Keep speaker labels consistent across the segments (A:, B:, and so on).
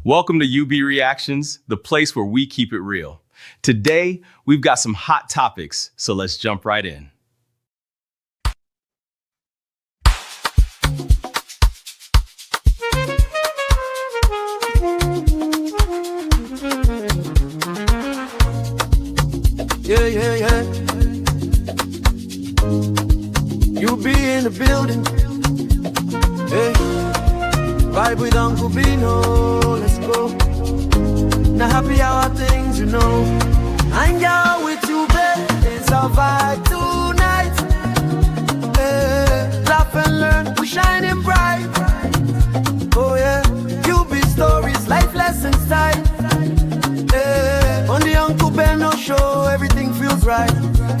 A: Welcome to UB Reactions, the place where we keep it real. Today, we've got some hot topics, so let's jump right in.
B: Yeah. You be in the building. Hey, vibe with Uncle Beno. Let's go. Now happy hour things, you know. Hang out with you, babe. It's our vibe tonight. Hey, laugh and learn. We shining bright. Oh yeah. You be stories, life lessons time. On the Uncle Beno show, everything feels right.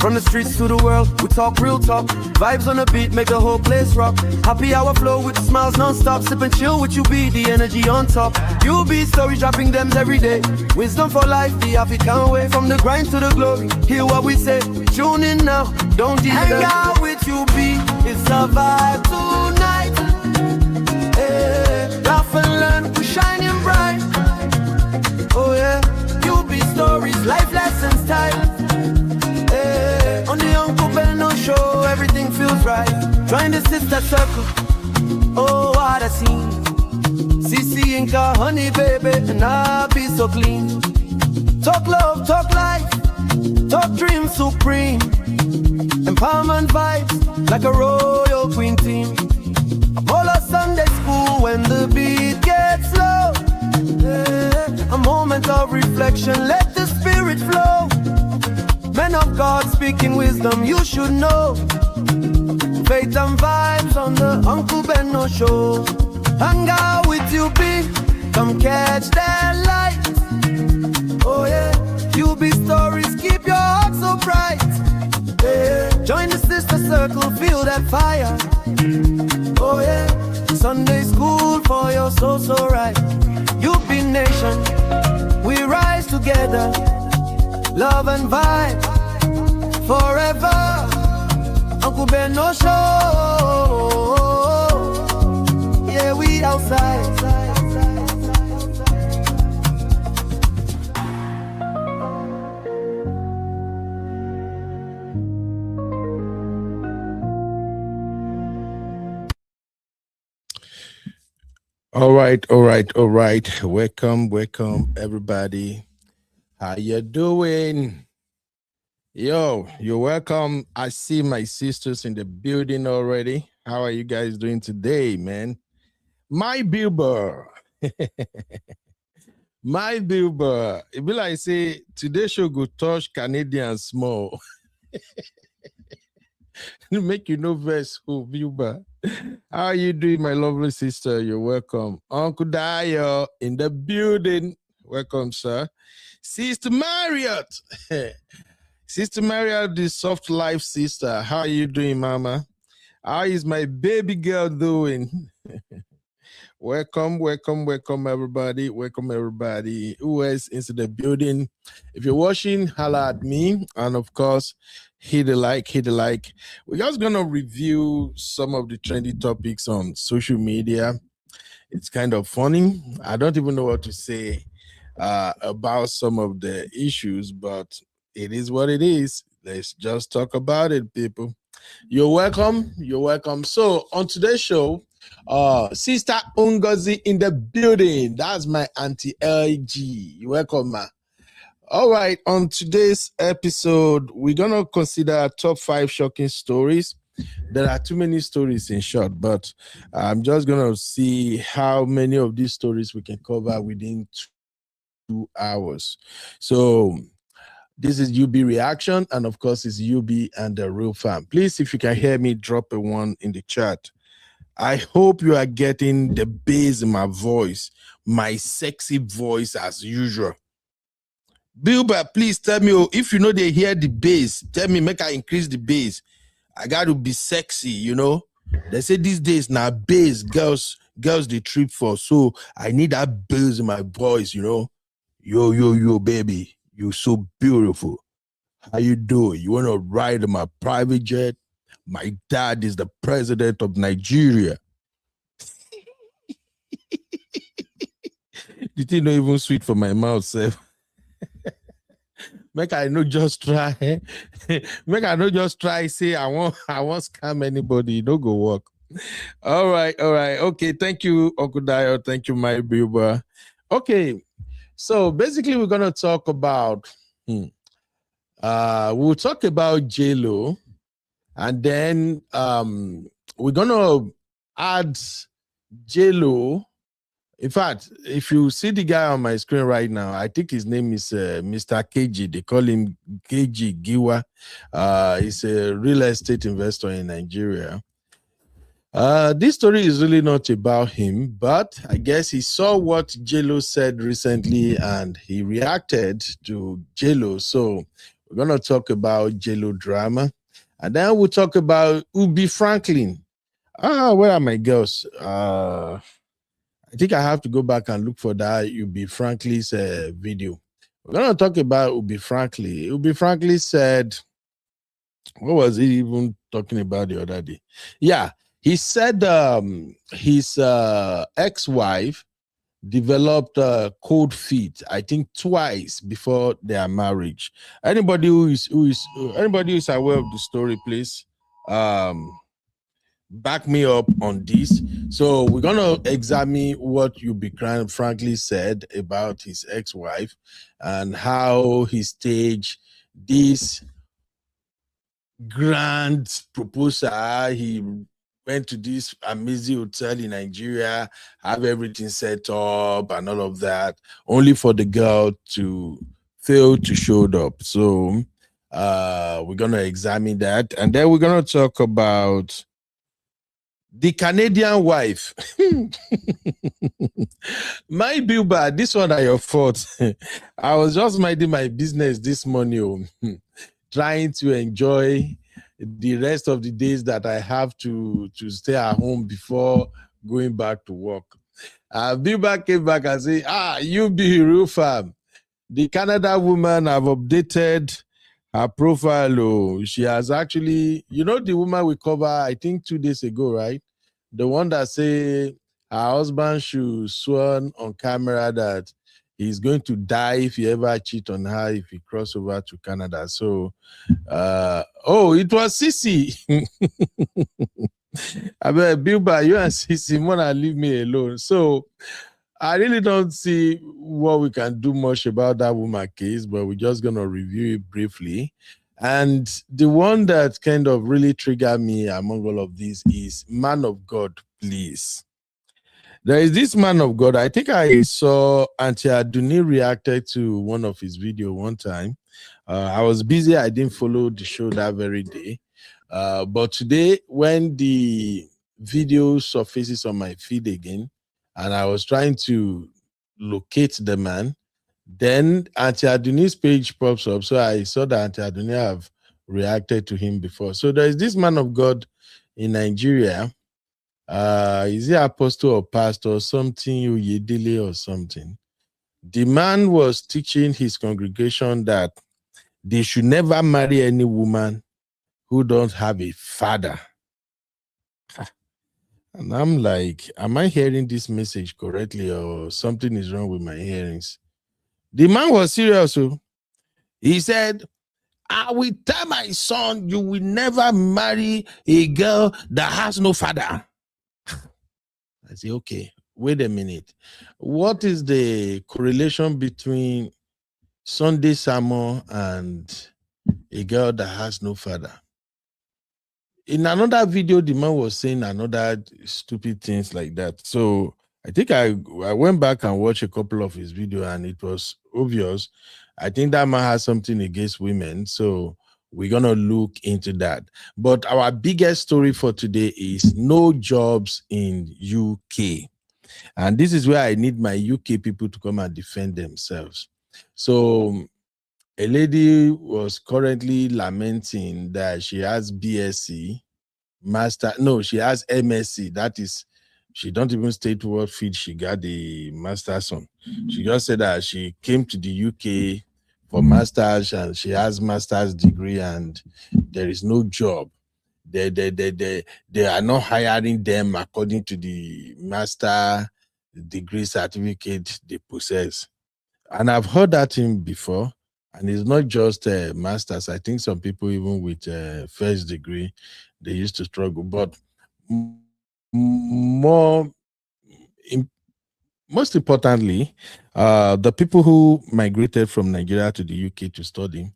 B: From the streets to the world, we talk real talk. Vibes on the beat, make the whole place rock. Happy hour flow with smiles non-stop. Sip and chill with you, be the energy on top. You be stories dropping them every day. Wisdom for life, the African way. From the grind to the glory, hear what we say. Tune in now, don't hang out with you, be. It's a vibe tonight. Hey, laugh and learn, we shining bright. Oh yeah. Stories, life lessons time. Hey, on the Uncle Beno show, everything feels right. Join the sister circle. Oh, what a scene. CC Inca, honey baby, and I'll be so clean. Talk love, talk life, talk dream supreme. Empowerment vibes like a royal queen team. All of Sunday school when the beat gets low. A moment of reflection, let the spirit flow. Men of God speaking wisdom, you should know. Faith and vibes on the Uncle Beno show. Hang out with you, be. Come catch that light. Oh yeah, you be stories, keep your heart so bright. Yeah. Join the sister circle, feel that fire. Oh yeah, Sunday school for your soul so right. You be nation, we rise together. Love and vibe forever. Uncle Beno show. Yeah, we outside.
C: All right. Welcome, everybody. How you doing? Yo, you're welcome. I see my sisters in the building already. How are you guys doing today, man? My Bilber. My Bilber. It be like say, today show go touch Canadian small. Make you know verse who Bilber. How are you doing, my lovely sister? You're welcome. Uncle Dio in the building. Welcome, sir. Sister Marriott. Sister Marriott, the soft life sister. How are you doing, mama? How is my baby girl doing? Welcome, everybody. Welcome, everybody who is into the building. If you're watching, holla at me. And of course, hit the like. We're just going to review some of the trendy topics on social media. It's kind of funny. I don't even know what to say about some of the issues, but it is what it is. Let's just talk about it, people. You're welcome. So on today's show, Sister Ungozi in the building. That's my Auntie LG. You're welcome, ma. All right, on today's episode, we're going to consider top 5 shocking stories. There are too many stories in short, but I'm just going to see how many of these stories we can cover within 2 hours. So this is UB Reaction, and of course, it's UB and the Real Fam. Please, if you can hear me, drop a 1 in the chat. I hope you are getting the bass in my voice, my sexy voice as usual. Bilber, please tell me if you know they hear the bass. Tell me, make I increase the bass. I got to be sexy, you know. They say these days now bass girls they trip for. So I need that bass in my voice, you know. Yo, baby, you so beautiful. How you doing? You want to ride in my private jet? My dad is the president of Nigeria. The thing not even sweet for my mouth, sef. Make I no just try. Make I no just try. Say I won't scam anybody. No go work. All right. Okay. Thank you, Uncle Dio. Thank you, my Bilba. Okay. So basically, we're gonna talk about. We'll talk about J.Lo, and then we're gonna add J.Lo. In fact, if you see the guy on my screen right now, I think his name is Mr. KG. They call him KG Giwa. He's a real estate investor in Nigeria. This story is really not about him, but I guess he saw what J.Lo said recently and he reacted to J.Lo. So we're going to talk about J.Lo drama. And then we'll talk about Ubi Franklin. Where are my girls? I think I have to go back and look for that Ubi Franklin's video. We're going to talk about Ubi Franklin. Ubi Franklin said, what was he even talking about the other day? Yeah, he said his ex-wife developed cold feet, I think twice before their marriage. Anybody who is aware of the story, please back me up on this. So we're gonna examine what Ubi Franklin said about his ex-wife and how he staged this grand proposal. He went to this amazing hotel in Nigeria, have everything set up and all of that, only for the girl to fail to show up. So we're gonna examine that, and then we're gonna talk about the Canadian wife. My Bilba, this one are your fault. I was just minding my business this morning, trying to enjoy the rest of the days that I have to stay at home before going back to work. Bilba came back and said, you be real fam. The Canada woman have updated her profile. Oh, she has actually, the woman we cover, I think 2 days ago, right? The one that say her husband should swear on camera that he's going to die if he ever cheat on her if he cross over to Canada. So, it was Sissy. I mean, Bilba, you and Sissy, wanna leave me alone. So, I really don't see what we can do much about that woman case, but we're just going to review it briefly. And the one that kind of really triggered me among all of these is man of God, please. There is this man of God. I think I saw Auntie Aduni reacted to one of his videos one time. I was busy. I didn't follow the show that very day. But today, when the video surfaces on my feed again, and I was trying to locate the man, then Auntie Aduni's page pops up. So I saw that Auntie Aduni have reacted to him before. So there is this man of God in Nigeria. Is he apostle or pastor or something, Yedile or something? The man was teaching his congregation that they should never marry any woman who don't have a father. And I'm like, am I hearing this message correctly or something is wrong with my hearings? The man was serious. So he said, I will tell my son, you will never marry a girl that has no father. I say, okay, wait a minute. What is the correlation between Sunday sermon and a girl that has no father? In another video, the man was saying another stupid things like that. So I think I went back and watched a couple of his videos and it was obvious. I think that man has something against women. So we're going to look into that. But our biggest story for today is no jobs in UK. And this is where I need my UK people to come and defend themselves. So a lady was currently lamenting that she has BSc, she has MSc. That is, she don't even state what field she got the master's on. She just said that she came to the UK for master's and she has master's degree and there is no job. They are not hiring them according to the master degree certificate they possess. And I've heard that thing before. And it's not just masters. I think some people, even with first degree, they used to struggle. But more, most importantly, the people who migrated from Nigeria to the UK to study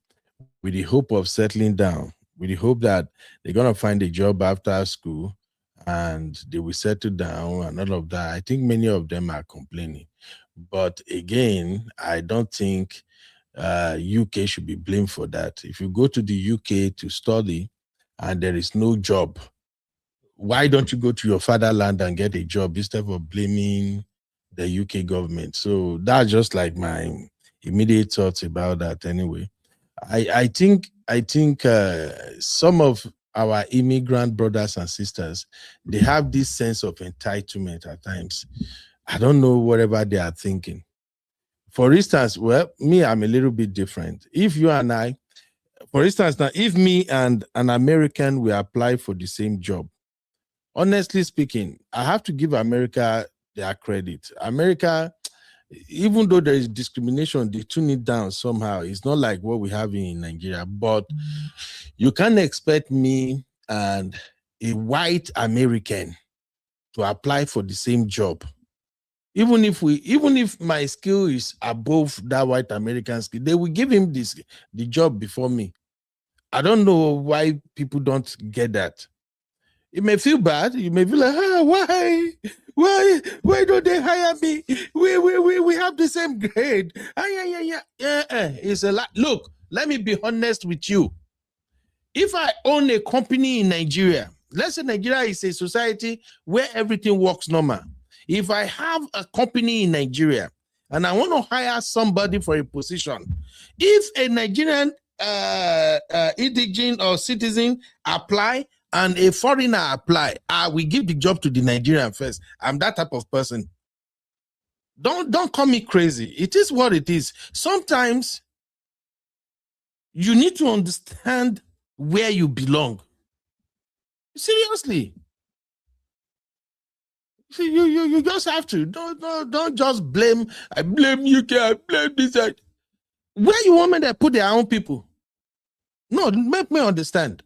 C: with the hope of settling down, with the hope that they're going to find a job after school and they will settle down and all of that. I think many of them are complaining. But again, I don't think UK should be blamed for that. If you go to the UK to study and there is no job, why don't you go to your fatherland and get a job instead of blaming the UK government? So that's just like my immediate thoughts about that. Anyway, I think some of our immigrant brothers and sisters, they have this sense of entitlement at times. I don't know whatever they are thinking. For instance, well, me, I'm a little bit different. If you and I, for instance, now, if me and an American we apply for the same job, honestly speaking, I have to give America their credit. America, even though there is discrimination, they tune it down somehow. It's not like what we have in Nigeria, but you can't expect me and a white American to apply for the same job. Even if my skill is above that white American skill, they will give him the job before me. I don't know why people don't get that. It may feel bad. You may feel like, why don't they hire me? We have the same grade. Yeah. It's a lot. Look, let me be honest with you. If I own a company in Nigeria, let's say Nigeria is a society where everything works normal. If I have a company in Nigeria and I want to hire somebody for a position, if a Nigerian indigene or citizen apply and a foreigner apply, I will give the job to the Nigerian first. I'm that type of person. Don't call me crazy. It is what it is. Sometimes you need to understand where you belong. Seriously. You just have to. Don't just blame. I blame UK. I blame this. Where you want me to put their own people? No, make me understand.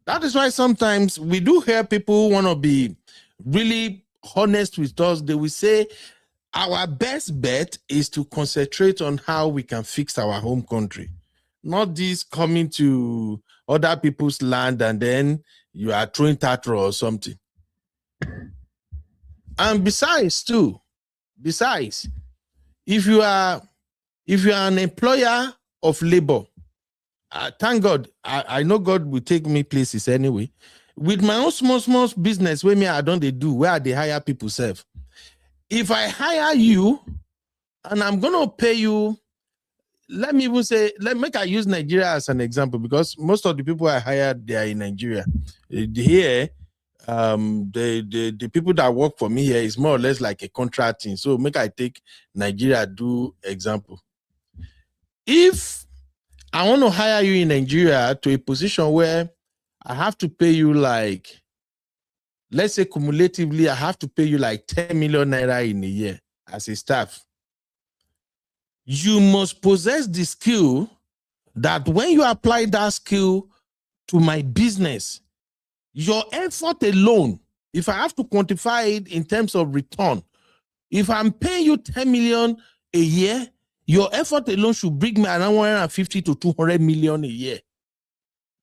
C: That is why sometimes we do hear people who want to be really honest with us. They will say our best bet is to concentrate on how we can fix our home country, not this coming to other people's land and then you are throwing tattoo or something. And besides, if you are an employer of labor, thank God, I know God will take me places anyway. With my own small business, where me I don't they do, where they hire people serve. If I hire you and I'm gonna pay you, let me even say, I use Nigeria as an example because most of the people I hired, they are in Nigeria. Here, the people that work for me here is more or less like a contracting. So make I take Nigeria do example. If I want to hire you in Nigeria to a position where I have to pay you like, let's say cumulatively, I have to pay you like 10 million naira in a year as a staff. You must possess the skill that when you apply that skill to my business, your effort alone, if I have to quantify it in terms of return, if I'm paying you 10 million a year, your effort alone should bring me around 150 to 200 million a year.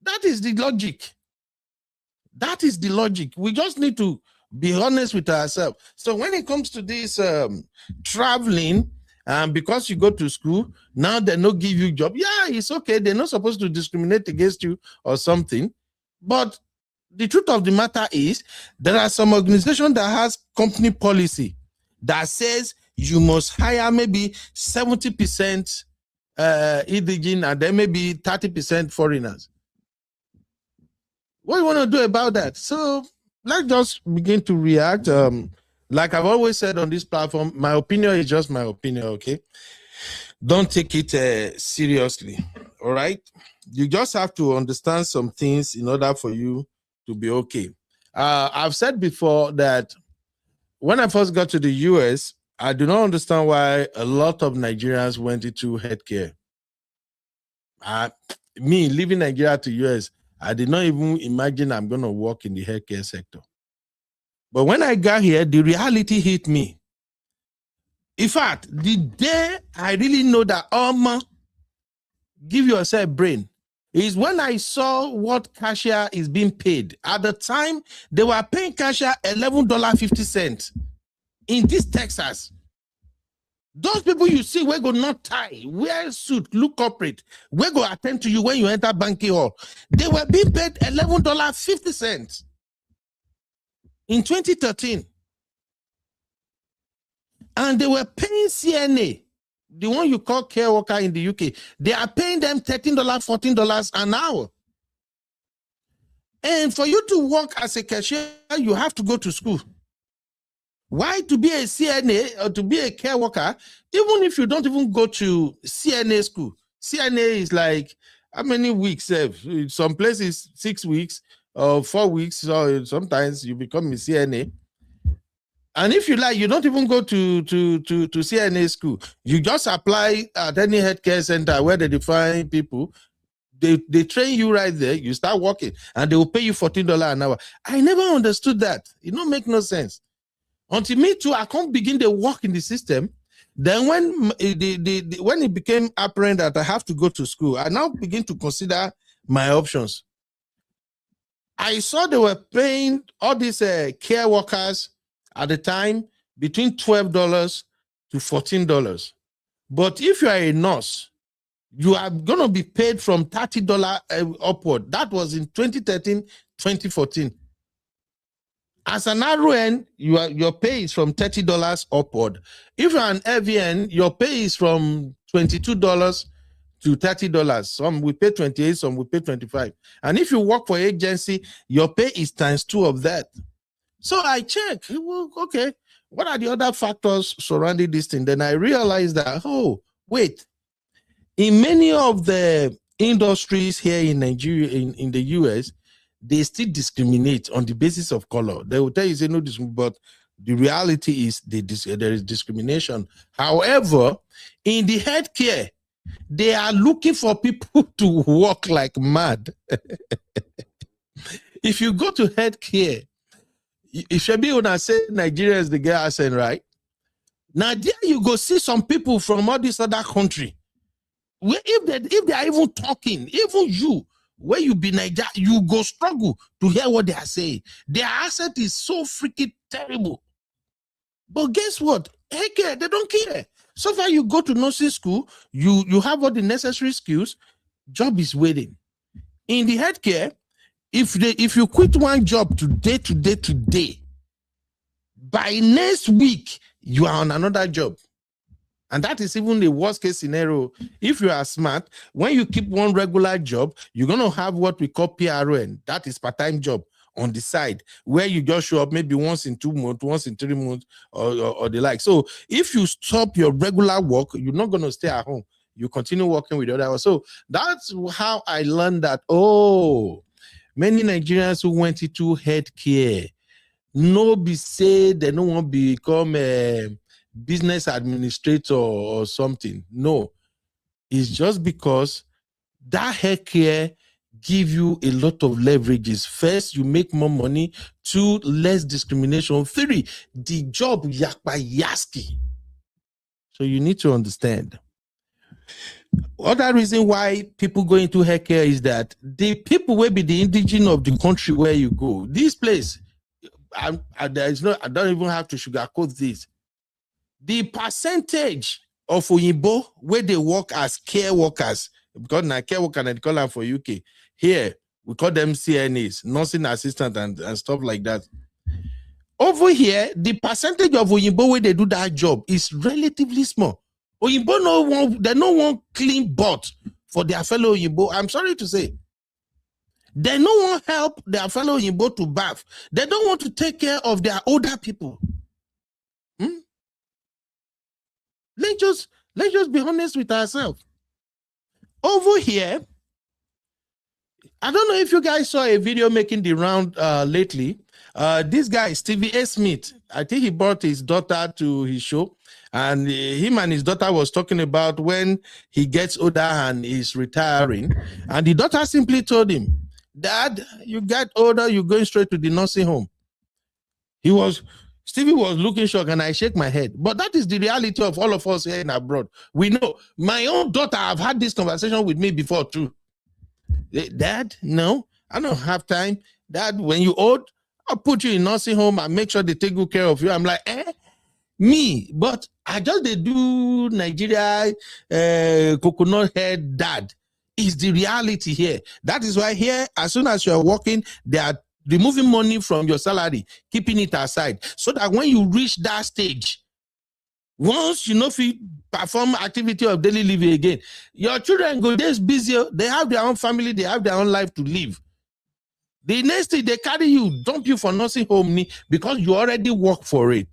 C: That is the logic. That is the logic. We just need to be honest with ourselves. So when it comes to this traveling, because you go to school, now they don't give you a job. Yeah, it's okay. They're not supposed to discriminate against you or something. But the truth of the matter is there are some organizations that has company policy that says you must hire maybe 70% indigene and then maybe 30% foreigners. What do you want to do about that? So let's just begin to react. Like I've always said on this platform, my opinion is just my opinion, okay? Don't take it seriously, all right? You just have to understand some things in order for you to be okay. I've said before that when I first got to the US, I do not understand why a lot of Nigerians went into healthcare. Me leaving Nigeria to US, I did not even imagine I'm going to work in the healthcare sector. But when I got here, the reality hit me. In fact, the day I really know that give yourself brain is when I saw what cashier is being paid. At the time, they were paying cashier $11.50 in this Texas. Those people you see, we go not tie, wear suit, look corporate, we go attend to you when you enter banking hall. They were being paid $11.50 in 2013. And they were paying CNA, the one you call care worker in the UK. They are paying them $13, $14 an hour. And for you to work as a cashier, you have to go to school. Why to be a CNA or to be a care worker, even if you don't even go to CNA school? CNA is like, how many weeks? Some places 6 weeks or 4 weeks, or sometimes you become a CNA. And if you like, you don't even go to CNA school. You just apply at any healthcare center where they define people. They train you right there. You start working, and they will pay you $14 an hour. I never understood that. It don't make no sense. Until me too, I can't begin to work in the system. Then when it became apparent that I have to go to school, I now begin to consider my options. I saw they were paying all these care workers at the time between $12 to $14. But if you are a nurse, you are going to be paid from $30 upward. That was in 2013, 2014. As an RN, your pay is from $30 upward. If you're an LVN, your pay is from $22 to $30. Some will pay 28, some will pay 25. And if you work for agency, your pay is ×2 of that. So I check, well, okay, what are the other factors surrounding this thing? Then I realized that, oh, wait, in many of the industries here in Nigeria, in the US, they still discriminate on the basis of color. They will tell you, say no, but the reality is there is discrimination. However, in the healthcare, they are looking for people to work like mad. If you go to healthcare, if Shebi when I say Nigeria is the girl accent, right? Now there you go see some people from all this other country. Where if they are even talking, even you, where you be Nigeria, you go struggle to hear what they are saying. Their accent is so freaking terrible. But guess what? Heck yeah, they don't care. So far you go to nursing school, you have all the necessary skills, job is waiting. In the healthcare, if you quit one job today, by next week, you are on another job. And that is even the worst case scenario. If you are smart, when you keep one regular job, you're going to have what we call PRN. That is part-time job on the side, where you just show up maybe once in 2 months, once in 3 months, or the like. So if you stop your regular work, you're not going to stay at home. You continue working with the other one. So that's how I learned that, oh, many Nigerians who went into healthcare, no be say they don't want to become a business administrator or something. No, it's just because that healthcare give you a lot of leverages. First, you make more money. 2, less discrimination. 3, the job yakpa yaski. So you need to understand. Other reason why people go into healthcare is that the people will be the indigenous of the country where you go. This place, there is no, I don't even have to sugarcoat this. The percentage of Oyinbo where they work as care workers, because now care worker and they call them for UK. Here, we call them CNAs, nursing assistant and stuff like that. Over here, the percentage of Oyinbo where they do that job is relatively small. Oyinbo they no want clean butt for their fellow Oyinbo. I'm sorry to say. They no want help their fellow Oyinbo to bath. They don't want to take care of their older people. Let's just be honest with ourselves. Over here, I don't know if you guys saw a video making the round lately. This guy, Stevie A. Smith, I think he brought his daughter to his show, and him and his daughter was talking about when he gets older and is retiring. And the daughter simply told him, Dad, you get older, you're going straight to the nursing home. Stevie was looking shocked, and I shake my head. But that is the reality of all of us here in abroad. We know. My own daughter, I've had this conversation with me before too. Dad, no, I don't have time. Dad, when you're old, I'll put you in nursing home and make sure they take good care of you. I'm like, me, but I just they do Nigeria coconut head dad. Is the reality here. That is why here, as soon as you're working, they are removing money from your salary, keeping it aside, so that when you reach that stage, once you know if you perform activity of daily living again, your children go just busy. They have their own family, they have their own life to live. The next thing they carry you, dump you for nursing home because you already work for it.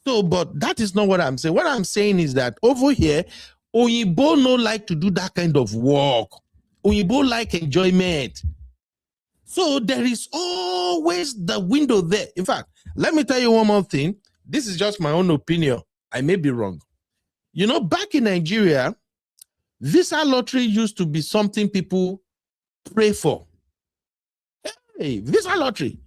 C: So, but that is not what I'm saying. What I'm saying is that over here, Oyibo no like to do that kind of work. Oyibo like enjoyment. So there is always the window there. In fact, let me tell you one more thing. This is just my own opinion. I may be wrong. You know, back in Nigeria, visa lottery used to be something people pray for. Hey, visa lottery.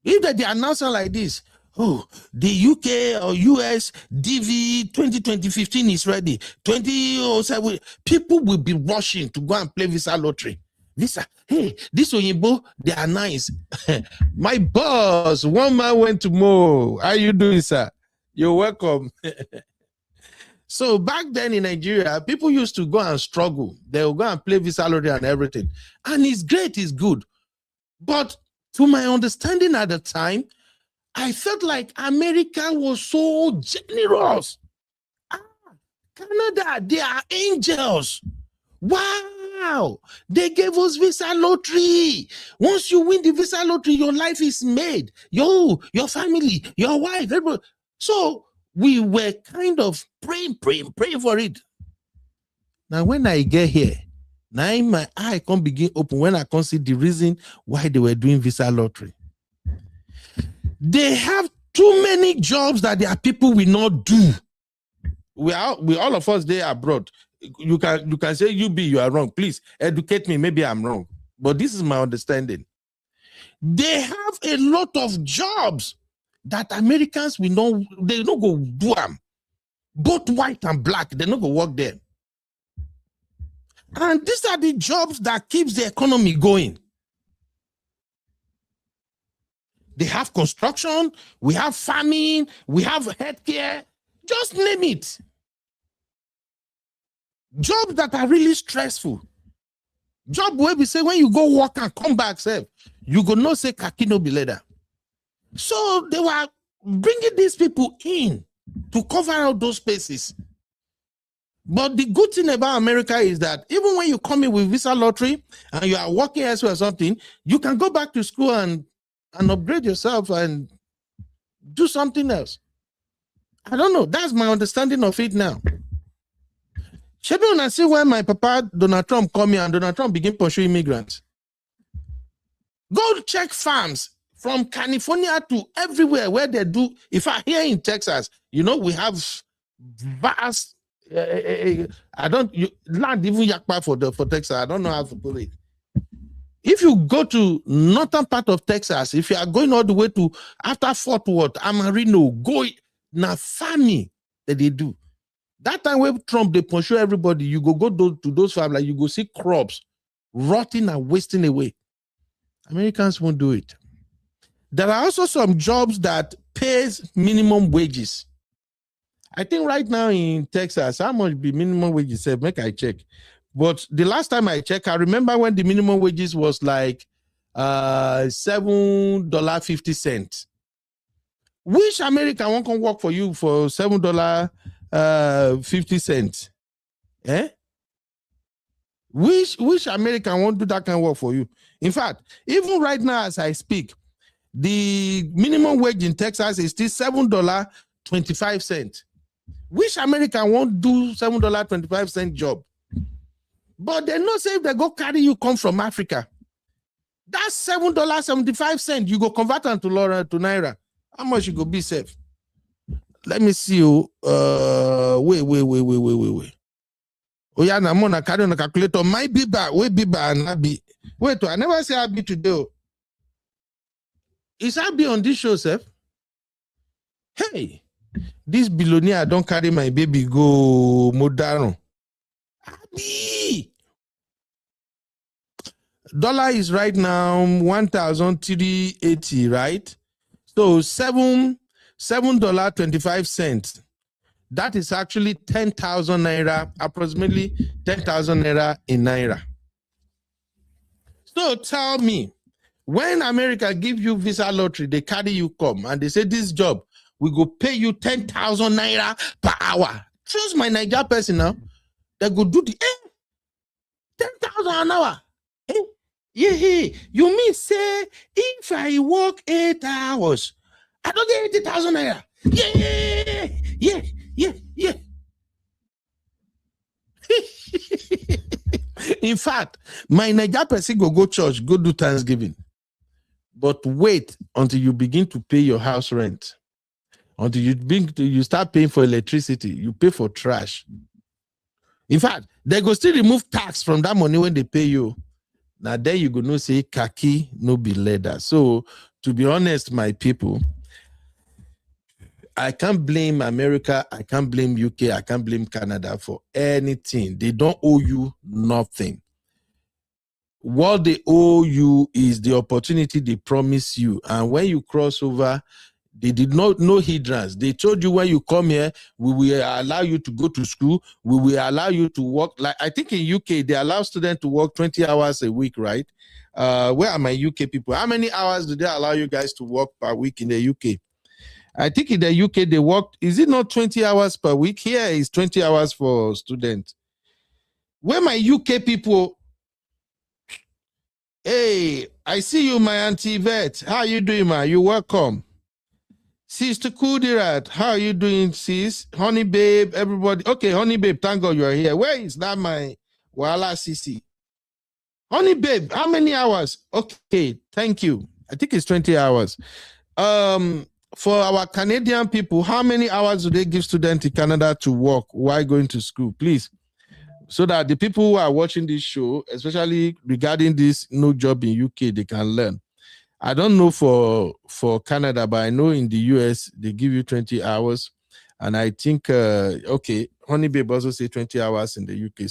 C: If they announce it like this, oh, the UK or US DV 2015 is ready. 2007, people will be rushing to go and play visa lottery. Visa, hey, this Oyibo, they are nice. My boss, one man went to Mo. How you doing, sir? You're welcome. So back then in Nigeria, people used to go and struggle. They will go and play visa lottery and everything. And it's great, it's good. But to my understanding at the time, I felt like America was so generous. Canada, they are angels. Wow, they gave us visa lottery. Once you win the visa lottery, your life is made. Your family, your wife, everybody. So we were kind of praying for it. Now, when I get here, now my eye can begin open when I can see the reason why they were doing visa lottery. They have too many jobs that their people will not do. We all of us there abroad. You can say you are wrong. Please educate me. Maybe I'm wrong, but this is my understanding. They have a lot of jobs that Americans will not. They not go do them. Both white and black, they not go work there. And these are the jobs that keeps the economy going. They have construction, we have farming, we have healthcare. Just name it. Jobs that are really stressful. Job where we say when you go work and come back, say, you go no say kaki no be leather. So they were bringing these people in to cover out those spaces. But the good thing about America is that even when you come in with visa lottery and you are working elsewhere or something, you can go back to school and upgrade yourself and do something else. I don't know. That's my understanding of it now. Shebi I see when my papa Donald Trump come here and Donald Trump begin pursuing immigrants. Go check farms from California to everywhere where they do. If I here in Texas, you know, we have vast. Land even yakpa for Texas. I don't know how to put it. If you go to northern part of Texas, if you are going all the way to after Fort Worth, Amarillo, go na farming that they do. That time when Trump they pursue everybody, you go to those farms, like you go see crops rotting and wasting away. Americans won't do it. There are also some jobs that pays minimum wages. I think right now in Texas, how much be minimum wages? Make I check. But the last time I checked, I remember when the minimum wages was like $7.50. Which American won't come work for you for $7.50? Eh? Which American won't do that kind of work for you? In fact, even right now as I speak, the minimum wage in Texas is still $7.25. Which American won't do $7.25 job? But they not say if they go carry you come from Africa. That's $7.75. You go convert them to Naira. How much you go be safe? Let me see you. Wait. Oh yeah, I'm on a calculator. Might be bad. Wait, be bad and be. Wait, I never say I be today. Is I be on this show, Seth? Hey, this billionaire don't carry my baby go Modano. Abi. Dollar is right now 1,380, right? So $7.25. That is actually 10,000 naira, approximately 10,000 naira in naira. So tell me, when America give you visa lottery, they carry you come and they say this job, we go pay you 10,000 naira per hour. Choose my Niger person now. They go do the 10,000 an hour. Yeah. You mean say if I work 8 hours, I don't get 80,000 naira. Yeah. In fact, my Niger person go church, go do Thanksgiving. But wait until you begin to pay your house rent. Until you start paying for electricity, you pay for trash. In fact, they go still remove tax from that money when they pay you. Now there you go no say khaki no be leather. So to be honest, my people, I can't blame America, I can't blame UK, I can't blame Canada for anything. They don't owe you nothing. What they owe you is the opportunity they promise you. And when you cross over, they did not know hindrance. They told you when you come here, we will allow you to go to school. We will allow you to work. Like I think in UK, they allow students to work 20 hours a week, right? Where are my UK people? How many hours do they allow you guys to work per week in the UK? I think in the UK, they work, is it not 20 hours per week? Here is 20 hours for students. Where my UK people, hey, I see you, my Auntie Vet. How you doing, ma? You welcome. Sister Kudirat, how are you doing, sis? Honey Babe, everybody. Okay, Honey Babe, thank God you are here. Where is that my Wala Sisi? Honey Babe, how many hours? Okay, thank you. I think it's 20 hours. For our Canadian people, how many hours do they give students in Canada to work while going to school? Please. So that the people who are watching this show, especially regarding this no job in UK, they can learn. I don't know for Canada, but I know in the US, they give you 20 hours. And I think, okay, Honey Babe also say 20 hours in the UK.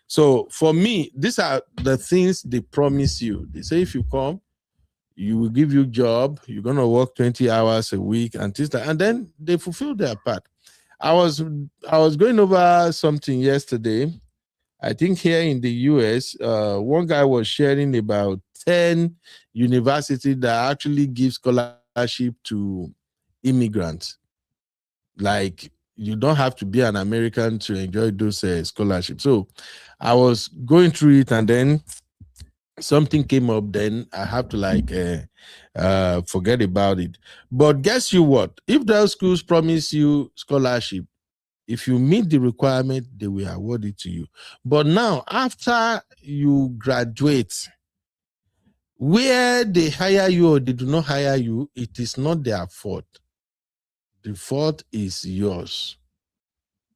C: So for me, these are the things they promise you. They say if you come, you will give you a job, you're going to work 20 hours a week and things like that. And then they fulfill their part. I was going over something yesterday. I think here in the US, one guy was sharing about 10 universities that actually give scholarship to immigrants. Like, you don't have to be an American to enjoy those scholarships. So I was going through it and then something came up, then I have to forget about it. But guess you what? If those schools promise you scholarship, if you meet the requirement, they will award it to you. But now, after you graduate, where they hire you or they do not hire you, it is not their fault. The fault is yours.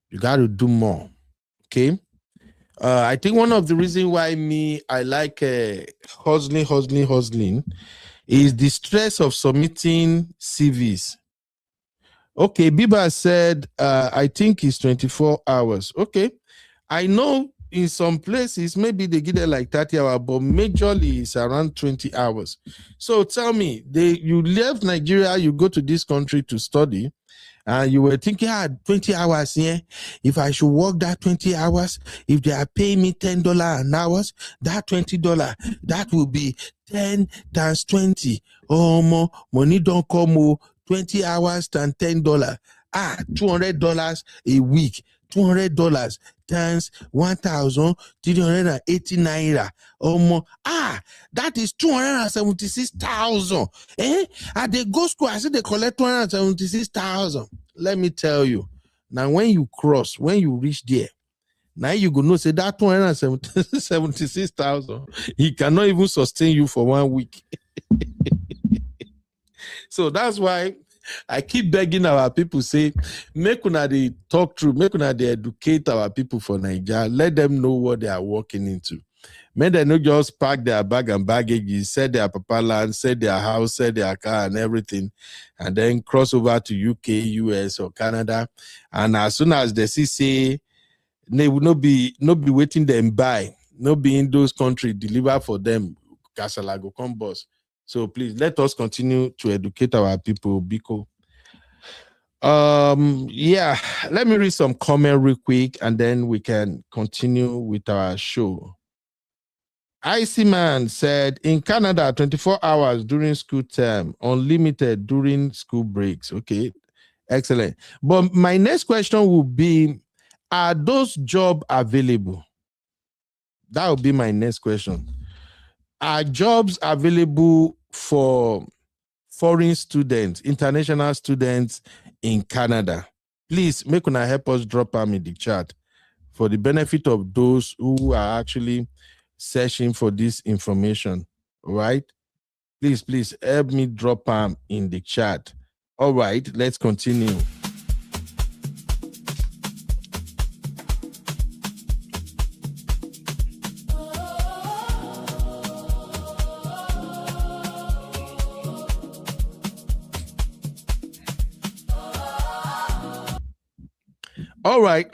C: You got to do more. Okay? I think one of the reasons why I like hustling is the stress of submitting CVs. Okay, Biba said, I think it's 24 hours. Okay, I know in some places, maybe they give it like 30 hours, but majorly it's around 20 hours. So tell me, you left Nigeria, you go to this country to study, and you were thinking, 20 hours, yeah. If I should work that 20 hours, if they are paying me $10 an hour, that $20, that will be 10 times 20. Oh, more money don't come, 20 hours times $10. $200 a week. $200 times 1,380 naira. That is 276,000. At the go school, I said they collect 276,000. Let me tell you. Now, when you reach there, Now you go know say that 276,000, he cannot even sustain you for 1 week. So that's why I keep begging our people, say, make una they talk through, make una they educate our people for Nigeria, let them know what they are walking into. May they not just pack their bag and baggage, sell their papa land, sell their house, sell their car and everything, and then cross over to UK, US, or Canada. And as soon as they say they will not be waiting them buy, not be in those countries, deliver for them, Kasala go come boss. So please let us continue to educate our people, Biko. Yeah, let me read some comment real quick and then we can continue with our show. Icy Man said, in Canada, 24 hours during school term, unlimited during school breaks. Okay, excellent. But my next question will be, are those jobs available? That will be my next question. Are jobs available for foreign students, international students in Canada? Please, make una help us drop them in the chat for the benefit of those who are actually searching for this information. All right? Please help me drop them in the chat. All right, let's continue. All right.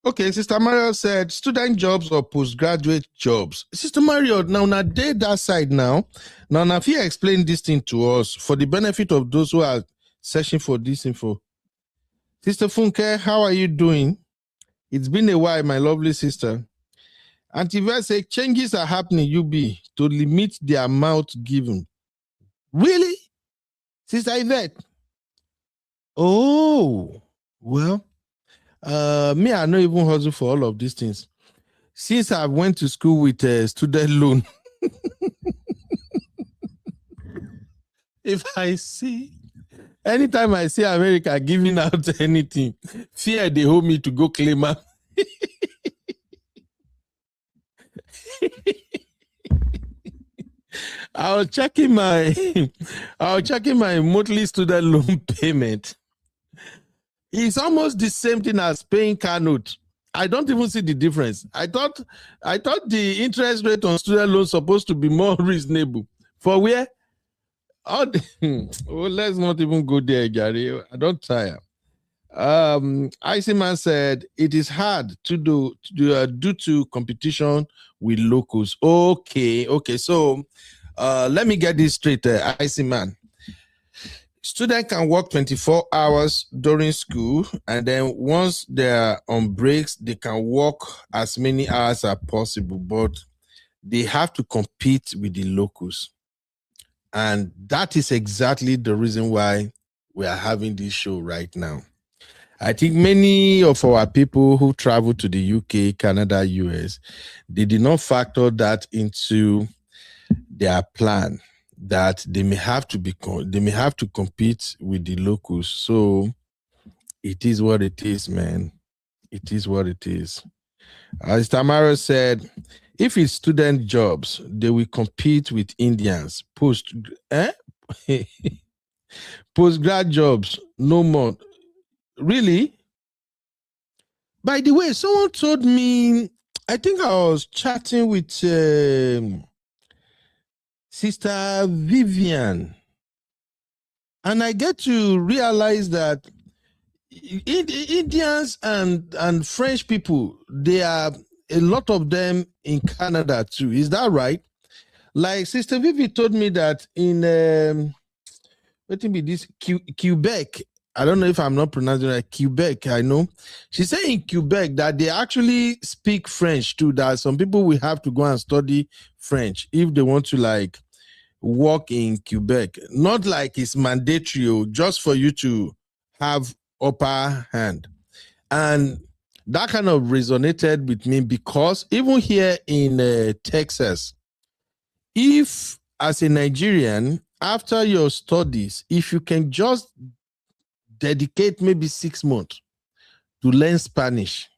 C: Okay, Sister Mario said student jobs or postgraduate jobs. Sister Mario, now they that side now. Now if you explain this thing to us for the benefit of those who are searching for this info. Sister Funke, how are you doing? It's been a while, my lovely sister. Auntie Ver say changes are happening, UB, to limit the amount given. Really? Sister Yvette? Oh, well, me, I don't even hustle for all of these things. Since I went to school with a student loan, anytime I see America giving out anything, fear they hold me to go claim up. I was checking my monthly student loan payment. It's almost the same thing as paying car note. I don't even see the difference. I thought the interest rate on student loans supposed to be more reasonable. For where? Oh, let's not even go there, Gary. I don't tire. Icy Man said it is hard to do due to competition with locals. Okay. So let me get this straight, Icy Man. Student can work 24 hours during school, and then once they're on breaks, they can work as many hours as possible, but they have to compete with the locals. And that is exactly the reason why we are having this show right now. I think many of our people who travel to the UK, Canada, US, they did not factor that into their plan, that they may have to compete with the locals. So it is what it is, man. It is what it is. As Tamara said, if it's student jobs, they will compete with Indians. Postgrad jobs, no more. Really? By the way, someone told me, I think I was chatting with Sister Vivian, and I get to realize that Indians and French people, there are a lot of them in Canada too. Is that right? Like Sister Vivi told me that in Quebec. I don't know if I'm not pronouncing it right. Quebec, I know. She said in Quebec that they actually speak French too, that some people will have to go and study French if they want to like work in Quebec. Not like it's mandatory, just for you to have upper hand. And that kind of resonated with me because even here in Texas, if as a Nigerian, after your studies, if you can just dedicate maybe 6 months to learn Spanish.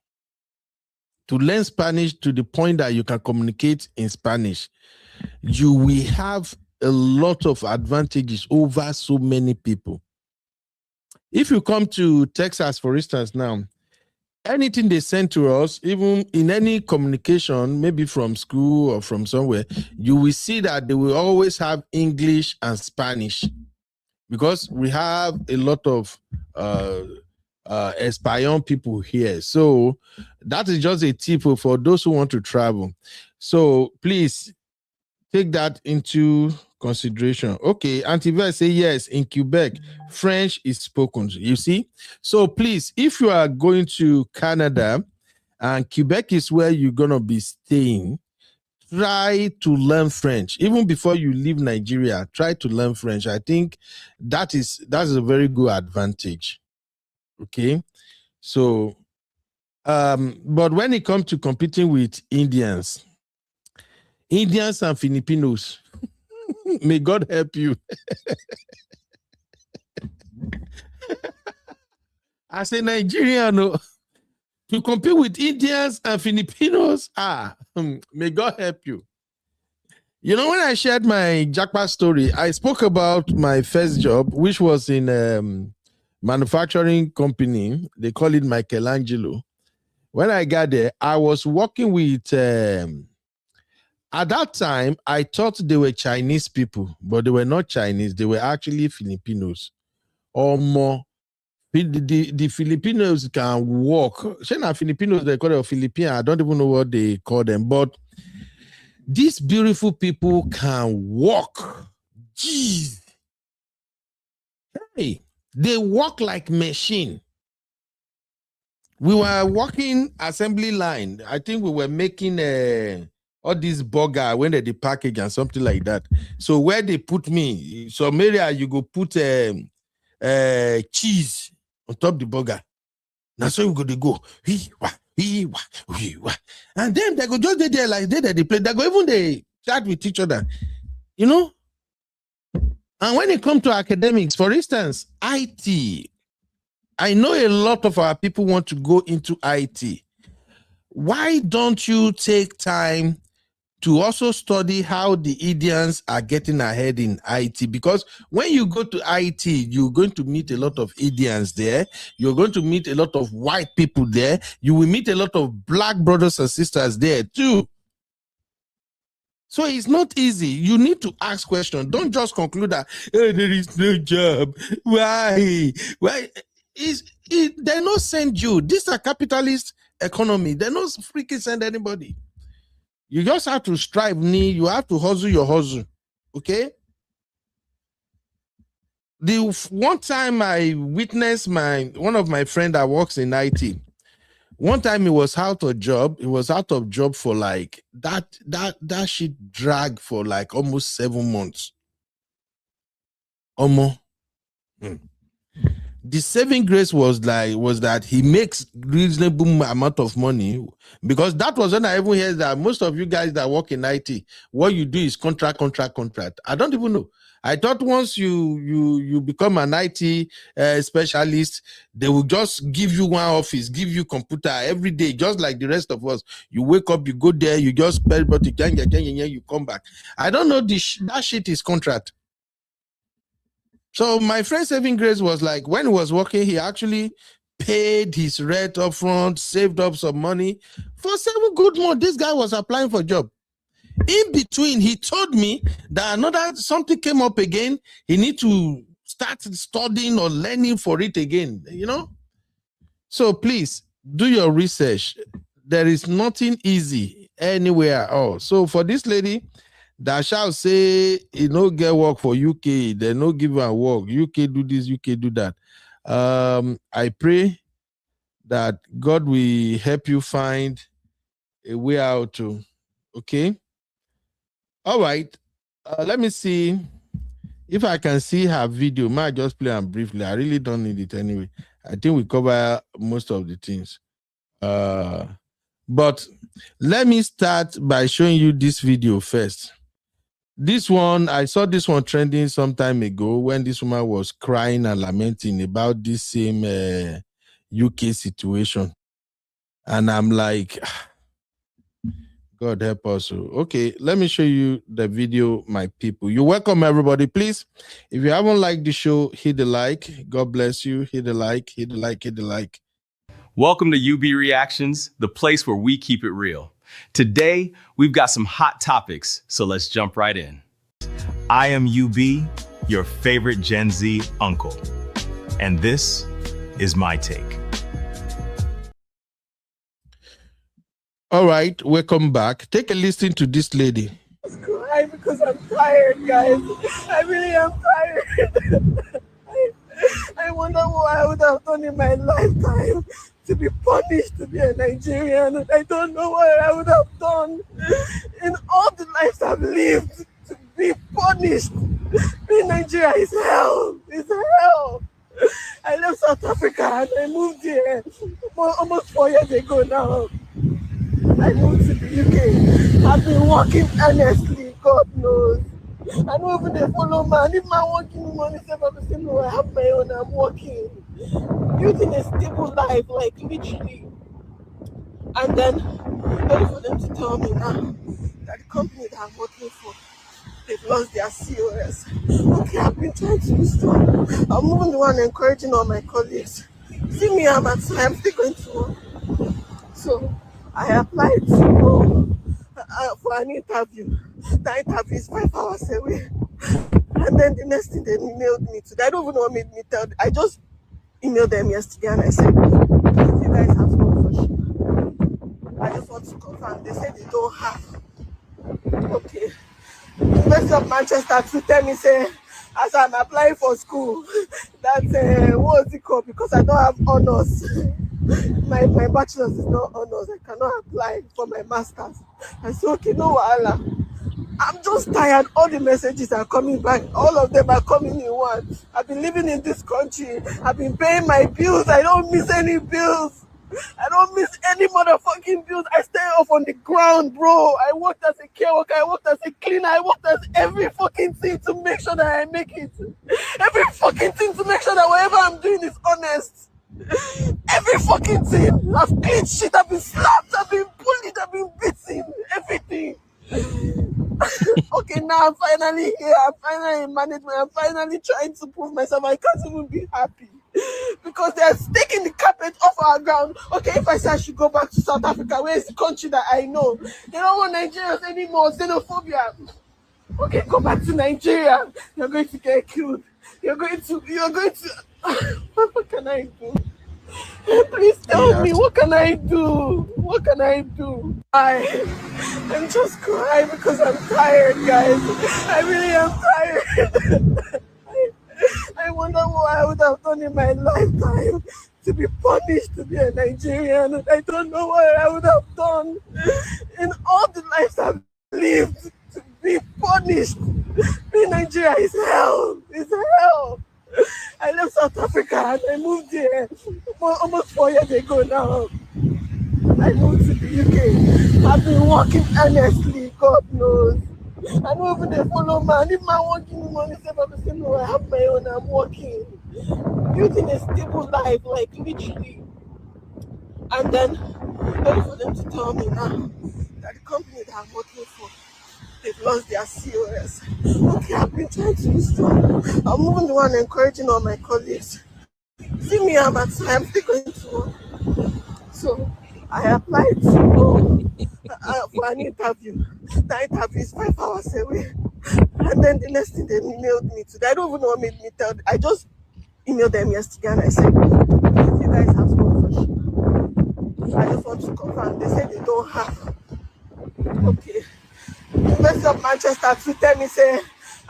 C: To learn Spanish to the point that you can communicate in Spanish. You will have a lot of advantages over so many people. If you come to Texas, for instance, now, anything they send to us, even in any communication, maybe from school or from somewhere, you will see that they will always have English and Spanish, because we have a lot of Español people here. So that is just a tip for those who want to travel. So please take that into consideration. Okay, Antiver say yes, in Quebec, French is spoken. You see? So please, if you are going to Canada and Quebec is where you're going to be staying, try to learn French. Even before you leave Nigeria, try to learn French. I think that's a very good advantage. Okay? So, but when it comes to competing with Indians and Filipinos, may God help you. As a Nigerian, to compete with Indians and Filipinos, may God help you. You know, when I shared my jackpot story, I spoke about my first job, which was in manufacturing company. They call it Michelangelo. When I got there, I was working with, at that time, I thought they were Chinese people, but they were not Chinese. They were actually Filipinos or more. The Filipinos can walk. Filipinos, they call them Filipino. I don't even know what they call them, but these beautiful people can walk. Jeez. Hey, they walk like machine. We were working assembly line. I think we were making all this burger when they package and something like that. So where they put me, some area you go put cheese on top the burger. Now so we go. And then they go just there like they play. They go even they chat with each other. You know? And when it comes to academics, for instance, IT, I know a lot of our people want to go into IT. Why don't you take time to also study how the Indians are getting ahead in IT? Because when you go to IT, you're going to meet a lot of Indians there. You're going to meet a lot of white people there. You will meet a lot of black brothers and sisters there too. So it's not easy. You need to ask questions. Don't just conclude that there is no job. Why? They not send you. This is a capitalist economy. They not freaking send anybody. You just have to strive. You have to hustle your hustle. Okay? The one time I witnessed one of my friends that works in IT. One time he was out of job. He was out of job for like that shit dragged for like almost 7 months. Almost. The saving grace was that he makes reasonable amount of money, because that was when I even heard that most of you guys that work in IT, what you do is contract. I don't even know. I thought once you become an IT specialist, they will just give you one office, give you computer every day, just like the rest of us. You wake up, you go there, you just spell, but you come back. I don't know, that shit is contract. So my friend saving grace was like, when he was working, he actually paid his rent up front, saved up some money. For 7 good months, this guy was applying for a job. In between, he told me that something came up again. He need to start studying or learning for it again, you know? So please, do your research. There is nothing easy anywhere at all. So for this lady that shall say, you know, get work for UK, they no give her work. UK do this, UK do that. I pray that God will help you find a way out to, okay? All right. Let me see if I can see her video. Might just play them briefly. I really don't need it anyway. I think we cover most of the things. But let me start by showing you this video first. This one, I saw this one trending some time ago when this woman was crying and lamenting about this same UK situation. And I'm like, God help us. Okay, let me show you the video, my people. You're welcome, everybody. Please, if you haven't liked the show, hit the like. God bless you. Hit the like, hit the like, hit the like.
A: Welcome to UB Reactions, the place where we keep it real. Today, we've got some hot topics, so let's jump right in. I am UB, your favorite Gen Z uncle, and this is my take.
C: All right, welcome back. Take a listen to this lady.
D: Cry because I'm tired, guys. I really am tired. I wonder what I would have done in my lifetime to be punished to be a Nigerian. I don't know what I would have done in all the lives I've lived to be punished. Being Nigeria is hell. It's hell. I left South Africa and I moved here almost 4 years ago now. I moved to the UK. I've been working honestly, God knows. I don't even they follow man. If man working money, say, I'm saying, no, I have my own, I'm working. Building a stable life, like literally. And then, ready for them to tell me now that the company that I'm working for, they've lost their COS. Okay, I've been trying to be strong. I'm even the one encouraging all my colleagues. See me, I'm still going to work. So, I applied to go for an interview. The interview is 5 hours away. And then the next thing they emailed me today. I don't even know what made me tell them. I just emailed them yesterday and I said, you guys have sponsorship. I just want to confirm. They said they don't have. Okay. University of Manchester to tell me, say, as I'm applying for school, that's what is it called? Because I don't have honors. My bachelor's is not honors. I cannot apply for my master's. I said, okay, no wahala. I'm just tired. All the messages are coming back. All of them are coming in one. I've been living in this country. I've been paying my bills. I don't miss any bills. I don't miss any motherfucking bills. I stay off on the ground, bro. I worked as a care worker. I worked as a cleaner. I worked as every fucking thing to make sure that I make it. Every fucking thing to make sure that whatever I'm doing is honest. Every fucking thing. I've cleaned shit. I've been slapped. I've been bullied. I've been beaten. Everything. Okay, now I'm finally here. I'm finally in management. I'm finally trying to prove myself. I can't even be happy because they're taking the carpet off our ground. Okay, if I say I should go back to South Africa, where is the country that I know? They don't want Nigerians anymore. Xenophobia. Okay, go back to Nigeria. You're going to get killed. You're going to. What can I do? Please tell me, what can I do? What can I do? I'm just crying because I'm tired, guys. I really am tired. I wonder what I would have done in my lifetime to be punished to be a Nigerian. I don't know what I would have done in all the lives I've lived to be punished. Being Nigeria is hell. It's hell. I left South Africa and I moved here almost 4 years ago now. I moved to the UK. I've been working honestly, God knows. I don't even they follow man. If man working money, say, I'm saying, no, I have my own, I'm working. Building a stable life, like literally. And then, ready for them to tell me now that the company that I'm working for, they've lost their COS. Okay, I've been trying to be strong. I'm even the one encouraging all my colleagues. See me, I'm still going to work. So I applied to go for an interview. The interview is 5 hours away. And then the next thing they emailed me today. I don't even know what made me tell them. I just emailed them yesterday and I said, you guys have sponsorship. I just want to confirm. They said they don't have. Okay. University of Manchester to tell me, say,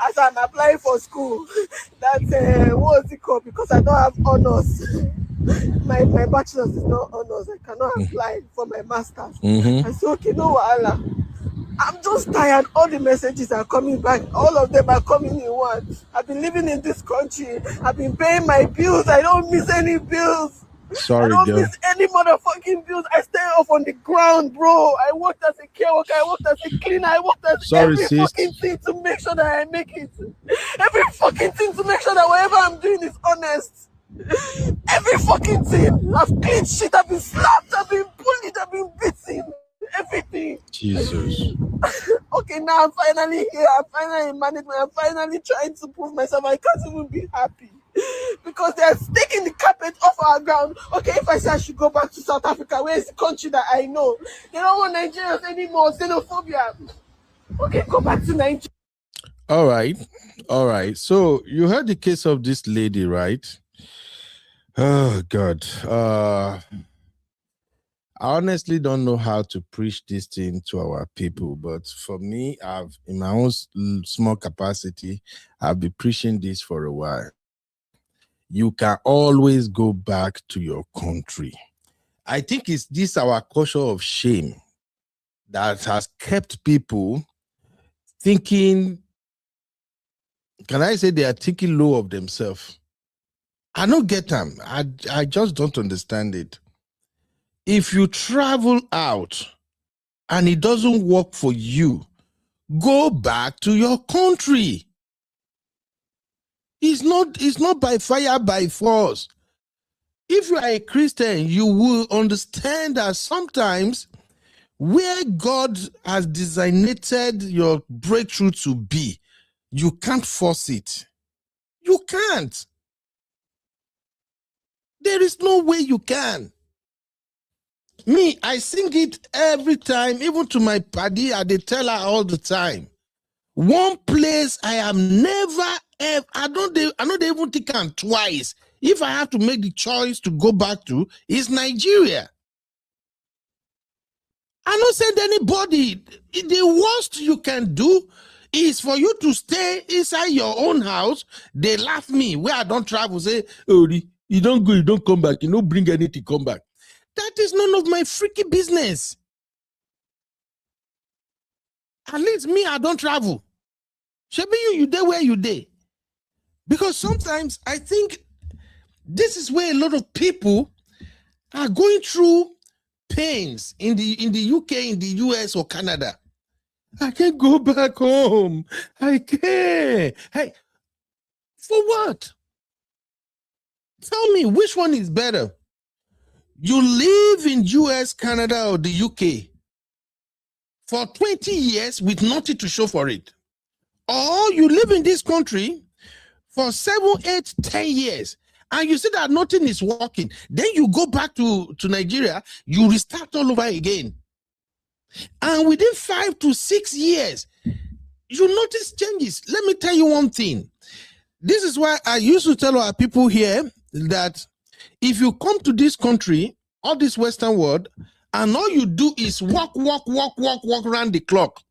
D: as I'm applying for school, that's what is it called? Because I don't have honors. My bachelor's is not honors. I cannot apply for my master's. I said, okay, no wahala. I'm just tired. All the messages are coming back. All of them are coming in one. I've been living in this country. I've been paying my bills. I don't miss any bills.
C: Sorry,
D: I don't
C: girl.
D: miss any motherfucking bills. I stay off on the ground, bro. I worked as a care worker. I worked as a cleaner. I worked as every fucking thing to make sure that I make it. Every fucking thing to make sure that whatever I'm doing is honest. Every fucking thing. I've cleaned shit, I've been slapped, I've been bullied, I've been beaten. Everything.
C: Jesus.
D: Okay, now I'm finally here. I'm finally in management. I'm finally trying to prove myself. I can't even be happy because they're taking the carpet off our ground. Okay, if I say I should go back to South Africa, where is the country that I know? They don't want Nigerians anymore. Xenophobia. Okay, go back to Nigeria.
C: All right. All right. So you heard the case of this lady, right? Oh God. I honestly don't know how to preach this thing to our people, but for me, I've in my own small capacity, I've been preaching this for a while. You can always go back to your country. I think it's this our culture of shame that has kept people thinking, can I say they are thinking low of themselves? I don't get them. I just don't understand it. If you travel out and it doesn't work for you, go back to your country. It's not by fire, by force. If you are a Christian, you will understand that sometimes where God has designated your breakthrough to be, you can't force it. You can't. There is no way you can. Me, I sing it every time, even to my paddy, I dey tell her all the time. One place I am never ever, I don't even think I'm twice. If I have to make the choice to go back to, is Nigeria. I don't send anybody. The worst you can do is for you to stay inside your own house. They laugh me where I don't travel, say, oh, you don't go, you don't come back, you don't bring anything, come back. That is none of my freaky business. At least me, I don't travel. Shebi you dey where you dey. Because sometimes I think this is where a lot of people are going through pains in the UK, in the US or Canada. I can't go back home. I can't. Hey, for what? Tell me, which one is better? You live in US, Canada, or the UK for 20 years with nothing to show for it. Or you live in this country for 7, 8, 10 years and you see that nothing is working. Then you go back to Nigeria, you restart all over again. And within 5 to 6 years, you notice changes. Let me tell you one thing. This is why I used to tell our people here that if you come to this country, all this Western world, and all you do is walk around the clock,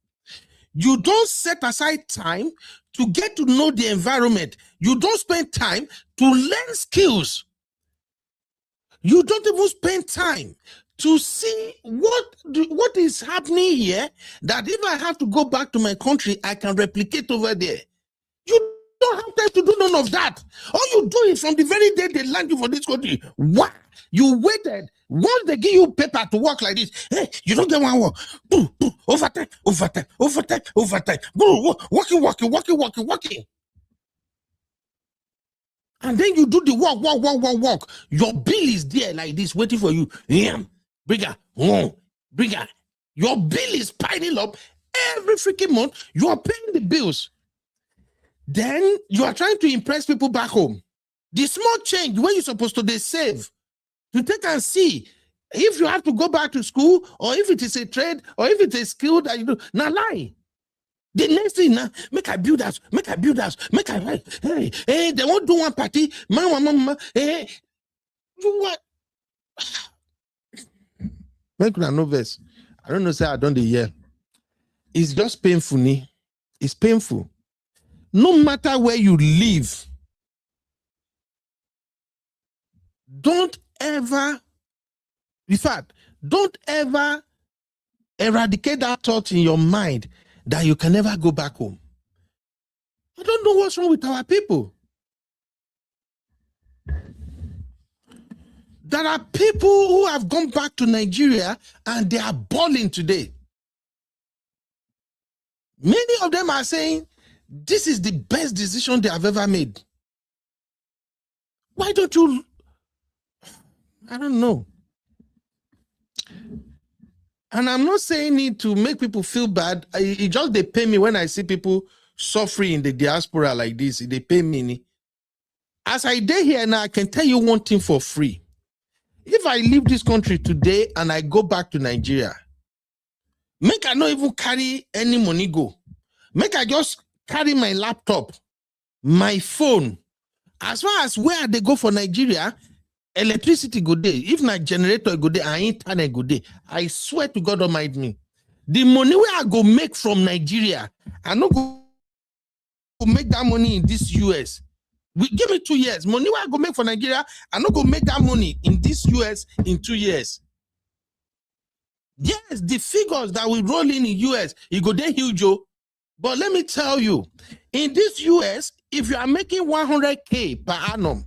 C: you don't set aside time to get to know the environment. You don't spend time to learn skills. You don't even spend time to see what is happening here, that if I have to go back to my country, I can replicate over there. You don't have time to do none of that. All you do is from the very day they land you for this country, what? You waited. Once they give you paper to work like this, hey, you don't get one work. Overtime. Working. And then you do the work. Your bill is there like this, waiting for you. Bigger. Your bill is piling up every freaking month. You are paying the bills. Then you are trying to impress people back home. The small change where you're supposed to save to take and see if you have to go back to school or if it is a trade or if it's a skill that you do. Now lie. The next thing now, make I build house. Hey, they won't do one party. Mama, hey, you what? Make una no verse. I don't know, say I don't the year. It's just painful, me. It's painful. No matter where you live, don't ever eradicate that thought in your mind that you can never go back home. I don't know what's wrong with our people. There are people who have gone back to Nigeria and they are balling today. Many of them are saying this is the best decision they have ever made. Why don't you? I don't know. And I'm not saying it to make people feel bad. It just they pay me when I see people suffering in the diaspora like this. They pay me. As I day here now, I can tell you one thing for free. If I leave this country today and I go back to Nigeria, make I not even carry any money go. Make I just carry my laptop, my phone. As far as where they go for Nigeria, electricity go there. If my generator go there and internet go there, I swear to God Almighty me, the money where I go make from Nigeria, I not go make that money in this US. Give me 2 years. Money where I go make for Nigeria, I not go make that money in this US in 2 years. Yes, the figures that we roll in US, it go there huge. But let me tell you, in this US, if you are making 100K per annum,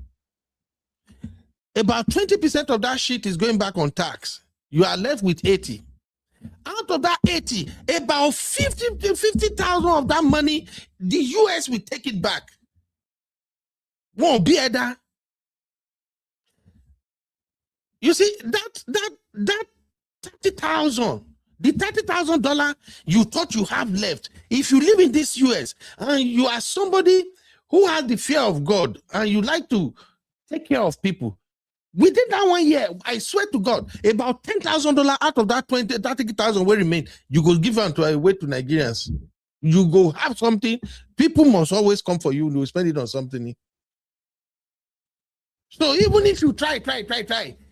C: about 20% of that shit is going back on tax. You are left with 80. Out of that 80, about 50,000 of that money, the US will take it back. Won't be that. You see, that 30,000, the $30,000 you thought you have left, if you live in this US and you are somebody who has the fear of God and you like to take care of people, within that 1 year, I swear to God, about $10,000 out of that 30,000 will remain. You go give them away to Nigerians. You go have something. People must always come for you. You spend it on something. So even if you try,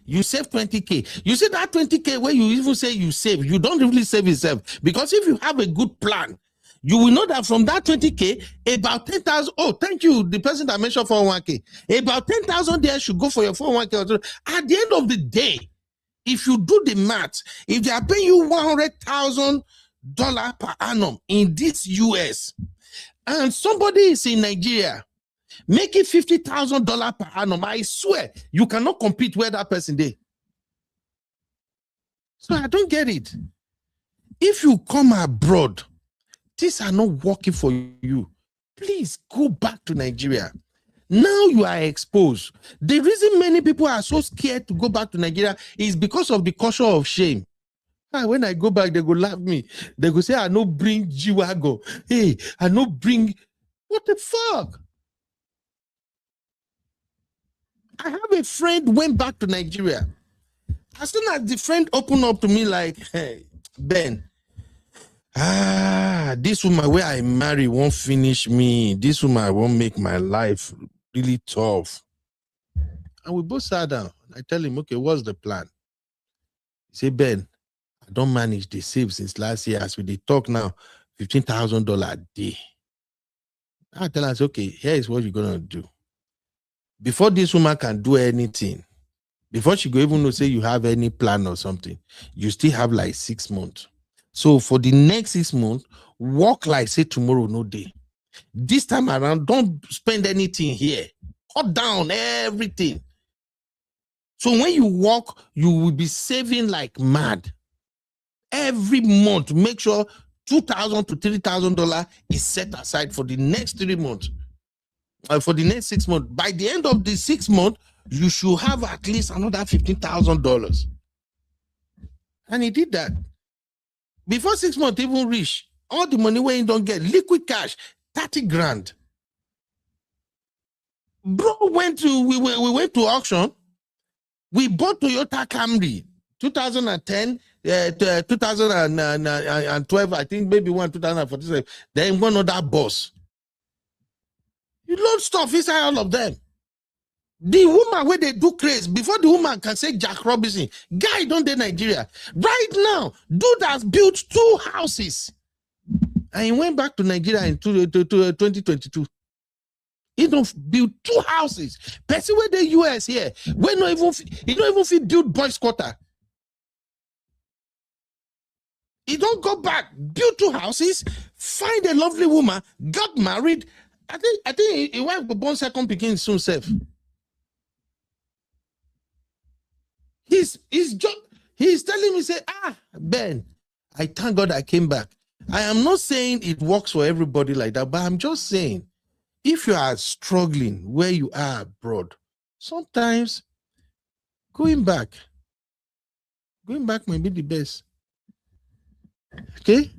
C: you save 20K. You see that 20K where you even say you save, you don't really save yourself. Because if you have a good plan, you will know that from that 20K, about 10,000, oh, thank you, the person that mentioned 401K, about 10,000 there should go for your 401K. At the end of the day, if you do the math, if they are paying you $100,000 per annum in this US, and somebody is in Nigeria, making $50,000 per annum, I swear, you cannot compete where that person did. So I don't get it. If you come abroad, these are not working for you. Please go back to Nigeria. Now you are exposed. The reason many people are so scared to go back to Nigeria is because of the culture of shame. When I go back, they go laugh me. They go say, I no bring G-Wagon. Hey, I no bring... What the fuck? I have a friend went back to Nigeria. As soon as the friend opened up to me like, hey, Ben, this woman where I marry won't finish me. This woman won't make my life really tough. And we both sat down. I tell him, okay, what's the plan? He said, Ben, I don't manage the save since last year. As we dey talk now, $15,000 a day. I tell her, okay, here is what you're going to do. Before this woman can do anything, before she go even know say you have any plan or something, you still have like 6 months. So for the next 6 months, work like say tomorrow no day. This time around, don't spend anything here. Cut down everything. So when you work, you will be saving like mad. Every month, make sure $2,000 to $3,000 is set aside for the next 3 months. For the next 6 months. By the end of the 6 months, you should have at least another $15,000. And he did that. Before 6 months even reach, all the money where you don't get, liquid cash, 30 grand. Bro we went to auction. We bought Toyota Camry, 2010, 2012, I think maybe 2047. Then one other bus. You load stuff inside all of them. The woman where they do craze, before the woman can say Jack Robinson, guy don't dey Nigeria. Right now, dude has built 2 houses. And he went back to Nigeria in 2022. He don't build 2 houses. Person where the US here, he don't even fit build boys quarter. He don't go back, build 2 houses, find a lovely woman, got married. I think he wife will born second pikin soon self. He's telling me, say, Ben, I thank God I came back. I am not saying it works for everybody like that, but I'm just saying, if you are struggling where you are abroad, sometimes going back may be the best. Okay?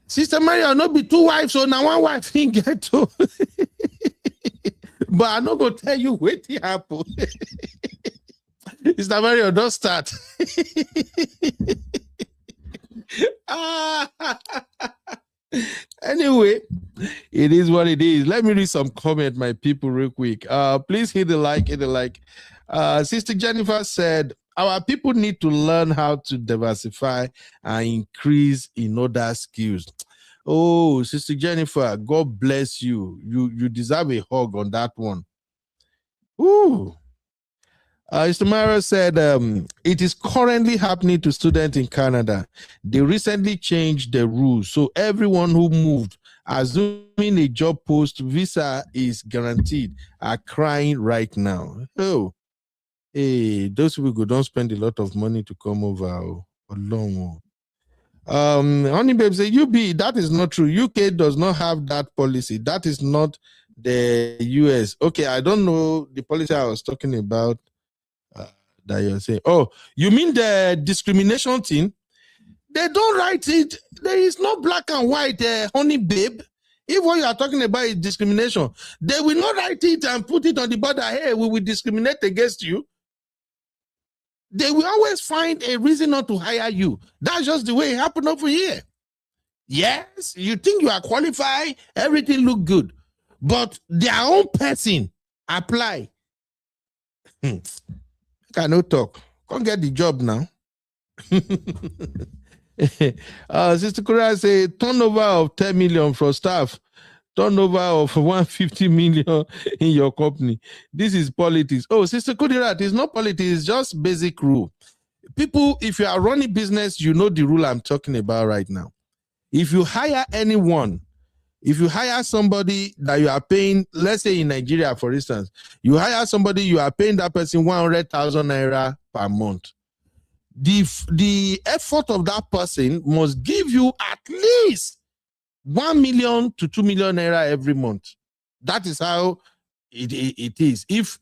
C: Sister Maria, not be two wives, so now one wife didn't get to. But I'm not going to tell you what happened. Sister Maria, don't start. Anyway, it is what it is. Let me read some comment, my people, real quick. Please hit the like. Sister Jennifer said, our people need to learn how to diversify and increase in other skills. Oh, Sister Jennifer, God bless you. You deserve a hug on that one. Ooh. Istamara said, it is currently happening to students in Canada. They recently changed the rules. So everyone who moved, assuming a job post visa is guaranteed, are crying right now. Oh, hey, those people don't spend a lot of money to come over. Long. Honey Babe said, UB, that is not true. UK does not have that policy. That is not the US. Okay, I don't know the policy I was talking about. That you're saying, oh, you mean the discrimination thing? They don't write it. There is no black and white, Honey Babe. If what you are talking about is discrimination, they will not write it and put it on the border. Hey, we will discriminate against you. They will always find a reason not to hire you. That's just the way it happened over here. Yes, you think you are qualified, everything look good, but their own person apply. Cannot talk. Can't get the job now. Sister Korea say turnover of 10 million for staff, turnover of 150 million in your company. This is politics. Oh, Sister Kudirat, it's not politics, it's just basic rule. People, if you are running business, you know the rule I'm talking about right now. If you hire anyone, if you hire somebody that you are paying, let's say in Nigeria, for instance, you hire somebody, you are paying that person 100,000 naira per month. The effort of that person must give you at least 1 million to 2 million naira every month. That is how it is. If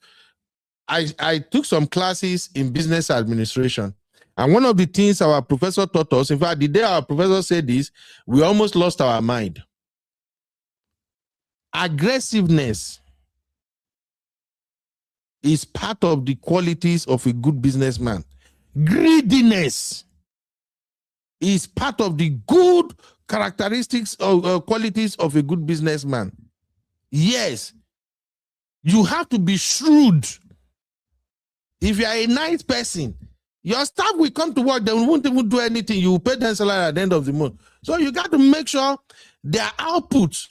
C: I took some classes in business administration, and one of the things our professor taught us, in fact, the day our professor said this, we almost lost our mind. Aggressiveness is part of the qualities of a good businessman. Greediness is part of the good characteristics or qualities of a good businessman. Yes, you have to be shrewd. If you are a nice person, your staff will come to work, they won't even do anything. You will pay them salary at the end of the month. So you got to make sure their output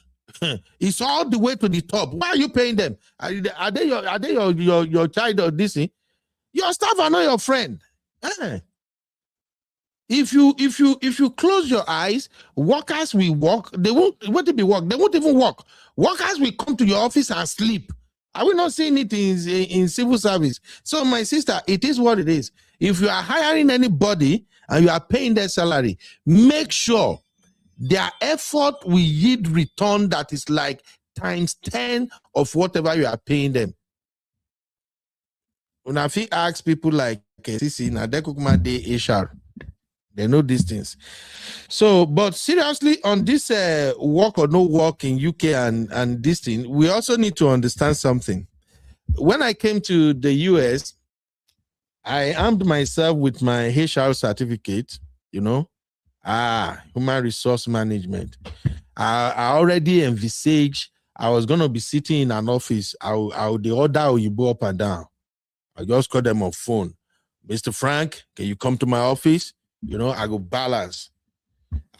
C: is all the way to the top. Why are you paying them? Are they your child or this thing? Your staff are not your friend. If you close your eyes, workers will walk. They won't work. They won't even work. Workers will come to your office and sleep. Are we not seeing it in civil service? So my sister, it is what it is. If you are hiring anybody and you are paying their salary, make sure their effort will yield return that is like times 10 of whatever you are paying them. When I ask people like Sisi, HR, they know these things. So, but seriously, on this work or no work in UK and this thing, we also need to understand something. When I came to the US, I armed myself with my HR certificate, human resource management. I already envisaged I was going to be sitting in an office. I would the order Oyibo up and down. I just call them on phone. Mr. Frank, can you come to my office? I go balance.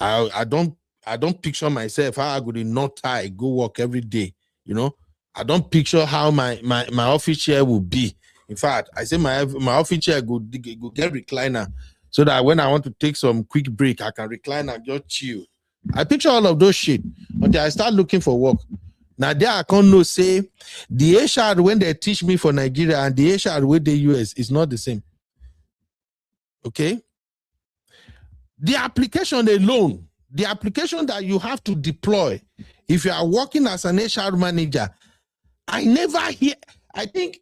C: I don't picture myself how I go to not tie, go work every day. I don't picture how my office chair will be. In fact, I say my office chair go get recliner so that when I want to take some quick break, I can recline and just chill. I picture all of those shit until I start looking for work. Now there I can't know say the HR when they teach me for Nigeria and the HR with the US is not the same. Okay? The application alone, the application that you have to deploy, if you are working as an HR manager, I I think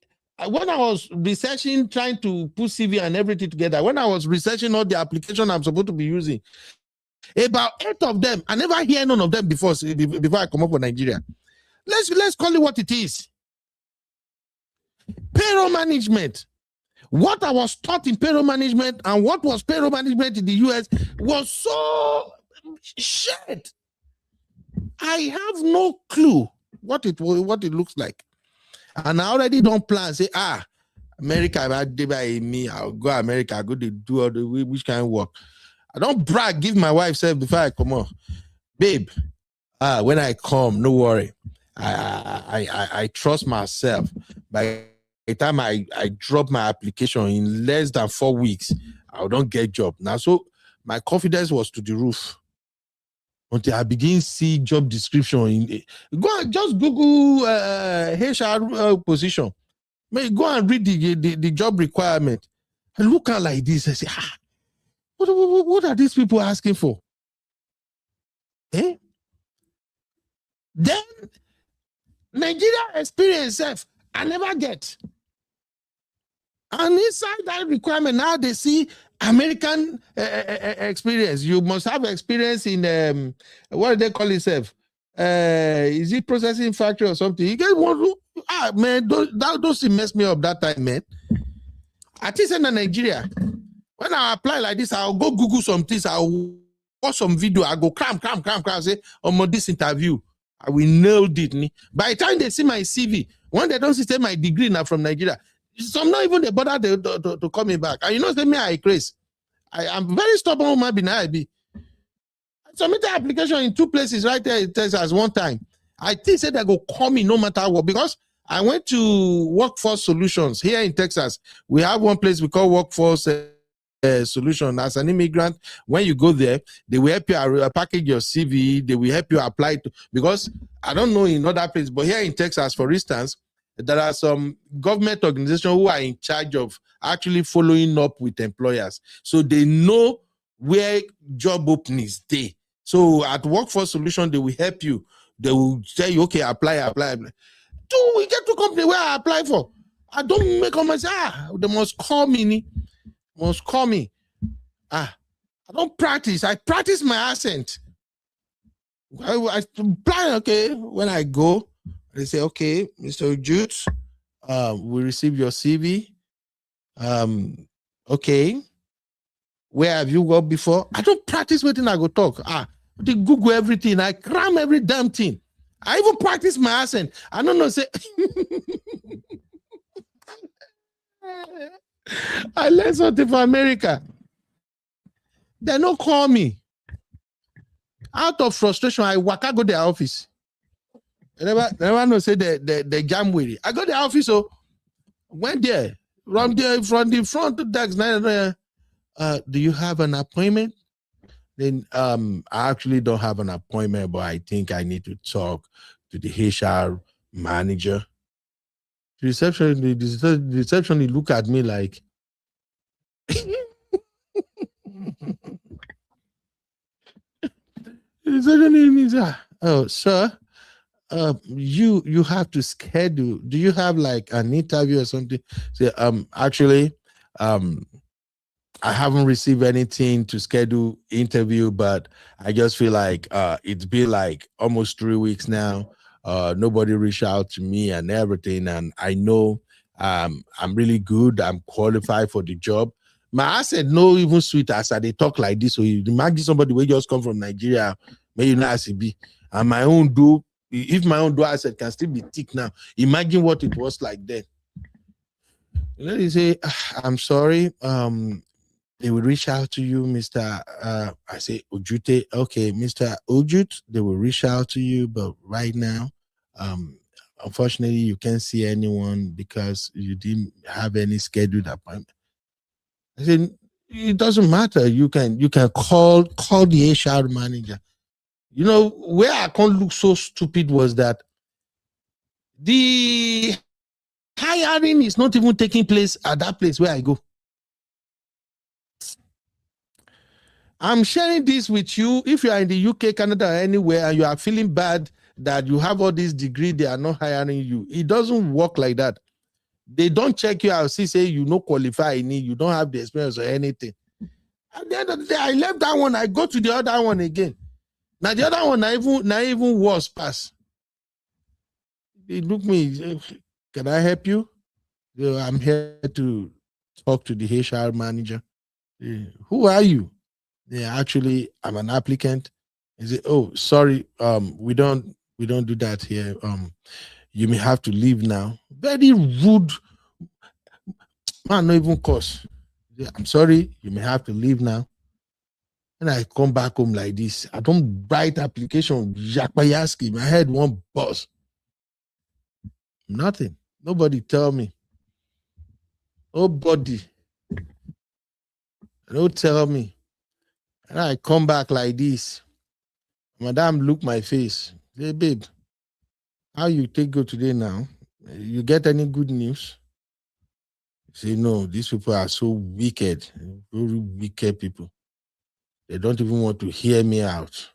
C: when I was researching, trying to put CV and everything together, when I was researching all the application I'm supposed to be using, about 8 of them, I never hear none of them before I come up for Nigeria. Let's call it what it is. Payroll management. What I was taught in payroll management and what was payroll management in the US was so shit. I have no clue what it looks like. And I already don't plan, say, America, I'll go America, I'll go to do all the which kind of work. I don't brag, give my wife self before I come on. Babe, when I come, no worry. I trust myself. By the time I drop my application in less than 4 weeks, I don't get job. Now, so my confidence was to the roof. Until I begin see job description just Google HR position. Go and read the job requirement. I look at like this. I say, what are these people asking for? Eh? Then Nigeria experience I never get. And inside that requirement, now they see American experience. You must have experience in what do they call itself? Is it processing factory or something? You guys want to man, those mess me up that time, man. At least in Nigeria, when I apply like this, I'll go Google some things, I'll watch some video, I go cram, say, on this interview, I will nail it. By the time they see my CV, when they don't see my degree now from Nigeria, some not even they bother to call me back. And you know, say me, I crazy. I'm very stubborn woman, be I be. I submitted application in 2 places right there in Texas one time. I think said they go call me no matter what, because I went to Workforce Solutions here in Texas. We have one place we call Workforce Solution. As an immigrant, when you go there, they will help you package your CV. They will help you apply to, because I don't know in other places, but here in Texas, for instance, there are some government organizations who are in charge of actually following up with employers. So they know where job openings stay. So at Workforce Solution, they will help you. They will tell you, okay, apply. Do we get to company where I apply for? I don't make comments. They must call me. I don't practice. I practice my accent. I apply, okay, when I go, they say, okay, Mr. Jutes, we receive your CV. Okay. Where have you worked before? I don't practice waiting, I go talk. They Google everything. I cram every damn thing. I even practice my accent. I don't know, say, I learned something from America. They don't call me. Out of frustration, I go to their office. They never know, say they jam with it. I go to the office, so went there. From the front desk, do you have an appointment? Then I actually don't have an appointment, but I think I need to talk to the HR manager. The reception, look at me like, oh, sir, you have to schedule. Do you have like an interview or something? Say, actually, I haven't received anything to schedule interview, but I just feel like it's been like almost 3 weeks now. Nobody reached out to me and everything, and I know I'm really good. I'm qualified for the job. My accent no even sweet as they talk like this. So you imagine somebody who just come from Nigeria, may you know as it be. And my own do, if my own do accent can still be thick now, imagine what it was like then. Let me say, I'm sorry. They will reach out to you, Mr. I say Ojute. Okay, Mr. Ojut, they will reach out to you, but right now, unfortunately, you can't see anyone because you didn't have any scheduled appointment. I said, it doesn't matter. You can call the HR manager. You know, where I can't look so stupid was that the hiring is not even taking place at that place where I go. I'm sharing this with you. If you are in the UK, Canada, or anywhere, and you are feeling bad that you have all these degrees, they are not hiring you. It doesn't work like that. They don't check you out. See, say you no qualify, you don't have the experience or anything. At the end of the day, I left that one. I go to the other one again. Now the other one, not even worse pass. They look me. Can I help you? I'm here to talk to the HR manager. Who are you? Yeah, actually, I'm an applicant. Is it? Oh, sorry. We don't do that here. You may have to leave now. Very rude. Man, not even cause. I'm sorry. You may have to leave now. And I come back home like this. I don't write application. Yakpayaski. My head won't bust. Nothing. Nobody tell me. Nobody. Don't tell me. And I come back like this. Madam look my face. Say, babe, how you take go today now? You get any good news? Say, no, these people are so wicked. Very wicked people. They don't even want to hear me out.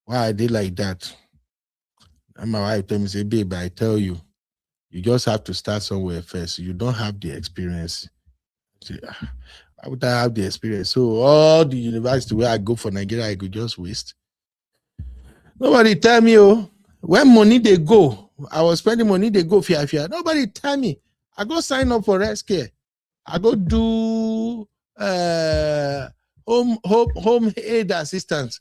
C: Why are they like that? And my wife tell me, say, babe, I tell you, you just have to start somewhere first. You don't have the experience. Say, why would I have the experience? So all the university where I go for Nigeria, I could just waste. Nobody tell me, when money they go, I was spending money, they go fear. Nobody tell me. I go sign up for rest care. I go do home aid assistance.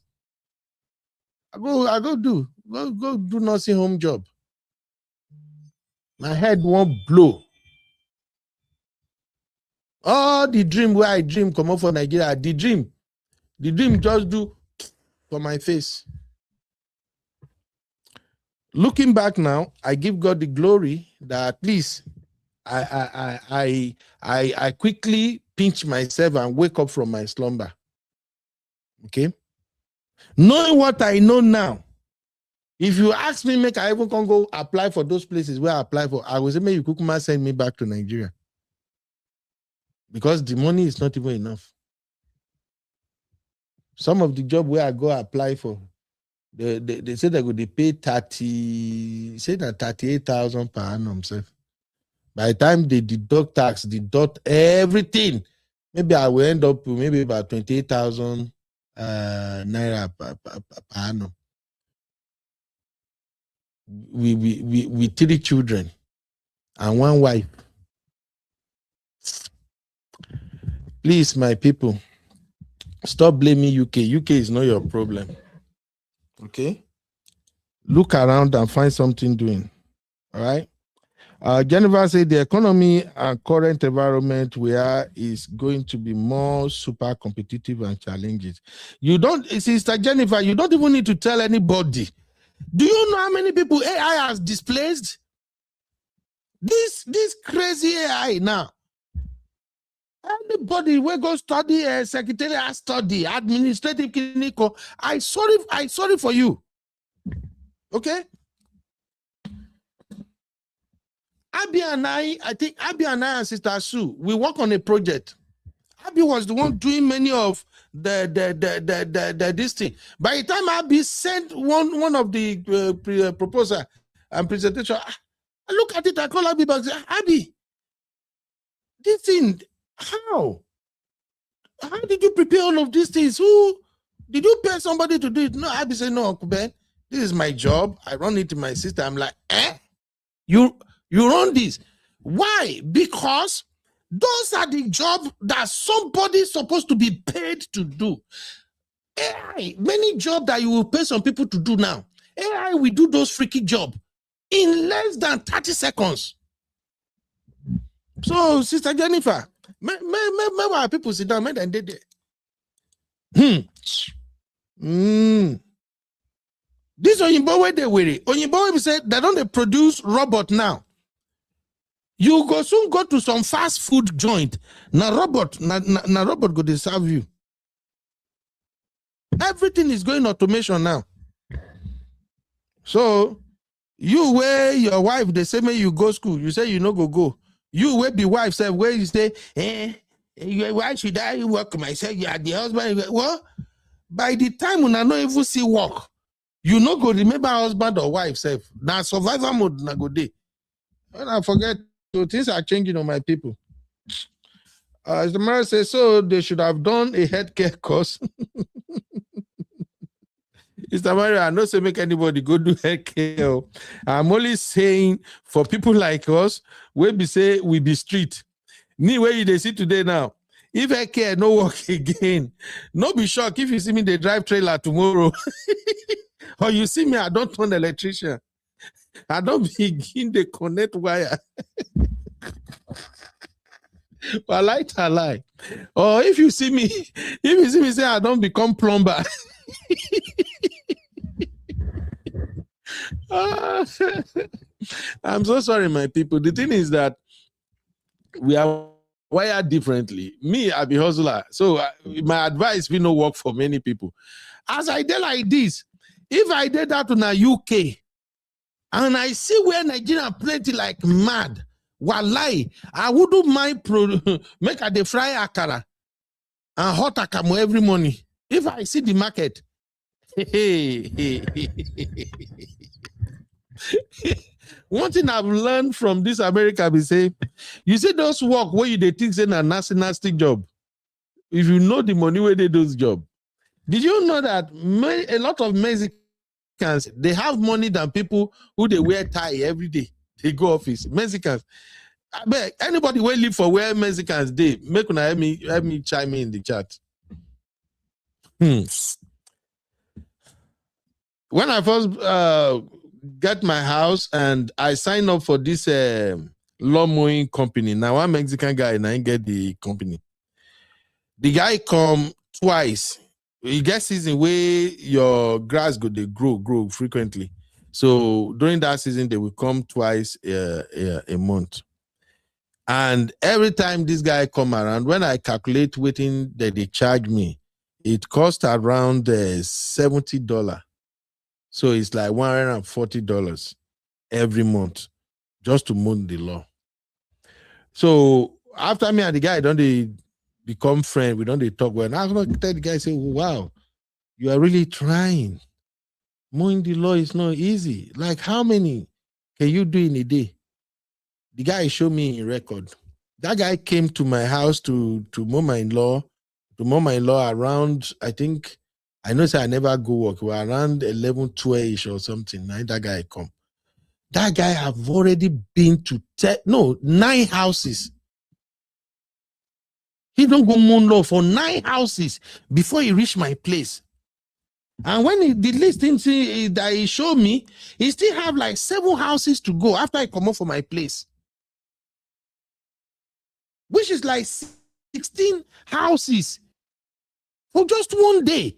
C: I go do nursing home job. My head won't blow. All the dream where I dream come up for Nigeria, the dream just do for my face. Looking back now, I give God the glory that at least I quickly pinch myself and wake up from my slumber. Okay? Knowing what I know now, if you ask me, make I even can go apply for those places where I apply for, I will say, maybe you could send me back to Nigeria. Because the money is not even enough. Some of the job where I go apply for, they say they pay 38,000 per annum. By the time they deduct tax, deduct everything, maybe I will end up with maybe about 28,000 naira per annum. We 3 children and 1 wife. Please, my people, stop blaming UK. UK is not your problem. Okay? Look around and find something doing. All right? Jennifer said the economy and current environment we are is going to be more super competitive and challenges. You don't, Sister Jennifer, you don't even need to tell anybody. Do you know how many people AI has displaced? This crazy AI now. Anybody will go study secretarial study, administrative clinical. I sorry for you. Okay? Abby and I think Abby and I and Sister Sue, we work on a project. Abby was the one doing many of the this thing. By the time Abby sent one of the proposal and presentation, I look at it, I call Abby back and say, Abby, this thing, how did you prepare all of these things? Who did you pay somebody to do it? No, Abby said, no, Uncle Ben, this is my job. I run it in my system. I'm like, You run this. Why? Because those are the jobs that somebody's supposed to be paid to do. AI, many jobs that you will pay some people to do now. AI will do those freaky jobs in less than 30 seconds. So, Sister Jennifer, my people sit down, and they This Oyinbo where they weary. Oyinbo we said they don't produce robot now. You go soon go to some fast food joint. Now robot go to serve you. Everything is going automation now. So you where your wife they say may you go school. You say you no go. You where be wife say where you say why should I work myself? You are the husband. Well, by the time when I not even see work, you no go remember husband or wife self. Now survival mode na go day. And I forget So things are changing on my people. As the man says, so they should have done a healthcare course. Mr. Mario, I not say make anybody go do healthcare. I'm only saying for people like us, we be street. Me where you they see today now. If healthcare no work again, no be shocked if you see me they drive trailer tomorrow. Or you see me, I don't turn electrician. I don't begin the connect wire. I lie. Or if you see me say I don't become plumber. I'm so sorry, my people. The thing is that we are wired differently. Me, I be hustler. So my advice will not work for many people. As I did like this, if I did that in the UK, and I see where Nigeria plenty like mad, wallahi, I wouldn't mind make a the fry akara and hot akamu every morning. If I see the market, one thing I've learned from this America be say, you see those work where you they think say a nasty job. If you know the money where they do this job, did you know that a lot of Mexicans they have money than people who they wear tie every day? They go office. Mexicans. I bet anybody will live for where Mexicans they make una help me chime in the chat. When I first get my house and I signed up for this lawn mowing company. Now one Mexican guy and I get the company. The guy come twice. You get season where your grass they grow frequently. So during that season, they will come twice a month. And every time this guy come around, when I calculate waiting that they charge me, it cost around $70. So it's like $140 every month just to mow the lawn. So after me and the guy, don't they become friends? We don't they talk well. And I'm going to tell the guy, say, wow, you are really trying. Mowing the lawn is not easy. Like how many can you do in a day? The guy showed me in record. That guy came to my house to mow my in-law, around, I know say I never go work. We were around 11, 12-ish or something. Now that guy come. That guy have already been to 9 houses. He don't go mow law for 9 houses before he reach my place. And when the list that he showed me, he still have like 7 houses to go after I come up for my place. Which is like 16 houses for just one day.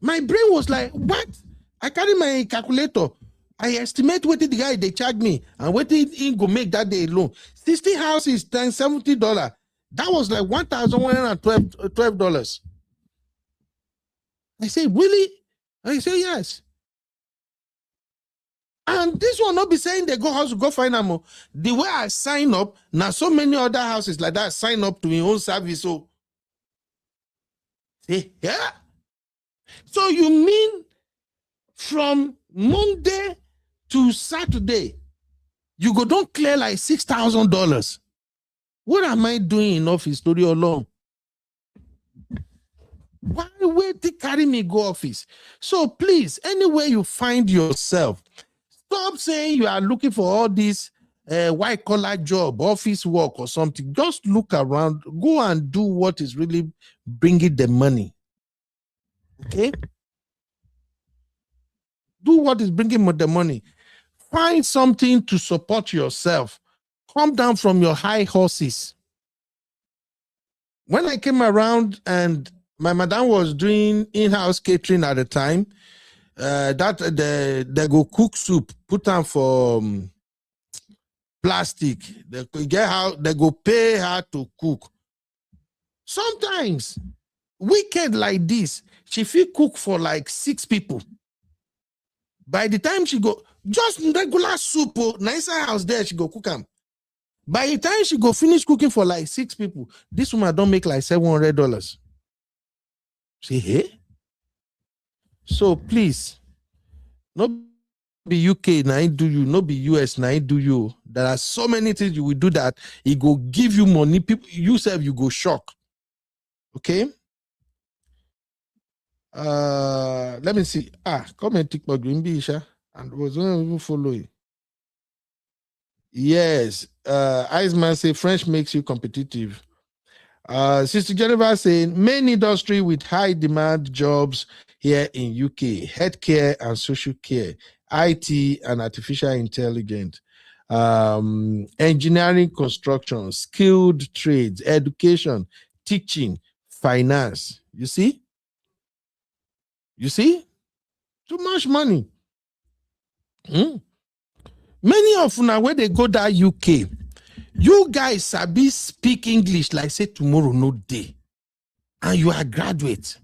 C: My brain was like, what? I carry my calculator. I estimate what the guy they charge me and what he go make that day alone. 60 houses times $70. That was like $1,112. I say, really? I say, yes. And this one not be saying they go house to go find them. The way I sign up, now so many other houses like that sign up to my own service. So, say, yeah. So you mean from Monday to Saturday, you go don't clear like $6,000? What am I doing in office story alone? Why wait to carry me go office? So please, anywhere you find yourself, stop saying you are looking for all this white collar job, office work or something. Just look around, go and do what is really bringing the money. Okay? Do what is bringing the money. Find something to support yourself. Come down from your high horses. When I came around and my madam was doing in-house catering at the time, they go cook soup, put on for plastic. They go pay her to cook. Sometimes weekend like this, she feel cook for like 6 people. By the time she go, just regular soup, nicer house there, she go cook them. By the time she go finish cooking for like 6 people, this woman don't make like $700. See, hey? So please, no be UK now do you, no be US now do you. There are so many things you will do that it go give you money. People you self you go shock. Okay. Let me see. Come and take my green Isha. And was not even following. Yes. Iceman say French makes you competitive. Sister Jennifer saying main industry with high demand jobs here in UK: healthcare and social care, IT and artificial intelligence, engineering, construction, skilled trades, education, teaching, finance. You see? Too much money. Many of now when they go that UK, you guys sabi speak English like say tomorrow no day, and you are graduate.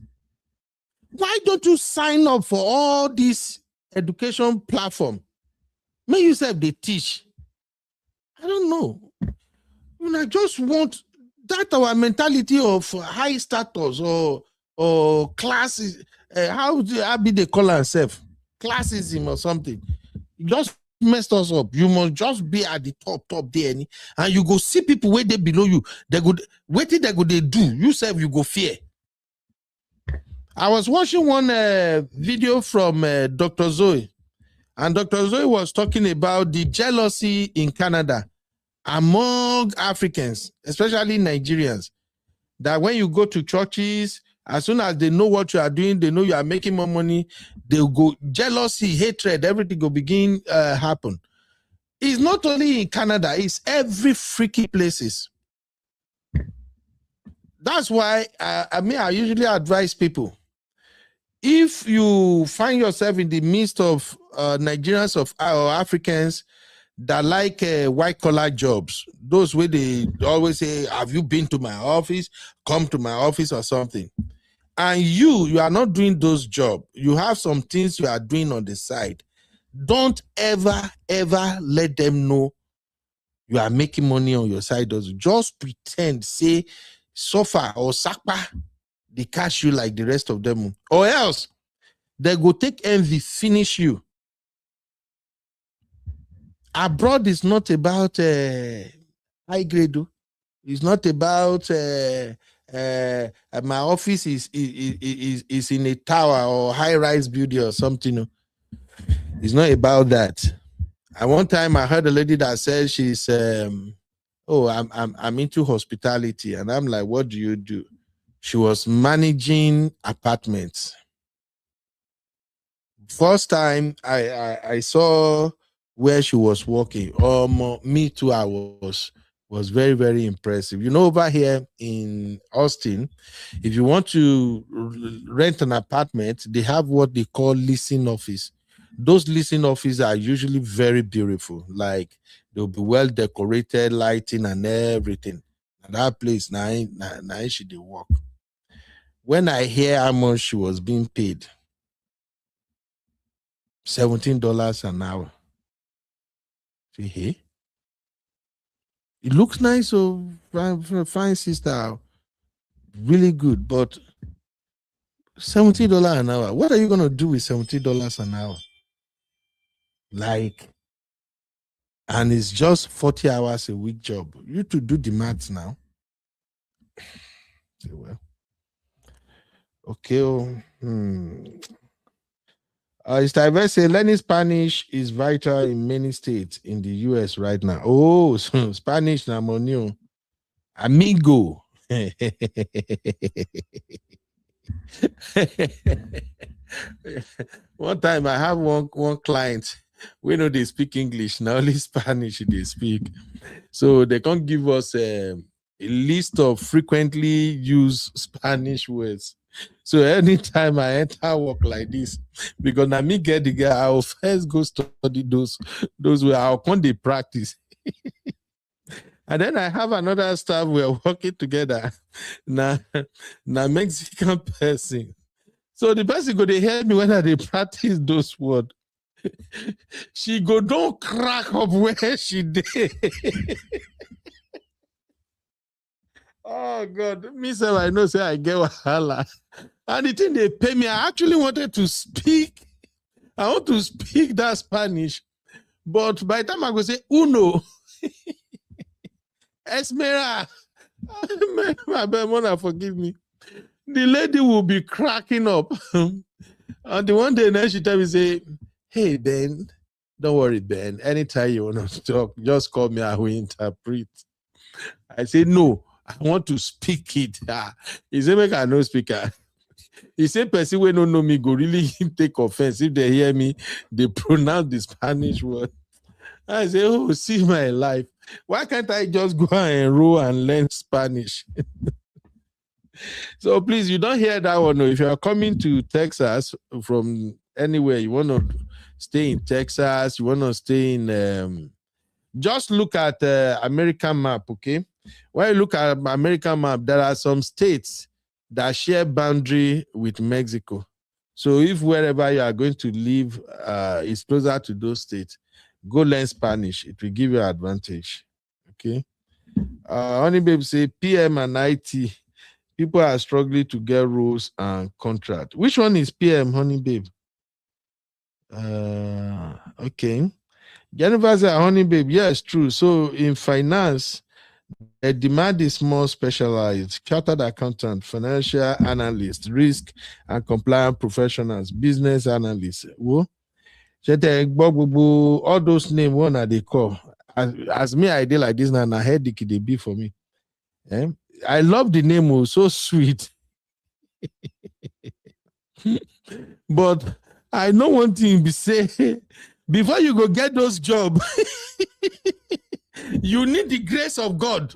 C: Why don't you sign up for all this education platform? May you self they teach. I don't know. I just want that our mentality of high status or classes. How do they call ourselves? Classism or something. Just messed us up. You must just be at the top there, and you go see people where they below you. They go waiting. They go they do. You self you go fear. I was watching one video from Dr. Zoe, and Dr. Zoe was talking about the jealousy in Canada among Africans, especially Nigerians, that when you go to churches, as soon as they know what you are doing, they know you are making more money, they'll go jealousy, hatred, everything will begin happen. It's not only in Canada, it's every freaky places. That's why I usually advise people, if you find yourself in the midst of Nigerians or Africans that like white collar jobs, those where they always say, have you been to my office? Come to my office or something. And you are not doing those jobs. You have some things you are doing on the side. Don't ever let them know you are making money on your side. Just pretend, say, suffer or sakpa, they catch you like the rest of them. Or else, they go take envy, finish you. Abroad is not about high grade. It's not about my office is in a tower or high-rise building or something. It's not about that. And one time I heard a lady that said she's I'm into hospitality, and I'm like, what do you do? She was managing apartments. First time I saw where she was working, me too, I was very, very impressive. Over here in Austin, if you want to rent an apartment, they have what they call leasing office. Those leasing offices are usually very beautiful. Like they'll be well decorated, lighting and everything. And that place, now she did work. When I hear how much she was being paid, $17 an hour. See here? It looks nice, so fine sister, really good, but $70 an hour. What are you gonna do with $70 an hour? And it's just 40 hours a week job. You to do the maths now. Say, well, okay. It's diverse. Learning Spanish is vital in many states in the US right now. Oh, so Spanish na money. Amigo. One time I have one client. We know they speak English, now only Spanish they speak. So they can't give us a list of frequently used Spanish words. So anytime I enter work like this, because now me get the guy, I'll first go study those where I'll come they practice. And then I have another staff, we're working together. Now Mexican person. So the person go they hear me when they practice those words. She go don't crack up where she did. Oh God, me say I know say I get wahala. And the thing they pay me, I actually wanted to speak I want to speak that Spanish, but by the time I go say uno, Esmera, my mother, forgive me. The lady will be cracking up. And the one day then she tell me, say, hey, Ben, don't worry, Ben. Anytime you want to talk, just call me. I will interpret. I say, no, I want to speak it. He say, make I no speaker. He said, person who don't know me go really take offense if they hear me, they pronounce the Spanish word. I say, oh, see my life. Why can't I just go and enroll and learn Spanish? So please, you don't hear that one. If you are coming to Texas from anywhere, you want to stay in Texas, you want to stay in, just look at American map, okay? When you look at American map, there are some states that share boundary with Mexico. So if wherever you are going to live is closer to those states, go learn Spanish. It will give you an advantage, okay? Honey Babe say PM and IT. People are struggling to get roles and contract. Which one is PM, Honey Babe? Okay. Jennifer said, Honey Babe, yes, true. So in finance, the demand is more specialized. Chartered accountant, financial analyst, risk and compliance professionals, business analysts. Whoa. All those names, one are they call. As me, I did like this now, and I heard they be for me. I love the name, was so sweet. But I know one thing be say, before you go get those jobs, you need the grace of God.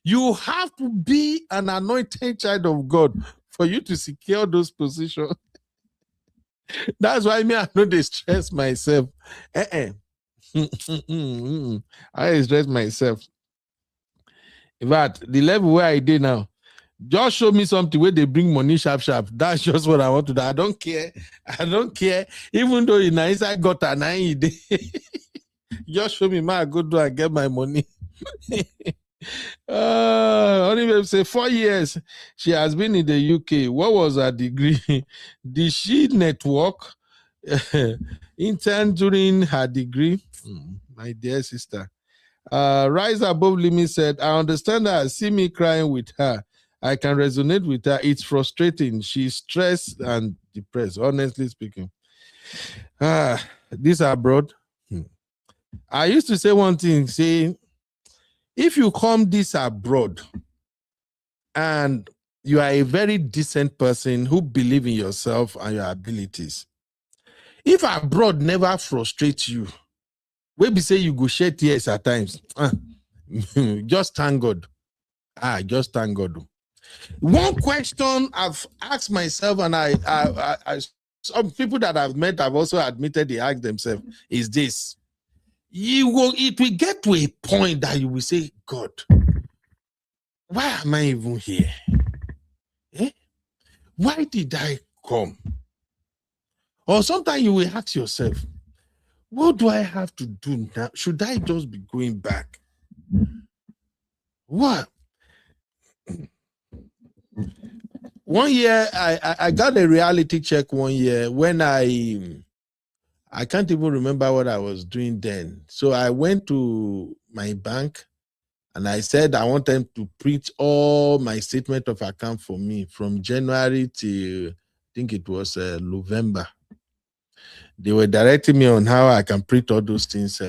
C: You have to be an anointed child of God for you to secure those positions. That's why me, I know they stress myself. I stress myself. In fact, the level where I did now, just show me something where they bring money sharp. That's just what I want to do. I don't care. Even though in inside got an idea. Just show me my go do and get my money. Only babe say 4 years she has been in the UK. What was her degree? Did she network? Intern during her degree? My dear sister. Rise Above Limit said, I understand her. See me crying with her. I can resonate with her. It's frustrating. She's stressed and depressed, honestly speaking. This abroad. I used to say one thing, say, if you come this abroad and you are a very decent person who believe in yourself and your abilities, if abroad never frustrates you, maybe say you go shed tears at times, just thank God. Just thank God. One question I've asked myself, and I some people that I've met have also admitted they ask themselves, is this. It will get to a point that you will say, God, why am I even here? Why did I come? Or sometimes you will ask yourself, what do I have to do now? Should I just be going back? What? One year, I got a reality check one year when I can't even remember what I was doing then. So I went to my bank and I said I want them to print all my statement of account for me from January to, I think it was November. They were directing me on how I can print all those things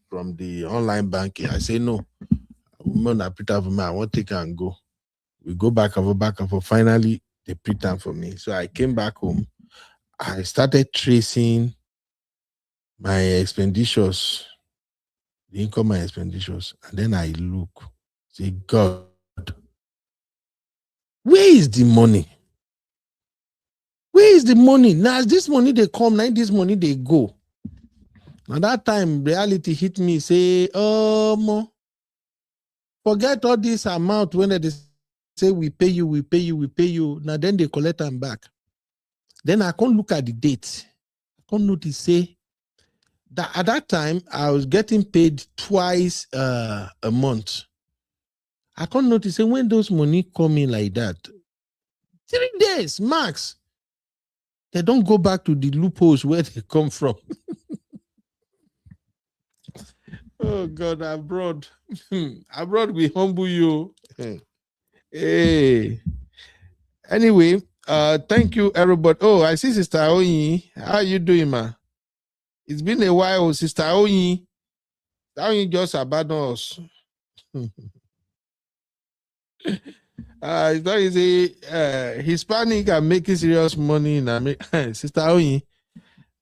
C: from the online banking. I say, no, I'm going to print out for me. I want to take and go. We go back and forth. Finally, they print them for me. So I came back home. I started tracing my expenditures, the income and expenditures. And then I look, say, God, where is the money? Where is the money? Now, this money they come, now this money they go. At that time, reality hit me, say, forget all this amount when they say we pay you. Now then they collect them back. Then I can't look at the date. I can't notice, say, that at that time I was getting paid twice a month. I can't notice, say, when those money come in like that, 3 days max. They don't go back to the loopholes where they come from. Oh God, abroad. Abroad we humble you. Hey. Anyway, thank you everybody. Oh, I see Sister Oyi. How you doing, ma? It's been a while, Sister Oyi. Oyi just abandoned us. It's not easy. Hispanic are making serious money in America. Sister Oyi,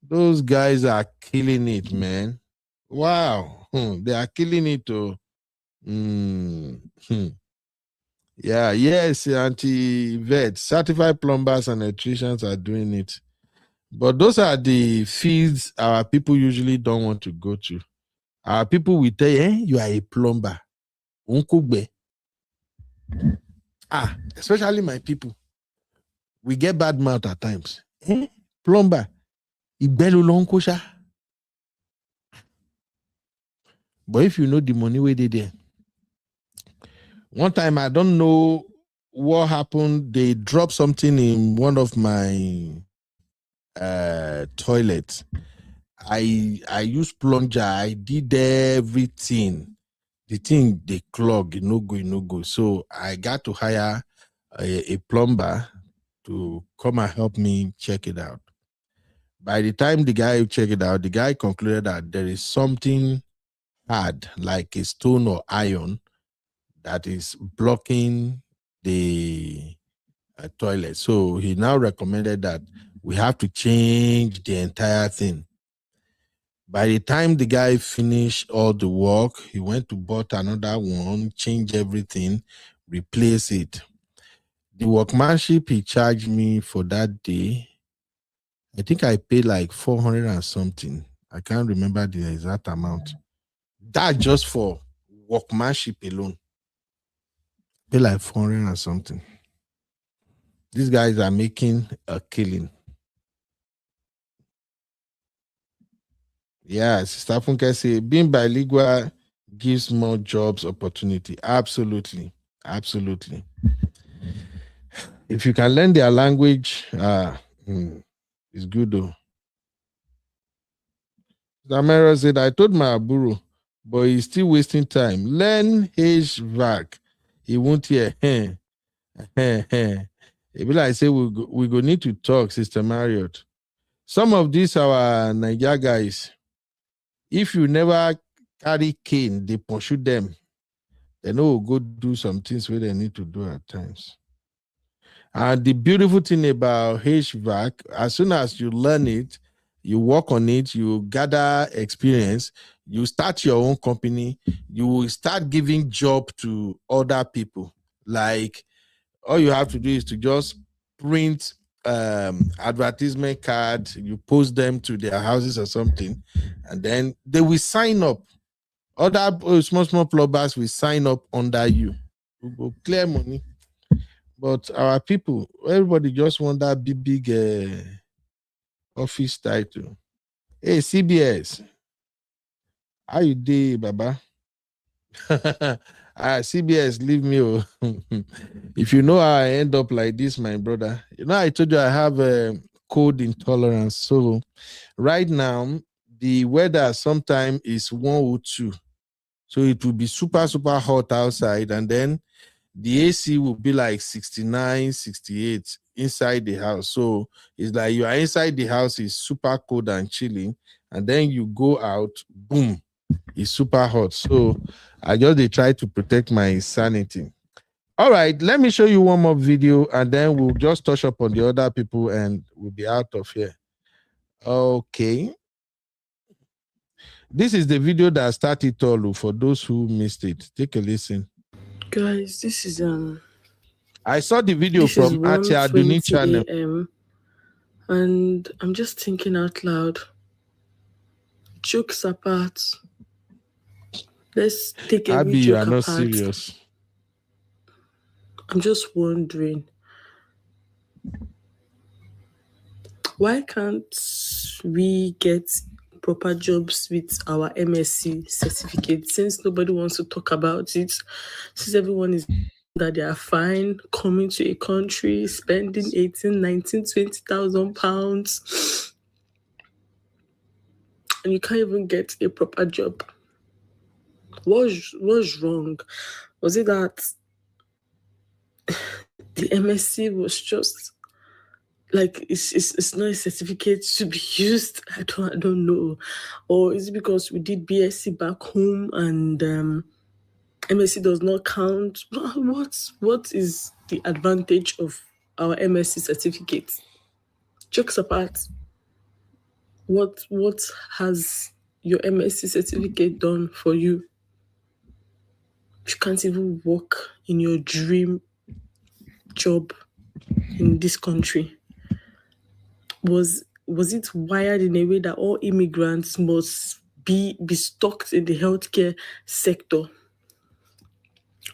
C: those guys are killing it, man. Wow. They are killing it too. Yeah, yes, anti-vet, certified plumbers and electricians are doing it. But those are the fields our people usually don't want to go to. Our people will tell you, you are a plumber. Especially my people. We get bad mouth at times. Plumber. But if you know the money where they there. One time, I don't know what happened. They dropped something in one of my toilets. I used plunger. I did everything. The thing they clog, no go. So I got to hire a plumber to come and help me check it out. By the time the guy checked it out, the guy concluded that there is something hard, like a stone or iron, that is blocking the toilet. So he now recommended that we have to change the entire thing. By the time the guy finished all the work, he went to bought another one, change everything, replace it. The workmanship he charged me for that day, I think I paid like 400 and something. I can't remember the exact amount. That just for workmanship alone. Pay like 400 and something. These guys are making a killing. Yeah, Sister Funke say being bilingual gives more jobs opportunity. Absolutely. If you can learn their language, it's good though. Zamera said, I told my Aburu, but he's still wasting time. Learn HVAC. He won't hear. It be like say we go need to talk, Sister Marriott. Some of these our Niger guys, if you never carry cane, they pursue them. They know go do some things where they need to do at times. And the beautiful thing about HVAC, as soon as you learn it, you work on it, you gather experience, you start your own company, you will start giving job to other people. Like all you have to do is to just print advertisement cards, you post them to their houses or something, and then they will sign up. Other small plumbers will sign up under you. You go clear money. But our people, everybody just want that big office title. Hey, CBS, how you dey, Baba? CBS, leave me. If you know how I end up like this, my brother, I told you I have a cold intolerance. So right now, the weather sometimes is 102. So it will be super hot outside, and then the AC will be like 69, 68 inside the house. So it's like you are inside the house, is super cold and chilling, and then you go out, boom, it's super hot. So I just try to protect my sanity. All right, let me show you one more video, and then we'll just touch up on the other people and we'll be out of here. Okay. This is the video that started all for those who missed it. Take a listen.
E: Guys, this is
C: I saw the video from Ati Aduni channel.
E: And I'm just thinking out loud. Jokes apart. Let's take every
C: Abby,
E: joke
C: you are not
E: apart.
C: serious.
E: I'm just wondering, why can't we get proper jobs with our MSc certificate, since nobody wants to talk about it, since everyone is that they are fine coming to a country, spending 18, 19, 20,000 pounds, and you can't even get a proper job. What's wrong? Was it that the MSc was just like it's not a certificate to be used? I don't know. Or is it because we did BSc back home and MSc does not count? What is the advantage of our MSc certificate? Jokes apart, what has your MSc certificate done for you? You can't even work in your dream job in this country. Was it wired in a way that all immigrants must be stuck in the healthcare sector?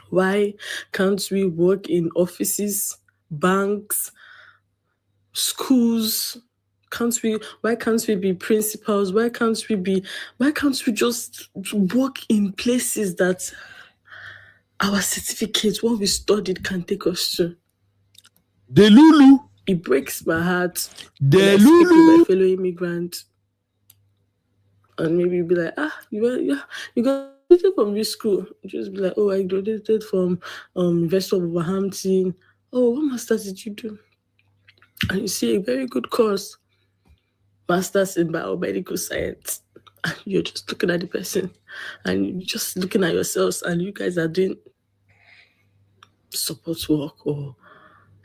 E: Why can't we work in offices, banks, schools? Why can't we be principals? Why can't we just work in places that our certificates, what we studied, can take us to?
C: The Lulu.
E: It breaks my heart
C: The
E: when I speak with my
C: Lulu.
E: fellow immigrant, and maybe you'll be like, you graduated from which school? You just be like, oh, I graduated from University of Wolverhampton. Oh, what master's did you do? And you see a very good course, master's in biomedical science, and you're just looking at the person, and you're just looking at yourselves, and you guys are doing support work or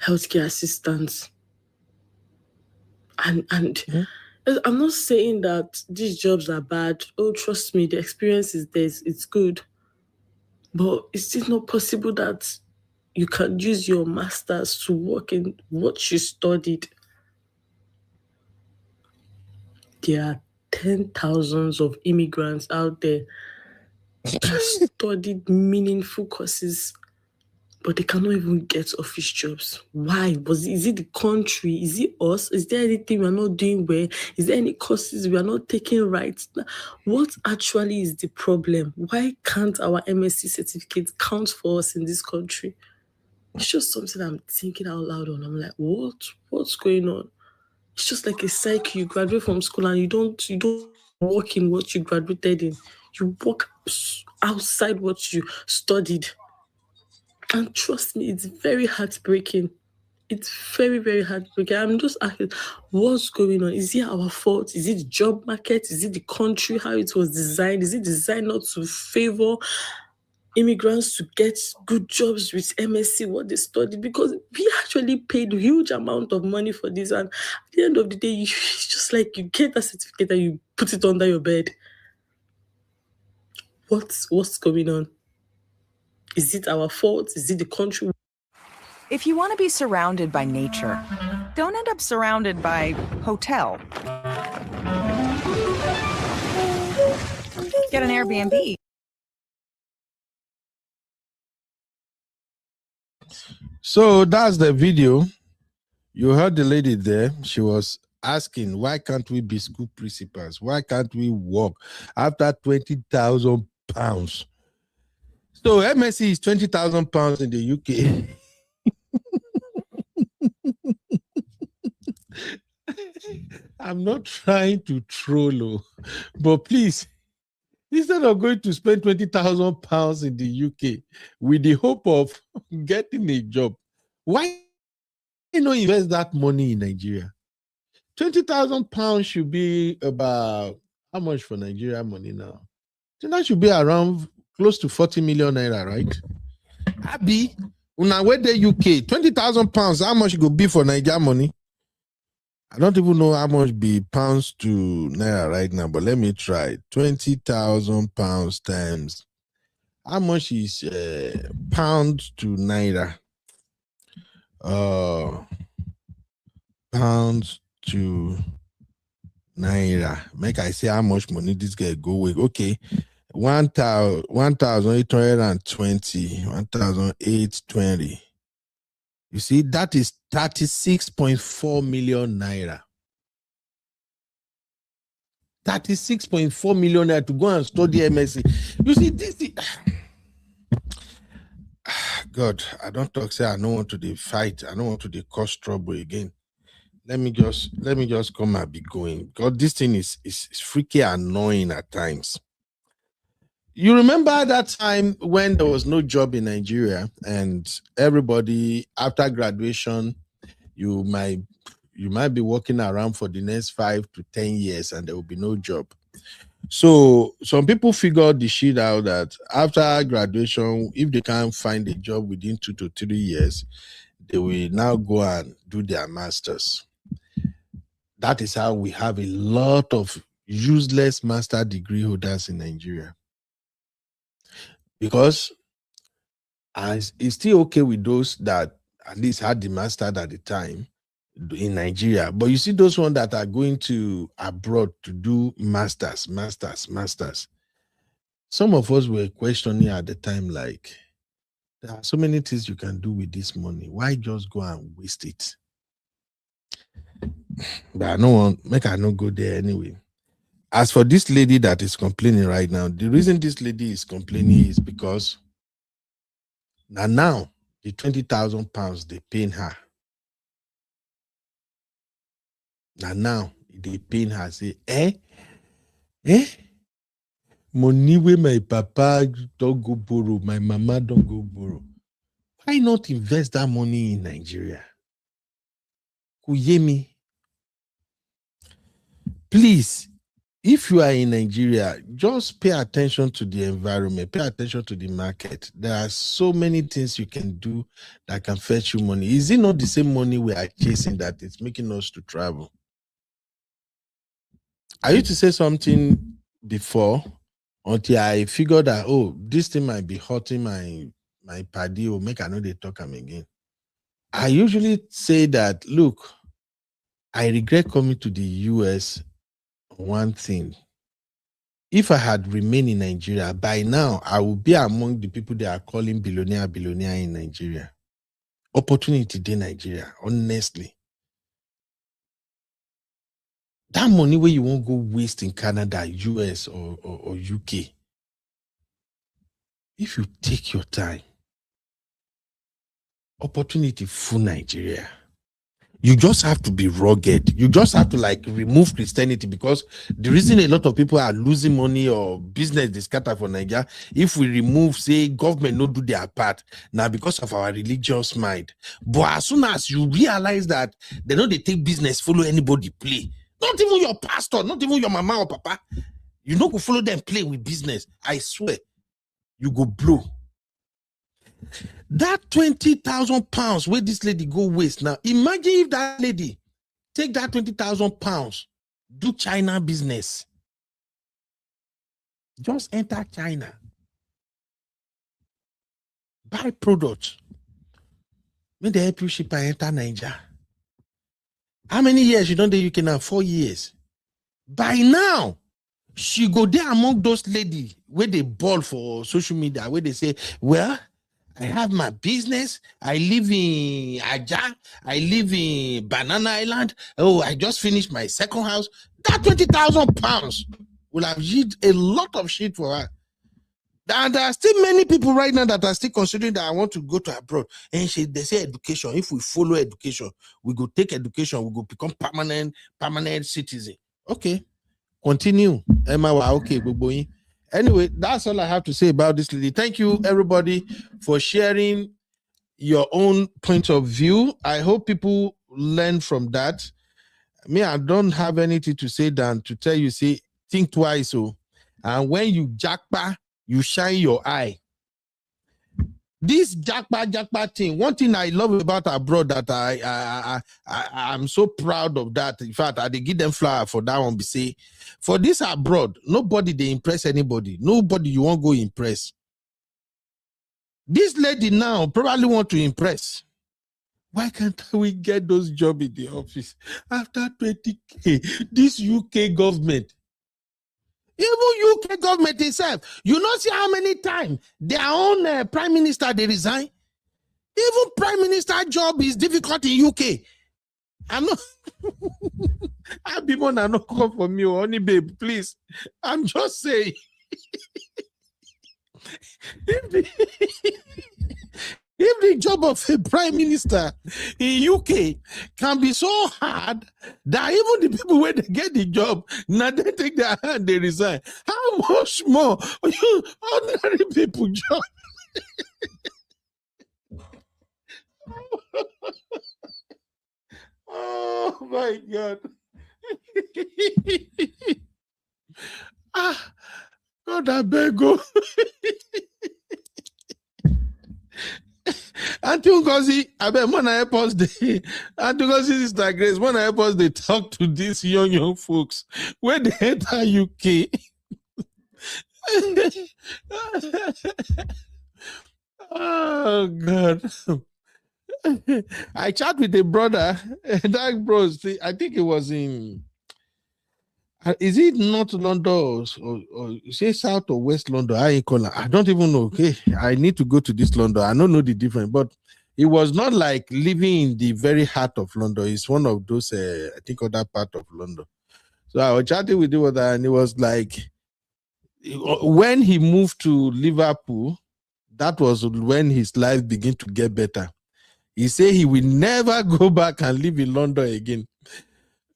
E: healthcare assistance. And I'm not saying that these jobs are bad. Oh, trust me, the experience is there, it's good. But it's still not possible that you can use your master's to work in what you studied. There are 10,000s of immigrants out there that studied meaningful courses, but they cannot even get office jobs. Why? Is it the country? Is it us? Is there anything we are not doing well? Is there any courses we are not taking right? What actually is the problem? Why can't our MSc certificate count for us in this country? It's just something I'm thinking out loud on. I'm like, what's going on? It's just like a cycle. You graduate from school and you don't work in what you graduated in. You work outside what you studied. And trust me, it's very heartbreaking. It's very, very heartbreaking. I'm just asking, what's going on? Is it our fault? Is it the job market? Is it the country, how it was designed? Is it designed not to favor immigrants to get good jobs with MSc, what they studied? Because we actually paid a huge amount of money for this. And at the end of the day, it's just like you get a certificate and you put it under your bed. What's going on? Is it our fault? Is it the country?
F: If you want to be surrounded by nature, don't end up surrounded by hotel. Get an Airbnb.
C: So that's the video. You heard the lady there. She was asking, why can't we be school principals? Why can't we work after 20,000 pounds? So MSc is 20,000 pounds in the UK. I'm not trying to troll, but please, instead of going to spend 20,000 pounds in the UK with the hope of getting a job, why not invest that money in Nigeria? 20,000 pounds should be about, how much for Nigeria money now? So that should be around close to 40 million naira, right? Abi, now where the UK, 20,000 pounds, how much it go be for Nigeria money? I don't even know how much be pounds to naira right now, but let me try. 20,000 pounds times, how much is pounds to naira? Pounds to naira. Make I say how much money this guy go with. Okay, 1,820, 1,820. You see, that is 36.4 million naira. 36.4 million naira to go and study MSc. You see, this is, God, I don't talk. Say I don't want to fight. I don't want to cause trouble again. Let me just come and be going. God, this thing is freaky annoying at times. You remember that time when there was no job in Nigeria and everybody after graduation, you might be walking around for the next 5 to 10 years and there will be no job. So some people figured the shit out that after graduation, if they can't find a job within 2 to 3 years, they will now go and do their masters. That is how we have a lot of useless master degree holders in Nigeria. Because it's still okay with those that at least had the master at the time in Nigeria. But you see those ones that are going to abroad to do masters. Some of us were questioning at the time, like, there are so many things you can do with this money. Why just go and waste it? But I don't go there anyway. As for this lady that is complaining right now, the reason this lady is complaining is because now the 20,000 pounds they paying her. Now they paying her. Say, money where my papa don't go borrow, my mama don't go borrow. Why not invest that money in Nigeria? Kuyemi, please, if you are in Nigeria, just pay attention to the environment, pay attention to the market. There are so many things you can do that can fetch you money. Is it not the same money we are chasing that it's making us to travel? I used to say something before until I figured that, this thing might be hurting my paddy or make I know they talk am again. I usually say that, look, I regret coming to the US. One thing, if I had remained in Nigeria, by now I would be among the people they are calling billionaire in Nigeria. Opportunity in Nigeria, honestly. That money where you won't go waste in Canada, US or UK. If you take your time, opportunity full Nigeria. You just have to be rugged. You just have to remove Christianity, because the reason a lot of people are losing money or business they scatter for Nigeria, if we remove, say, government not do their part, now because of our religious mind. But as soon as you realize that they take business, follow anybody play. Not even your pastor, not even your mama or papa. You go follow them play with business. I swear, you go blow. That 20,000 pounds where this lady go waste now. Imagine if that lady take that 20,000 pounds, do China business. Just enter China. Buy products. When they help you ship and enter Nigeria. How many years you done the UK now? 4 years. By now, she go there among those ladies where they ball for social media, where they say, well, I have my business. I live in Aja. I live in Banana Island. Oh, I just finished my second house. That 20,000 pounds will have yield a lot of shit for her. And there are still many people right now that are still considering that I want to go to abroad. And they say education. If we follow education, we go take education. We go become permanent citizen. Okay, continue. Emma, okay, boy. Anyway, that's all I have to say about this lady. Thank you, everybody, for sharing your own point of view. I hope people learn from that. Me, I don't have anything to say than to tell you, say, think twice. And when you jackpot, you shine your eye. This jackpot thing, one thing I love about abroad that I'm so proud of that. In fact, I did give them flower for that one. Be say, for this abroad, nobody they impress anybody. Nobody you won't go impress. This lady now probably want to impress. Why can't we get those jobs in the office after 20K? This UK government. Even UK government itself, you not see how many times their own prime minister they resign. Even prime minister job is difficult in UK. I'm not. I'll be more than not come for me, honey babe, please. I'm just saying. If the job of a prime minister in UK can be so hard that even the people where they get the job, now they take their hand, they resign. How much more ordinary people job? Oh my God. Ah, God, I beg you. Auntie Ngozi, I bet when I help us, Auntie Ngozi, Sister Grace, when I help us, they talk to these young folks when they enter UK. Oh God. I chat with a brother, that bro, I think it was in, is it North London or say South or West London? I don't even know. Okay, I need to go to this London. I don't know the difference, but it was not like living in the very heart of London. It's one of those, I think, other part of London. So I was chatting with him, and it was like when he moved to Liverpool, that was when his life began to get better. He said he will never go back and live in London again.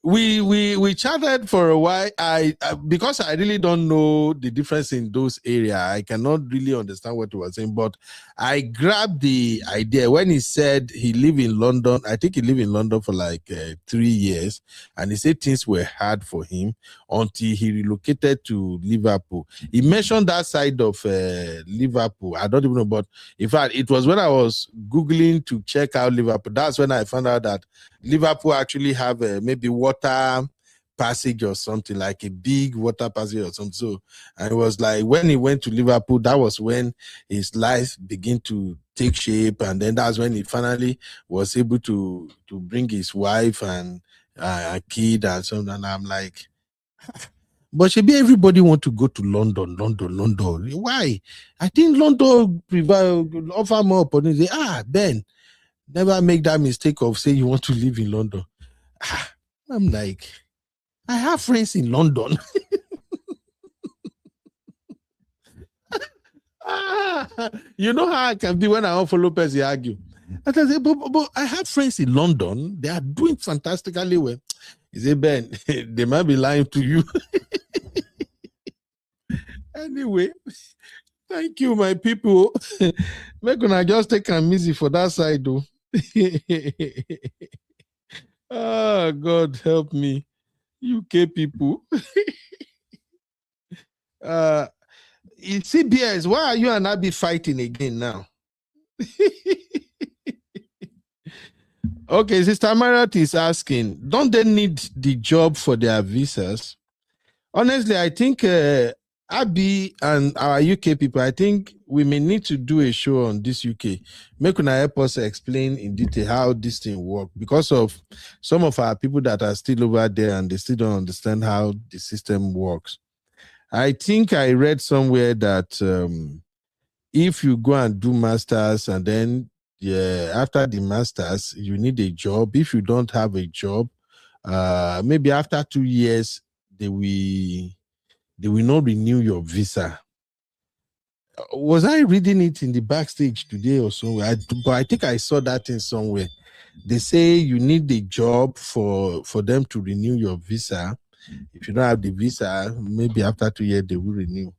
C: We chatted for a while. I because I really don't know the difference in those areas, I cannot really understand what he was saying, but I grabbed the idea when he said he lived in London. I think he lived in London for like 3 years, and he said things were hard for him until he relocated to Liverpool. He mentioned that side of Liverpool. I don't even know, but in fact, it was when I was Googling to check out Liverpool. That's when I found out that Liverpool actually have maybe water passage or something, like a big water passage or something. So, and it was like when he went to Liverpool, that was when his life began to take shape, and then that's when he finally was able to bring his wife and a kid and something. And I'm like, but should be everybody want to go to London. Why? I think London offer more opportunity. Ben, never make that mistake of saying you want to live in London. I'm like, I have friends in London. You know how I can be when I don't follow Percy argue. I say, but I have friends in London. They are doing fantastically well. He said, Ben, they might be lying to you. Anyway, thank you, my people. Make I just take am easy for that side, though. Oh, God help me. UK people. CBS, why are you and I be fighting again now? Okay, Sister Marriott is asking, don't they need the job for their visas? Honestly, I think Abby and our UK people, I think we may need to do a show on this UK. Make una help us explain in detail how this thing works, because of some of our people that are still over there and they still don't understand how the system works. I think I read somewhere that if you go and do masters and then after the masters, you need a job. If you don't have a job, maybe after 2 years, they will not renew your visa. Was I reading it in the backstage today or somewhere? But I think I saw that in somewhere. They say you need a job for them to renew your visa. If you don't have the visa, maybe after 2 years they will renew.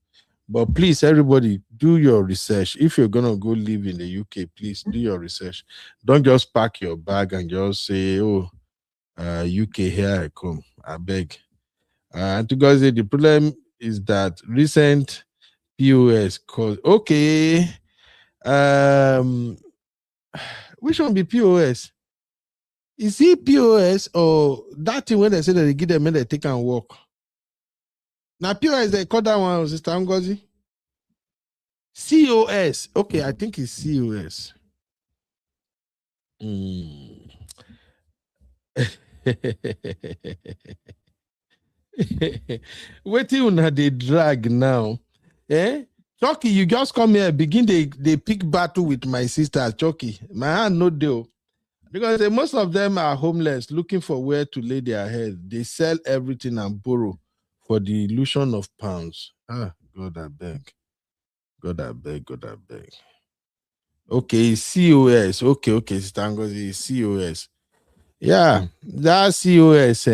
C: But please, everybody, do your research. If you're gonna go live in the UK, please do your research. Don't just pack your bag and just say, "Oh, UK, here I come." I beg. And because the problem is that recent POS cause okay. Which one be POS? Is it POS or that thing when they say that they give them and they take and walk? Now POS they call that one, Sister Ngozi. COS. Okay, I think it's COS. Wait till una they drag now. Chucky, you just come here, begin they pick battle with my sister, Chucky. My hand no deal. Because most of them are homeless, looking for where to lay their head. They sell everything and borrow for the illusion of pounds. God, I beg. God, I beg. God, I beg. Okay, COS. Okay, Sister Ngozi, COS. Yeah, that COS,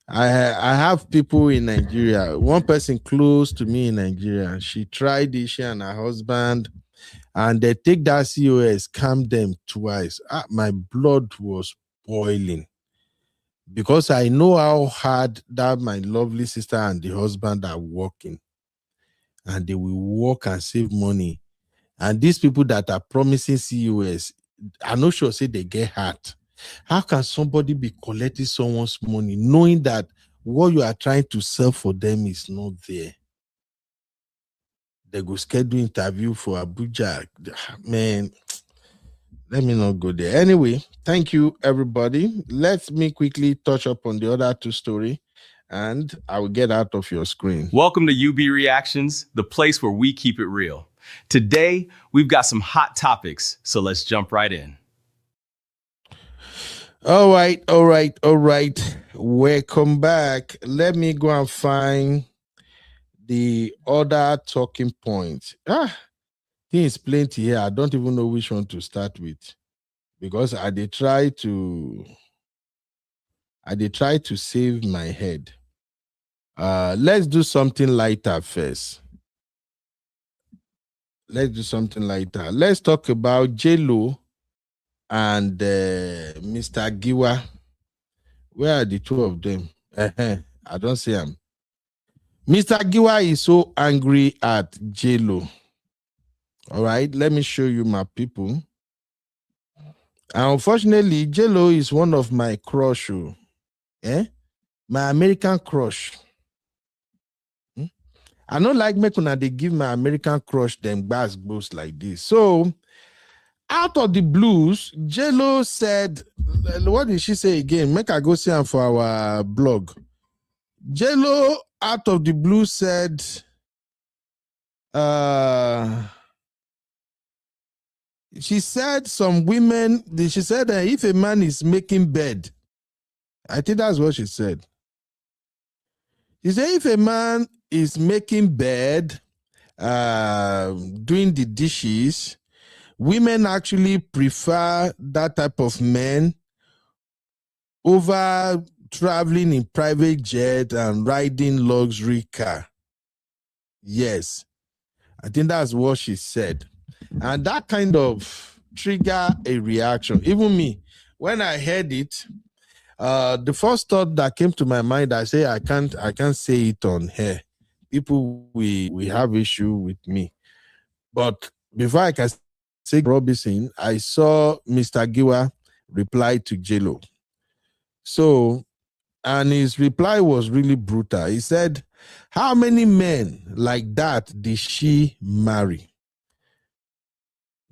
C: I have people in Nigeria. One person close to me in Nigeria. She tried it, she and her husband, and they take that COS, calm them twice. My blood was boiling because I know how hard that my lovely sister and the husband are working, and they will work and save money. And these people that are promising COS, I'm not sure say they get hurt. How can somebody be collecting someone's money knowing that what you are trying to sell for them is not there? They go schedule interview for Abuja. Man, let me not go there. Anyway, thank you, everybody. Let me quickly touch up on the other two stories, and I will get out of your screen.
A: Welcome to UB Reactions, the place where we keep it real. Today, we've got some hot topics, so let's jump right in.
C: All right. Welcome back. Let me go and find the other talking point. Things plenty here. I don't even know which one to start with because I did try to save my head. Let's do something lighter first. Let's talk about J.Lo and Mr. Giwa. Where are the two of them? I don't see them. Mr. Giwa is so angry at J.Lo. All right, let me show you my people. And unfortunately, J.Lo is one of my crush. My American crush. I don't like making they give my American crush them bass boost like this. So out of the blues, J.Lo said, what did she say again? Make I go see her for our blog. J.Lo out of the blue said, she said some women, she said if a man is making bed, I think that's what she said. She said if a man is making bed, doing the dishes, women actually prefer that type of men over traveling in private jet and riding luxury car. Yes, I think that's what she said. And that kind of trigger a reaction. Even me, when I heard it, the first thought that came to my mind, I say I can't say it on here. People we have issue with me. But before I can say Robinson, I saw Mr. Giwa reply to J.Lo. So, and his reply was really brutal. He said, how many men like that did she marry?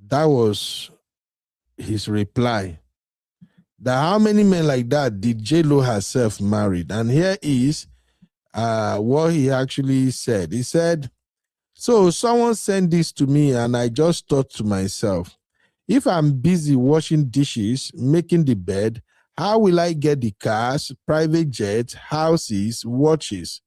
C: That was his reply. That how many men like that did J.Lo herself married? And here is what he actually said. He said, so someone sent this to me and I just thought to myself, if I'm busy washing dishes, making the bed, how will I get the cars, private jets, houses, watches?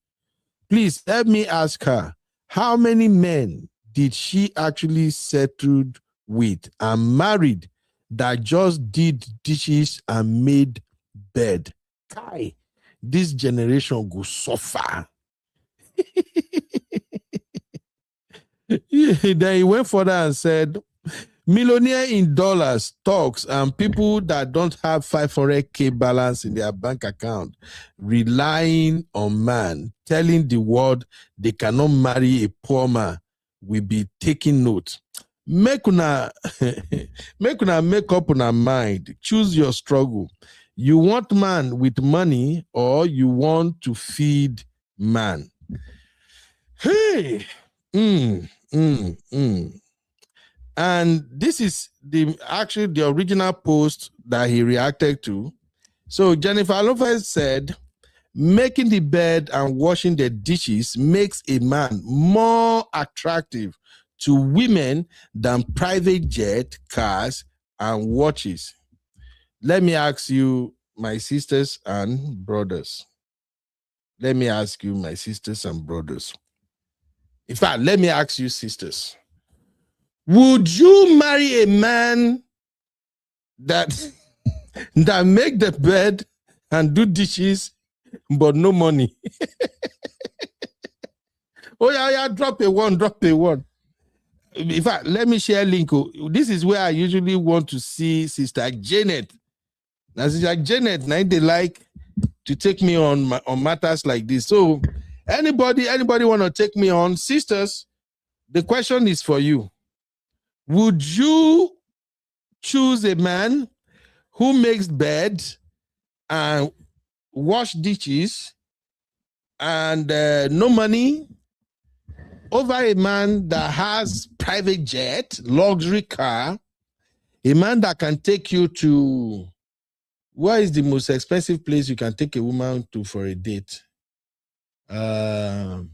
C: Please help me ask her, how many men did she actually settled with and married that just did dishes and made bed? Kai, this generation go suffer. Then he went further and said, millionaire in dollars talks and people that don't have 500K balance in their bank account relying on man telling the world they cannot marry a poor man will be taking note. Make una make up on our mind. Choose your struggle. You want man with money or you want to feed man? Hey, And this is the original post that he reacted to. So Jennifer Lopez said, making the bed and washing the dishes makes a man more attractive to women than private jet, cars, and watches. Let me ask you, my sisters and brothers. In fact, let me ask you, sisters. Would you marry a man that that make the bed and do dishes but no money? Oh yeah, drop a one. In fact, let me share link. This is where I usually want to see Sister Janet. Now, Sister Janet, now they like to take me on matters like this. So, anybody want to take me on, sisters? The question is for you. Would you choose a man who makes bed and wash dishes and no money over a man that has private jet, luxury car, a man that can take you to, where is the most expensive place you can take a woman to for a date? I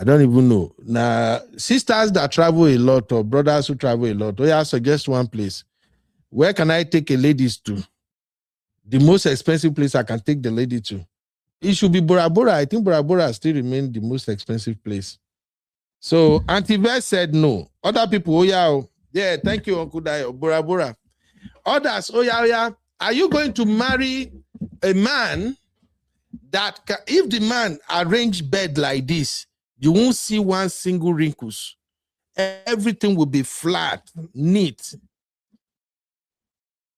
C: don't even know. Now, sisters that travel a lot or brothers who travel a lot, I suggest one place. Where can I take a ladies to? The most expensive place I can take the lady to. It should be Bora Bora. I think Bora Bora still remains the most expensive place. So Auntie Vess said no. Other people, yeah, thank you, Uncle Dayo, Bora Bora. Others, are you going to marry a man that if the man arrange bed like this, you won't see one single wrinkles. Everything will be flat, neat.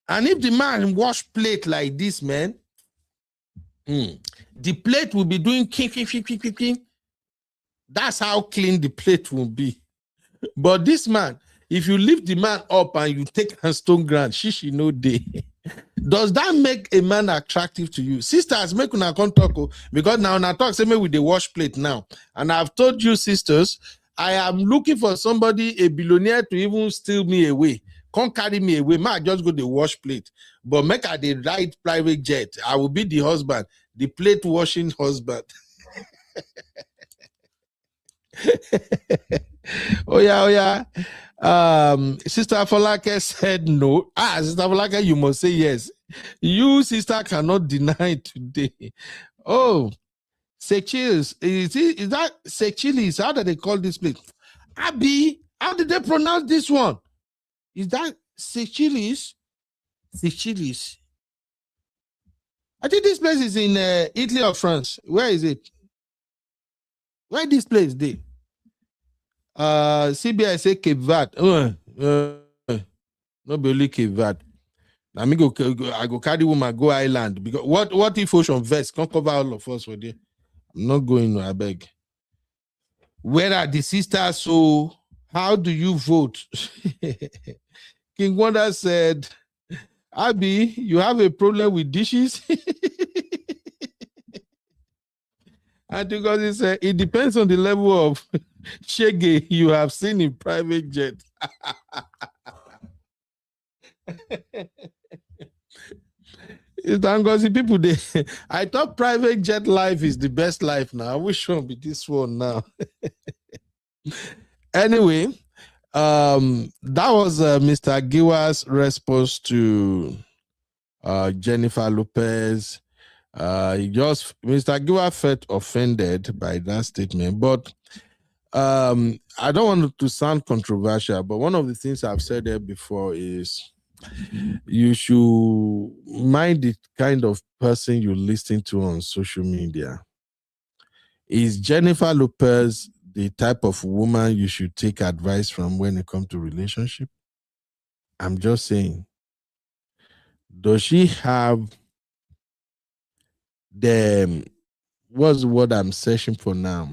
C: And if the man wash plate like this, man, the plate will be doing king. That's how clean the plate will be. But this man, if you lift the man up and you take a stone ground, shishi no day. Does that make a man attractive to you? Sisters, make una come talk, because now I talk say me with the wash plate now. And I've told you, sisters, I am looking for somebody, a billionaire, to even steal me away. Can't carry me away. I just go the wash plate. But make I the right private jet. I will be the husband, the plate washing husband. Oh yeah. Sister Folake said no. Sister Folake, you must say yes. You, sister, cannot deny today. Oh, Sechilis. Is that Sechilis? How do they call this place? Abby, how did they pronounce this one? Is that Sechilis? Sechilis. I think this place is in Italy or France. Where is it? Where this place dey? CBI say Cape Verde. No be only Cape Verde. I go carry woman go island, because what if Ocean Vest can't cover all of us for there? I'm not going, I beg. Where are the sisters? So how do you vote? King Wonder said, Abby, you have a problem with dishes? And because it depends on the level of shege you have seen in private jet. It's people I thought private jet life is the best life now. I wish one be this one now. Anyway, that was Mr. Giwa's response to Jennifer Lopez. Mr. Giwa felt offended by that statement, but I don't want to sound controversial, but one of the things I've said there before is you should mind the kind of person you listen to on social media. Is Jennifer Lopez the type of woman you should take advice from when it comes to relationship? I'm just saying. Does she have what's the word I'm searching for now?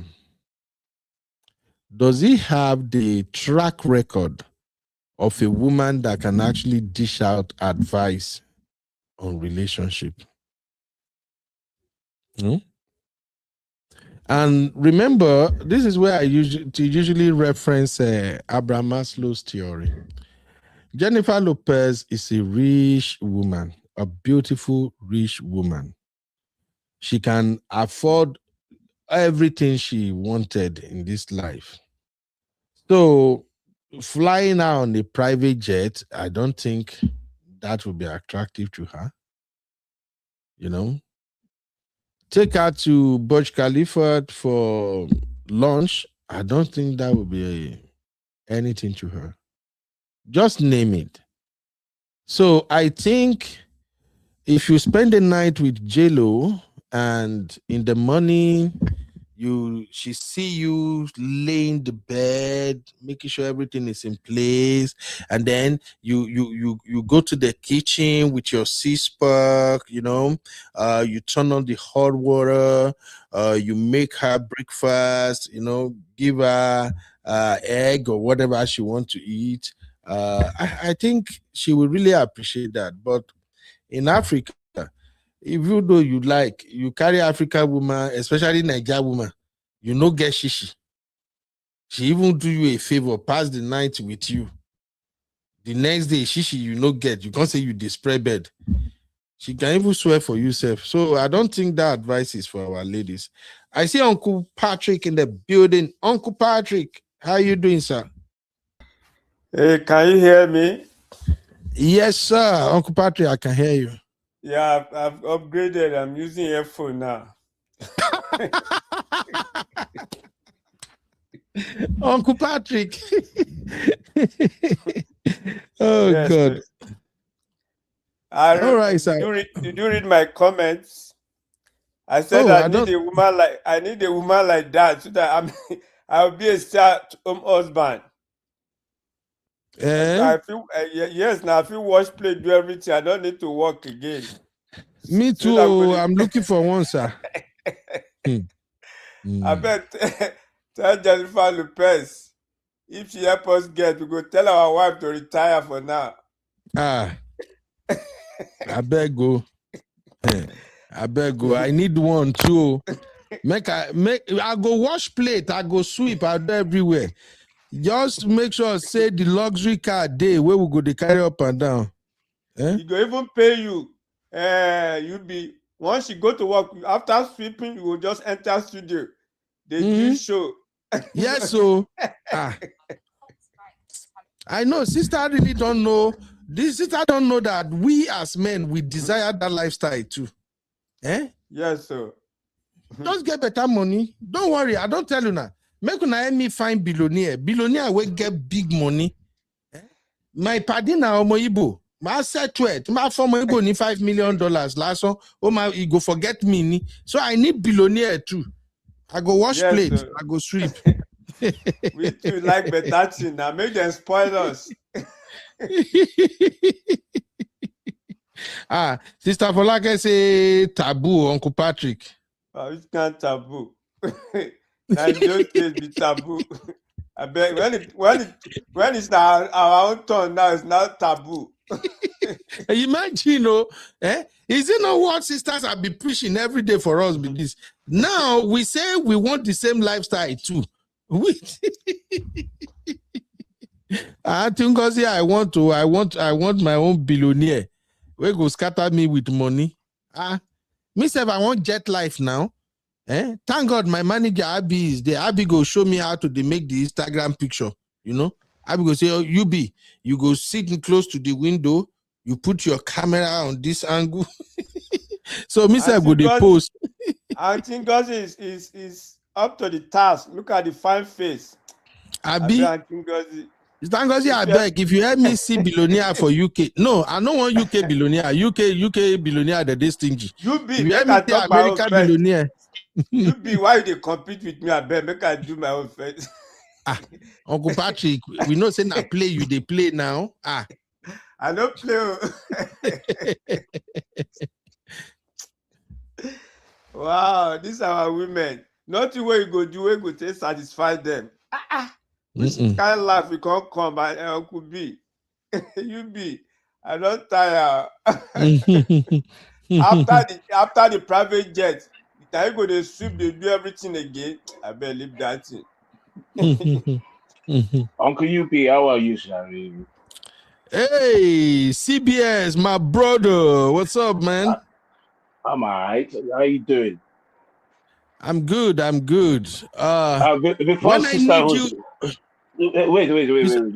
C: Does he have the track record of a woman that can actually dish out advice on relationship? And remember, this is where I usually reference Abraham Maslow's theory. Jennifer Lopez is a rich woman, a beautiful, rich woman. She can afford everything she wanted in this life. So flying out on a private jet, I don't think that would be attractive to her. Take her to Burj Khalifa for lunch. I don't think that would be anything to her. Just name it. So I think if you spend the night with J.Lo and in the morning she see you laying the bed, making sure everything is in place, and then you go to the kitchen with your C-Spark, you turn on the hot water, you make her breakfast, give her egg or whatever she wants to eat. I think she will really appreciate that. But in Africa, if you know you carry African woman, especially Niger woman, get shishi. She even do you a favor, pass the night with you. The next day, shishi get. You can't say you spread bed. She can even swear for yourself. So I don't think that advice is for our ladies. I see Uncle Patrick in the building. Uncle Patrick, how you doing, sir?
G: Hey, can you hear me?
C: Yes, sir. Uncle Patrick, I can hear you.
G: Yeah, I've upgraded. I'm using earphone now.
C: Uncle Patrick. Oh, yes, God.
G: All right, sir. Did you read my comments? I said I need a woman like that so that I'll be a stay-at-home husband. I feel yes, now I feel wash plate, do everything. I don't need to work again.
C: Me too. So I'm looking for one, sir.
G: I bet tell Jennifer Lopez if she help us we go tell our wife to retire for now.
C: I beg go. I beg go. I need one too. I go wash plate. I go sweep. I do everywhere. Just make sure say the luxury car day where we go to carry up and down.
G: He go even pay you. You be once you go to work after sweeping, you will just enter studio. They do show.
C: Yes, so I know sister really don't know. This sister don't know that we as men we desire that lifestyle too.
G: Yes, sir.
C: Just get better money. Don't worry, I don't tell you now. Make una help me find billionaire. Billionaire will get big money. My party now Omo Igbo. My set to it. My former Igbo need $5 million last one. Oh my, you go forget me. So I need billionaire too. I go wash plate. Sir. I go sweep.
G: We too like better thing now. Make them spoil us.
C: Sister Folake say taboo, Uncle Patrick.
G: It can't taboo. And don't be taboo. I beg when it's our own turn now, it's not taboo.
C: Imagine, is it not what sisters have been pushing every day for us with this? Now we say we want the same lifestyle too. I think because I want my own billionaire. We go scatter me with money. Myself, I want jet life now. Thank God my manager Abby is there. Abby go show me how to make the Instagram picture. Abby go say, oh, you go sit close to the window. You put your camera on this angle. So myself go the post.
G: I think God is up to the task. Look at the fine face.
C: Abby. Thank God, I beg. If you help me see billionaire for UK, no, I don't want UK billionaire. UK billionaire that they stingy.
G: You be
C: if you help me see American billionaire.
G: You be why they compete with me? I beg, make I do my own face.
C: Uncle Patrick, we know say na play you they play now.
G: I don't play. Wow, these are our women. Nothing where you go do, we go to satisfy them. Which kind of life we can't come by Uncle B? You be. I don't tire. after the private jet, then you go to sweep, they do everything again. I better leave that thing.
H: Uncle UP, how are you, Shari?
C: Hey, CBS, my brother. What's up, man?
H: I'm all right. How you doing?
C: I'm good.
H: Before sisterhood, wait.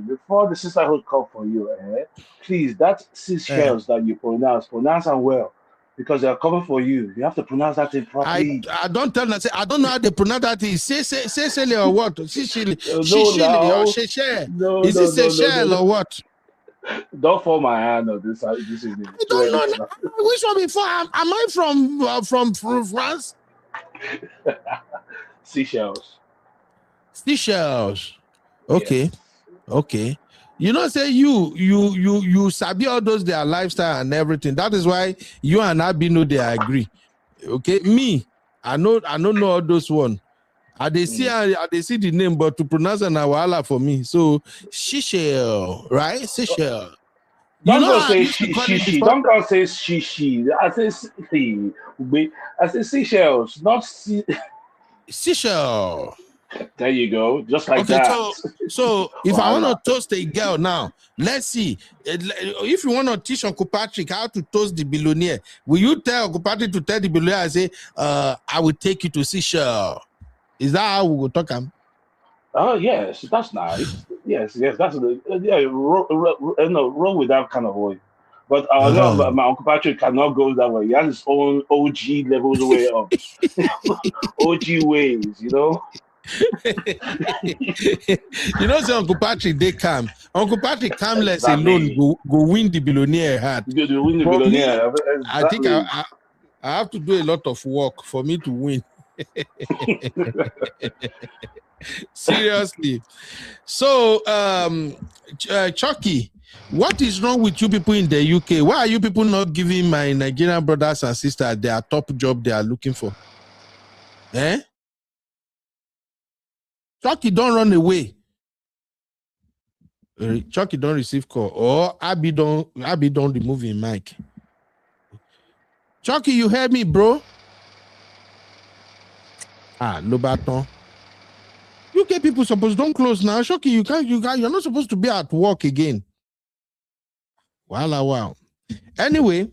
H: Before the sisterhood come for you, please, that Seashells that you pronounce them well. because they're covered for you. You have to pronounce that thing properly.
C: I don't tell them. I don't know how they pronounce that thing. Seychelles or what? Seychelles
H: No,
C: or Seychelles?
H: no,
C: Is it Seychelles
H: no.
C: or what?
H: Don't fall my hand on this. This is
C: I don't know. Which one before? Am I from France?
H: Seashells.
C: Seychelles. Okay.
H: Yes.
C: Okay. You know, say you sabi all those their lifestyle and everything. That is why you and Beno they agree. Okay, me, I know all those one. I they see the name, but to pronounce an wahala for me. So Seychelles, right? Seychelles.
H: Don't
C: You know
H: go
C: how I
H: say
C: used to call it
H: she.
C: before?
H: Don't go say she. I say see. I say seashells, not sea.
C: Seychelles.
H: There you go, just like
C: Okay,
H: that.
C: so if I want
H: Voila.
C: to toast a girl now, let's see. If you want to teach Uncle Patrick how to toast the billionaire, will you tell Uncle Patrick to tell the billionaire, I say, I will take you to Seychelles? Is that how we will talk?
H: Oh yes, that's nice. Yes, that's roll with that kind of way. But no, my Uncle Patrick cannot go that way. He has his own OG levels way up, OG ways, you know.
C: You know, say Uncle Patrick, they come. Uncle Patrick come less alone,
H: Exactly.
C: go win the billionaire hat.
H: You go win the
C: For me,
H: billionaire.
C: I think
H: Exactly.
C: I have to do a lot of work for me to win. Seriously. So, Chucky, what is wrong with you people in the UK? Why are you people not giving my Nigerian brothers and sisters their top job they are looking for? Eh? Chucky, don't run away. Chucky don't receive call. Or Abby don't remove his mic. Chucky, you heard me, bro? Lobaton. UK people supposed don't close now. Chucky, you're not supposed to be at work again. Wow. Anyway,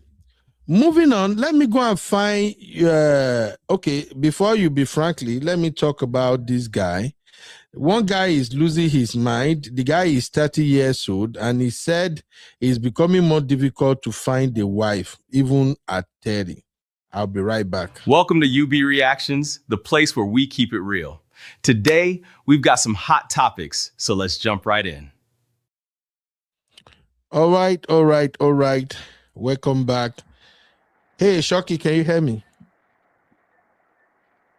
C: moving on, let me go and find okay, before you be frankly, let me talk about this guy. One guy is losing his mind. The guy is 30 years old, and he said it's becoming more difficult to find a wife, even at 30. I'll be right back.
A: Welcome to UB Reactions, the place where we keep it real. Today, we've got some hot topics, so let's jump right in.
C: All right. Welcome back. Hey, Shocky, can you hear me?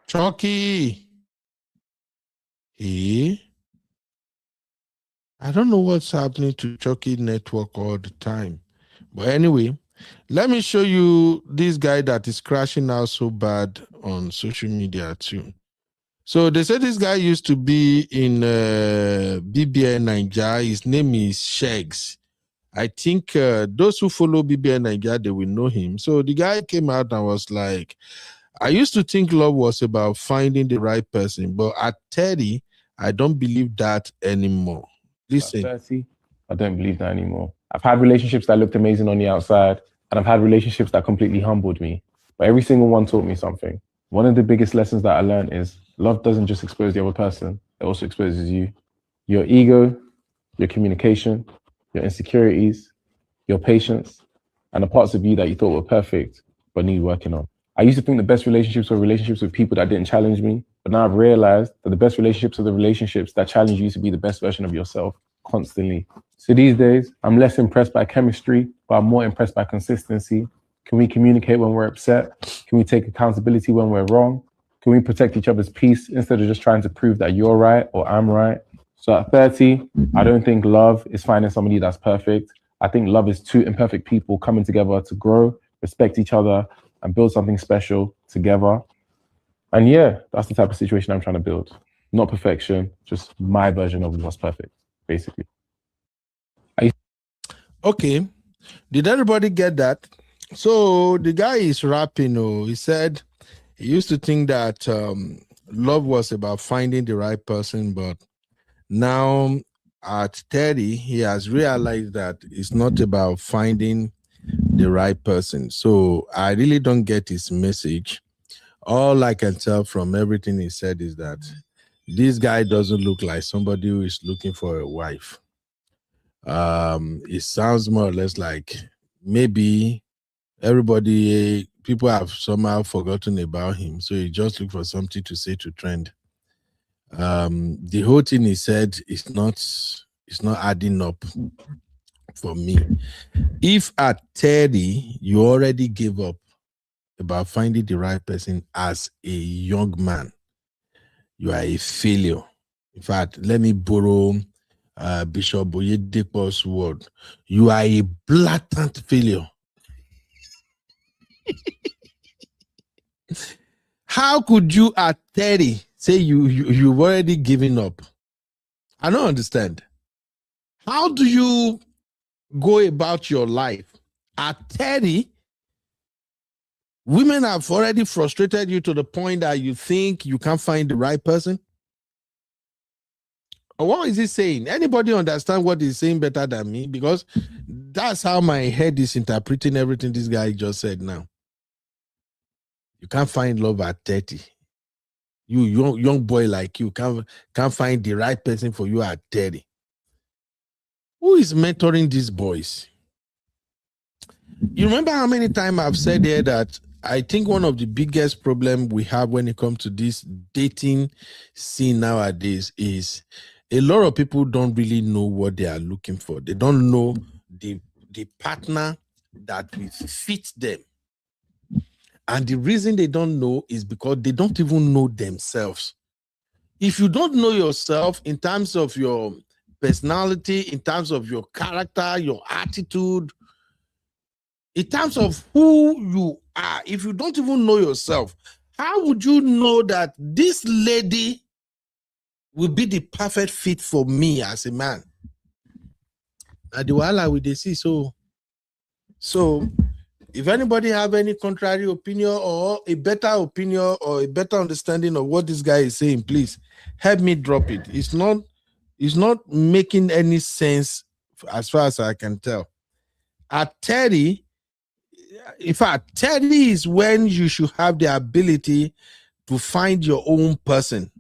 C: Shocky. Hey. I don't know what's happening to Chucky network all the time. But anyway, let me show you this guy that is crashing out so bad on social media too. So they said this guy used to be in BBN Nigeria. His name is Shegs. I think those who follow BBN Nigeria, they will know him. So the guy came out and was like, I used to think love was about finding the right person, but at 30, I don't believe that anymore. Listen.
I: At 30, I don't believe that anymore. I've had relationships that looked amazing on the outside, and I've had relationships that completely humbled me. But every single one taught me something. One of the biggest lessons that I learned is love doesn't just expose the other person, it also exposes you. Your ego, your communication, your insecurities, your patience, and the parts of you that you thought were perfect but need working on. I used to think the best relationships were relationships with people that didn't challenge me, but now I've realized that the best relationships are the relationships that challenge you to be the best version of yourself constantly. So these days, I'm less impressed by chemistry, but I'm more impressed by consistency. Can we communicate when we're upset? Can we take accountability when we're wrong? Can we protect each other's peace instead of just trying to prove that you're right or I'm right? So at 30, I don't think love is finding somebody that's perfect. I think love is two imperfect people coming together to grow, respect each other, and build something special together. And yeah, that's the type of situation I'm trying to build. Not perfection, just my version of what's perfect, basically.
C: Okay. Did everybody get that? So the guy is rapping. He said he used to think that love was about finding the right person, but now at 30, he has realized that it's not about finding the right person. So I really don't get his message. All I can tell from everything he said is that this guy doesn't look like somebody who is looking for a wife. It sounds more or less like maybe everybody people have somehow forgotten about him. So he just looked for something to say to trend. The whole thing he said is not adding up for me. If at 30 you already gave up about finding the right person as a young man, you are a failure. In fact, let me borrow Bishop Oyedepo's word. You are a blatant failure. How could you at 30 say you've already given up? I don't understand. How do you go about your life? At 30, women have already frustrated you to the point that you think you can't find the right person? What is he saying? Anybody understand what he's saying better than me? Because that's how my head is interpreting everything this guy just said now. You can't find love at 30. You young boy like you can't find the right person for you at 30. Who is mentoring these boys? You remember how many times I've said here that I think one of the biggest problems we have when it comes to this dating scene nowadays is a lot of people don't really know what they are looking for. They don't know the partner that will fit them. And the reason they don't know is because they don't even know themselves. If you don't know yourself in terms of your personality, in terms of your character, your attitude, in terms of who you are, if you don't even know yourself, how would you know that this lady will be the perfect fit for me as a man? And the wahala we dey see. So if anybody have any contrary opinion or a better opinion or a better understanding of what this guy is saying, please help me drop it. It's not making any sense as far as I can tell. At 30, in fact, 30 is when you should have the ability to find your own person.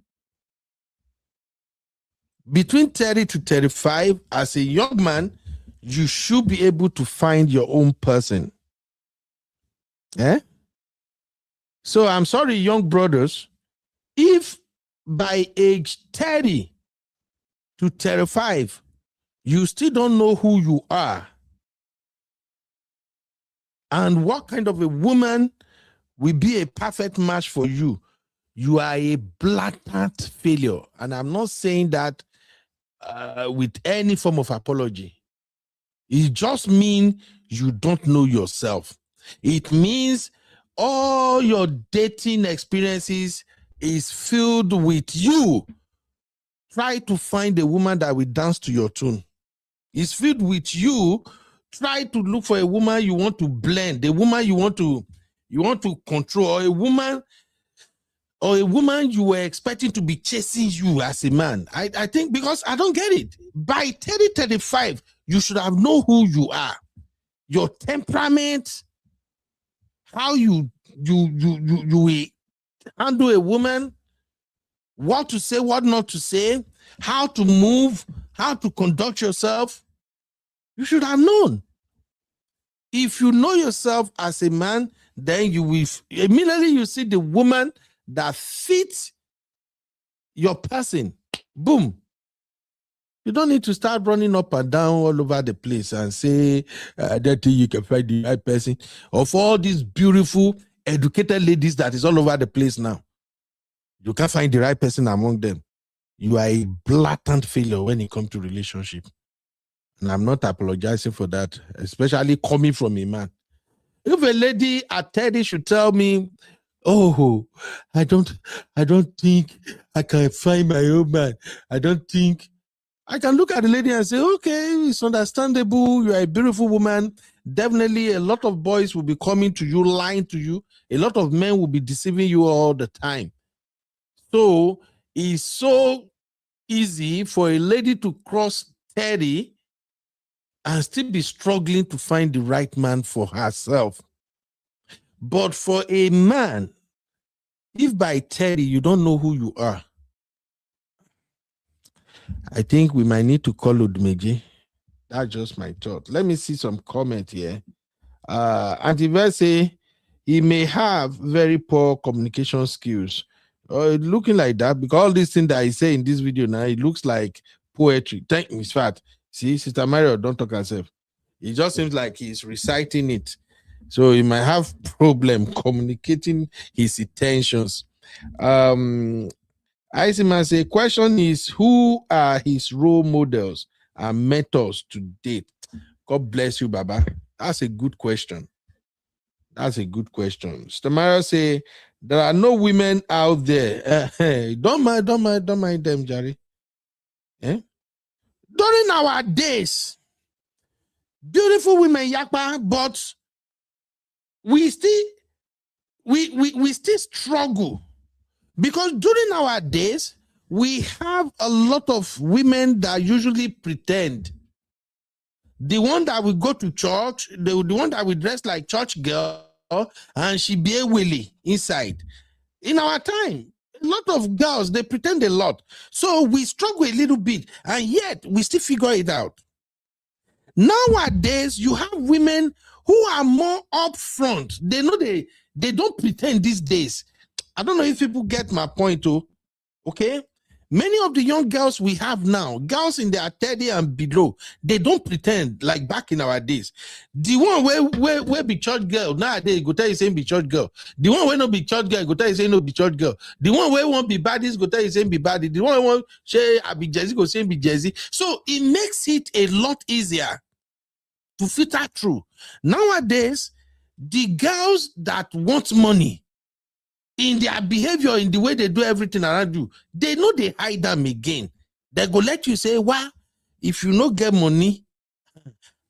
C: Between 30 to 35, as a young man, you should be able to find your own person. So I'm sorry, young brothers, if by age 30 to 35, you still don't know who you are and what kind of a woman will be a perfect match for you, you are a blatant failure. And I'm not saying that with any form of apology. It just means you don't know yourself. It means all your dating experiences is filled with you. Try to find a woman that will dance to your tune. It's filled with you. Try to look for a woman you want to blend, a woman you want to control, or a woman you were expecting to be chasing you as a man. I think, because I don't get it. By 30, 35, you should have known who you are, your temperament, how you handle a woman, what to say, what not to say, how to move, how to conduct yourself. You should have known. If you know yourself as a man, then you will immediately you see the woman that fits your person. Boom. You don't need to start running up and down all over the place and say that you can find the right person. Of all these beautiful, educated ladies that is all over the place now, you can't find the right person among them. You are a blatant failure when it comes to relationship. And I'm not apologizing for that, especially coming from a man. If a lady at 30 should tell me, oh, I don't think I can find my own man. I don't think I can look at the lady and say, okay, it's understandable. You are a beautiful woman. Definitely a lot of boys will be coming to you, lying to you. A lot of men will be deceiving you all the time. So it's so easy for a lady to cross 30 and still be struggling to find the right man for herself. But for a man, if by 30 you don't know who you are, I think we might need to call Udmeji. That's just my thought. Let me see some comment here. Antiverse say, he may have very poor communication skills. Looking like that, because all these things that I say in this video now, it looks like poetry. Thank me, Fat. See, Sister Mario, don't talk herself. It just seems like he's reciting it. So he might have problem communicating his intentions. Isima say, question is, who are his role models and mentors to date? God bless you, Baba. That's a good question. That's a good question. Stamara say, there are no women out there. Don't mind them, Jerry. Eh? During our days, beautiful women, yakpa, but we still struggle, because during our days we have a lot of women that usually pretend. The one that will go to church, the one that will dress like church girl, and she be a willy inside. In our time, a lot of girls, they pretend a lot. So we struggle a little bit, and yet we still figure it out. Nowadays, you have women who are more upfront. They know they don't pretend these days. I don't know if people get my point, too. Okay? Many of the young girls we have now, girls in their 30 and below, they don't pretend like back in our days. The one where be church girl, nowadays, go tell you saying be church girl. The one where no be church girl, go tell you saying no be church girl. The one where won't be baddies, go tell you saying be baddie. The one where won't say I be Jazzy, go saying be Jazzy. So it makes it a lot easier to filter through. Nowadays, the girls that want money, in their behavior, in the way they do everything around you, they know they hide them again. They go let you say, well, if you no get money,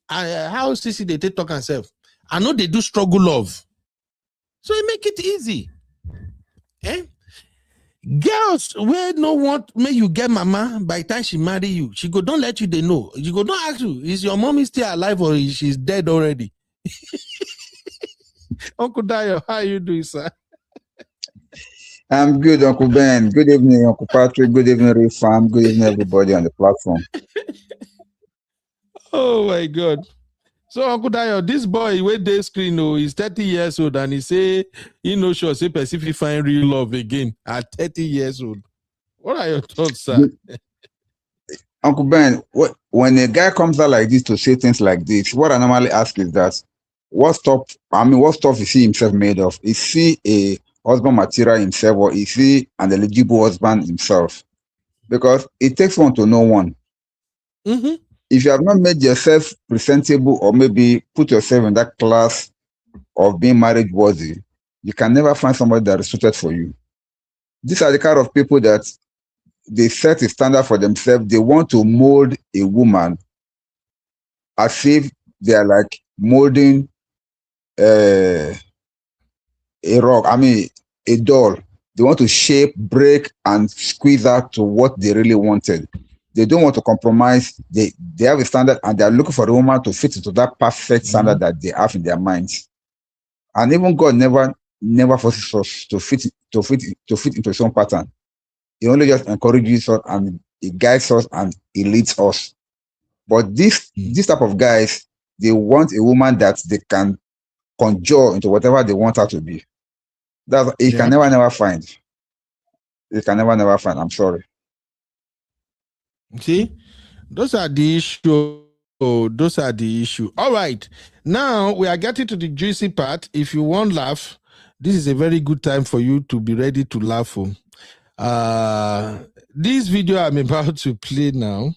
C: how CC they take talk and self? I know they do struggle love. So it make it easy. Eh? Girls where no want may you get mama by the time she marry you. She go, don't let you they know. You go, don't ask you, is your mommy still alive or is she's dead already? Uncle Dayo, how you doing, sir?
J: I'm good, Uncle Ben. Good evening, Uncle Patrick. Good evening, Rifam. Good evening, everybody on the platform.
C: Oh my God. So Uncle Dayo, this boy with the screen, he's 30 years old, and he say he no sure say Pacific find real love again at 30 years old. What are your thoughts, sir?
J: Uncle Ben, when a guy comes out like this to say things like this, what I normally ask is that what stuff is he himself made of? Is he a husband material himself, or is he an eligible husband himself? Because it takes one to know one.
C: Mm-hmm.
J: If you have not made yourself presentable, or maybe put yourself in that class of being marriage worthy, you can never find somebody that is suited for you. These are the kind of people that they set a standard for themselves. They want to mold a woman as if they are like molding a rock, a doll. They want to shape, break, and squeeze out to what they really wanted. They don't want to compromise. They have a standard, and they're looking for a woman to fit into that perfect standard that they have in their minds. And even God never forces us to fit into some pattern. He only just encourages us, and he guides us, and he leads us. But this type of guys, they want a woman that they can conjure into whatever they want her to be. Can never find. It can never find. I'm sorry.
C: See, those are the issue. Oh, those are the issue. All right, now we are getting to the juicy part. If you want to laugh, this is a very good time for you to be ready to laugh. This video I'm about to play now,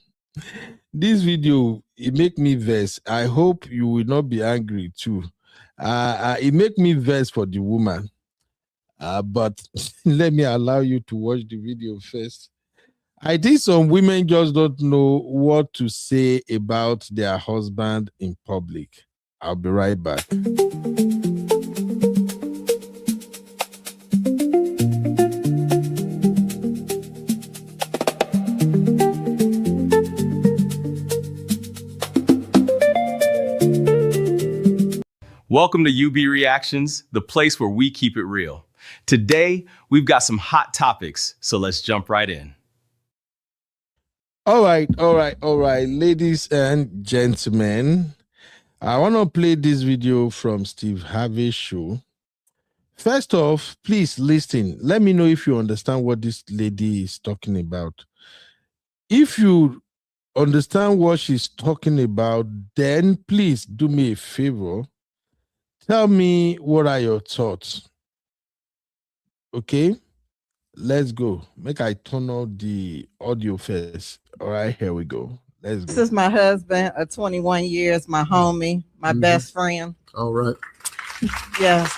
C: this video, it make me vex. I hope you will not be angry too. It make me vex for the woman. But let me allow you to watch the video first. I think some women just don't know what to say about their husband in public. I'll be right back.
A: Welcome to UB Reactions, the place where we keep it real. Today, we've got some hot topics, so let's jump right in.
C: All right, ladies and gentlemen. I want to play this video from Steve Harvey's show. First off, please listen. Let me know if you understand what this lady is talking about. If you understand what she's talking about, then please do me a favor. Tell me what are your thoughts. Okay? Let's go. Make I turn on the audio first. All right, here we go. Let's go.
K: This is my husband of 21 years, my homie, my best friend.
C: All right.
K: Yes.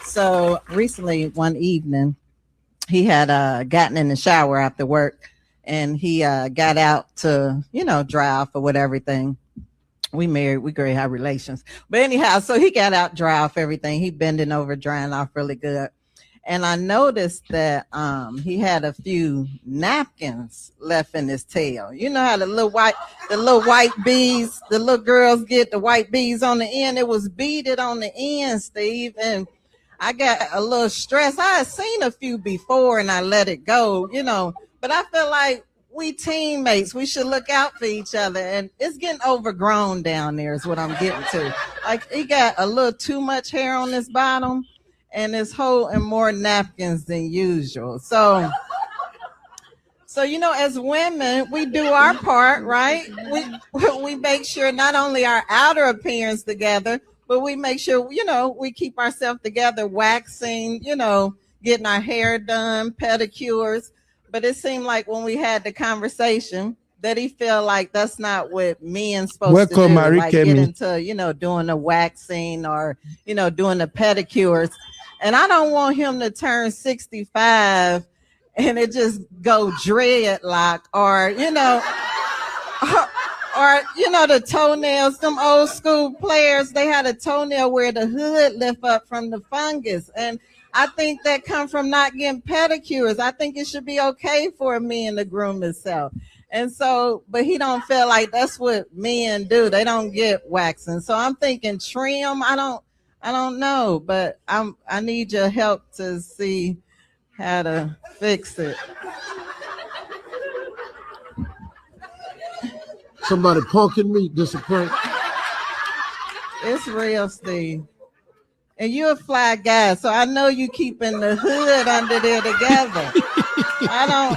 K: So recently, one evening, he had gotten in the shower after work, and he got out to, dry off or whatever thing. We married, we great have relations. But anyhow, so he got out, dry off everything. He bending over, drying off really good. And I noticed that he had a few napkins left in his tail. You know how the little white beads, the little girls get the white beads on the end. It was beaded on the end, Steve. And I got a little stressed. I had seen a few before and I let it go, but I feel like we teammates. We should look out for each other. And it's getting overgrown down there is what I'm getting to. Like he got a little too much hair on his bottom. And it's holding more napkins than usual. So as women, we do our part, right? We make sure not only our outer appearance together, but we make sure, we keep ourselves together, waxing, getting our hair done, pedicures. But it seemed like when we had the conversation that he felt like that's not what men's supposed to do. Like get into, doing the waxing or, doing the pedicures. And I don't want him to turn 65 and it just go dreadlock or, the toenails, some old school players, they had a toenail where the hood lift up from the fungus. And I think that come from not getting pedicures. I think it should be okay for a man to groom himself. And so, but he don't feel like that's what men do. They don't get waxing. So I'm thinking trim. I don't know, but I need your help to see how to fix it.
L: Somebody punking me, disappoint.
K: It's real, Steve. And you're a fly guy, so I know you keeping the hood under there together. I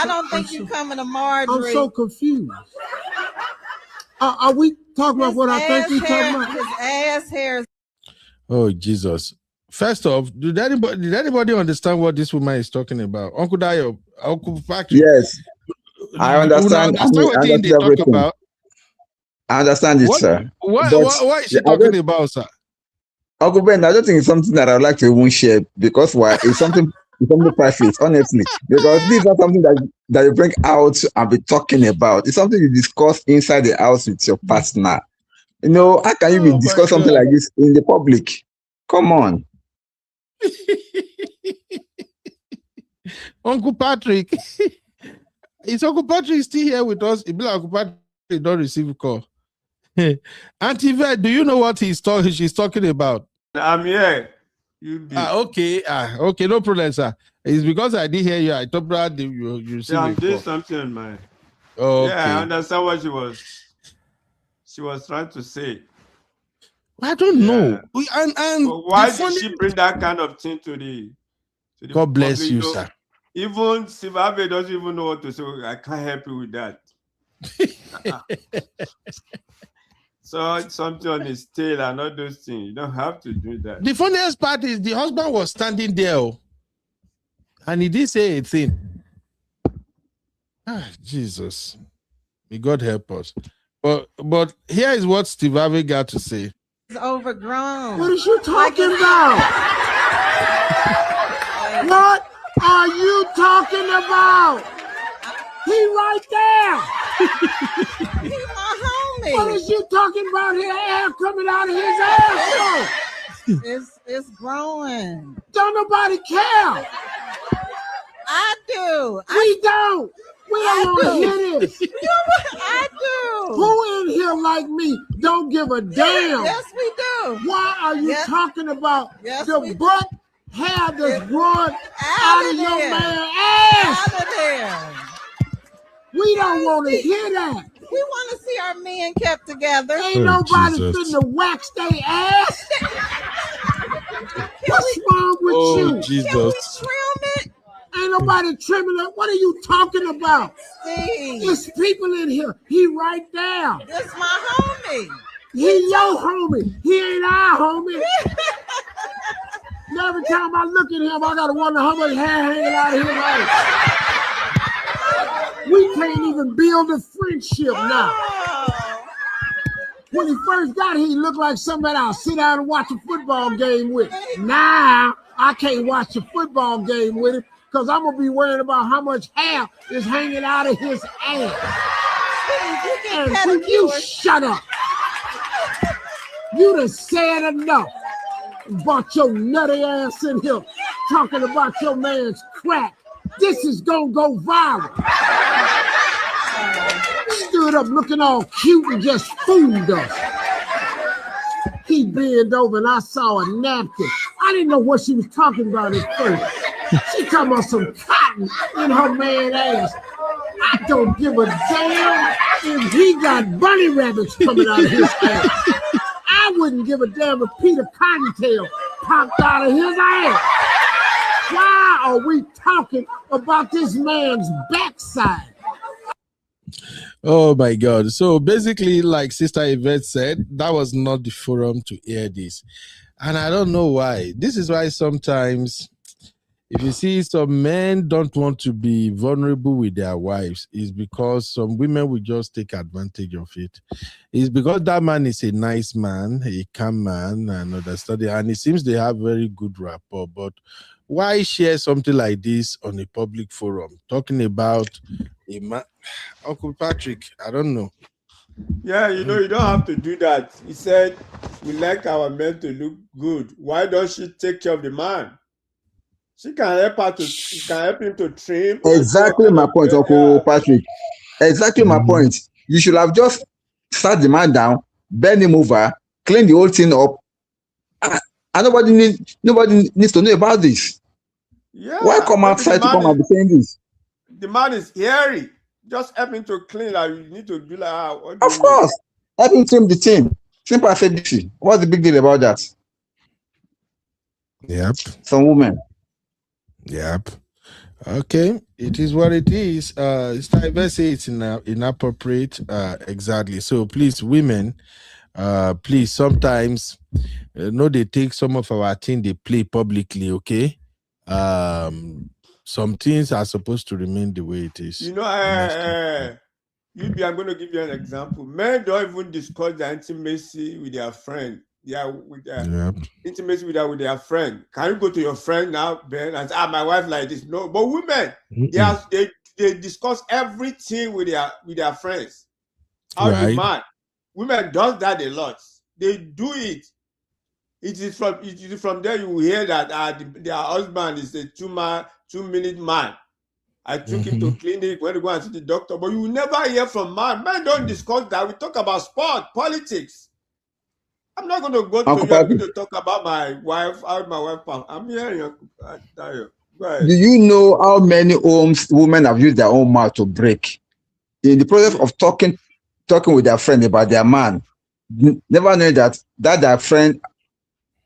K: don't think you coming to Marjorie.
L: I'm so confused. Are we talking about what I think we talking about?
K: His ass hair.
C: Oh, Jesus. First off, did anybody understand what this woman is talking about? Uncle Dayo, Uncle Patrick.
J: Yes, I understand.
C: I understand what they talk about.
J: I understand it, sir.
C: What is she talking about, sir?
J: Uncle Ben, I don't think it's something that I would like to even share because why? It's something private, honestly. Because this is not something that you bring out and be talking about. It's something you discuss inside the house with your partner. How can you be discuss something like this in the public? Come on.
C: Uncle Patrick. Is Uncle Patrick still here with us? It be like Uncle Patrick don't receive a call. Auntie Vet, do you know what she's talking about?
G: I'm here.
C: Okay, no problem, sir. It's because I did hear you. I thought that you received
G: I'm doing something, man.
C: Okay.
G: Yeah, I understand what she was trying to say.
C: I don't know. And
G: but why did she bring that kind of thing to the
C: God bless you, sir.
G: Even Sivabe doesn't even know what to say. I can't help you with that. So it's something on his tail and all those things. You don't have to do that.
C: The funniest part is the husband was standing there and he didn't say a thing. Jesus. May God help us. But here is what Steve Harvey got to say.
K: It's overgrown.
L: What is you talking about? What are you talking about? He right there.
K: He's my homie.
L: What is you talking about? His air coming out of his ass.
K: It's growing.
L: Don't nobody care.
K: I do.
L: We don't. We don't want to hear this.
K: I do.
L: Who in here like me don't give a damn?
K: Yes, we do.
L: Why are you talking about the butt hair that's growing
K: out
L: of your man's ass?
K: Out of there.
L: We don't want to hear that.
K: We want to see our men kept together.
L: Ain't nobody finna wax their ass. What's wrong with you?
C: Jesus.
K: Can we trim it?
L: Ain't nobody trimming it. What are you talking about?
K: Steve.
L: There's people in here. He right there.
K: That's my homie.
L: He your homie. He ain't our homie. Every time I look at him, I gotta wonder how much hair hanging out of his head. We can't even build a friendship now. When he first got here, he looked like somebody I'll sit down and watch a football game with. Now I can't watch a football game with him because I'm gonna be worried about how much hair is hanging out of his ass. And you shut up. You done said enough. Brought your nutty ass in here talking about your man's crack. This is gonna go viral. Stood up looking all cute and just fooled us. He bent over and I saw a napkin. I didn't know what she was talking about at first. She talking about some cotton in her man's ass. I don't give a damn if he got bunny rabbits coming out of his ass. I wouldn't give a damn if Peter Cottontail popped out of his ass. Why are we talking about this man's backside?
C: Oh my God. So basically, like Sister Yvette said, that was not the forum to hear this. And I don't know why. This is why sometimes if you see some men don't want to be vulnerable with their wives, is because some women will just take advantage of it. It's because that man is a nice man, a calm man, and understanding, and it seems they have very good rapport. But why share something like this on a public forum, talking about a man? Uncle Patrick, I don't know.
G: Yeah, you know, you don't have to do that. He said, we like our men to look good. Why don't she take care of the man? She can help him to trim.
J: Exactly my point, Uncle Patrick. Exactly my point. You should have just sat the man down, bend him over, clean the whole thing up, and nobody needs to know about this.
G: Yeah.
J: Why come outside to come and be saying this?
G: The man is hairy. Just help him to clean. Like you need to do like.
J: Of course, help him trim the team. Simple as ABC. What's the big deal about that?
C: Yep.
J: Some women.
C: Yep. Okay, it is what it is. Let's say it's inappropriate. Exactly. So please, women, please sometimes they take some of our thing they play publicly. Okay. Some things are supposed to remain the way it is.
G: You know, I'm going to give you an example. Men don't even discuss their intimacy with their friend. Intimacy with their friend. Can you go to your friend now, Ben, and say, my wife like this? No, but women, they discuss everything with their friends. How the man, women does that a lot. They do it. It is from there you will hear that their husband is a 2-minute man. I took him to clinic when we go and see the doctor, but you will never hear from man. Men don't discuss that. We talk about sport, politics. I'm not going to go to you. I'm going to talk about my wife, how my wife. I'm hearing you. Go ahead.
J: Do you know how many homes women have used their own mouth to break? In the process of talking with their friend about their man, never knowing that their friend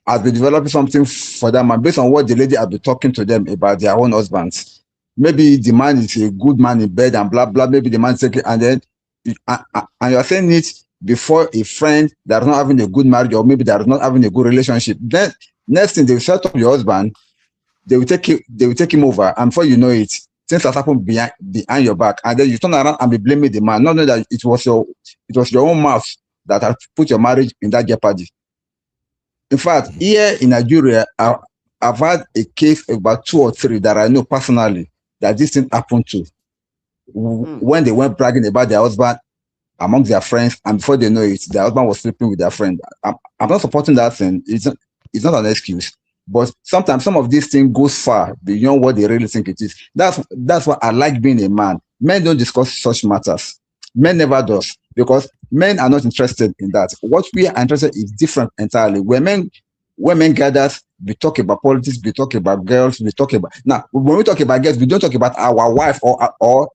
J: has been developing something for that man based on what the lady has been talking to them about their own husbands. Maybe the man is a good man in bed and blah blah. Maybe the man is taking, and then and you're saying it before a friend that is not having a good marriage, or maybe that is not having a good relationship. Then next thing they will set up your husband, they will take him over, and before you know it, things have happened behind your back, and then you turn around and be blaming the man, not knowing that it was your own mouth that had put your marriage in that jeopardy. In fact, here in Nigeria, I've had a case about 2 or 3 that I know personally that this thing happened to. When they went bragging about their husband among their friends, and before they know it, their husband was sleeping with their friend. I'm not supporting that thing. It's not an excuse. But sometimes some of these things goes far beyond what they really think it is. That's why I like being a man. Men don't discuss such matters. Men never does, because men are not interested in that. What we are interested in is different entirely. When men gather, we talk about politics, we talk about girls, we talk about... Now, when we talk about girls, we don't talk about our wife or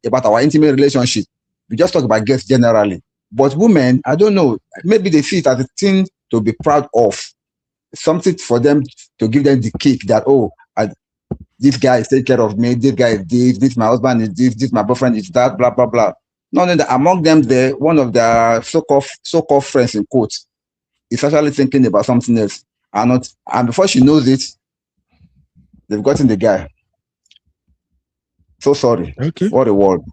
J: about our intimate relationship. We just talk about girls generally. But women, I don't know, maybe they see it as a thing to be proud of, something for them to give them the kick that, this guy is taking care of me, this guy is this my husband is this my boyfriend is that, blah blah blah. Not only that, among them there, one of their so-called friends in quotes is actually thinking about something else, and before she knows it, they've gotten the guy. So sorry.
C: Okay.
J: What a world.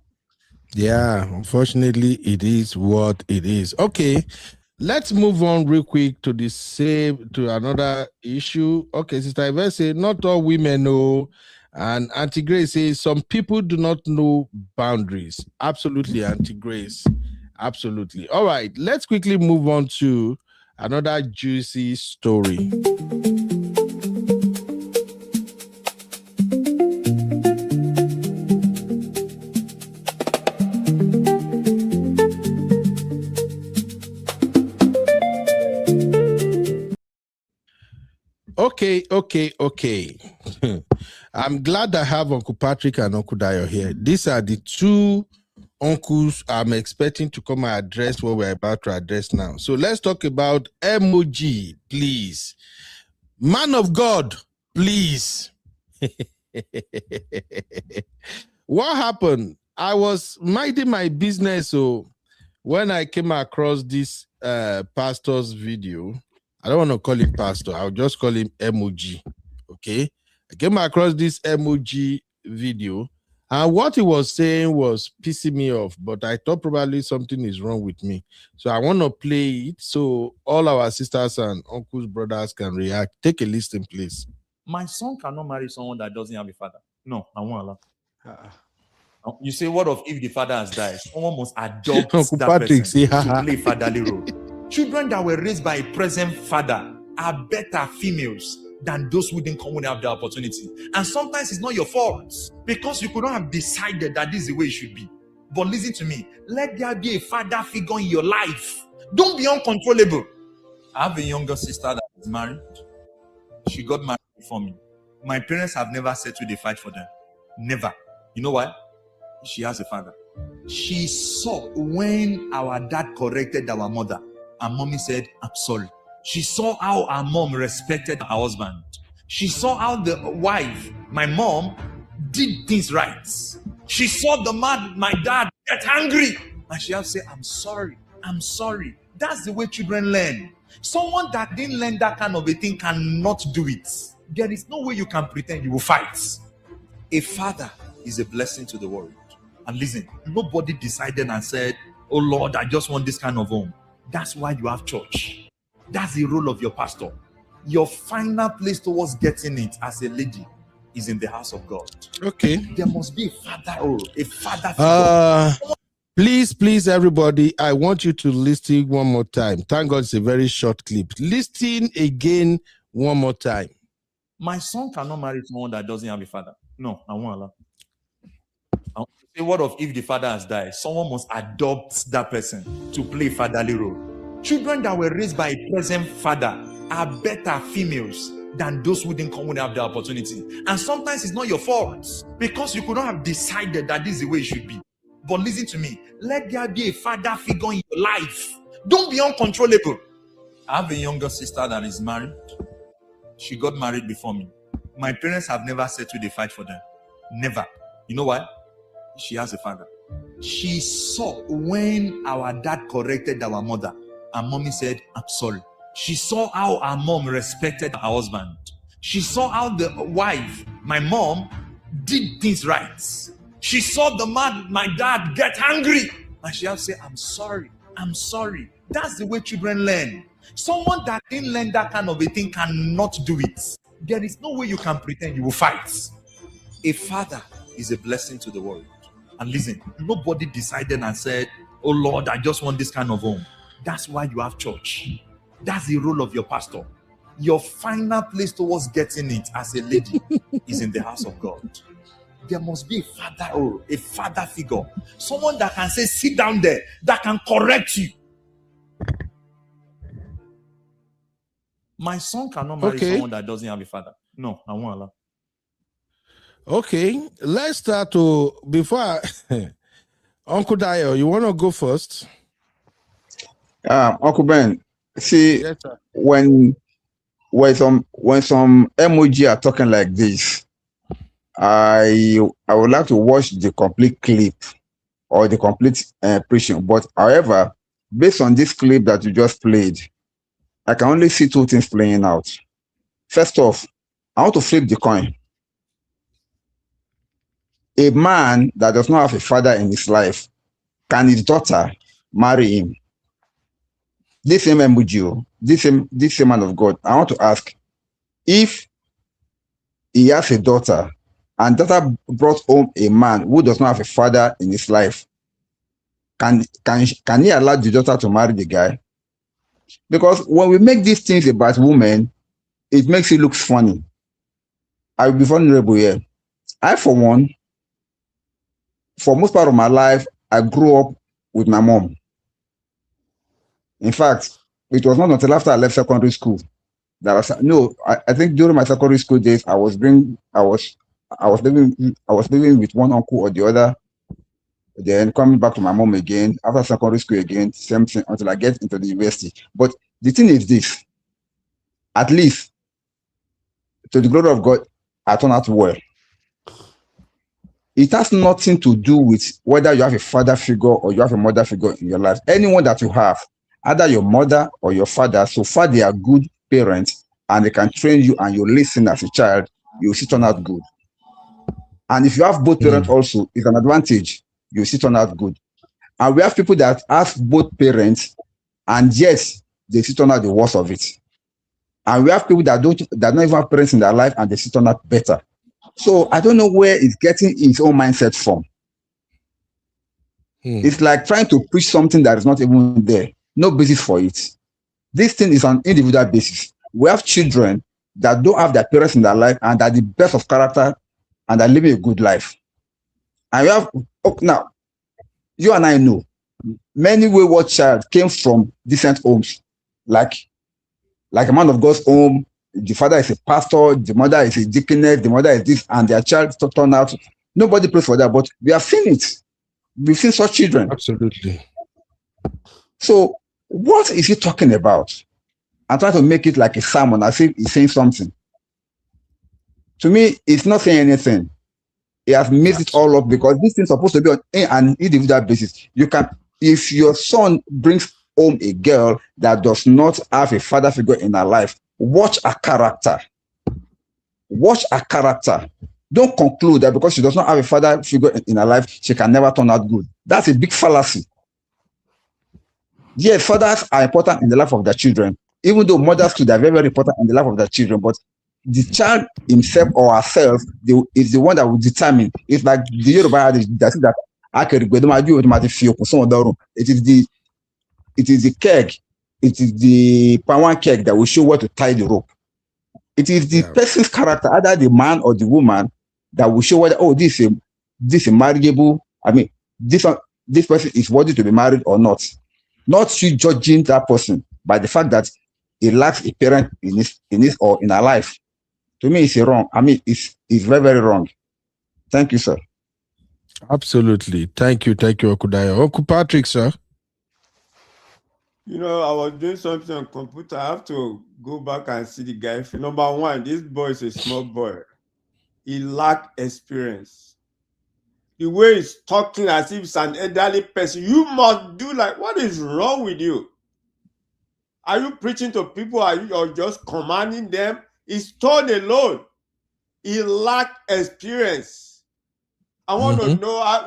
C: Yeah, unfortunately, it is what it is. Okay, let's move on real quick to another issue. Okay, Sister Yvette says not all women know, and Auntie Grace says some people do not know boundaries. Absolutely, Auntie Grace. Absolutely. All right, let's quickly move on to another juicy story. Okay. I'm glad I have Uncle Patrick and Uncle Dayo here. These are the two uncles I'm expecting to come and address what we're about to address now. So let's talk about emoji, please. Man of God, please. What happened? I was minding my business, so when I came across this pastor's video, I don't want to call him pastor, I'll just call him emoji. Okay, I came across this emoji video, and what he was saying was pissing me off, but I thought probably something is wrong with me. So I want to play it so all our sisters and uncles, brothers can react. Take a listen, please.
M: My son cannot marry someone that doesn't have a father. No, I won't allow. You say, what of if the father has died? Someone must adopt
C: Uncle
M: that
C: Patrick,
M: person
C: say,
M: to play fatherly role. Children that were raised by a present father are better females than those who didn't come when they have the opportunity. And sometimes it's not your fault, because you could not have decided that this is the way it should be. But listen to me, let there be a father figure in your life. Don't be uncontrollable. I have a younger sister that is married. She got married before me. My parents have never settled a fight for them. Never. You know why? She has a father. She saw when our dad corrected our mother, and mommy said, I'm sorry. She saw how our mom respected her husband. She saw how the wife, my mom, did things right. She saw the man, my dad, get angry, and she had to say, I'm sorry. That's the way children learn. Someone that didn't learn that kind of a thing cannot do it. There is no way you can pretend you will fight. A father is a blessing to the world. And listen, nobody decided and said, oh Lord, I just want this kind of home. That's why you have church. That's the role of your pastor. Your final place towards getting it as a lady is in the house of God.
C: Okay.
M: There must be a father figure.
C: Please, everybody, I want you to listen one more time. Thank God it's a very short clip. Listen again one more time.
M: My son cannot marry someone that doesn't have a father. No, I won't allow. Say, what of if the father has died? Someone must adopt that person to play fatherly role. Children that were raised by a present father are better females than those who didn't come when they have the opportunity. And sometimes it's not your fault, because you could not have decided that this is the way it should be. But listen to me, let there be a father figure in your life. Don't be uncontrollable. I have a younger sister that is married. She got married before me. My parents have never settled a fight for them. Never. You know why? She has a father. She saw when our dad corrected our mother, and mommy said, I'm sorry. She saw how our mom respected her husband. She saw how the wife, my mom, did things right. She saw the man, my dad, get angry, and she had to say, I'm sorry. That's the way children learn. Someone that didn't learn that kind of a thing cannot do it. There is no way you can pretend you will fight. A father is a blessing to the world. And listen, nobody decided and said, oh Lord, I just want this kind of home. That's why you have church. That's the role of your pastor. Your final place towards getting it as a lady is in the house of God. There must be a father figure. Someone that can say, sit down there, that can correct you. My son cannot marry someone that doesn't have a father. No, I won't allow.
C: Okay, let's start before Uncle Dayo, you want to go first?
J: Uncle Ben, see,
C: yes, sir.
J: when when some emoji are talking like this, I would like to watch the complete clip or the complete preaching. But however, based on this clip that you just played, I can only see two things playing out. First off, I want to flip the coin. A man that does not have a father in his life, can his daughter marry him? This same MBGO, this same man of God, I want to ask, if he has a daughter and daughter brought home a man who does not have a father in his life, can he allow the daughter to marry the guy? Because when we make these things about women, it makes it look funny. I will be vulnerable here. I, for one, for most part of my life, I grew up with my mom. In fact, it was not until after I left secondary school that I think during my secondary school days, I was living with one uncle or the other, then coming back to my mom again, after secondary school again, same thing until I get into the university. But the thing is this, at least to the glory of God, I turned out well. It has nothing to do with whether you have a father figure or you have a mother figure in your life. Anyone that you have, either your mother or your father, so far they are good parents and they can train you and you listen as a child, you will still turn out good. And if you have both parents also, it's an advantage. You will still turn out good. And we have people that have both parents and yet they still turn out the worst of it. And we have people that don't even have parents in their life and they still turn out better. So I don't know where it's getting its own mindset from. It's like trying to preach something that is not even there. No basis for it. This thing is on individual basis. We have children that don't have their parents in their life and are the best of character and are living a good life. And we have, now, you and I know, many wayward child came from decent homes, like a man of God's home. The father is a pastor, the mother is a deaconess, the mother is this, and their child turn out. Nobody prays for that, but we have seen it. We've seen such children.
C: Absolutely.
J: So what is he talking about? I'm trying to make it like a sermon, as if he's saying something. To me, it's not saying anything. He has mixed it all up because this thing is supposed to be on an individual basis. You can, if your son brings home a girl that does not have a father figure in her life, watch her character. Watch her character. Don't conclude that because she does not have a father figure in her life, she can never turn out good. That's a big fallacy. Yes, fathers are important in the life of their children, even though mothers too, they're very, very important in the life of their children. But the child himself or herself is the one that will determine. It's like the Yoruba adage that says that it is the keg, it is the power keg that will show where to tie the rope. It is the person's character, either the man or the woman, that will show whether this is marriageable. I mean, this person is worthy to be married or not. Not you judging that person by the fact that he lacks a parent in his or in her life. To me, it's wrong. I mean, it's very, very wrong. Thank you, sir.
C: Absolutely. Thank you, Okudayo. Uncle Patrick, sir.
G: You know, I was doing something on computer. I have to go back and see the guy. Number one, this boy is a small boy. He lacked experience. The way he's talking as if he's an elderly person, you must do like, what is wrong with you? Are you preaching to people or just commanding them? He's tone alone. He lacked experience. I want to know how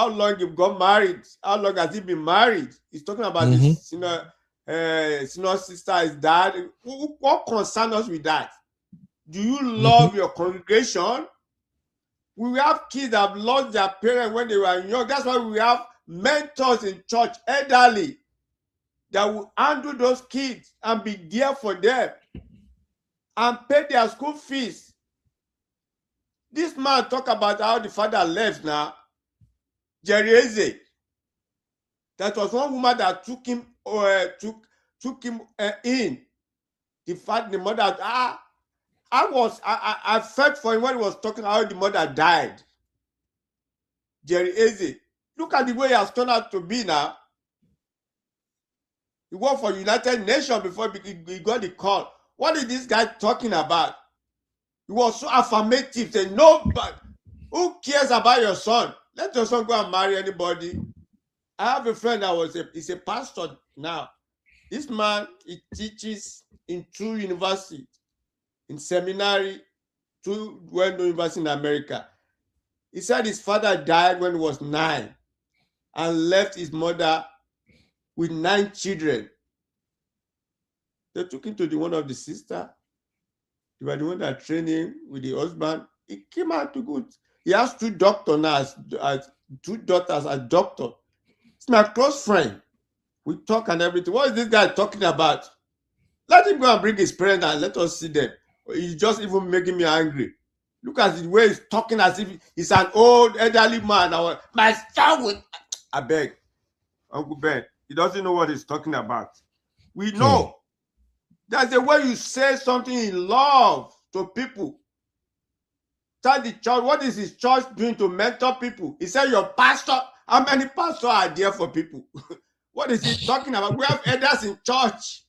G: long you've got married. How long has he been married? He's talking about this, senior sister, his dad. What concerns us with that? Do you love your congregation? We have kids that have lost their parents when they were young. That's why we have mentors in church, elderly, that will handle those kids and be there for them and pay their school fees. This man talk about how the father left now. Jerry Eze. That was one woman that took him in. The mother. I felt for him when he was talking how the mother died. Jerry Eze. Look at the way he has turned out to be now. He worked for United Nations before he got the call. What is this guy talking about? He was so affirmative. Say, no, but who cares about your son? Let your son go and marry anybody. I have a friend that he's a pastor now. This man, he teaches in 2 universities, in seminary, 2 well-known universities in America. He said his father died when he was 9 and left his mother with 9 children. They took him to one of the sisters. They were the one that trained him with the husband. He came out to good. He has 2 doctors now, as 2 daughters as doctor. It's my close friend. We talk and everything. What is this guy talking about? Let him go and bring his parents and let us see them. He's just even making me angry. Look at the way he's talking as if he's an old elderly man. My son will... I beg. Uncle Ben, he doesn't know what he's talking about. We know. That's the way you say something in love to people. Tell the church, what is his church doing to mentor people? He said, your pastor, how many pastors are there for people? What is he talking about? We have elders in church.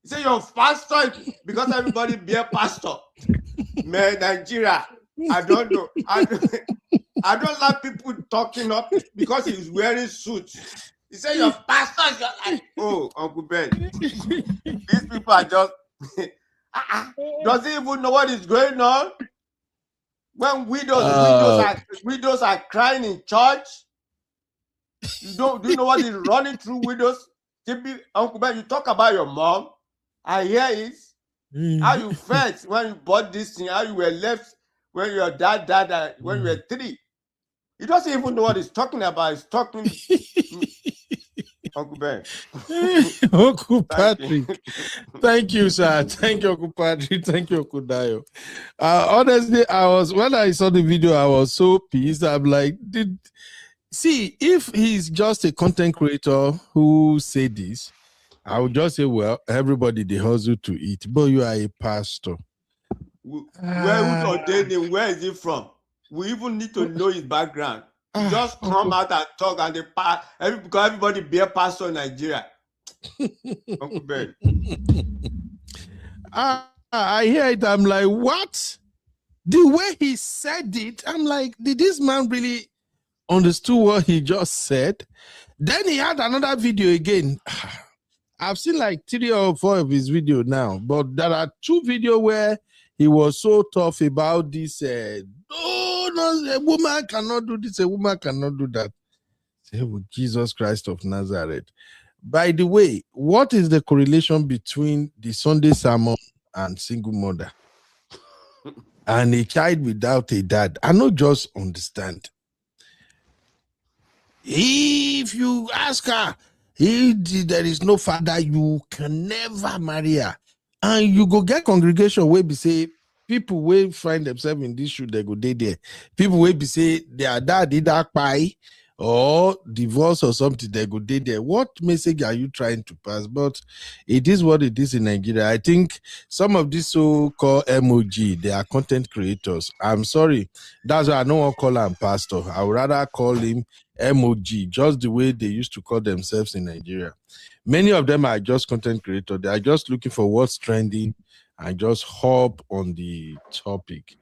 G: He said, your pastor, because everybody be a pastor. Man, Nigeria, I don't know. I don't like people talking up because he's wearing suits. He said, your pastor is like, oh, Uncle Ben. These people are just, does he even know what is going on? When widows are crying in church, do you know what is running through widows? Uncle Ben, you talk about your mom. I hear it. How you felt when you bought this thing, how you were left when your dad died when you were 3. He doesn't even know what he's talking about. He's talking Uncle Ben.
C: Uncle Patrick. Thank you, sir. Thank you, Uncle Patrick. Thank you, Uncle Dayo. Honestly, when I saw the video, I was so pissed. I'm like, see, if he's just a content creator who said this, I would just say, well, everybody they hustle to eat, but you are a pastor.
G: Where ordained him? Where is he from? We even need to know his background. Just come out and talk, and because everybody be a pastor in Nigeria. Uncle Ben.
C: I hear it. I'm like, what? The way he said it, I'm like, did this man really understood what he just said? Then he had another video again. I've seen like 3 or 4 of his videos now, but there are 2 videos where he was so tough about this. No, a woman cannot do this, a woman cannot do that. Say, oh, Jesus Christ of Nazareth. By the way, what is the correlation between the Sunday sermon and single mother and a child without a dad? I don't just understand. If you ask her, if there is no father, you can never marry her. And you go get congregation where be say people will find themselves in this shoe, they go there. People will be say their dad did that pie or divorce or something, they go there. What message are you trying to pass? But it is what it is in Nigeria. I think some of these so-called MOG, they are content creators. I'm sorry. That's why I don't want to call him pastor. I would rather call him MOG, just the way they used to call themselves in Nigeria. Many of them are just content creators. They are just looking for what's trending and just hop on the topic.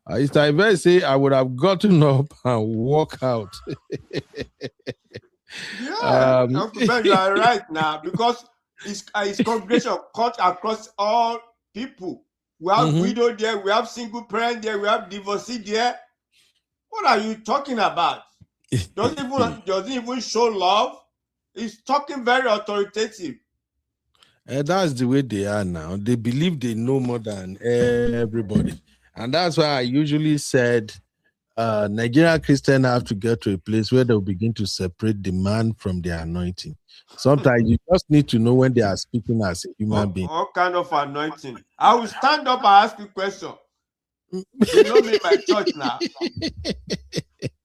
C: It's like I say, I would have gotten up and walk out.
G: Yeah, Uncle Ben, you are right now, because his congregation cut across all people. We have widow there, we have single parent there, we have divorcee there. What are you talking about? Doesn't even show love. He's talking very authoritative.
C: And that's the way they are now. They believe they know more than everybody. And that's why I usually said Nigerian Christians have to get to a place where they'll begin to separate the man from their anointing. Sometimes you just need to know when they are speaking as a human being.
G: All kind of anointing. I will stand up and ask you a question. You know me in my church now.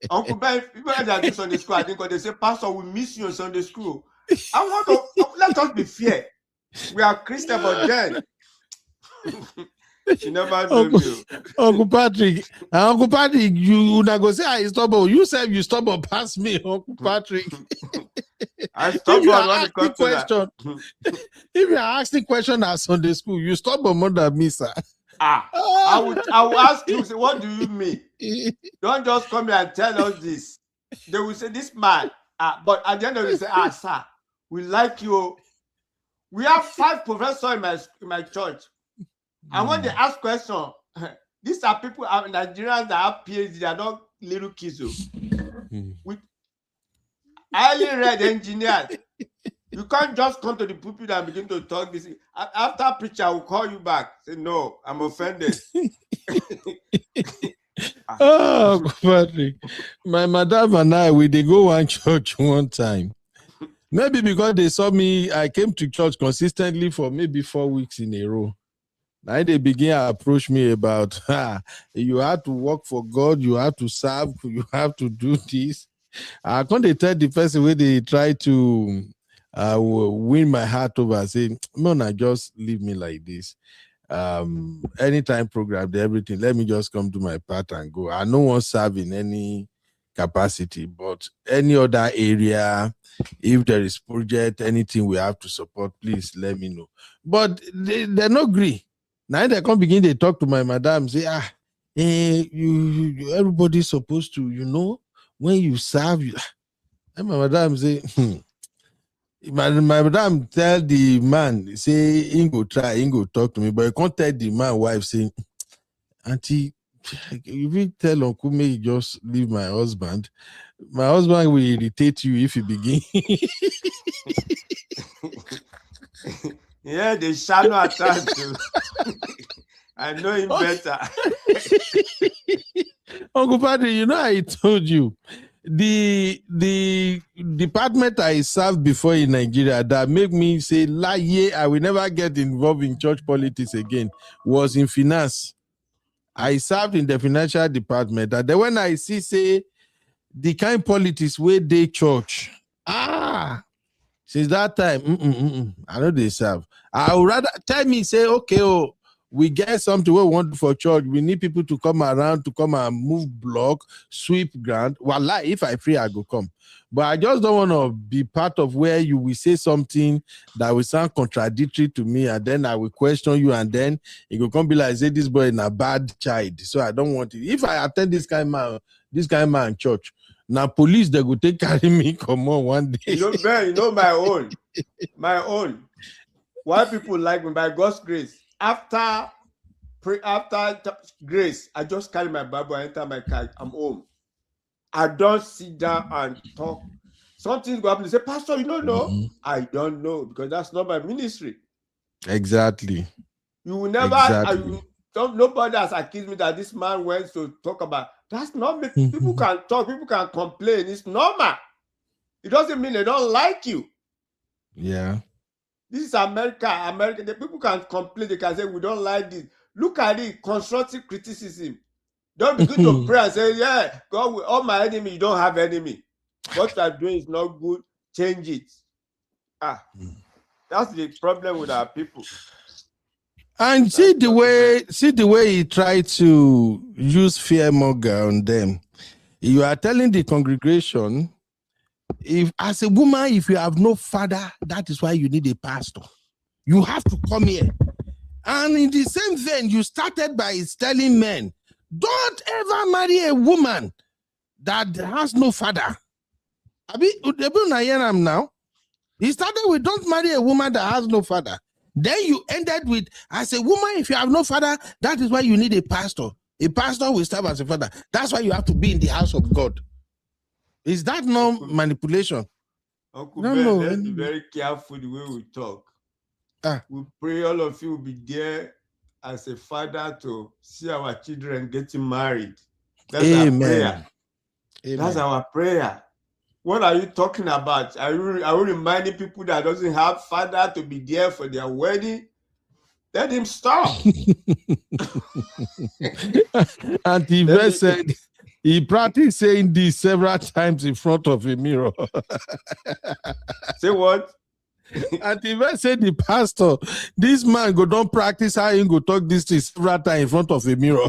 G: Uncle Ben, people that do Sunday school, I think, they say, Pastor, we miss you in Sunday school. I want to, let us be fair. We are Christian, but then you never do me.
C: Uncle Patrick, you not go say I stubborn. You said you stubborn past me, Uncle Patrick.
G: I
C: If
G: stubborn
C: you
G: when
C: are
G: it comes
C: asking
G: to that.
C: question, if you are asking question at Sunday school, you stubborn more than me, sir.
G: I will ask you, say, what do you mean? Don't just come here and tell us this. They will say, this man. But at the end of the day, say, sir, we like you. We have 5 professors in my church. And when they ask questions, these are people, Nigerians that have PhD, they are not little kids. With highly read engineers. You can't just come to the pulpit and begin to talk this. After preacher, I will call you back. Say, no, I'm offended.
C: Oh, Patrick. My madam and I, we did go one church one time. Maybe because they saw me, I came to church consistently for maybe 4 weeks in a row. Now they begin to approach me about, you have to work for God, you have to serve, you have to do this. I can't tell the person where they try to win my heart over, say, no, just leave me like this. Anytime program, everything, let me just come to my part and go. I no one serve in any capacity, but any other area, if there is project, anything we have to support, please let me know. But they not agree. Now they come begin, they talk to my madam, say, you everybody's supposed to, when you serve, and my madam say, my madam tell the man, say, he go try, he go talk to me, but you can't tell the man wife, say, auntie, if you tell Uncle May just leave my husband will irritate you if you begin.
G: Yeah, they shall not attach to. I know him better.
C: Uncle Padre, I told you, the department I served before in Nigeria that make me say, I will never get involved in church politics again, was in finance. I served in the financial department. And then when I see, say, the kind of politics where they church, since that time, I know they serve. I would rather tell me, say, okay, we get something we want for church. We need people to come around, to come and move block, sweep ground. Well, if I free, I go come. But I just don't want to be part of where you will say something that will sound contradictory to me, and then I will question you, and then it will come be like, say, this boy is a bad child. So I don't want it. If I attend this kind of man church, now police, they go take carry me, come on one day.
G: Ben, my own. Why people like me? By God's grace. After grace, I just carry my Bible, I enter my car, I'm home. I don't sit down and talk. Something go happen. They say, Pastor, you don't know? I don't know, because that's not my ministry.
C: Exactly.
G: You will never, nobody has accused me that this man went to talk about. That's not me. People can talk, people can complain. It's normal. It doesn't mean they don't like you.
C: Yeah.
G: This is America. The people can complain. They can say, we don't like this. Look at it, constructive criticism. Don't begin to pray and say, yeah, God, with all my enemy, you don't have enemy. What you are doing is not good. Change it. That's the problem with our people.
C: And see the way he tried to use fearmonger on them. You are telling the congregation, if as a woman, if you have no father, that is why you need a pastor. You have to come here. And in the same vein, you started by telling men, don't ever marry a woman that has no father. Now, he started with, don't marry a woman that has no father. Then you ended with, as a woman, if you have no father, that is why you need a pastor. A pastor will serve as a father. That's why you have to be in the house of God. Is that no manipulation?
G: Uncle Ben, let's be very careful the way we talk. We pray all of you will be there as a father to see our children getting married. That's our prayer. Amen. That's our prayer. What are you talking about? Are you reminding people that doesn't have father to be there for their wedding? Let him stop.
C: And the verse said, he practiced saying this several times in front of a mirror.
G: Say what?
C: And the verse said, the pastor, this man go don't practice how he go talk this thing several times in front of a mirror.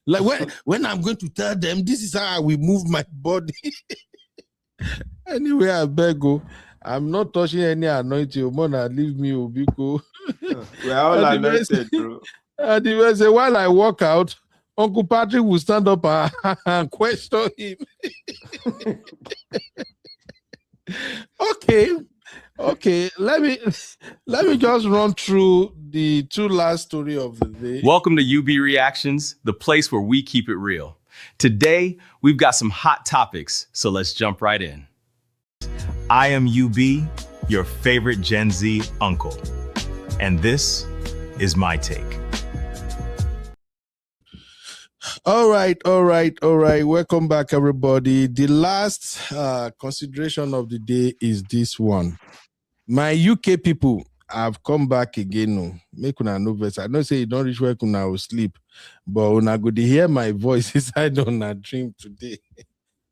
C: Like when I'm going to tell them, this is how I will move my body. Anyway, I beg you. I'm not touching any anointing. Mona, leave me, Obiko.
G: We are all anointed, bro.
C: While I walk out, Uncle Patrick will stand up and question him. Okay. Let me just run through the two last story of the day.
A: Welcome to UB Reactions, the place where we keep it real. Today, we've got some hot topics, so let's jump right in. I am UB, your favorite Gen Z uncle, and this is my take.
C: All right. Welcome back, everybody. The last consideration of the day is this one. My UK people have come back again. No. Make una no verse. I don't say you don't reach where una will sleep, but una go to hear my voice inside on a dream today.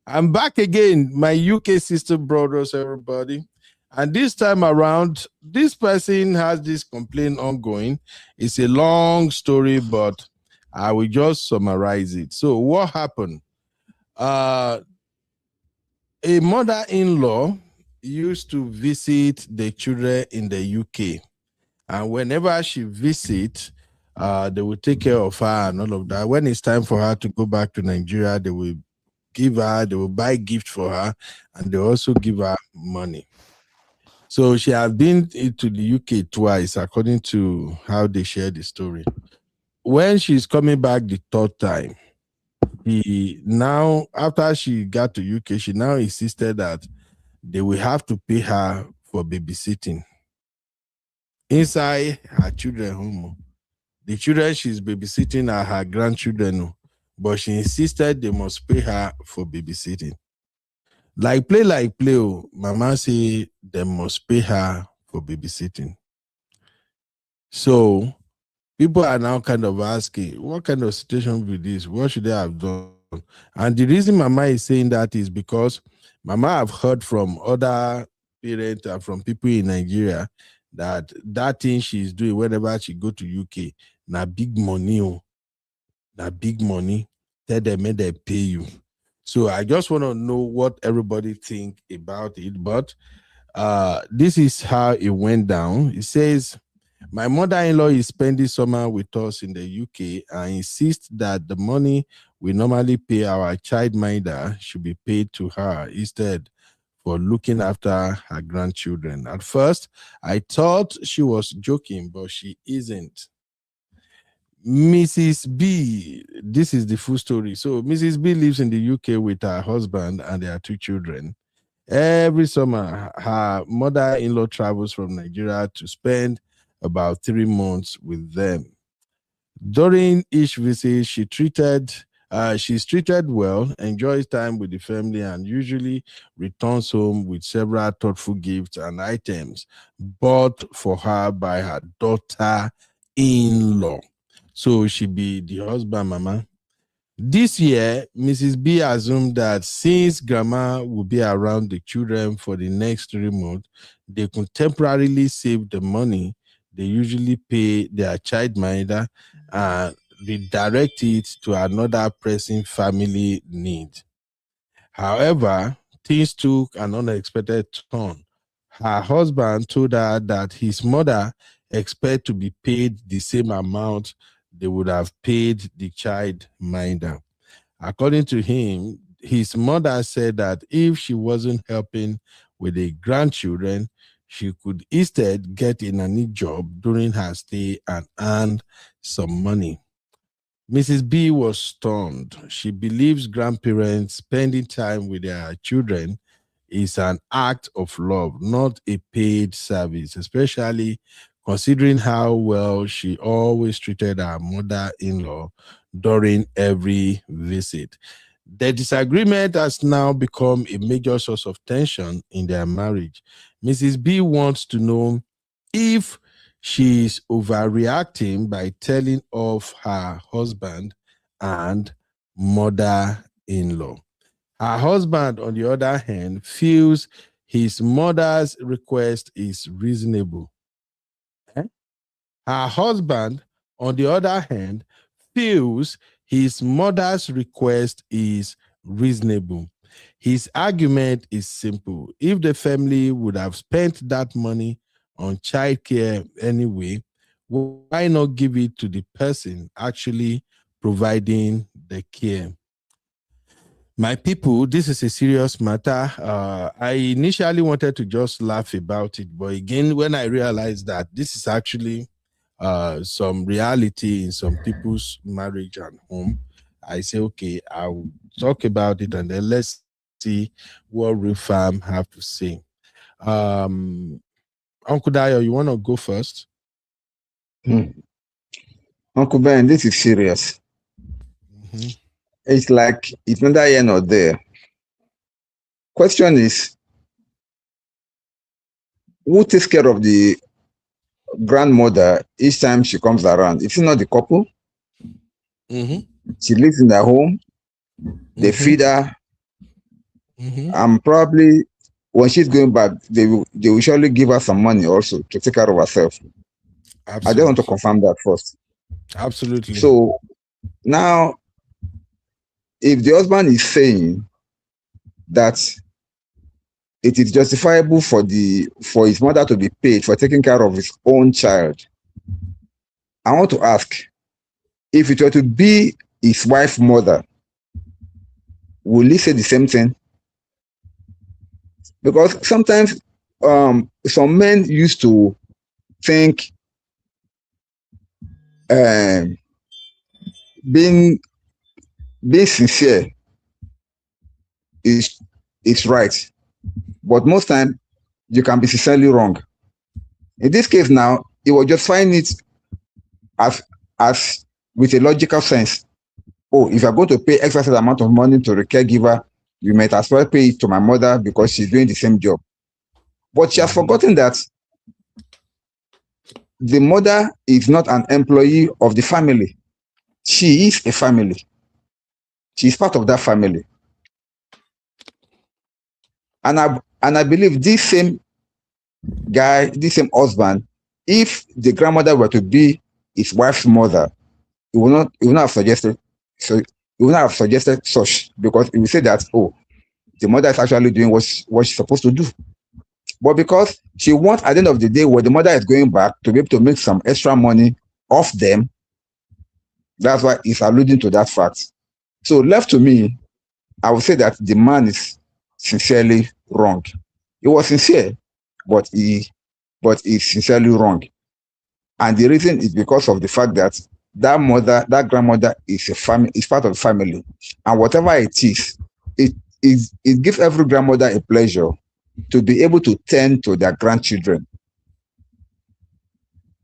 C: I'm back again, my UK sister brothers, everybody. And this time around, this person has this complaint ongoing. It's a long story, but I will just summarize it. So what happened? A mother-in-law used to visit the children in the UK. And whenever she visits, they will take care of her and all of that. When it's time for her to go back to Nigeria, they will buy gift for her, and they also give her money. So she has been to the UK twice, according to how they share the story. When she's coming back the third time, after she got to UK, she now insisted that they will have to pay her for babysitting inside her children's home. The children she's babysitting are her grandchildren, but she insisted they must pay her for babysitting. Like play, Mama say they must pay her for babysitting. So people are now kind of asking, what kind of situation with this? What should they have done? And the reason Mama is saying that is because Mama have heard from other parents and from people in Nigeria that thing she's doing whenever she go to UK, na big money. Tell them may they pay you. So I just want to know what everybody think about it. But this is how it went down. It says, my mother-in-law is spending summer with us in the UK and insists that the money we normally pay our childminder should be paid to her instead for looking after her grandchildren. At first, I thought she was joking, but she isn't. Mrs. B, this is the full story. So Mrs. B lives in the UK with her husband and their two children. Every summer, her mother-in-law travels from Nigeria to spend about 3 months with them. During each visit, she's treated well, enjoys time with the family, and usually returns home with several thoughtful gifts and items bought for her by her daughter-in-law. So she be the husband, Mama. This year, Mrs. B assumed that since grandma will be around the children for the next 3 months, they could temporarily save the money they usually pay their childminder and redirect it to another pressing family need. However, things took an unexpected turn. Her husband told her that his mother expected to be paid the same amount they would have paid the childminder. According to him, his mother said that if she wasn't helping with the grandchildren, she could instead get a nanny job during her stay and earn some money. Mrs. B was stunned. She believes grandparents spending time with their children is an act of love, not a paid service, especially considering how well she always treated her mother-in-law during every visit. The disagreement has now become a major source of tension in their marriage. Mrs. B wants to know if she's overreacting by telling off her husband and mother-in-law. Her husband, on the other hand, feels his mother's request is reasonable. Her husband, on the other hand, feels his mother's request is reasonable. His argument is simple. If the family would have spent that money on childcare anyway, why not give it to the person actually providing the care? My people, this is a serious matter. I initially wanted to just laugh about it, but again, when I realized that this is actually some reality in some people's marriage and home, I say, okay, I'll talk about it and then let's see what Real Fam have to say. Uncle Dayo, you want to go first?
J: Uncle Ben, this is serious. It's like it's neither here nor there. Question is, who takes care of the grandmother each time she comes around? Is it not the couple? She lives in their home. They feed her. And probably when she's going back, they will surely give her some money also to take care of herself.
C: Absolutely.
J: I just want to confirm that first.
C: Absolutely.
J: So now, if the husband is saying that it is justifiable for his mother to be paid for taking care of his own child, I want to ask, if it were to be his wife's mother, will he say the same thing? Because sometimes some men used to think being sincere is right, but most time you can be sincerely wrong. In this case now, he was just finding it as with a logical sense. Oh, if you're going to pay excess amount of money to the caregiver, you might as well pay it to my mother because she's doing the same job. But she has forgotten that the mother is not an employee of the family. She is a family. She is part of that family. And I believe this same guy, this same husband, if the grandmother were to be his wife's mother, he will not have suggested such, because he will say that, oh, the mother is actually doing what she's supposed to do. But because she wants, at the end of the day, when the mother is going back, to be able to make some extra money off them, that's why he's alluding to that fact. So left to me, I would say that the man is sincerely wrong. He was sincere, but he's sincerely wrong. And the reason is because of the fact that that grandmother is part of the family. And whatever it is, it gives every grandmother a pleasure to be able to tend to their grandchildren.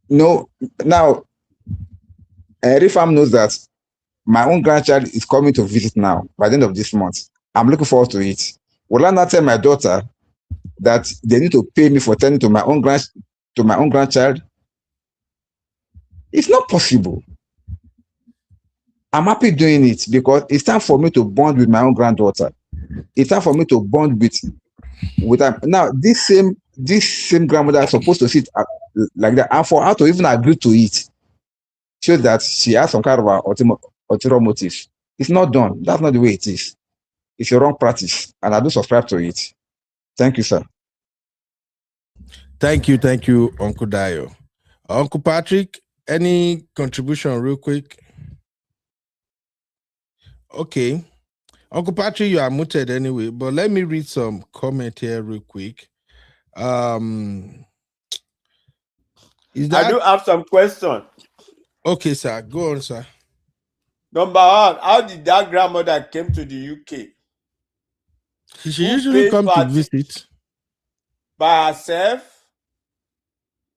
J: No, now, Rifam knows that my own grandchild is coming to visit now by the end of this month. I'm looking forward to it. Will I not tell my daughter that they need to pay me for tending to my own grandchild? It's not possible. I'm happy doing it because it's time for me to bond with my own granddaughter. It's time for me to bond with her. Now, this same grandmother is supposed to sit like that, and for her to even agree to it shows that she has some kind of ulterior motive. It's not done. That's not the way it is. It's a wrong practice, and I do subscribe to it. Thank you, sir.
C: Thank you, Uncle Dayo. Uncle Patrick, any contribution real quick? Okay. Uncle Patrick, you are muted anyway, but let me read some comment here real quick.
G: I do have some questions.
C: Okay, sir. Go on, sir.
G: Number one, how did that grandmother came to the UK?
C: She usually come to visit.
G: By herself?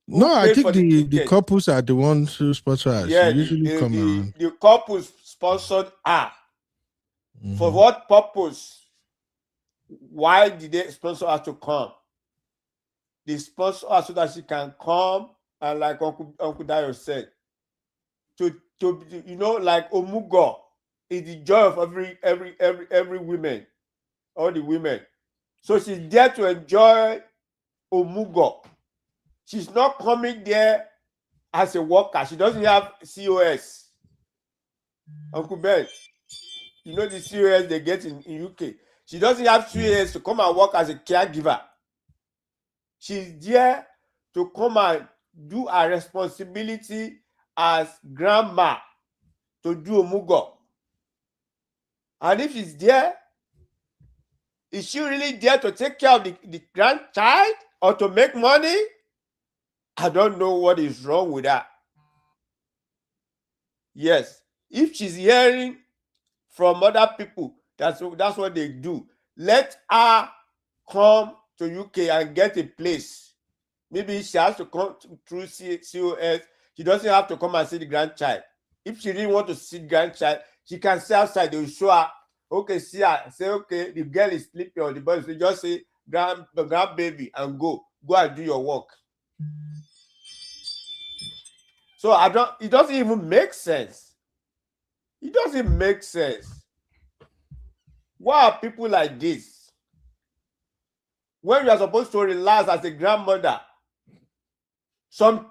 C: No, I think the couples are the ones who sponsor her.
G: Yeah,
C: she usually come around.
G: The couples sponsored her. For what purpose? Why did they sponsor her to come? They sponsor her so that she can come, and like Uncle Dayo said, to like Omugo is the joy of every woman, all the women. So she's there to enjoy Omugo. She's not coming there as a worker. She doesn't have COS. Uncle Ben, you know the COS they get in UK. She doesn't have 2 years to come and work as a caregiver. She's there to come and do her responsibility as grandma to do omugo. And if she's there, is she really there to take care of the grandchild or to make money? I don't know what is wrong with her. Yes, if she's hearing from other people, that's what they do. Let her come to UK and get a place. Maybe she has to come through COS. She doesn't have to come and see the grandchild. If she really want to see the grandchild, she can stay outside. They will show her. Okay, see her. Say, okay, the girl is sleeping on the bus. So just say, grandbaby, and go and do your work. So it doesn't even make sense. It doesn't make sense. Why are people like this? When you are supposed to relax as a grandmother, some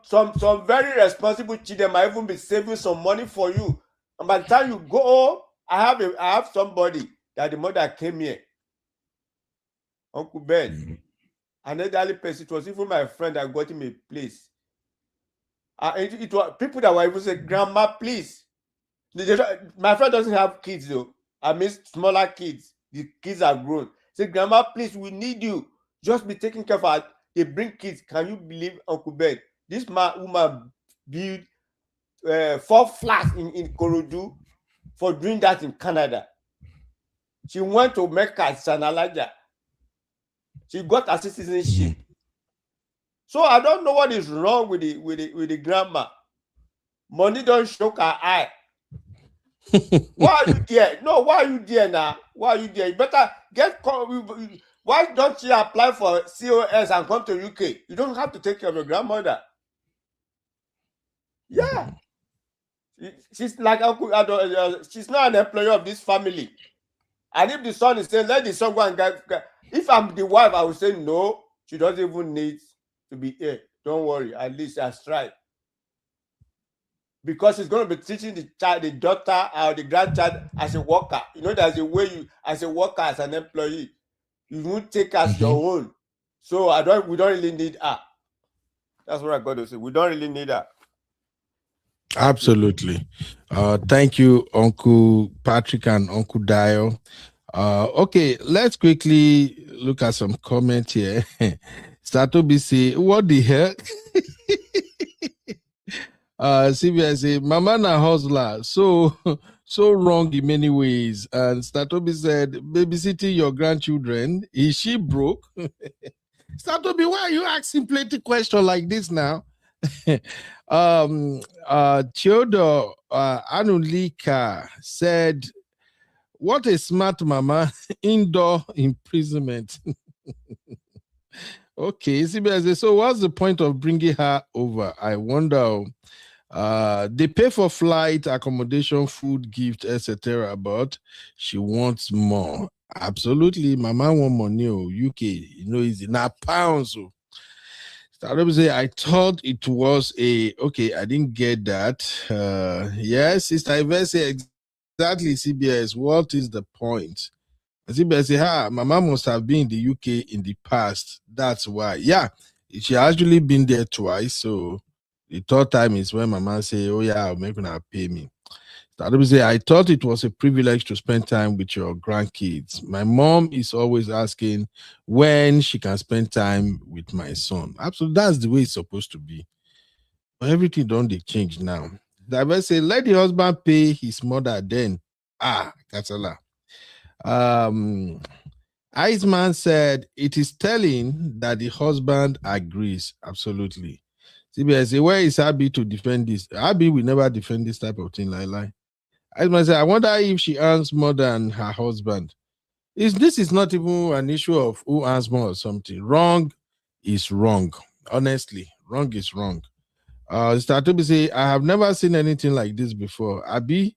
G: very responsible children might even be saving some money for you. And by the time you go home, I have somebody that the mother came here. Uncle Ben. An elderly person. It was even my friend that got him a place. It was people that were even saying, Grandma, please. My friend doesn't have kids though. I mean smaller kids. The kids are grown. Say, Grandma, please, we need you. Just be taking care of her. They bring kids. Can you believe, Uncle Ben? This woman built 4 flats in Korodu for doing that in Canada. She went to Mecca, Sanalaja. She got her citizenship. So I don't know what is wrong with the grandma. Money don't show her eye. Why are you there? No, why are you there now? Why are you there? You better why don't you apply for COS and come to UK? You don't have to take care of your grandmother. Yeah. She's like she's not an employee of this family. And if the son is saying, let the son go and get, if I'm the wife, I would say no, she doesn't even need to be here. Don't worry, at least I tried. Because she's going to be teaching the child, the daughter or the grandchild as a worker. You know, there's a way you, as a worker, as an employee, you won't take as your own. So we don't really need her. That's what I got to say. We don't really need her.
C: Absolutely. Thank you, Uncle Patrick and Uncle Dio. Okay, let's quickly look at some comments here. Statobi say, what the heck? CBS say, Mama na hustler, so wrong in many ways. And Statobi said, babysitting your grandchildren, is she broke? Statobi, why are you asking plenty questions like this now? Theodore Anulika said, what a smart mama, indoor imprisonment. Okay, CBS, so what's the point of bringing her over? I wonder. They pay for flight, accommodation, food, gift, etc. But she wants more. Absolutely, mama want money. UK, is in pounds. I thought it was okay. I didn't get that. Yes, Sister Yvette said exactly. CBS, what is the point? CBS say, Mama must have been in the UK in the past. That's why. Yeah, she actually been there twice. So the third time is when Mama say, oh yeah, I'm gonna pay me. I thought it was a privilege to spend time with your grandkids. My mom is always asking when she can spend time with my son. Absolutely, that's the way it's supposed to be. But everything don't change now. I say, let the husband pay his mother then. Katala. Iceman said, it is telling that the husband agrees. Absolutely. CBS, where is Abby to defend this? Abby will never defend this type of thing, like. I wonder if she earns more than her husband. This is not even an issue of who earns more or something. Wrong is wrong. Honestly, wrong is wrong. Statobi say, I have never seen anything like this before. Abi,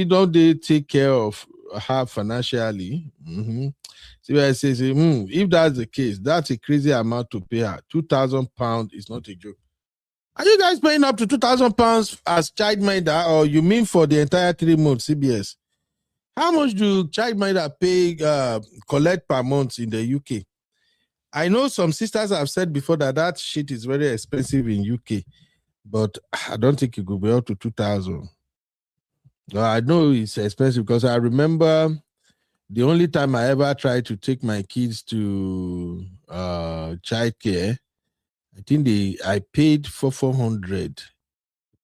C: don't they take care of her financially? See where I say, if that's the case, that's a crazy amount to pay her. £2,000 is not a joke. Are you guys paying up to £2,000 as child minder, or you mean for the entire 3 months, CBS? How much do childminder pay collect per month in the UK? I know some sisters have said before that shit is very expensive in UK, but I don't think it could be up to 2,000. I know it's expensive because I remember the only time I ever tried to take my kids to childcare, I think I paid for $400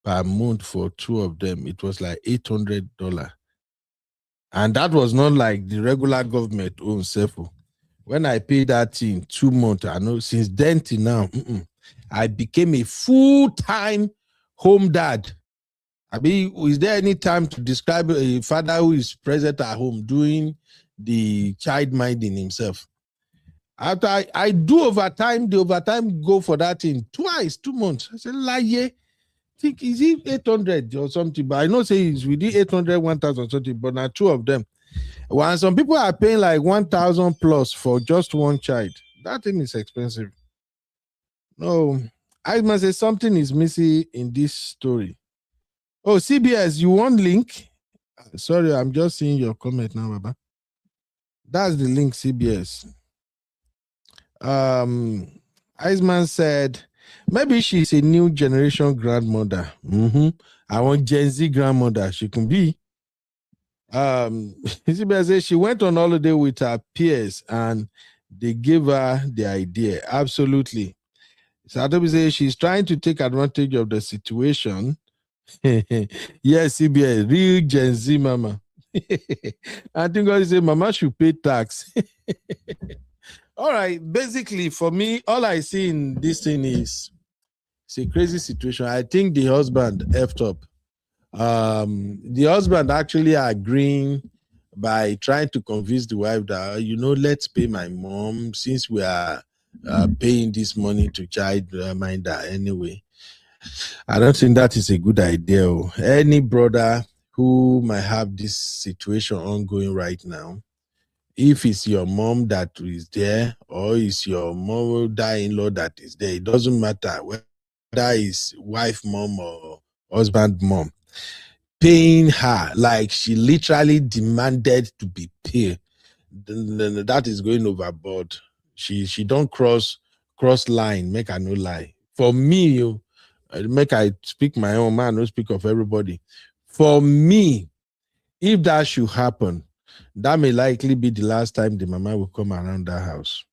C: per month for 2 of them. It was like $800. And that was not like the regular government own self. When I paid that in 2 months, I know since then till now, I became a full-time home dad. I mean, is there any time to describe a father who is present at home doing the child minding himself? After I do overtime, the overtime go for that in twice, 2 months. I said, lie, think is it 800 or something? But I know say it's within 800, 1,000 something, but not 2 of them. Well, some people are paying like 1,000 plus for just one child. That thing is expensive. No, I must say something is missing in this story. Oh, CBS, you want link? Sorry, I'm just seeing your comment now, Baba. That's the link, CBS. Iceman said, maybe she's a new generation grandmother. I want Gen Z grandmother. She can be. CBS says she went on holiday with her peers and they gave her the idea. Absolutely. Satobi says she's trying to take advantage of the situation. Yes, CBS, real Gen Z mama. I think God say mama should pay tax. All right, basically for me, all I see in this thing is it's a crazy situation. I think the husband effed up. The husband actually agreeing by trying to convince the wife that, let's pay my mom since we are paying this money to childminder anyway. I don't think that is a good idea. Any brother who might have this situation ongoing right now, if it's your mom that is there or it's your mother-in-law that is there, it doesn't matter whether it's wife mom or husband mom, paying her like she literally demanded to be paid, that is going overboard. She don't cross line, make her no lie. For me, make I speak my own man, no speak of everybody. For me, if that should happen, that may likely be the last time the mama will come around that house.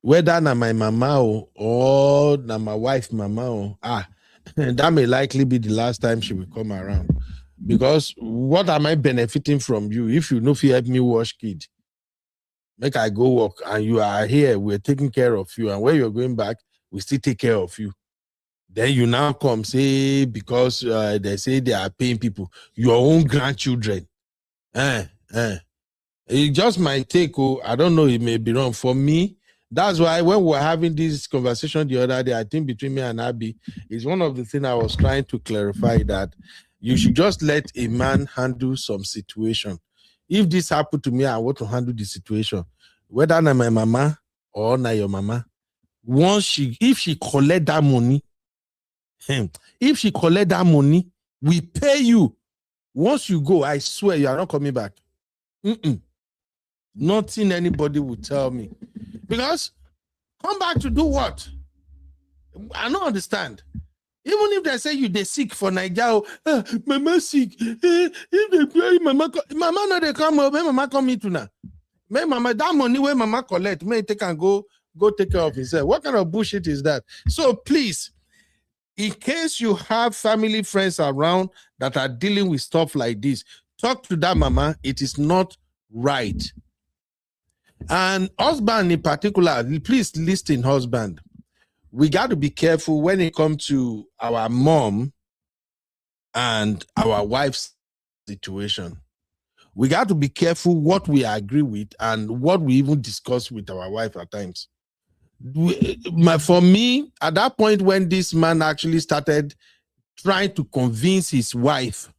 C: Whether na my mama or na my wife mama, that may likely be the last time she will come around. Because what am I benefiting from you if you know if you help me wash kid? Make I go work and you are here, we're taking care of you, and when you're going back, we still take care of you. Then you now come say because they say they are paying people, your own grandchildren. It just might take, I don't know, it may be wrong. For me, that's why when we were having this conversation the other day, I think between me and Abby, is one of the things I was trying to clarify, that you should just let a man handle some situation. If this happened to me, I want to handle the situation. Whether na my mama or na your mama, if she collect that money, we pay you. Once you go, I swear you are not coming back. Nothing anybody will tell me. Because come back to do what? I don't understand. Even if they say they sick for Nigeria, mama sick. If they pay mama no they come up, mama come into now. May mama that money where mama collect, may take and go take care of himself. What kind of bullshit is that? So please, in case you have family friends around that are dealing with stuff like this, talk to that mama. It is not right. And husband in particular, please listen, husband. We got to be careful when it comes to our mom and our wife's situation. We got to be careful what we agree with and what we even discuss with our wife at times. For me, at that point when this man actually started trying to convince his wife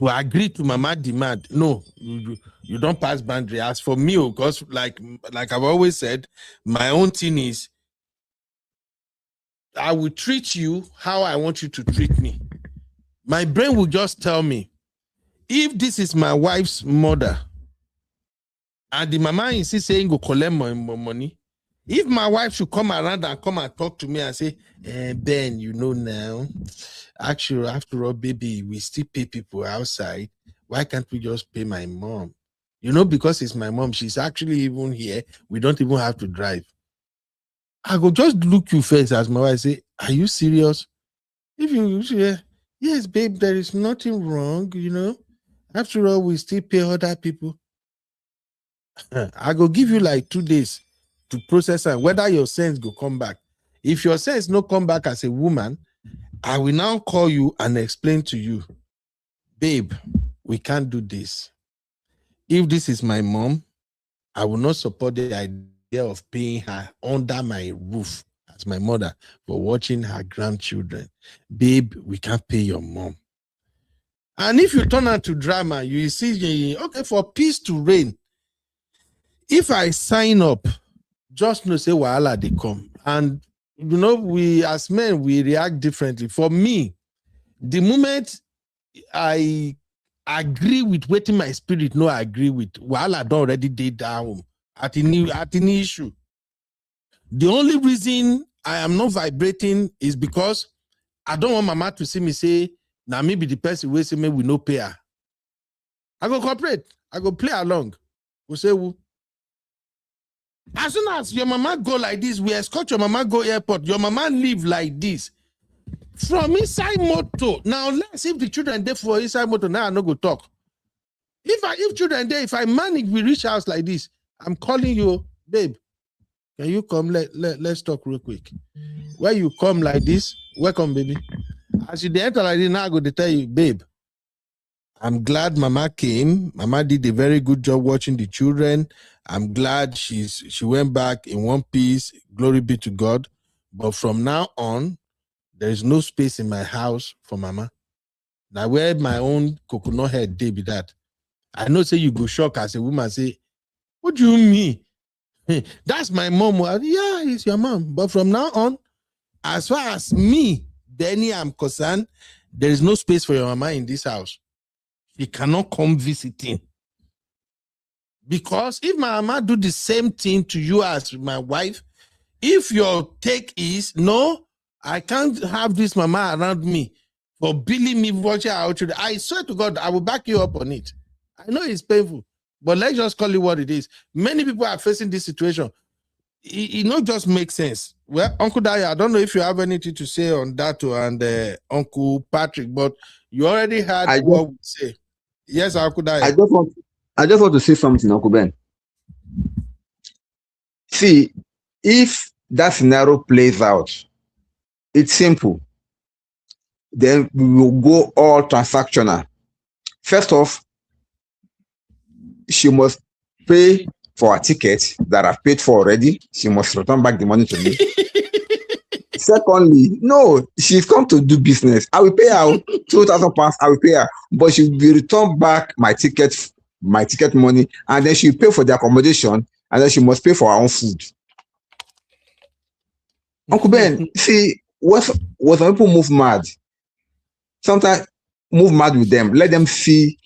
C: to agree to mama demand, no, you don't pass boundary. As for me, because like I've always said, my own thing is I will treat you how I want you to treat me. my brain will just tell me, if this is my wife's mother, and the mama insists saying go collect my money, if my wife should come around and come and talk to me and say, Ben, you know now, actually, after all, baby, we still pay people outside. Why can't we just pay my mom? You know, because it's my mom, she's actually even here. We don't even have to drive. I go just look you first as my wife say, are you serious? If you say, yes, babe, there is nothing wrong, you know. After all, we still pay other people. I go give you like 2 days to process and whether your sense go come back. If your sense no come back as a woman, I will now call you and explain to you, babe, we can't do this. If this is my mom, I will not support the idea of paying her under my roof as my mother for watching her grandchildren. Babe, we can't pay your mom. And if you turn out to drama, you see, okay, for peace to reign, if I sign up, just know say wahala they come. And you know, we as men, we react differently. For me, the moment I agree with what my spirit no agree with, wahala don't already did down at any issue. The only reason I am not vibrating is because I don't want mama to see me say, now me be the person who say me we no pay her. I go cooperate. I go play along. We say who. As soon as your mama go like this, we escort your mama go airport. Your mama live like this. From inside motor. Now let's if the children there for inside motor. Now I no go talk. If children there, if I manage, we reach house like this. I'm calling you, babe. Can you come? Let's talk real quick. Where you come like this, welcome, baby. As you enter like this, now I go to tell you, babe, I'm glad mama came. Mama did a very good job watching the children. I'm glad she went back in one piece. Glory be to God. But from now on, there is no space in my house for mama. Now where my own coconut head day be that. I know say you go shock as a woman say, what do you mean? That's my mom. Yeah, it's your mom. But from now on, as far as me, Benny, I'm concerned, there is no space for your mama in this house. She cannot come visiting. Because if my mama do the same thing to you as my wife, if your take is, no, I can't have this mama around me for billing me watching our children, I swear to God, I will back you up on it. I know it's painful, but let's just call it what it is. Many people are facing this situation. It not just makes sense. Well, Uncle Daya, I don't know if you have anything to say on that and Uncle Patrick, but you already had what we say. Yes, Uncle Daya.
J: I just want to say something, Uncle Ben. See, if that scenario plays out, it's simple. Then we will go all transactional. First off, she must pay for a ticket that I've paid for already. She must return back the money to me. Secondly, no, she's come to do business. I will pay her 2,000 pounds. I will pay her, but she will return back my ticket money, and then she will pay for the accommodation, and then she must pay for her own food. Uncle Ben, see, what some people move mad. Sometimes move mad with them. Let them see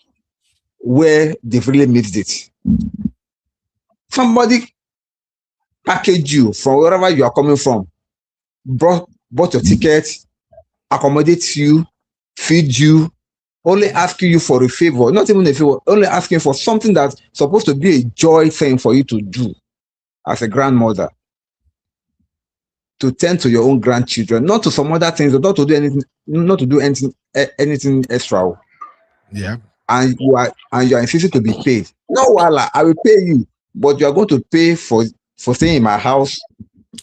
J: where they've really missed it. Somebody package you from wherever you are coming from, bought your ticket, accommodates you, feed you, only asking you for a favor, not even a favor, only asking for something that's supposed to be a joy thing for you to do as a grandmother. To tend to your own grandchildren, not to some other things, or not to do anything extra.
C: Yeah.
J: And you are insisting to be paid. No, voila, I will pay you, but you are going to pay for staying in my house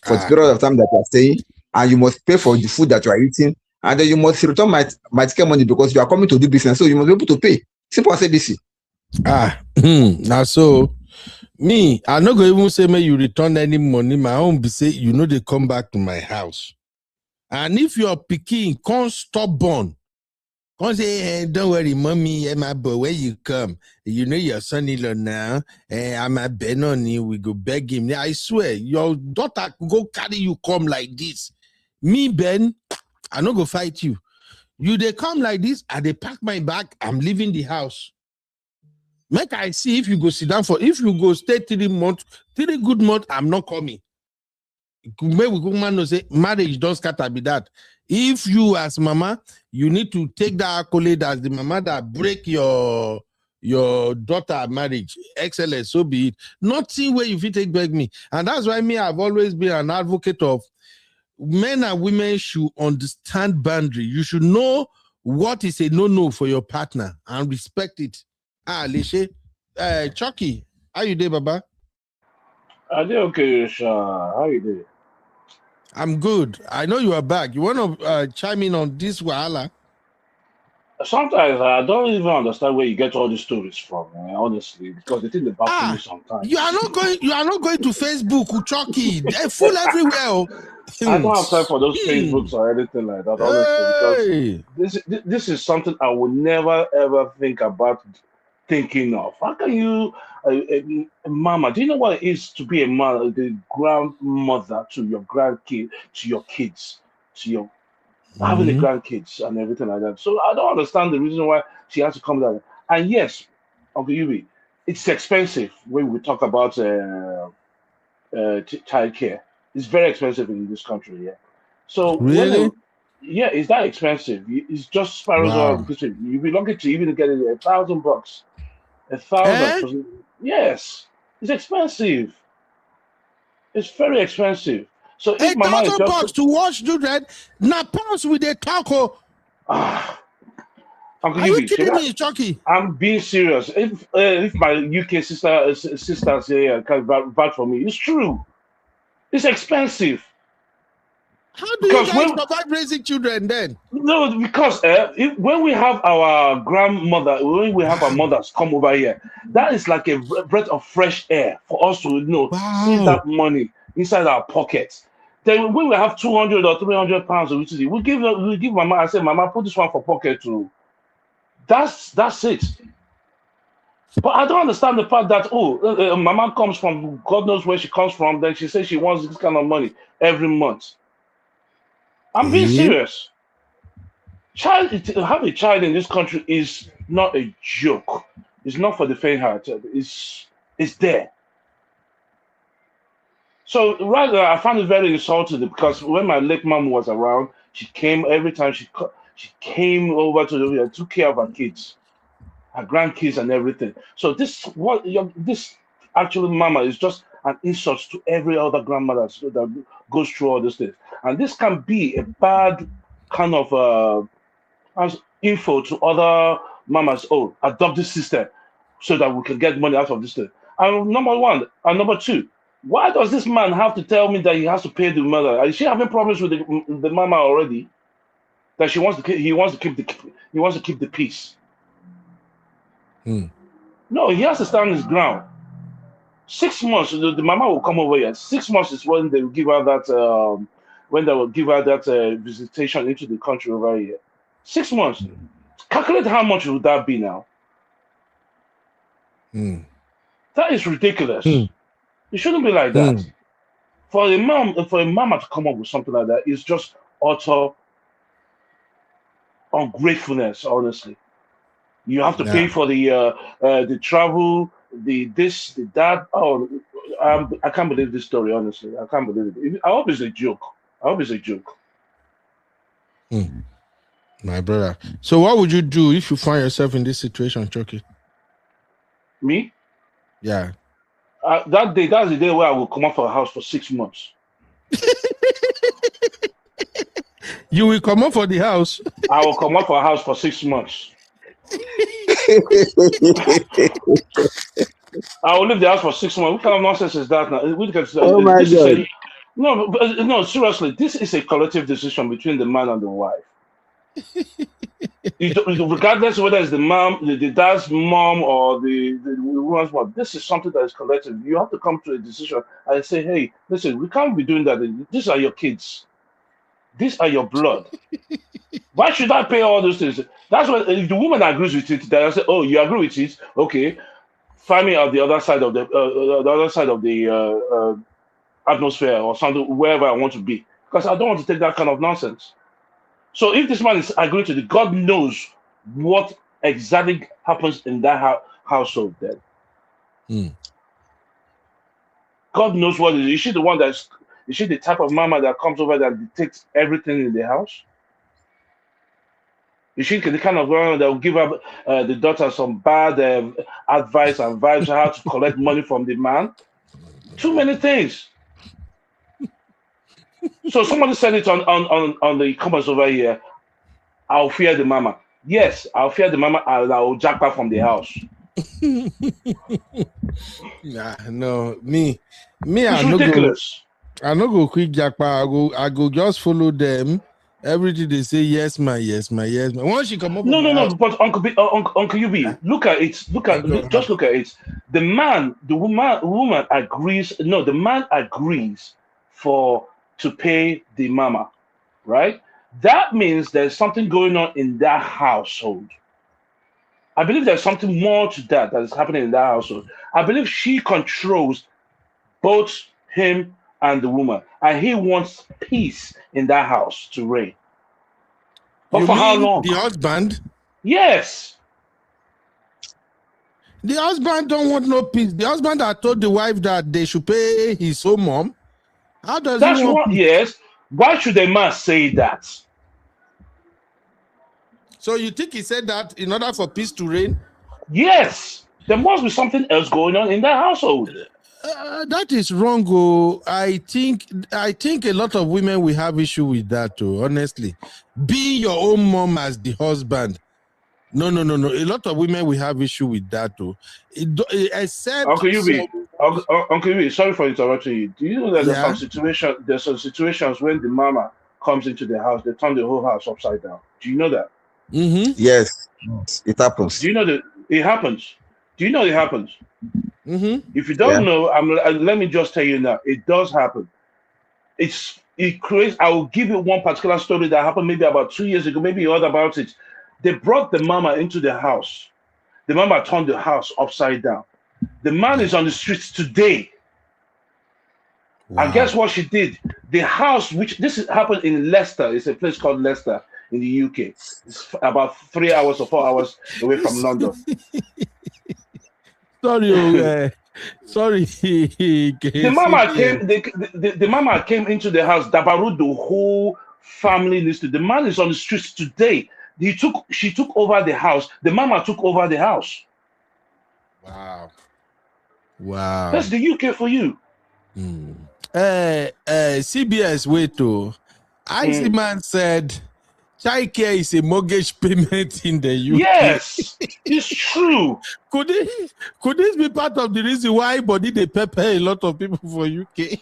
J: for the period of time that you are staying, and you must pay for the food that you are eating, and then you must return my ticket money because you are coming to do business, so you must be able to pay. Simple as ABC.
C: Now so me, I'm not going to even say me you return any money. My own be say you know they come back to my house, and if your pikin can't stubborn, can't say hey, don't worry, mommy, my boy, where you come, you know your son-in-law now, I'm a Beno, we go beg him. I swear, your daughter go carry you come like this. Me, Ben, I not go fight you. You they come like this, and they pack my bag. I'm leaving the house. Make I see if you go sit down if you go stay 3 months, 3 good months, I'm not coming. Maybe woman no say marriage don't scatter be that. If you as mama, you need to take that accolade as the mama that break your daughter marriage. Excellent, so be it. Nothing where you fit take back me. And that's why me, I've always been an advocate of men and women should understand boundary. You should know what is a no-no for your partner and respect it. Leshe, Chucky, how you doing, Baba?
H: I did okay, Sean. How you doing?
C: I'm good. I know you are back. You want to chime in on this wahala?
H: Sometimes I don't even understand where you get all these stories from, honestly, because the thing about me sometimes.
C: You are not going to Facebook with Chucky. They're full everywhere.
H: I don't have time for those Facebooks or anything like that, honestly, because this is something I would never ever think about thinking of. How can you, mama? Do you know what it is to be a mother, the grandmother to your grandkid, to your kids, to your having the grandkids and everything like that? So I don't understand the reason why she has to come down. And yes, Uncle Yubi, it's expensive when we talk about child care. It's very expensive in this country, yeah. So
C: really,
H: yeah, it's that expensive. It's just sparrows around the kitchen. You'd be lucky to even get it $1,000. $1,000. Yes, it's expensive. It's very expensive. So if mama is just
C: $1,000 to watch children, now pounds with a taco.
H: Uncle
C: Are you kidding me, Chucky?
H: I'm being serious. If my UK sisters here can vouch for me, it's true. It's expensive.
C: How do you guys survive raising children then?
H: No, because when we have our grandmother, when we have our mothers come over here, that is like a breath of fresh air for us to see that money inside our pockets. Then when we have 200 or 300 pounds, we give mama. I say, mama, put this one for pocket too. That's it. But I don't understand the part that mama comes from God knows where she comes from. Then she says she wants this kind of money every month. I'm being serious. Have a child in this country is not a joke. It's not for the faint-hearted. It's there. So rather, I found it very insulting because when my late mom was around, she came every time she came over to took care of her kids, her grandkids, and everything. So this actually mama is just an insult to every other grandmother that goes through all these things. And this can be a bad kind of info to other mamas. Oh, adopt this system so that we can get money out of this thing. And number one, and number two, why does this man have to tell me that he has to pay the mother? Is she having problems with the mama already? That he wants to keep the peace. No, he has to stand his ground. 6 months, the mama will come over here. 6 months is when they will give her that visitation into the country over here. 6 months. Calculate how much would that be now? That is ridiculous. It shouldn't be like that. For a mama to come up with something like that is just utter ungratefulness, honestly. You have to pay for the travel, the this, the that. Oh, I can't believe this story, honestly. I can't believe it. I hope it's a joke.
C: My brother. So what would you do if you find yourself in this situation, Chucky?
H: Me?
C: Yeah.
H: That's the day where I will come out for a house for 6 months.
C: You will come out for the house?
H: I will come out for a house for 6 months. I will leave the house for 6 months. What kind of nonsense is that now?
J: Oh my God.
H: No, seriously, this is a collective decision between the man and the wife. Regardless of whether it's the mom, the dad's mom, or the woman's mom, this is something that is collective. You have to come to a decision and say, hey, listen, we can't be doing that. These are your kids. These are your blood. Why should I pay all those things? That's what if the woman agrees with it. Then I say, oh, you agree with it? Okay, find me at the other side of the atmosphere or something, wherever I want to be, because I don't want to take that kind of nonsense. So if this man is agreeing to it, God knows what exactly happens in that household then. God knows what it is. Is she the one is she the type of mama that comes over that dictates everything in the house? Is she the kind of woman that will give up the daughter some bad advice and vibes how to collect money from the man? Too many things. So somebody said it on the comments over here. I'll fear the mama. Yes, I'll fear the mama and I'll jack her from the house.
C: Nah, no, me,
H: it's ridiculous.
C: I no go quick jackpot. I go just follow them. Everything they say, yes, my, yes, my, yes, my. Once she come up,
H: no. But Uncle UB, look at it. Look at it. The woman agrees. No, the man agrees to pay the mama, right? That means there's something going on in that household. I believe there's something more to that is happening in that household. I believe she controls both him and the woman, and he wants peace in that house to reign. But for how long?
C: The husband?
H: Yes.
C: The husband don't want no peace. The husband that told the wife that they should pay his own mom. How does
H: That's
C: he want
H: what?
C: peace?
H: Yes. Why should a man say that?
C: So you think he said that in order for peace to reign?
H: Yes. There must be something else going on in that household.
C: That is wrong. Oh, I think a lot of women will have issue with that too. Honestly, being your own mom as the husband. No. A lot of women will have issue with that too. Except
H: Uncle UB, sorry for interrupting you. Do you know that there's some situations when the mama comes into the house, they turn the whole house upside down. Do you know that?
C: Mm-hmm.
J: Yes, it happens.
H: Do you know that it happens? Do you know it happens?
C: Mm-hmm.
H: If you don't know, let me just tell you now, it does happen. It creates. I will give you one particular story that happened maybe about 2 years ago. Maybe you heard about it. They brought the mama into the house. The mama turned the house upside down. The man is on the streets today. Wow. And guess what she did? The house, happened in Leicester. It's a place called Leicester in the UK. It's about 3 hours or 4 hours away from London.
C: Sorry.
H: The mama came. The mama came into the house. Dabaru, the whole family listed. The man is on the streets today. She took over the house. The mama took over the house.
C: Wow.
H: That's the UK for you.
C: CBS wait to. Icy Man said child care is a mortgage payment in the UK.
H: Yes, it's true.
C: Could this be part of the reason why body they pepper a lot of people for UK?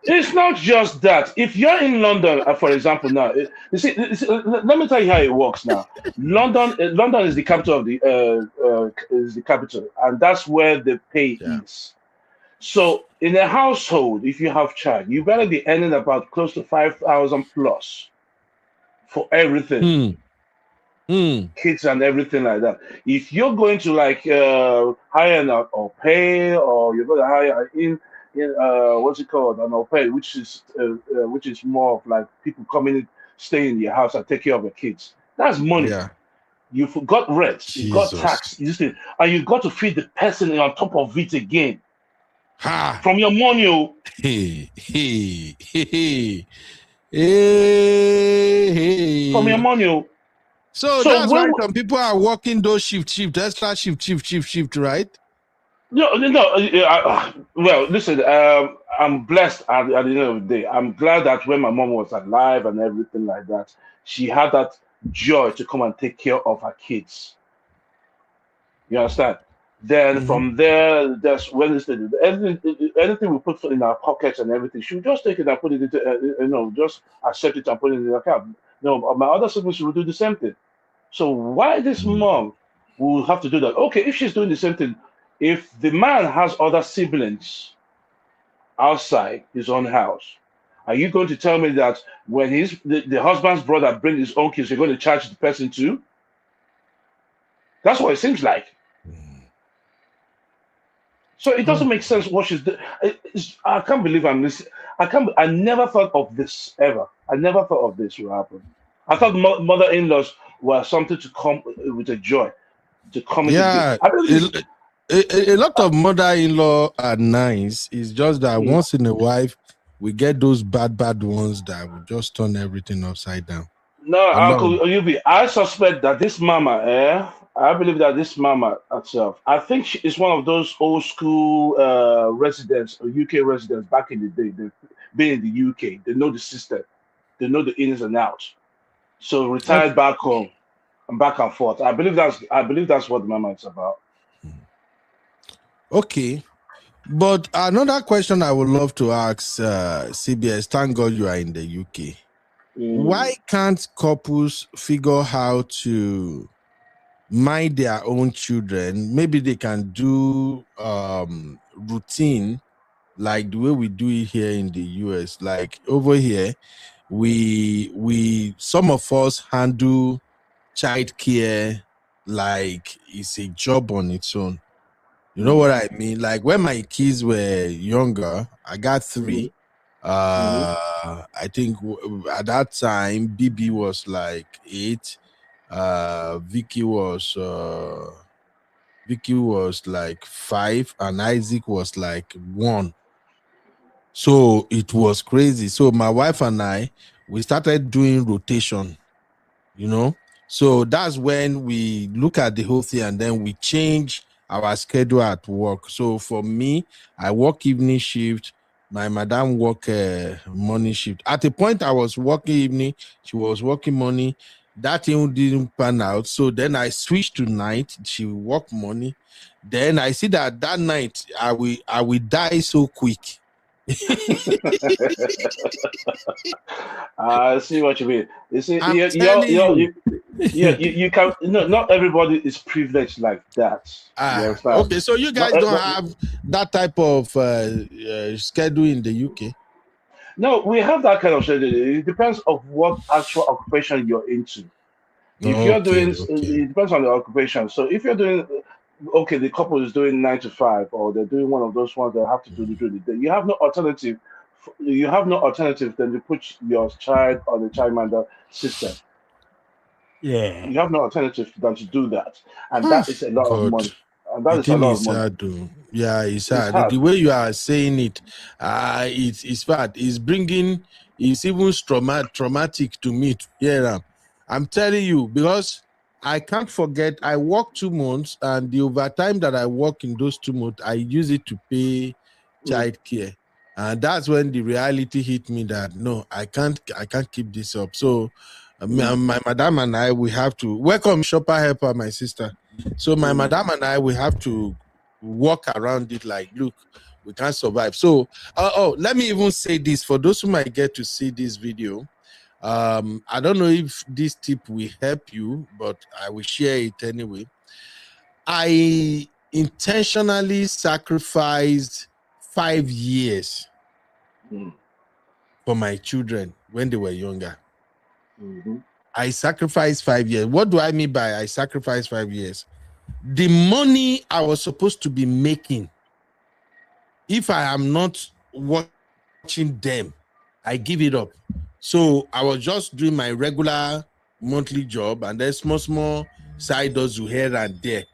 H: It's not just that. If you're in London, for example, now you see, let me tell you how it works. Now, London is the capital of the capital, and that's where the pay is. So, in a household, if you have child, you better be earning about close to 5,000 plus for everything, kids and everything like that. If you're going to hire or pay, or you're going to hire what's it called, an au pair, which is more of like people coming in, stay in your house and take care of your kids. That's money. Yeah. You've got rent, you've got tax, and you've got to feed the person on top of it again. From your money. From your money.
C: So that's why some people are working those extra shift, right?
H: No. Well, listen. I'm blessed at the end of the day. I'm glad that when my mom was alive and everything like that, she had that joy to come and take care of her kids. You understand? Then from there, that's when anything we put in our pockets and everything, she would just take it and put it into, just accept it and put it in the account. No, my other siblings will do the same thing. So why this mom will have to do that? Okay, if she's doing the same thing, if the man has other siblings outside his own house, are you going to tell me that when the husband's brother brings his own kids, you're going to charge the person too? That's what it seems like. So it doesn't make sense what she's doing. I can't believe I'm listening. I never thought of this ever. I never thought of this will happen. I thought mother-in-laws were something to come with a joy, to come into the.
C: Yeah,
H: I believe this.
C: a lot of mother-in-law are nice. It's just that
H: Mm.
C: once in a while, we get those bad ones that will just turn everything upside down.
H: No,
C: A lot.
H: Uncle Yubi, I suspect that this mama, I believe that this mama herself, I think she is one of those old school residents or UK residents back in the day. They've been in the UK. They know the system. They know the ins and outs. So retired back home and back and forth. I believe that's what the mama is about.
C: Okay. But another question I would love to ask CBS, thank God you are in the UK. Why can't couples figure how to mind their own children? Maybe they can do routine like the way we do it here in the US. Like over here, we some of us handle child care like it's a job on its own. You know what I mean? Like when my kids were younger, I got 3. I think at that time BB was like 8. Vicky was like 5, and Isaac was like 1. So it was crazy. So my wife and I, we started doing rotation, you know. So that's when we look at the whole thing and then we change our schedule at work. So for me, I work evening shift. My madam work morning shift. At a point, I was working evening. She was working morning. That thing didn't pan out. So then I switched to night. She work morning. Then I see that night I will die so quick.
H: I see what you mean. You see,
C: I'm telling you.
H: you can. No, not everybody is privileged like that. You understand?
C: Okay, so you guys don't have that type of schedule in the UK?
H: No, we have that kind of schedule. It depends of what actual occupation you're into. If you're doing, it depends on the occupation. So if you're doing, okay, the couple is doing 9 to 5, or they're doing one of those ones that have to do during the day. You have no alternative. You have no alternative than to put your child on the childminder system.
C: Yeah.
H: You have no alternative than to do that, and that is a lot of money. And that is a lot of money.
C: Hard, though. Yeah, it's hard.
H: hard.
C: The way you are saying it, it's bad. It's even traumatic to me to hear them. I'm telling you, because I can't forget, I worked 2 months, and the overtime that I work in those 2 months, I use it to pay child care. And that's when the reality hit me that no, I can't keep this up. So my madam and I, we have to welcome shopper helper, my sister. So my madam and I, we have to walk around it like, look, we can't survive. So let me even say this for those who might get to see this video. I don't know if this tip will help you, but I will share it anyway. I intentionally sacrificed 5 years for my children when they were younger. I sacrificed 5 years. What do I mean by I sacrificed 5 years? The money I was supposed to be making, if I am not watching them, I give it up. So I was just doing my regular monthly job and then small side hustle here and there,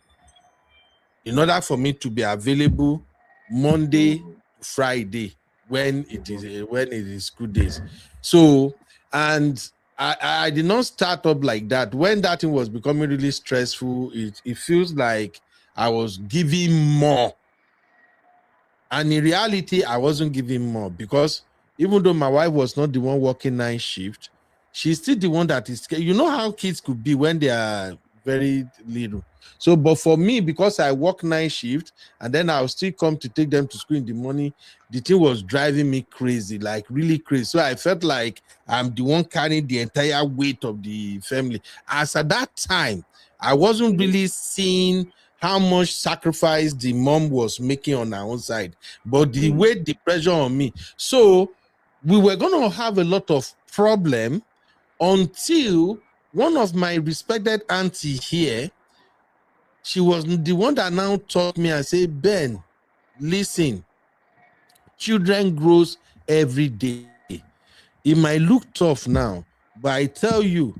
C: in order for me to be available Monday to Friday when it is school days. So, and I did not start up like that. When that thing was becoming really stressful, it feels like I was giving more. And in reality, I wasn't giving more, because even though my wife was not the one working 9 shift, she's still the one that is, you know how kids could be when they are very little. So, but for me, because I work 9 shift and then I'll still come to take them to school in the morning, the thing was driving me crazy, like really crazy. So I felt like I'm the one carrying the entire weight of the family. As at that time, I wasn't really seeing how much sacrifice the mom was making on her own side, but the weight, the pressure on me. So we were going to have a lot of problem until one of my respected auntie here, she was the one that now taught me and said, Ben, listen, children grows every day. It might look tough now, but I tell you,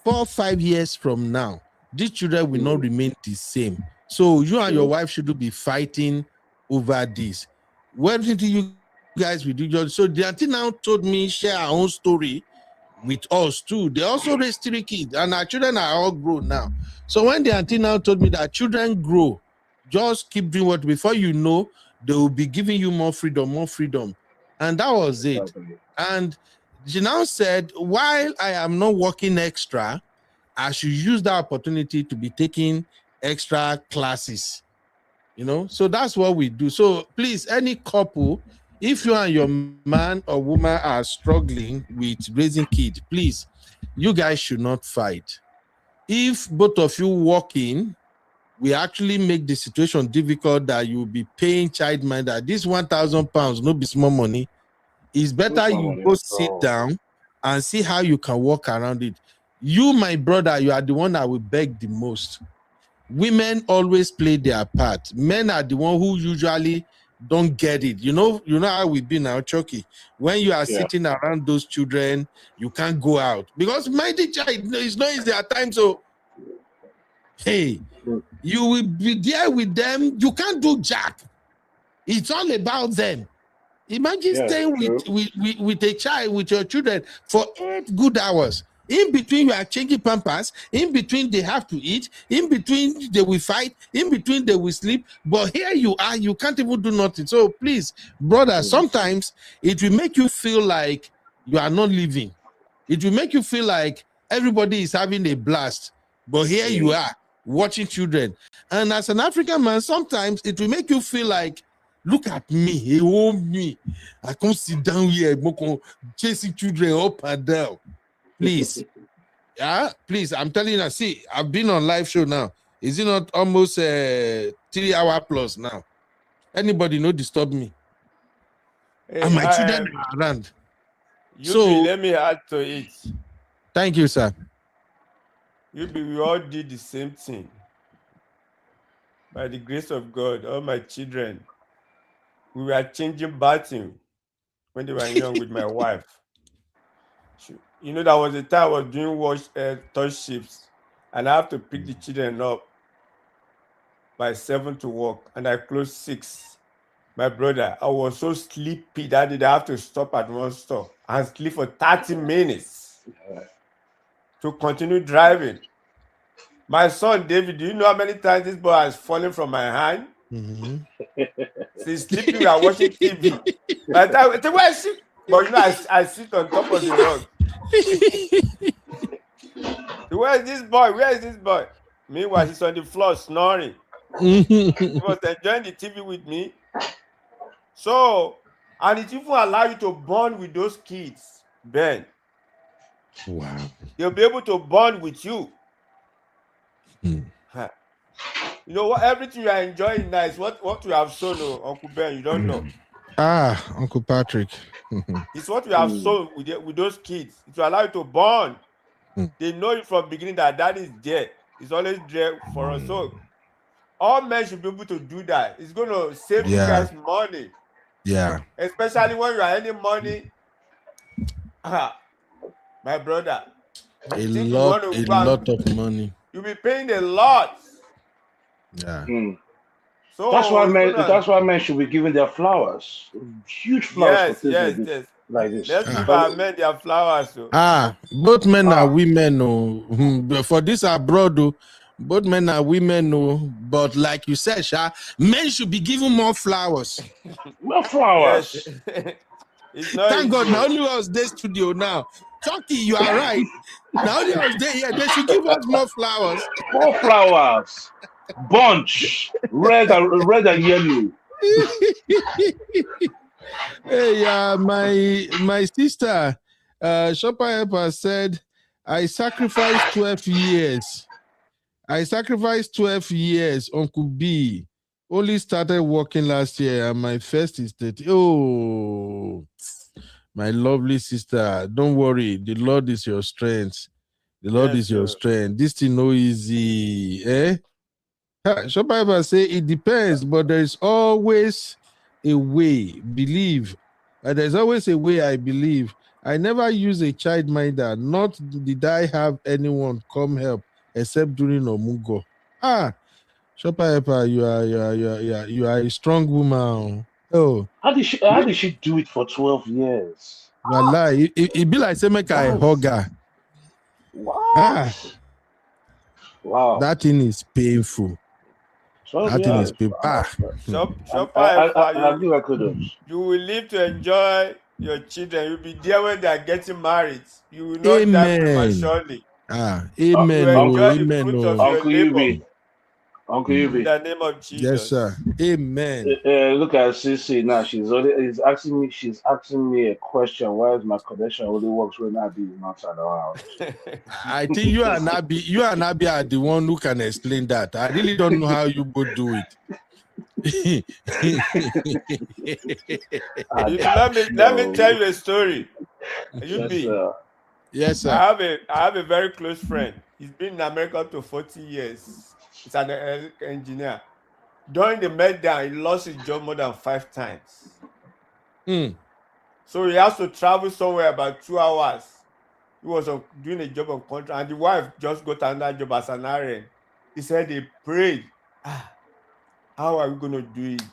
C: 4 5 years from now, these children will not remain the same. So you and your wife shouldn't be fighting over this. What did you guys will do? So the auntie now told me share her own story with us too. They also raised 3 kids, and our children are all grown now. So when the auntie now told me that children grow, just keep doing what before you know, they will be giving you more freedom. And that was it. And she now said, while I am not working extra, I should use that opportunity to be taking extra classes. So that's what we do. So please, any couple, if you and your man or woman are struggling with raising kids, please, you guys should not fight. If both of you working, we actually make the situation difficult that you'll be paying childminder. This 1,000 pounds, no be small money. It's better you go sit down and see how you can work around it. You, my brother, you are the one that will beg the most. Women always play their part. Men are the one who usually don't get it. You know how we be now, Chucky. When you are sitting around those children, you can't go out because mighty child is not easy at times. So, hey, you will be there with them. You can't do jack. It's all about them. Imagine staying with a child, with your children for 8 good hours. In between, you are changing pampers. In between, they have to eat. In between, they will fight. In between, they will sleep. But here you are, you can't even do nothing. So please, brother, sometimes it will make you feel like you are not living. It will make you feel like everybody is having a blast. But here you are, watching children. And as an African man, sometimes it will make you feel like, look at me, he hold me. I can't sit down here, chasing children up and down. Please. Please, I'm telling you, see, I've been on live show now. Is it not almost 3 hour plus now? Anybody no disturb me?
G: Hey,
C: and my children are around.
G: Let me add to it.
C: Thank you, sir.
G: We all did the same thing. By the grace of God, all my children, we were changing bathing when they were young with my wife. There was a time I was doing touch shifts, and I have to pick the children up by 7 to work, and I closed 6. My brother, I was so sleepy that day I have to stop at one stop and sleep for 30 minutes to continue driving. My son David, do you know how many times this boy has fallen from my hand?
C: Mm-hmm.
G: So he's sleeping, we are watching TV. By the time, where is he? But I sit on top of the rug. Where is this boy? Meanwhile, he's on the floor snoring. He was enjoying the TV with me. So, and it even allows you to bond with those kids, Ben.
C: Wow.
G: They'll be able to bond with you. You know what? Everything you are enjoying now is what you have sown, Uncle Ben. You don't know.
C: Uncle Patrick.
G: It's what you have sown with those kids. It will allow you to bond. They know it from the beginning that Dad is there. It's always there for us. So all men should be able to do that. It's going to save you guys money.
C: Yeah.
G: Especially when you are earning money. My brother.
C: A lot of money.
G: You'll be paying a lot.
C: Yeah.
G: So
H: that's why men should be given their flowers. Huge flowers for things like this.
G: Let's give our men their flowers. So.
C: Both men are women. For this abroad, both men are women. But like you said, men should be given more flowers.
H: More flowers.
G: Yes.
C: Thank God, now only us there studio now. Chucky, you are right. Now only us there here. They should give us more flowers.
H: More flowers. Bunch. Red and yellow.
C: Hey, my sister, Shopper Helper said, I sacrificed 12 years. Uncle B. Only started working last year, and my first is 30. Oh, my lovely sister, don't worry. The Lord is your strength. Your strength. This thing no easy, eh? Shopper say it depends, but there is always a way. Believe. There's always a way, I believe. I never use a childminder. Not did I have anyone come help except during Omugo. Shopper, you are a strong woman. Oh,
H: How did she do it for 12 years?
C: Wallahi, it be like say make I hug her.
H: What? Wow.
C: That thing is painful.
H: 12
C: That thing
H: years.
C: is painful.
G: You will live to enjoy your children. You'll be there when they are getting married. You will not die prematurely.
C: Amen.
G: You enjoy the
C: Amen.
G: fruit of your labor.
H: Uncle Yubi.
G: In the name of Jesus.
C: Yes, sir. Amen.
H: Look at Sissy now. She's asking me a question. Why is my connection only works when I be outside the house?
C: I think you and Nabi are the one who can explain that. I really don't know how you both do it.
G: let me tell you a story.
C: Yes, sir.
G: I have a very close friend. He's been in America for 40 years. He's an engineer. During the meltdown, he lost his job more than 5 times. So he has to travel somewhere about 2 hours. He was doing a job on contract, and the wife just got another job as an RN. He said they prayed. How are we going to do it?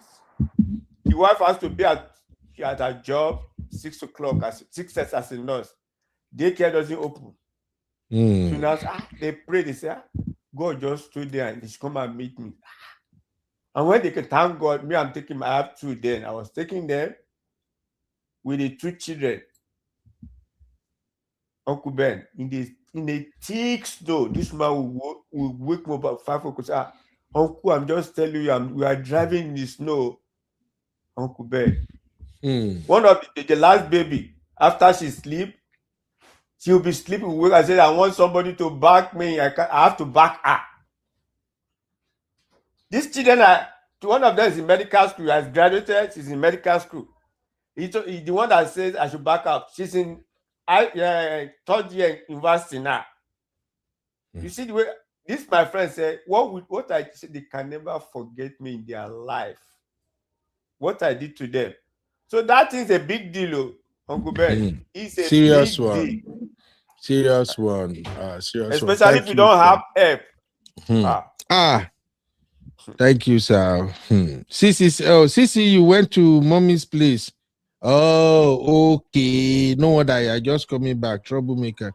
G: The wife has to be at her job 6 o'clock, 6 as a nurse. Daycare doesn't open. So now they pray. They say, God just stood there and he should come and meet me. And when they can thank God, I have 2 then. I was taking them with the 2 children. Uncle Ben, in the thick snow, this man will wake me up at 5 o'clock. Uncle, I'm just telling you, we are driving in the snow. Uncle Ben. One of the last baby, after she sleep, she'll be sleeping. I said, I want somebody to back me. I have to back her. These children one of them is in medical school. She has graduated. She's in medical school. He's the one that says I should back up. She's in 3rd year university now. You see the way this my friend said, what I said, they can never forget me in their life. What I did to them. So that is a big deal, Uncle Ben. It's a
C: serious
G: big
C: one.
G: deal.
C: Serious one.
G: Especially if you don't have help.
C: Thank you, sir. Sissy, you went to mommy's place. Oh, okay. No wonder I just coming back. Troublemaker.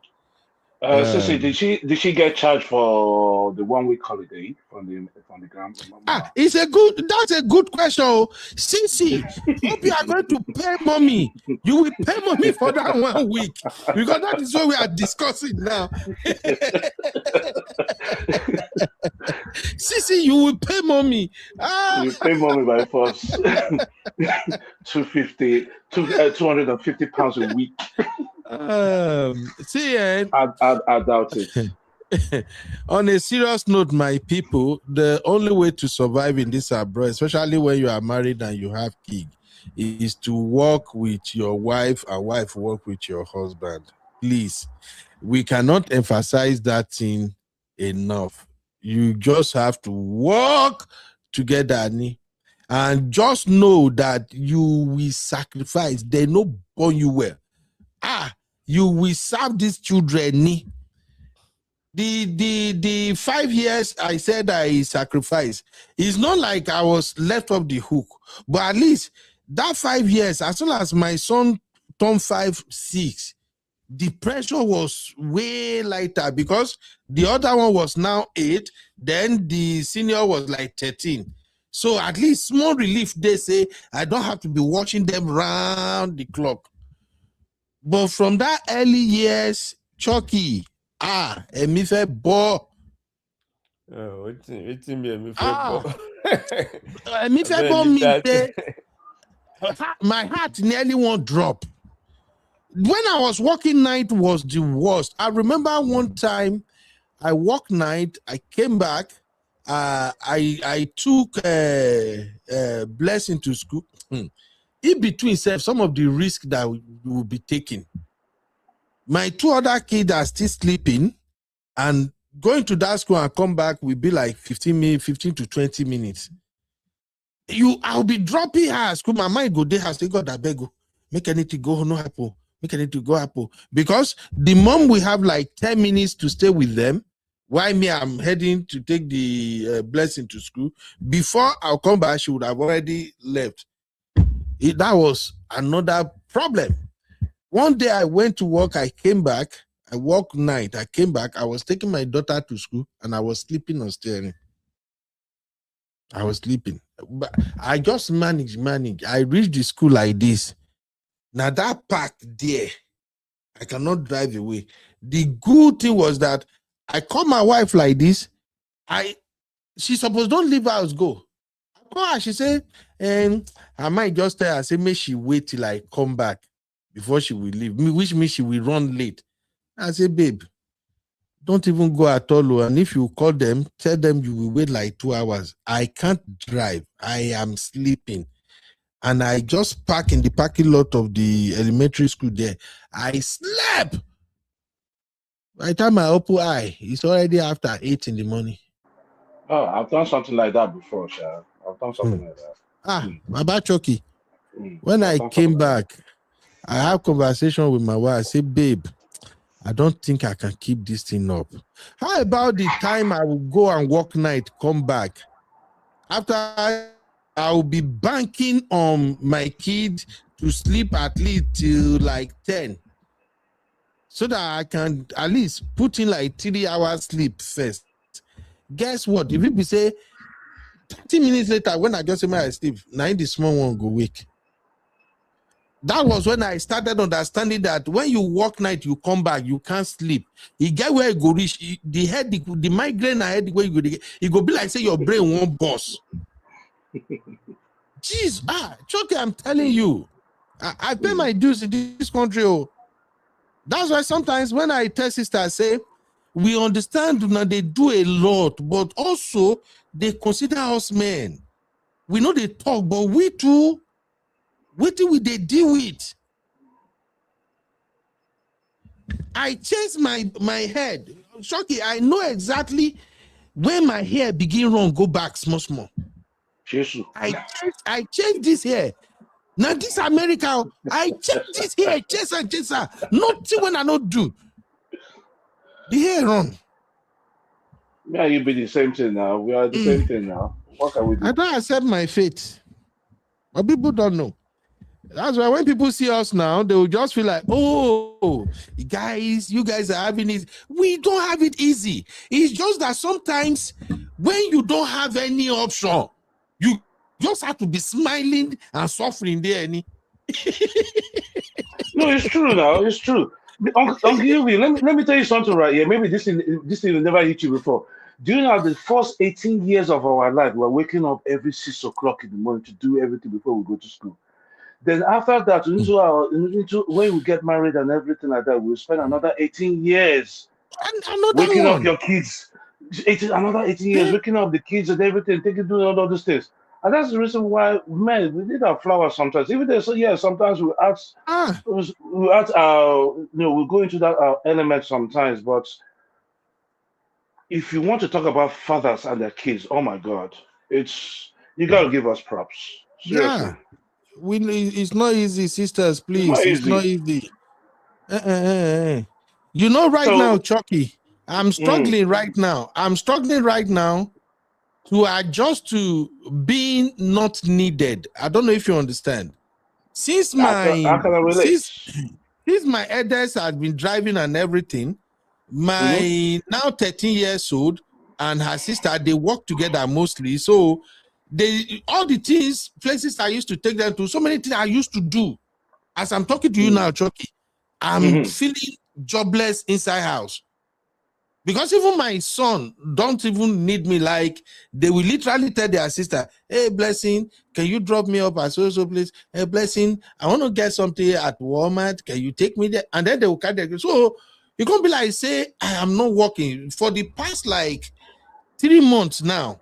H: Sissy, did she get charged for the 1 week holiday from the grandma?
C: That's a good question. Sissy, hope you are going to pay mommy. You will pay mommy for that 1 week because that is what we are discussing now. Sissy, you will pay mommy.
H: You pay mommy by force. 250 pounds a week.
C: See,
H: I doubt it.
C: On a serious note, my people, the only way to survive in this abroad, especially when you are married and you have kids, is to work with your wife and wife work with your husband. Please, we cannot emphasize that thing enough. You just have to work together, and just know that you will sacrifice. They no born you well. You will serve these children. The 5 years I said I sacrificed, it's not like I was left off the hook, but at least that 5 years, as soon as my son turned 5, 6, the pressure was way lighter because the other one was now 8, then the senior was like 13. So at least small relief, they say, I don't have to be watching them round the clock. But from that early years, Chucky, Emife Bo.
G: It's me, Emife Bo.
C: Emife Bo means my heart nearly won't drop. When I was working night was the worst. I remember one time I worked night, I came back, I took Blessing to school. In between some of the risk that we will be taking. My 2 other kids are still sleeping, and going to that school and come back will be like 15 to 20 minutes. I'll be dropping her at school. My mind go there, I say, God, I beg you, make anything go, no happen. make it to go Apple. Because the mom will have like 10 minutes to stay with them. Why me? I'm heading to take the blessing to school. Before I'll come back, she would have already left. That was another problem. One day I went to work, I came back, I worked night, I came back, I was taking my daughter to school and I was sleeping on steering. I was sleeping. But I just managed. I reached the school like this. Now that park there, I cannot drive away. The good thing was that I called my wife like this. She supposed don't leave house, go. I call her, she said, I might just tell her, say, may she wait till I come back before she will leave, which means she will run late. I say, babe, don't even go at all. And if you call them, tell them you will wait like 2 hours. I can't drive. I am sleeping. And I just park in the parking lot of the elementary school there. I slept. By the time I open eye, it's already after 8 in the morning.
H: Oh, I've done something like that before, Sha. I've done something like that.
C: Baba Chucky. When I came back, I have conversation with my wife. I say, babe, I don't think I can keep this thing up. How about the time I will go and work night, come back? After I will be banking on my kid to sleep at least till like 10. So that I can at least put in like 3 hours sleep first. Guess what? If people say 30 minutes later, when I just say my sleep, now the small one go wake. That was when I started understanding that when you work night, you come back, you can't sleep. You get where you go reach, the head, the migraine ahead where you go, it go be like say your brain won't bust. Jeez, Chucky, I'm telling you, I pay my dues in this country. Oh. That's why sometimes when I tell sisters, I say, we understand now they do a lot, but also they consider us men. We know they talk, but we too, what do they deal with? I chase my head. Shocky, I know exactly when my hair begin wrong, go back small. I change this hair. Now this America, I change this hair, chaser. Nothing when I not do. The hair run.
H: Yeah, you be the same thing now. We are the same thing now. What can we do?
C: I don't accept my fate. But people don't know. That's why when people see us now, they will just feel like, oh, guys, you guys are having it. We don't have it easy. It's just that sometimes when you don't have any option, you just have to be smiling and suffering there.
H: No, it's true now. It's true. Uncle Yubi, let me tell you something right here. Maybe this thing will never hit you before. Do you know the first 18 years of our life, we're waking up every 6 o'clock in the morning to do everything before we go to school. Then after that, into when we get married and everything like that, we'll spend another 18 years waking up your kids. Another 18 years waking up the kids and everything, doing all these things. And that's the reason why, man, we need our flowers sometimes. Even though, sometimes we ask, we go into that element sometimes. But if you want to talk about fathers and their kids, oh my God, you gotta give us props. Seriously.
C: Yeah. It's not easy, sisters, please. It's not easy. You know, now, Chucky, I'm struggling right now. I'm struggling right now to adjust to being not needed. I don't know if you understand. Since my elders had been driving and everything, my now 13 years old and her sister, they work together mostly. So all the things, places I used to take them to, so many things I used to do. As I'm talking to you now, Chucky, I'm feeling jobless inside house. Because even my son don't even need me. Like, they will literally tell their sister, hey, Blessing, can you drop me up at so place? Hey, Blessing, I want to get something at Walmart. Can you take me there? And then they will carry their. So you can't be like, say, I am not working. For the past, 3 months now,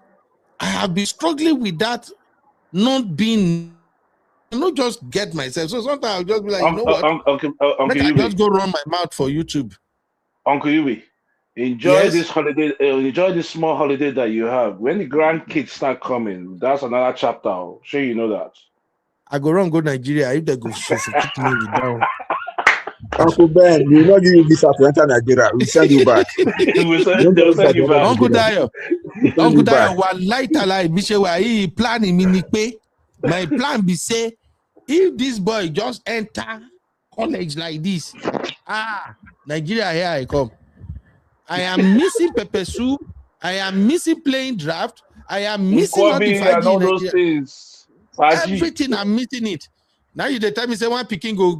C: I have been struggling with that not being, not just get myself. So sometimes I'll just be like, you know what? I just go run my mouth for YouTube.
H: Uncle Yubi, enjoy this holiday. Enjoy this small holiday that you have. When the grandkids start coming, that's another chapter. I'm sure you know that.
C: I go Nigeria if they go suffocate me down.
J: Uncle Ben, we will not give you visa to enter Nigeria. We'll send you back.
H: They'll send you back.
C: Uncle Dayo,
J: We'll send you back.
C: one light alive, he planning me pay. My plan be say, if this boy just enter college like this, Nigeria, here I come. I am missing pepper soup. I am missing playing draft. I am missing all the
H: and all those things.
C: Everything, I'm missing it. Now you the time me say one picking go.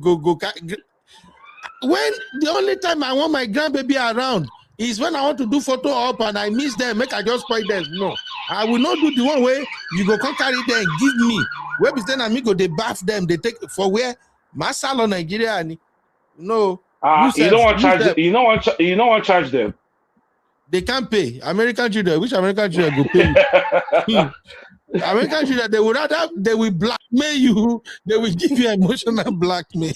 C: When the only time I want my grandbaby around is when I want to do photo up and I miss them, make I just spoil them. No, I will not do the one way you go come carry them, give me. Where be then and me go they bath them, they take for where my salon Nigeria. No,
H: you don't want to charge them. You don't want to charge them.
C: They can't pay. American children, which American children go pay you? American children, they will blackmail you. They will give you emotional blackmail.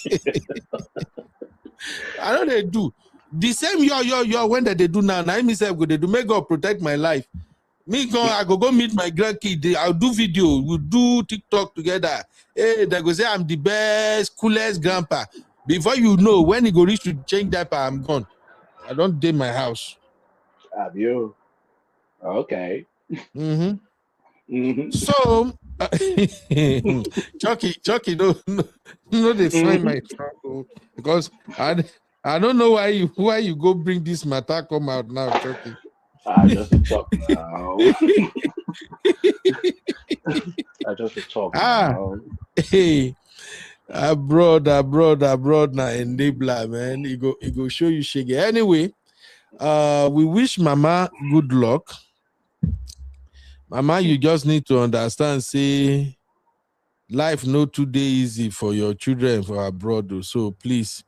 C: I know they do. The same your when they do now. Now myself go they do. May God protect my life. I go meet my grandkid. I'll do video. We'll do TikTok together. Hey, they go say I'm the best, coolest grandpa. Before you know, when he go reach to change diaper, I'm gone. I don't date my house.
H: Have you? Okay.
C: So, Chucky, no, they find my trouble because I don't know why you go bring this matter come out now, Chucky.
H: I just talk now. I just talk now.
C: Hey, abroad na enabler, man. He go show you shaggy. Anyway, we wish Mama good luck. Mama, you just need to understand, say, life no today easy for your children for abroad. So please,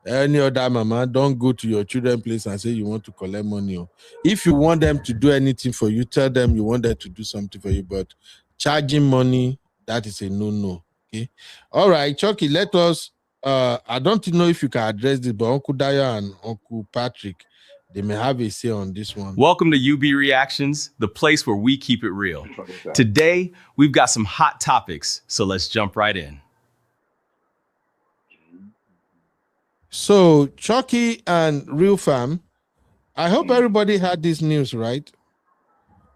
C: any other mama, don't go to your children's place and say you want to collect money. If you want them to do anything for you, tell them you want them to do something for you. But charging money, that is a no-no. Okay. All right, Chucky, let us. I don't know if you can address this, but Uncle Daya and Uncle Patrick, they may have a say on this one.
A: Welcome to UB Reactions, the place where we keep it real. Today, we've got some hot topics, so let's jump right in.
C: So, Chucky and Real Fam, I hope everybody had this news, right?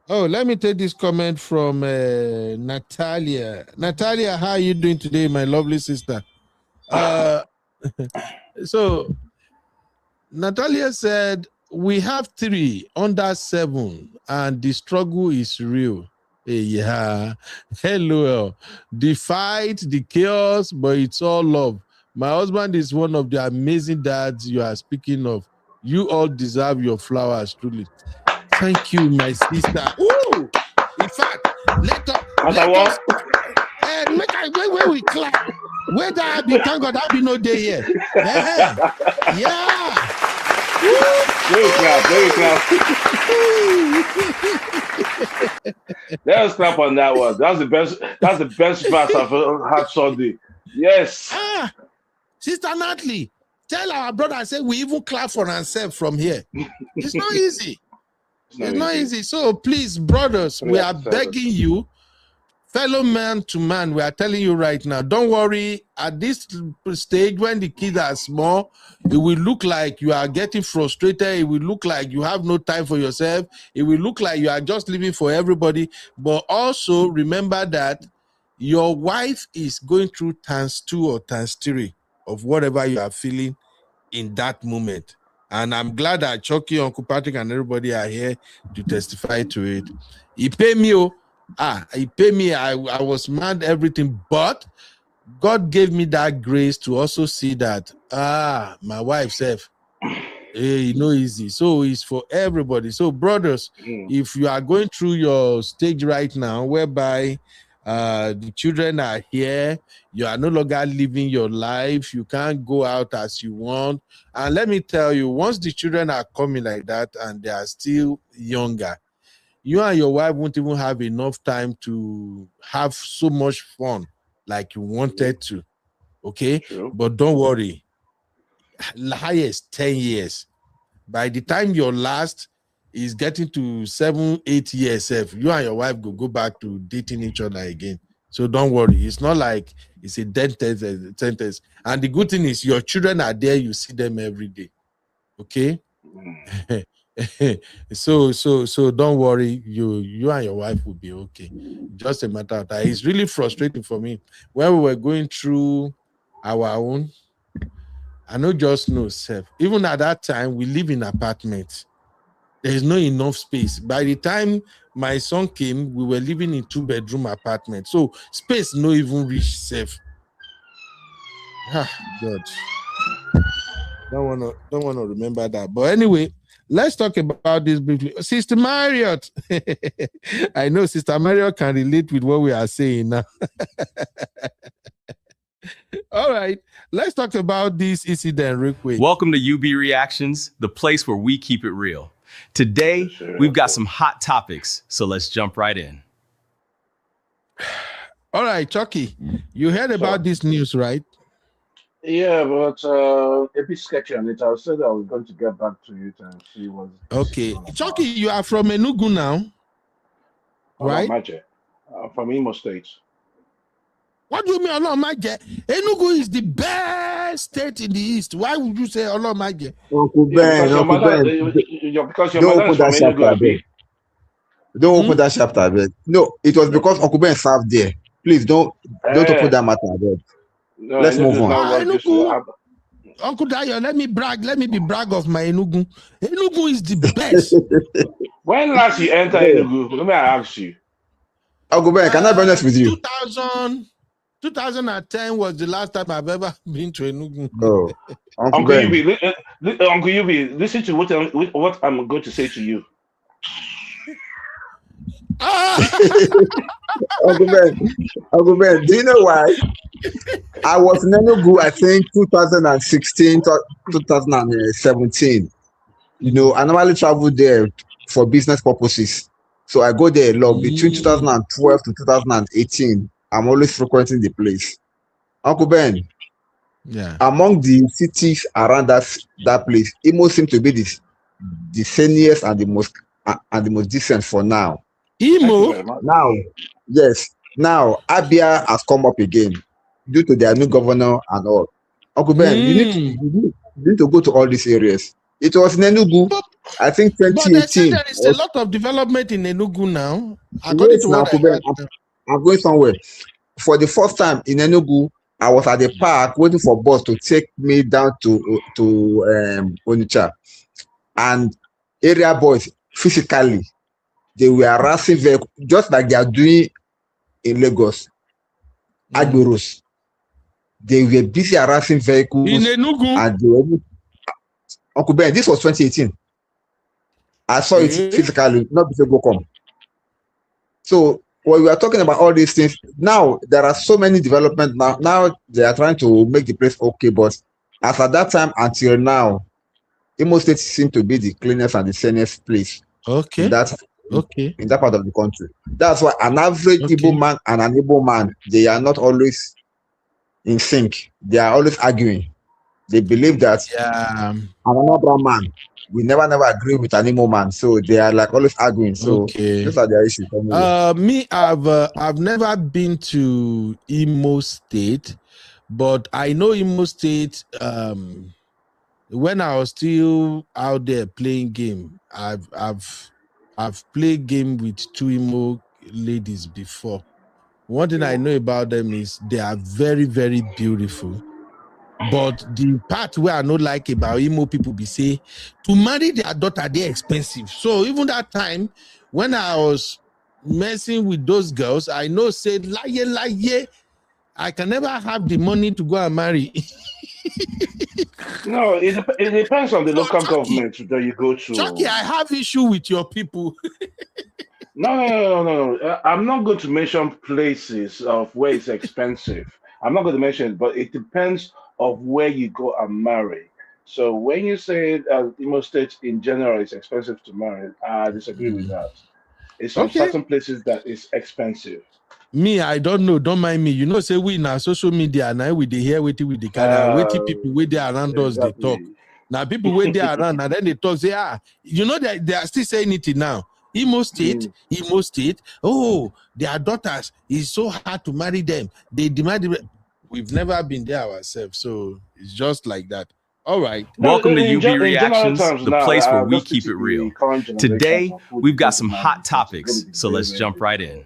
C: Oh, let me take this comment from Natalia. Natalia, how are you doing today, my lovely sister? So, Natalia said, we have 3 under 7, and the struggle is real. Yeah. Hello. The fight, the chaos, but it's all love. My husband is one of the amazing dads you are speaking of. You all deserve your flowers, truly. Thank you, my sister. Ooh! In fact, let us when we clap, where that be, thank God, that be no day here. Yeah.
H: Very clap. Let us clap on that one. That's the best verse I've had Sunday. Yes.
C: Sister Natalie, tell our brother I say we even clap for ourselves from here. It's not easy. It's not easy. So please, brothers, we are begging you, fellow man to man, we are telling you right now, don't worry. At this stage, when the kids are small, it will look like you are getting frustrated. It will look like you have no time for yourself. It will look like you are just living for everybody. But also remember that your wife is going through ×2 or ×3 of whatever you are feeling in that moment. And I'm glad that Chucky, Uncle Patrick, and everybody are here to testify to it. He paid me. He paid me. I was mad, everything, but God gave me that grace to also see that, my wife said, hey, no easy. So it's for everybody. So brothers, if you are going through your stage right now, whereby the children are here, you are no longer living your life, you can't go out as you want. And let me tell you, once the children are coming like that and they are still younger, you and your wife won't even have enough time to have so much fun like you wanted to. Okay? True. But don't worry. Highest 10 years. By the time your last is getting to 7-8 years, you and your wife go back to dating each other again. So don't worry. It's not like It's a death sentence. And the good thing is your children are there, you see them every day. Okay? So don't worry, you and your wife will be okay. Just a matter of time. It's really frustrating for me. When we were going through our own, I know just no self. Even at that time, we live in apartments. There is no enough space. By the time my son came, we were living in 2-bedroom apartment. So space no even reach self. God. Don't want to remember that. But anyway, let's talk about this briefly. Sister Marriott. I know Sister Marriott can relate with what we are saying now. All right, let's talk about this incident real quick.
A: Welcome to UB Reactions, the place where we keep it real. Today, we've got some hot topics, so let's jump right in.
C: All right, Chucky, you heard about this news, right?
H: Yeah, but a bit sketchy on it. I said I was going to get back to you and see what.
C: Okay, Chucky, you are from Enugu now, right?
H: I'm from Imo State.
C: What do you mean, Olomaje? Enugu is the best state in the East. Why would you say Olomaje?
J: Uncle Ben,
H: because your mother is from Enugu.
J: Don't open that chapter, Abed. No, it was because Uncle Ben served there. Please don't open that matter, Abed.
H: No,
J: let's move on.
C: Enugu, Uncle Dayo, let me be brag of my Enugu. Enugu is the best.
H: When last you enter Enugu? Let me ask you.
J: Uncle Ben, can I be honest with you?
C: 2010 was the last time I've ever been to Enugu.
J: Oh,
H: Uncle Yubi, listen to what I'm going to say to you.
J: Uncle Ben, do you know why? I was in Enugu, I think 2016, 2017. You know, I normally travel there for business purposes. So I go there a lot. Between 2012 to 2018, I'm always frequenting the place. Uncle Ben, among the cities around that place, Imo seems to be the sunniest and the most decent for now.
C: Imo?
J: Now, yes. Now, Abia has come up again due to their new governor and all. Uncle Ben, you need to go to all these areas. It was in Enugu, I think 2018.
C: But they said there is a lot of development in Enugu now.
J: Yes, now, Uncle Ben, I'm going somewhere. For the first time in Enugu, I was at the park waiting for bus to take me down to Onitsha. And area boys, physically, they were harassing vehicles, just like they are doing in Lagos. Agboros. They were busy harassing vehicles.
C: In Enugu?
J: And they were, Uncle Ben, this was 2018. I saw it physically, not before go come. So when we are talking about all these things, now there are so many developments now. Now they are trying to make the place okay, but as at that time until now, Imo State seems to be the cleanest and the sanest place.
C: Okay.
J: In that part of the country. That's why an average Igbo man and an Igbo man, they are not always in sync. They are always arguing. They believe that another man we never agree with an Imo man, so they are like always arguing. So those are their issues.
C: Me, I've never been to Imo State, but I know Imo State. When I was still out there playing game, I've played game with 2 Imo ladies before. One thing I know about them is they are very, very beautiful. But the part where I don't like about Imo people be say to marry their daughter, they're expensive. So even that time when I was messing with those girls, I know said lie, I can never have the money to go and marry.
H: No, it depends on the local government that you go to.
C: Chucky, I have issue with your people.
H: No. I'm not going to mention places of where it's expensive. I'm not going to mention it, but it depends of where you go and marry. So when you say Imo State in general is expensive to marry, I disagree with that. It's some certain places that is expensive.
C: Me, I don't know. Don't mind me. You know, say we now social media now we they hear waiting with the camera, waiting people where they around us they talk. Now people where they around and then they talk say you know that they are still saying it now. Imo State. Oh, their daughters is so hard to marry them. They demand. we've never been there ourselves, so it's just like that. All right.
A: Welcome to
H: in
A: UB
H: general
A: Reactions,
H: terms
A: the
H: now,
A: place where we
H: just
A: keep
H: teaching
A: it
H: the
A: real.
H: current generation
A: Today,
H: some food
A: we've got
H: because
A: some
H: now
A: hot
H: it's going
A: topics,
H: to be
A: so
H: very,
A: let's
H: very
A: jump right in.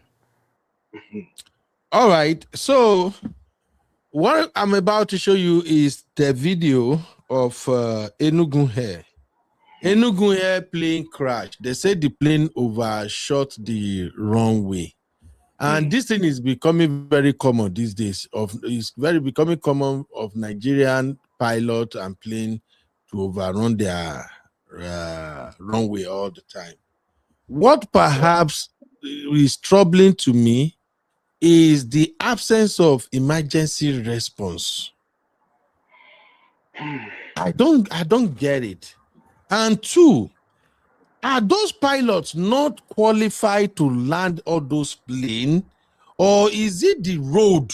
C: All right. So what I'm about to show you is the video of Enugu Air. Enugu Air plane crash. They said the plane overshot the runway. And this thing is becoming very common these days. It's very becoming common of Nigerian pilot and plane to overrun their runway all the time. What perhaps is troubling to me is the absence of emergency response. I don't get it. And two, are those pilots not qualified to land all those planes, or is it the road?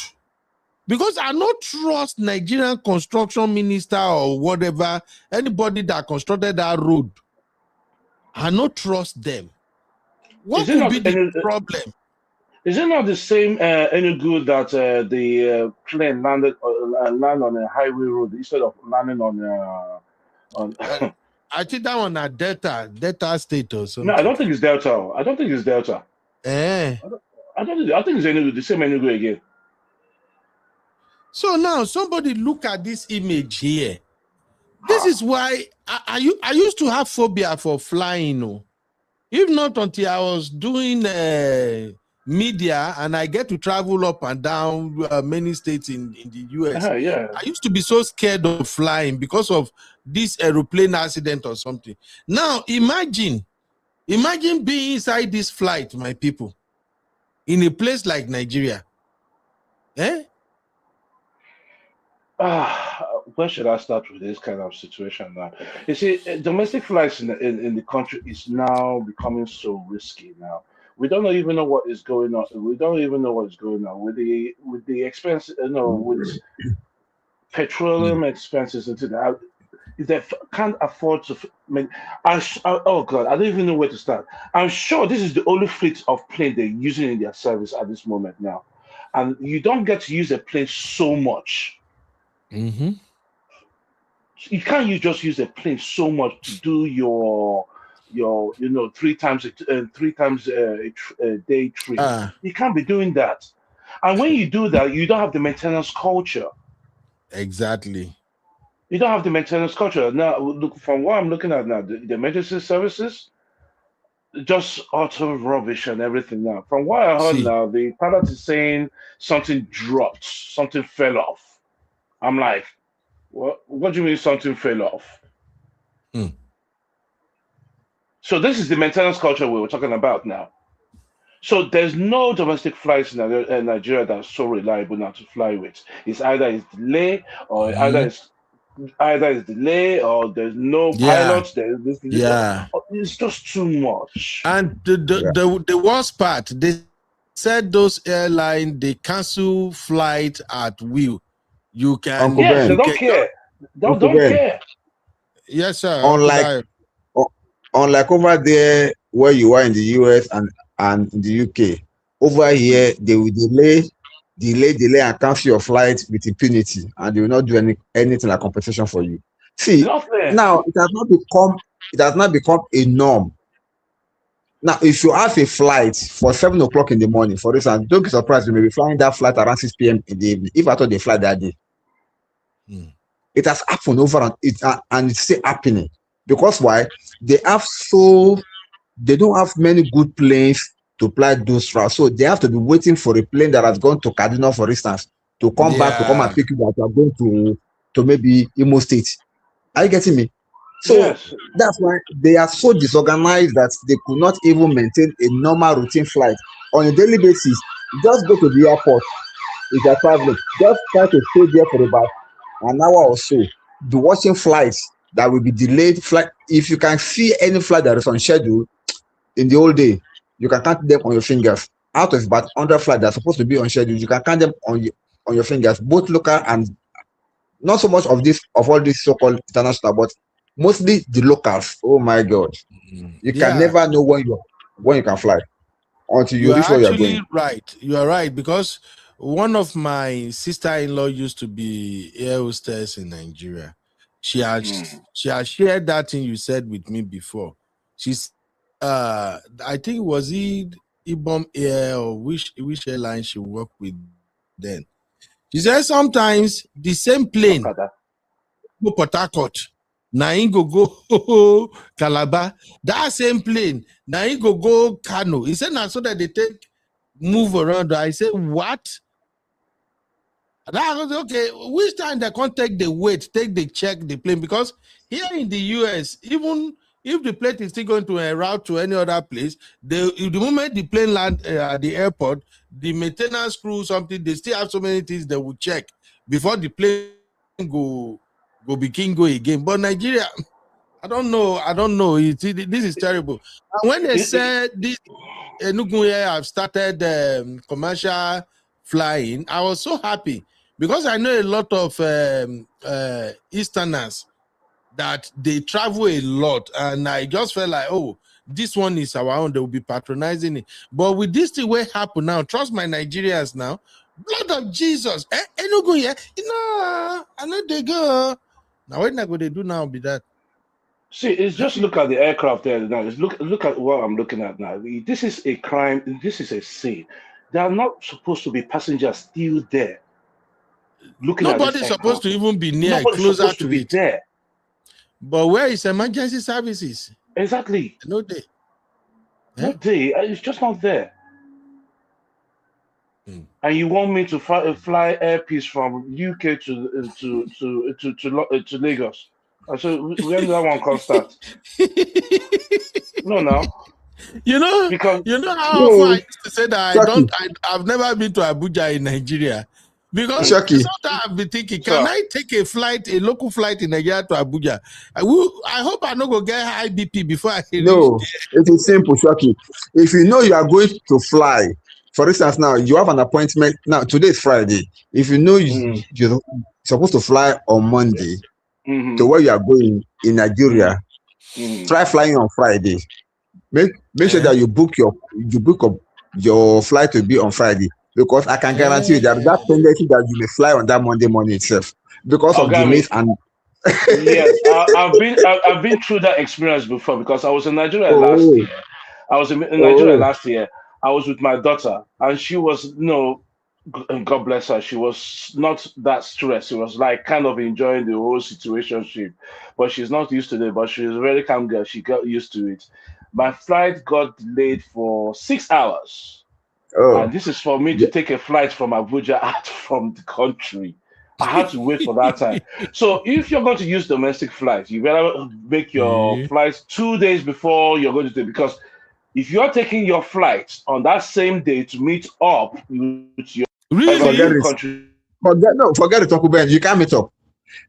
C: Because I don't trust Nigerian construction minister or whatever, anybody that constructed that road. I don't trust them. What could be the problem?
H: Is it not the same Enugu that the plane landed land on a highway road instead of landing on?
C: I think that one at Delta State or something.
H: No, I don't think it's Delta. I don't think it's Delta.
C: Eh.
H: I think it's Enugu, the same Enugu again.
C: So now somebody look at this image here. This is why I used to have phobia for flying. No? If not until I was doing media and I get to travel up and down many states in the US.
H: Yeah.
C: I used to be so scared of flying because of this aeroplane accident or something. Now imagine being inside this flight, my people, in a place like Nigeria. Eh?
H: Where should I start with this kind of situation now? You see, domestic flights in the country is now becoming so risky now. We don't even know what is going on. We don't even know what is going on with the expense, with petroleum expenses into that. They can't afford to. Oh God, I don't even know where to start. I'm sure this is the only fleet of plane they're using in their service at this moment now, and you don't get to use a plane so much.
C: Mm-hmm.
H: You can't just use a plane so much to do your 3 times a day trip. You can't be doing that. And when you do that, you don't have the maintenance culture.
C: Exactly.
H: You don't have the maintenance culture. Now, look, from what I'm looking at now, the emergency services, just utter rubbish and everything now. From what I heard now, the pilot is saying something dropped, something fell off. I'm like, what do you mean something fell off? So this is the maintenance culture we were talking about now. So there's no domestic flights in Nigeria that's so reliable now to fly with. It's either delay or either delay or there's no pilots. It's just too much.
C: And the worst part, they said those airlines they cancel flight at will. You can.
H: Yes, they don't care. Don't care.
C: Yes, sir.
J: Unlike over there where you are in the US and in the UK, over here they will delay and cancel your flight with impunity, and they will not do anything like compensation for you. See, now it has not become a norm. Now, if you have a flight for 7 o'clock in the morning, for instance, don't be surprised you may be flying that flight around 6 p.m. in the evening, if I thought they fly that day. It has happened over and it's still happening. Because why? They don't have many good planes to fly those routes. So they have to be waiting for a plane that has gone to Kaduna, for instance, to come back to come and pick you that you are going to maybe Imo State. Are you getting me? So that's why they are so disorganized that they could not even maintain a normal routine flight on a daily basis. Just go to the airport if you are traveling. Just try to stay there for about an hour or so. Be watching flights that will be delayed. Flight. If you can see any flight that is on schedule in the whole day, you can count them on your fingers. Out of about 100 flights that are supposed to be on schedule, you can count them on your fingers, both local and not so much of all these so-called international, but mostly the locals. Oh my God, you can never know when you can fly until you reach where you're going.
C: Right. You are right, because one of my sister-in-law used to be air hostess in Nigeria. She has shared that thing you said with me before. She's I think was it Ibom Air or which airline she worked with then. She said sometimes the same plane go Port Harcourt, now he go Calabar. That same plane, now he go Kano. He said now so that they move around. I said, what? That was okay. Which time they can't take the weight, check the plane? Because here in the US, even if the plane is still going to a route to any other place, the moment the plane land at the airport, the maintenance crew something, they still have so many things they will check before the plane go again. But Nigeria, I don't know. This is terrible. And when they said this Enugu here have started commercial flying, I was so happy because I know a lot of Easterners that they travel a lot, and I just felt like, oh, this one is our own. They will be patronizing it. But with this thing what happen now, trust my Nigerians now, blood of Jesus, Enugu here, I know they go. Now what are they do now? Be that.
H: See, it's just look at the aircraft there now. Look at what I'm looking at now. This is a crime. This is a sin. There are not supposed to be passengers still there.
C: Nobody's supposed to even be near, closer to it.
H: There.
C: But where is emergency services?
H: Exactly.
C: No day.
H: No day. It's just not there. And you want me to fly airpiece from UK to Lagos? So when did that one come start? No.
C: Because how often I used to say that I've never been to Abuja in Nigeria. Because sometimes I've been thinking, can I take a local flight in Nigeria to Abuja? I hope I not go get high BP before I reach
J: there. It is simple, Shoki. If you know you are going to fly, for instance, now you have an appointment. Now today is Friday. If you know you're supposed to fly on Monday to where you are going in Nigeria, try flying on Friday. Make sure that you book your flight to be on Friday, because I can guarantee you that tendency that you may fly on that Monday morning itself because of delays and.
H: Yes, I've been through that experience before because I was in Nigeria last year. I was in Nigeria last year. I was with my daughter, and she was God bless her, she was not that stressed. She was like kind of enjoying the whole situation, but she's not used to it. But she's a very calm girl. She got used to it. My flight got delayed for 6 hours. And this is for me to take a flight from Abuja out from the country. I had to wait for that time. So if you're going to use domestic flights, you better make your flights 2 days before you're going to take, because if you're taking your flights on that same day to meet up with your country.
J: Forget it, Ben. You can't meet up.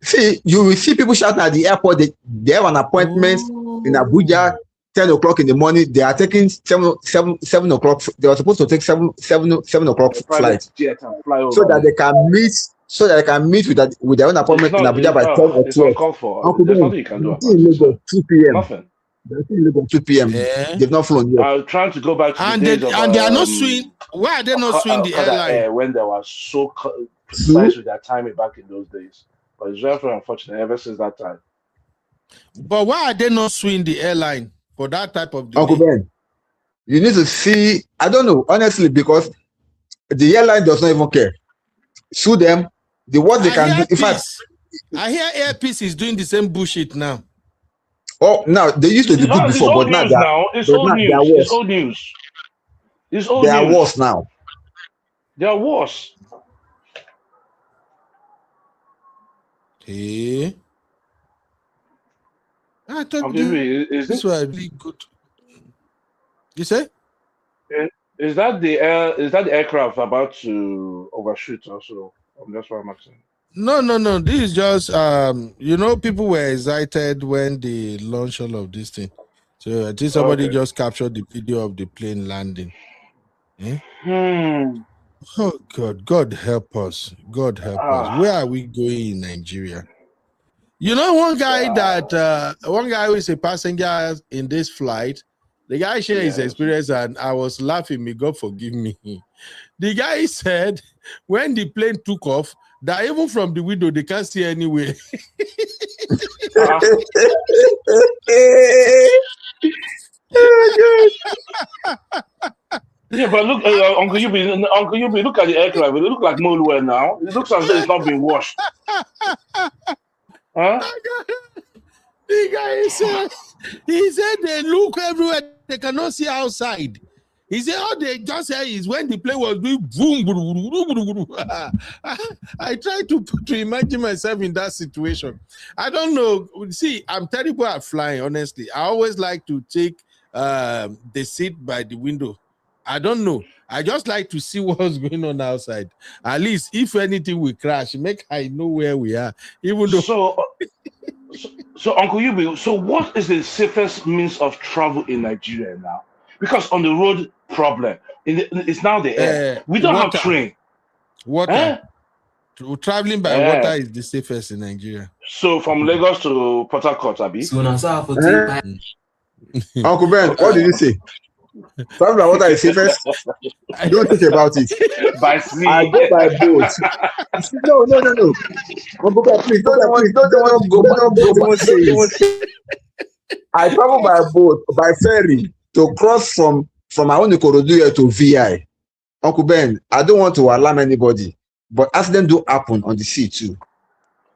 J: See, you will see people shouting at the airport. They have an appointment in Abuja, 10 o'clock in the morning. They are taking 7 o'clock. They are supposed to take 7 o'clock flight so that they can meet with their own appointment in Abuja by 10 or 12.
H: Uncle Ben, there's nothing you can do about it.
J: 2 p.m.
H: Nothing.
J: 2 p.m. They've not flown yet.
H: I'm trying to go back to
C: the days of,
H: they
C: are not swing. Why are they not swing the airline?
H: When they were so precise with their timing back in those days. But it's very unfortunate ever since that time.
C: But why are they not swing the airline for that type of delay?
J: Uncle Ben, you need to see. I don't know, honestly, because the airline does not even care. Sue them. What they can do. In fact,
C: I hear Airpeace is doing the same bullshit now.
J: Oh, now they used to do before, but now
H: it's old news. It's old news. It's old news.
J: They are worse now.
H: They are worse.
C: Hey, I thought this was really good. You say?
H: Is that the aircraft about to overshoot also? That's what I'm asking.
C: No. This is just people were excited when they launched all of this thing. So I think somebody just captured the video of the plane landing. Oh God help us. God help us. Where are we going in Nigeria? One guy who is a passenger in this flight, The guy shared his experience, and I was laughing. May God forgive me. The guy said when the plane took off, that even from the window they can't see anywhere.
H: Yeah, but look, Uncle Yubi, look at the aircraft. It looks like Molwell now. It looks as though it's not been washed. Huh?
C: The guy said, they look everywhere. They cannot see outside. He said, all they just say is when the plane was doing boom. I try to imagine myself in that situation. I don't know. See, I'm terrible at flying, honestly. I always like to take the seat by the window. I don't know. I just like to see what's going on outside. At least if anything will crash, I know where we are. Even though
H: So Uncle Yubi, so what is the safest means of travel in Nigeria now? Because on the road problem, it's now the air. We don't have train.
C: Water. Traveling by water is the safest in Nigeria.
H: So from Lagos to Port Harcourt, Abi.
N: So now,
J: Uncle Ben, what did you say? Traveling by water is safest. Don't think about it.
H: By sea.
J: I go by boat. No. Uncle Ben, please don't go. I travel by boat, by ferry to cross from my own Ikorodu to VI. Uncle Ben, I don't want to alarm anybody, but accidents do happen on the sea too.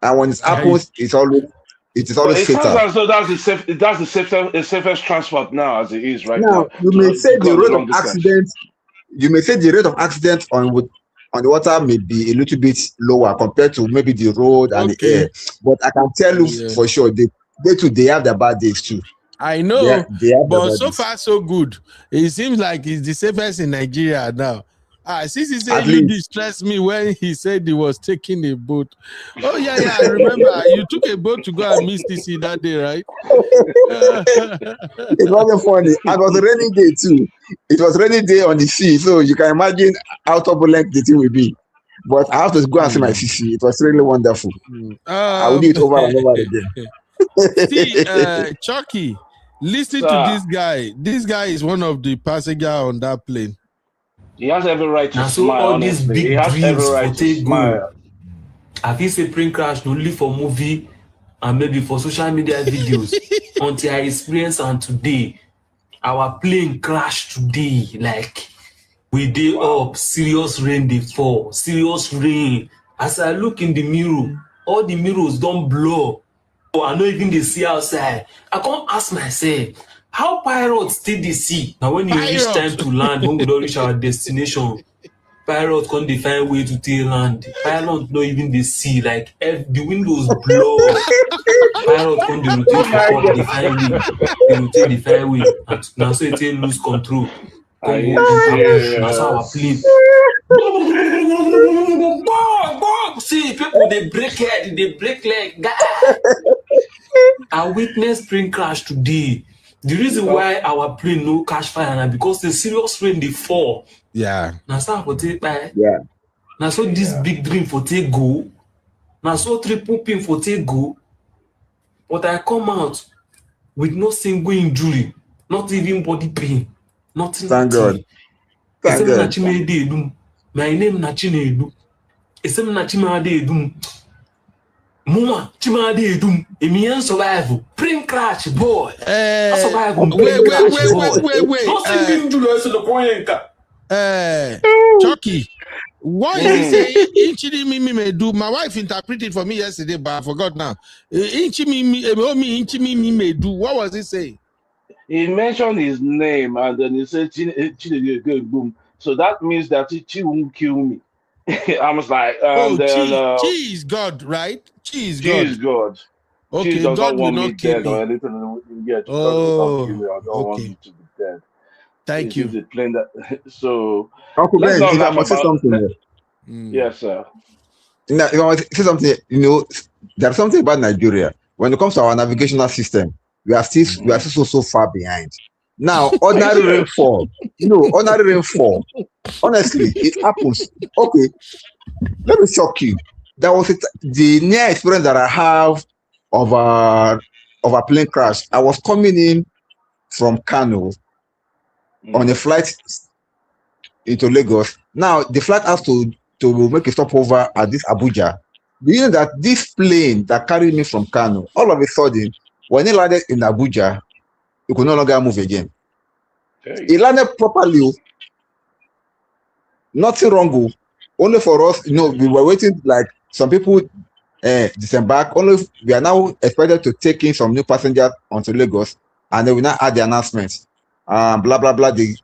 J: And when it happens, it is always fatal.
H: It sounds as though that's the safest transport now as it is right now.
J: You may say the rate of accidents. You may say the rate of accidents on the water may be a little bit lower compared to maybe the road and the air. But I can tell you for sure, they have their bad days too.
C: I know, but so far so good. It seems like it's the safest in Nigeria now. Since he said you distressed me when he said he was taking a boat. Oh yeah, I remember. You took a boat to go and miss TC that day, right?
J: It wasn't funny. And it was a rainy day too. It was a rainy day on the sea, so you can imagine how turbulent the thing will be. But I have to go and see my CC. It was really wonderful. I will do it over and over again.
C: See, Chucky, listen to this guy. This guy is one of the passengers on that plane.
H: He has every right to
N: so
H: smile.
N: All these big dreams for take
H: smile.
N: I feel say plane crash only for movie and maybe for social media videos. Until I experience and today, our plane crashed today. Like we day up, serious rain they fall, serious rain. As I look in the mirror, all the mirrors don't blow. I know even they see outside. I can't ask myself, how pirates did they see? Now when you reach time to land, when we don't reach our destination, pirates can't define way to take land. Pirates don't even they see, like the windows blow. Pirates can't define way. They rotate the fire way. And now so they lose control. That's how our plane. See, people they break head, they break leg. I witnessed plane crash today. The reason why our plane no catch fire now because the serious rain they fall.
C: Yeah.
N: Now so for take by.
J: Yeah.
N: Now so this big dream for take go. Now so triple pin for take go. But I come out with no single injury, not even body pain, nothing.
J: Thank God. Thank God.
N: My name Nachinedu. Esem Nachimadedum. Mama, Chimadedum. Emian survival. Plane crash, boy.
C: Wait.
N: Not single injury to the point.
C: Chucky, what is he saying? Inchini Mimi may do. My wife interpreted for me yesterday, but I forgot now. Inchimi may do. What was he saying?
H: He mentioned his name and then he said, boom. So that means that she won't kill me. I was like,
C: Chi is God, right? Chi is God. Okay,
H: she does
C: God
H: not want
C: will
H: me
C: not kill
H: dead
C: me.
H: or anything. Yeah, God will not kill me. I don't want you to be dead.
C: Thank you.
H: So,
J: Uncle Ben, if I must say something.
H: Yes, sir.
J: Now, if I must say something, there's something about Nigeria. When it comes to our navigational system, we are still so far behind. Now, ordinary rainfall, honestly, it happens. Okay, let me shock you. That was the near experience that I have of a plane crash. I was coming in from Kano on a flight into Lagos. Now the flight has to make a stopover at this Abuja. Do you know that this plane that carried me from Kano, all of a sudden, when it landed in Abuja, it could no longer move again. It landed properly. Nothing wrong. Only for us, we were waiting like some people disembark. Only we are now expected to take in some new passengers onto Lagos, and they will now add the announcement. Blah blah blah. They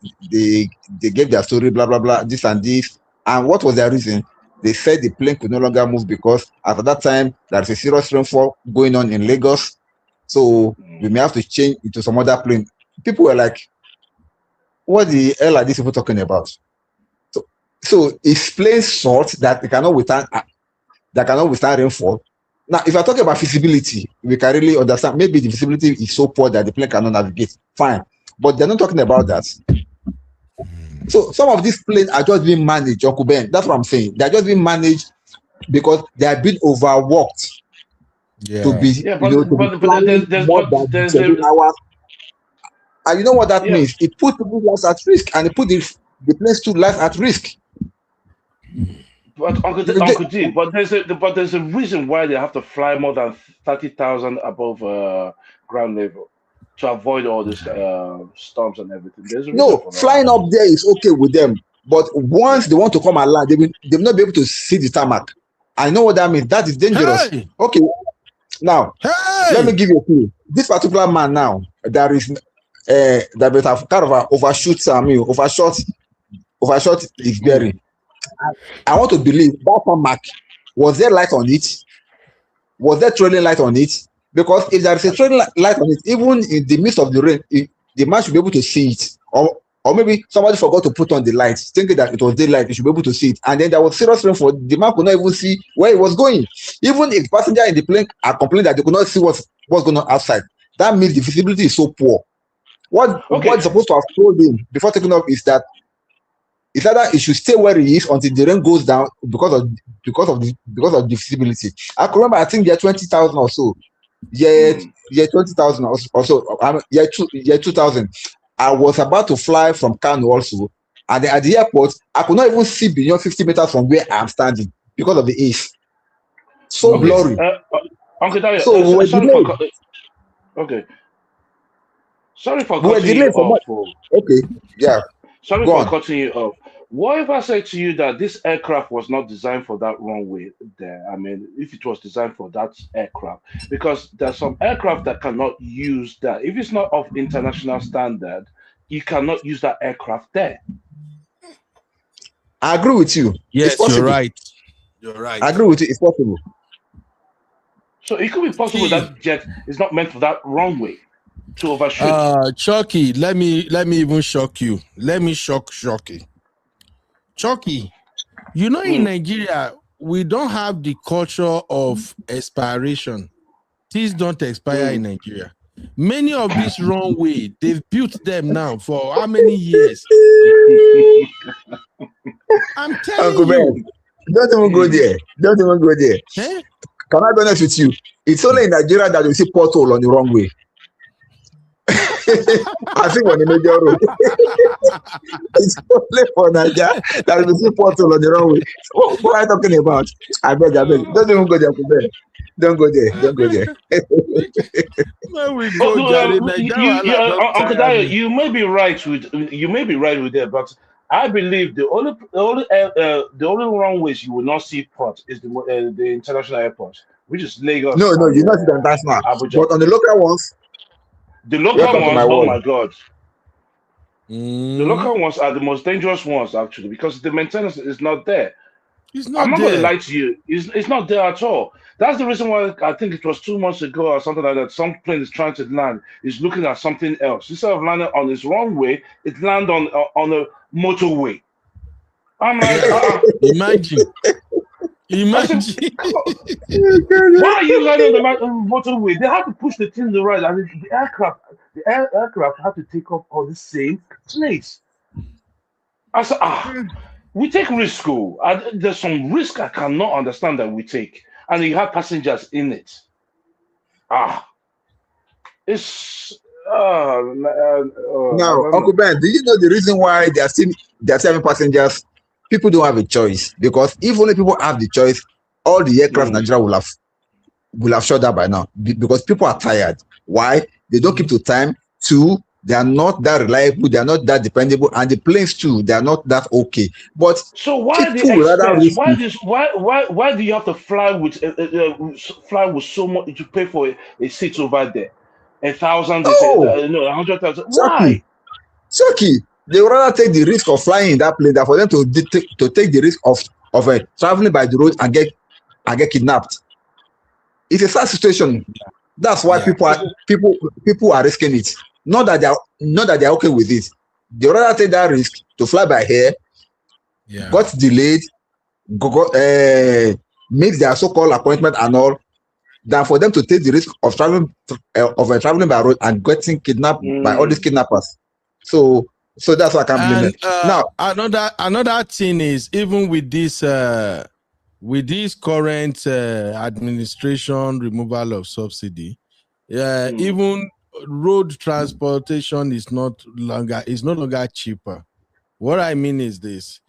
J: gave their story. Blah blah blah. This and this. And what was their reason? They said the plane could no longer move because at that time there's a serious rainfall going on in Lagos, so we may have to change into some other plane. People were like, "What the hell are these people talking about?" So it's plain salt that cannot withstand rainfall. Now, if you're talking about feasibility, we can really understand. Maybe the visibility is so poor that the plane cannot navigate. Fine, but they're not talking about that. So some of these planes are just being managed, Uncle Ben. That's what I'm saying. They're just being managed because they have been overworked to be, more than 7 hours. And you know what that means? It put people's lives at risk, and it put the planes to life at risk.
H: But Uncle D, but there's a reason why they have to fly more than 30,000 above ground level to avoid all these storms and everything. There's a reason for that.
J: Flying up there is okay with them, but once they want to come and land, they will not be able to see the tarmac. I know what that means. That is dangerous. Hey! Okay, now let me give you a clue. This particular man now, that have kind of overshot his bearing. I want to believe that tarmac, was there light on it? Was there trailing light on it? Because if there is a trailing light on it, even in the midst of the rain, the man should be able to see it. Or maybe somebody forgot to put on the light, thinking that it was daylight, he should be able to see it. And then there was serious rainfall. The man could not even see where he was going. Even if passengers in the plane are complaining that they could not see what's going on outside, that means the visibility is so poor. What is supposed to have told him before taking off is that it's either he should stay where he is until the rain goes down because of the visibility. I can remember, I think year 20,000 or so. Year 20,000 or so. Year 2000. I was about to fly from Kano also, and at the airport, I could not even see beyond 50 meters from where I'm standing because of the haze. So blurry.
H: Uncle Dario, sorry for cutting you off.
J: Okay, yeah.
H: Sorry for cutting you off. What if I say to you that this aircraft was not designed for that runway there? I mean, if it was designed for that aircraft, because there's some aircraft that cannot use that. If it's not of international standard, you cannot use that aircraft there.
J: I agree with you.
C: Yes, you're right. You're right.
J: I agree with you. It's possible.
H: So it could be possible that jet is not meant for that runway to overshoot.
C: Chucky, let me even shock you. Let me shock you. Chucky, you know, in Nigeria, we don't have the culture of expiration. Things don't expire in Nigeria. Many of these runway, they've built them now for how many years? I'm telling
J: Uncle
C: you.
J: Ben, don't even go there. Don't even go there.
C: Eh?
J: Can I be honest with you? It's only in Nigeria that you see pothole on the runway. I think on the major road. It's only for Nigeria that we see pothole on the runway. What are you talking about? I beg. Don't even go there, Uncle Ben. Don't go there. Don't go there.
H: Uncle Dario, you may be right with that, but I believe the only runways you will not see port is the international airport, which is Lagos.
J: No, you not see the international, Abuja. But on the local ones.
H: The local ones, oh my God. The local ones are the most dangerous ones, actually, because the maintenance is not there. I'm not going to lie to you. It's not there at all. That's the reason why I think it was 2 months ago or something like that. Some plane is trying to land, is looking at something else. Instead of landing on its runway, it landed on a motorway. I'm like,
C: Imagine.
H: Why are you landing on the motorway? They have to push the thing to the right. I mean, the aircraft have to take off on the same place. I said, we take risk. There's some risk I cannot understand that we take, and you have passengers in it.
J: Now,
H: I don't
J: Uncle
H: know.
J: Ben, do you know the reason why they are still having passengers? People don't have a choice because if only people have the choice, all the aircraft in Nigeria will have shut down by now because people are tired. Why? They don't keep to time. Two, they are not that reliable. They are not that dependable, and the planes too, they are not that okay. But
H: So why the
J: people would rather
H: expense?
J: risk
H: Why
J: it.
H: this? Why do you have to fly with so much to pay for a seat over there? 1,000, they say
J: Oh,
H: no, 100,000.
J: Chucky,
H: Why?
J: Chucky, they would rather take the risk of flying in that plane than for them to take the risk of traveling by the road and get kidnapped. It's a sad situation. That's why
C: Yeah.
J: people are risking it. Not that they are okay with it. They rather take that risk to fly by air,
C: Yeah.
J: got delayed, make their so-called appointment and all, than for them to take the risk of traveling by road and getting kidnapped by all these kidnappers. So that's why I can't blame them.
C: And
J: Now,
C: another thing is even with this current administration removal of subsidy, even road transportation is no longer cheaper. What I mean is this: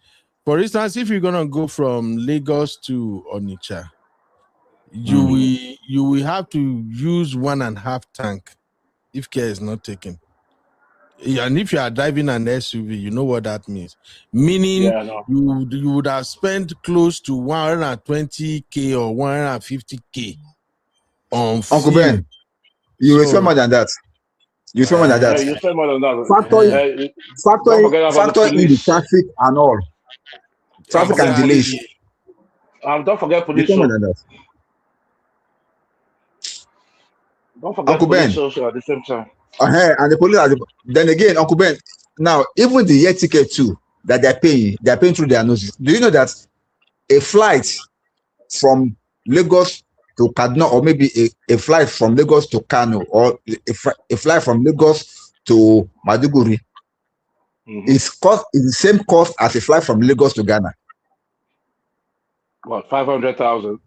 C: for instance, if you're gonna go from Lagos to Onitsha, you will have to use 1.5 tank if care is not taken. And if you are driving an SUV, you know what that means. Meaning you would have spent close to 120K or 150K on
J: Uncle
C: fuel.
J: Ben, you will spend more than that. You spend more than that.
H: You spend more than that. Don't forget about the
J: Factor in the
H: police.
J: traffic and all. Traffic and delays.
H: Don't forget
J: You
H: police.
J: spend more than that.
H: Don't forget
J: Uncle
H: police
J: Ben.
H: also at the same time.
J: And the police then again, Uncle Ben. Now, even the air ticket too that they're paying through their noses. Do you know that a flight from Lagos to Kaduna, or maybe a flight from Lagos to Kano, or a flight from Lagos to Maduguri is the same cost as a flight from Lagos to Ghana?
H: What, 500,000?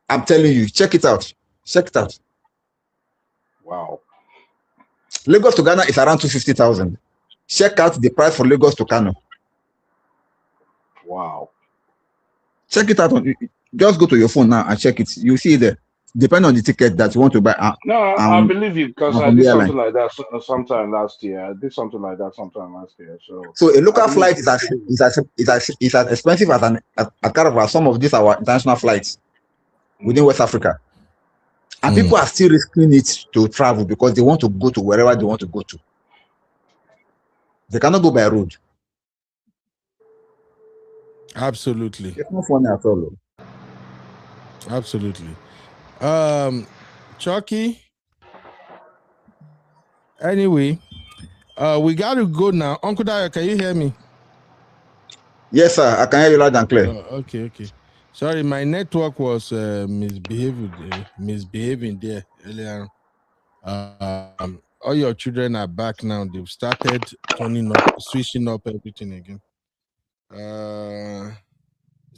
J: I'm telling you, check it out.
H: Wow.
J: Lagos to Ghana is around 250,000. Check out the price for Lagos to Kano.
H: Wow.
J: Check it out. Just go to your phone now and check it. You see there. Depending on the ticket that you want to buy.
H: I believe you because I did something like that sometime last year. So
J: a local flight is as expensive as some of these our international flights within West Africa. And people are still risking it to travel because they want to go to wherever they want to go to. They cannot go by road.
C: Absolutely.
J: It's not funny at all.
C: Absolutely. Chucky. Anyway, we got to go now. Uncle Dayo, can you hear me?
J: Yes, sir. I can hear you loud and clear.
C: Okay. Sorry, my network was misbehaving there earlier. All your children are back now. They've started switching up everything again.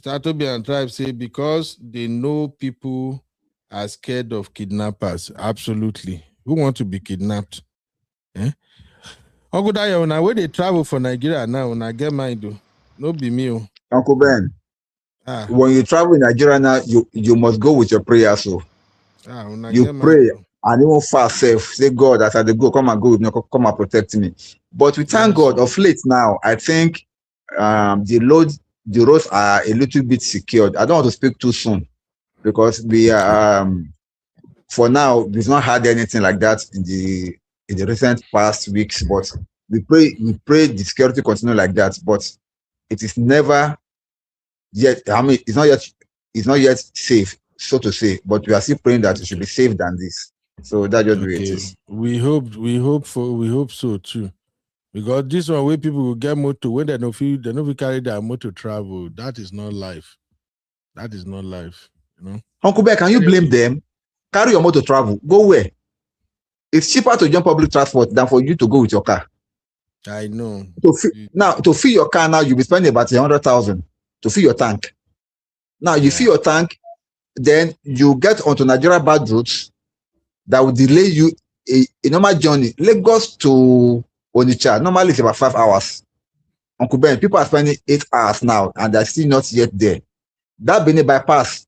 C: Satobi and Tribe say because they know people are scared of kidnappers. Absolutely. Who want to be kidnapped? Uncle Dayo, now where they travel for Nigeria now, when I get mine though. No be me.
J: Uncle Ben. When you travel in Nigeria now, you must go with your prayer. So you pray and even fast safe. Say, God, as I go, come and go with me, come and protect me. But we thank God of late now. I think the roads are a little bit secured. I don't want to speak too soon because we are for now we've not had anything like that in the recent past weeks. But we pray the security continue like that. But it is never yet. I mean, it's not yet safe, so to say. But we are still praying that it should be safe than this. So that's just the way it is.
C: We hope so too. Because this one way people will get motor when they don't feel carry their motor travel. That is not life. That is not life. You know.
J: Uncle Ben, can you blame them? Carry your motor travel. Go where? It's cheaper to jump public transport than for you to go with your car.
C: I know.
J: To fill your car now, you'll be spending about 100,000 to fill your tank. Now you fill your tank, then you get onto Nigeria bad routes that will delay you a normal journey, Lagos to Onitsha, normally it's about 5 hours. Uncle Ben, people are spending 8 hours now, and they're still not yet there. That Benin bypass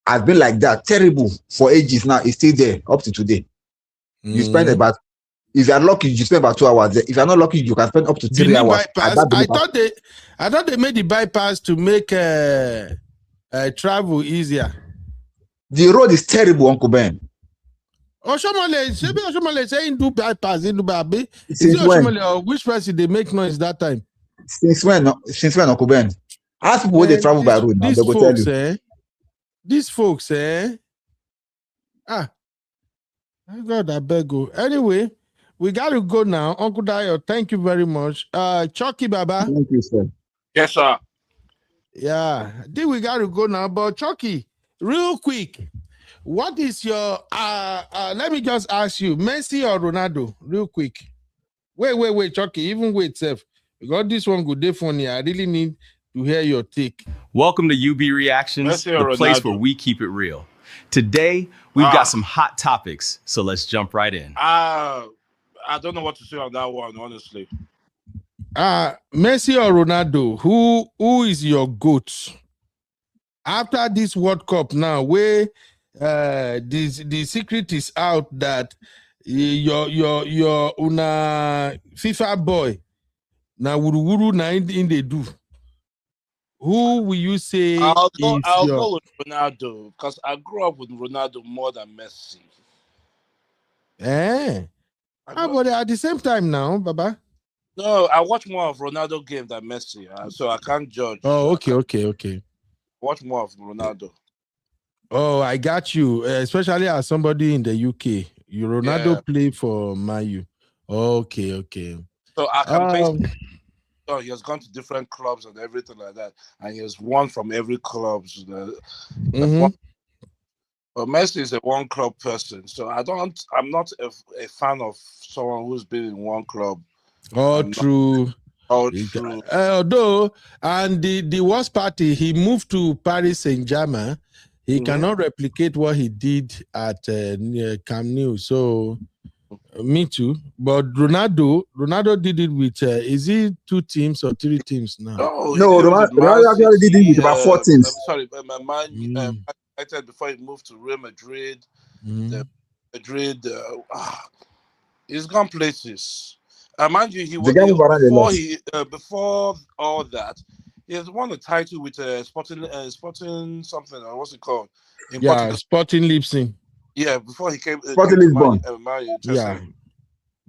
J: has been like that, terrible for ages now. It's still there up to today. You spend about, if you are lucky, you spend about 2 hours there. If you are not lucky, you can spend up to 3 hours.
C: Bypass. I thought they made the bypass to make travel easier.
J: The road is terrible, Uncle Ben.
C: Oshomole saying do bypass in Dubai. Is
J: Since
C: it
J: when?
C: Oshomole or which person they make noise that time?
J: Since when, Uncle Ben? Ask people when they travel by road now, they go tell you.
C: These folks, God, I beg you. Anyway, we got to go now. Uncle Dayo, thank you very much. Chucky Baba.
J: Thank you, sir.
H: Yes, sir.
C: Yeah, I think we got to go now. But Chucky, real quick, what is your let me just ask you, Messi or Ronaldo? Real quick. Wait, Chucky, even wait, Seth. Because this one good day funny. I really need to hear your take.
A: Welcome to UB Reactions,
H: Messi or
A: the place
H: Ronaldo?
A: where we keep it real. Today, we've got some hot topics, so let's jump right in.
H: I don't know what to say on that one, honestly.
C: Messi or Ronaldo, who is your GOAT? After this World Cup now, where the secret is out that your una FIFA boy now wuru na in they do. Who will you say
H: I'll
C: is
H: go with Ronaldo because I grew up with Ronaldo more than Messi.
C: But at the same time now, Baba?
H: No, I watch more of Ronaldo game than Messi, so I can't judge.
C: Oh, okay.
H: Watch more of Ronaldo.
C: Oh, I got you. Especially as somebody in the UK, Ronaldo play for Man U. Okay.
H: So I can basically. He has gone to different clubs and everything like that, and he has won from every club. But Messi is a one club person, so I'm not a fan of someone who's been in one club.
C: True.
H: True.
C: Although, and the worst party, he moved to Paris Saint-Germain. He cannot replicate what he did at Camp Nou. So, me too. But Ronaldo did it with, is it 2 teams or 3 teams now?
J: No, Ronaldo actually did it with about 4 teams.
H: Man United before he moved to Real Madrid. He's gone places. Mind you, he was before all that. He has won a title with Sporting something, or what's it called?
C: Sporting Lisbon.
H: Yeah, before he came.
J: Sporting Lisbon.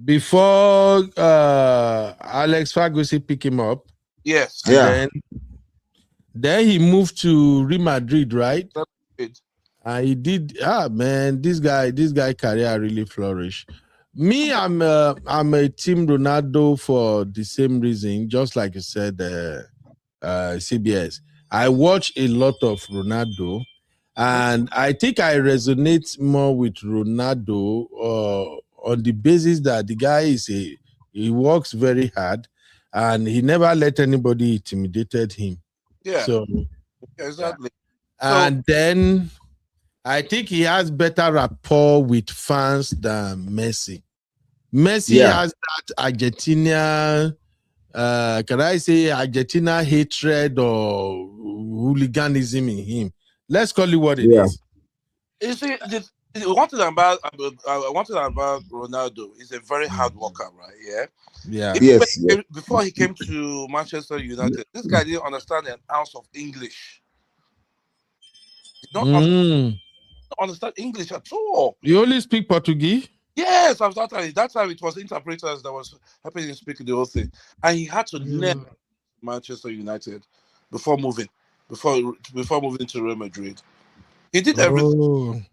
C: Before Alex Ferguson picked him up.
H: Yes.
C: Then he moved to Real Madrid, right? He did. Man, this guy career really flourished. Me, I'm a team Ronaldo for the same reason, just like you said, CBS. I watch a lot of Ronaldo, and I think I resonate more with Ronaldo on the basis that the guy he works very hard, and he never let anybody intimidated him.
H: Yeah.
C: So
H: exactly.
C: And then I think he has better rapport with fans than Messi. Messi has that Argentina, can I say Argentina hatred or hooliganism in him? Let's call it what it is.
H: You see, one thing about Ronaldo is a very hard worker, right? Before he came to Manchester United, this guy didn't understand an ounce of English. He don't understand English at all.
C: You only speak Portuguese?
H: Yes, at that time it was interpreters that was helping him speak the whole thing, and he had to learn Manchester United before moving to Real Madrid. He did everything.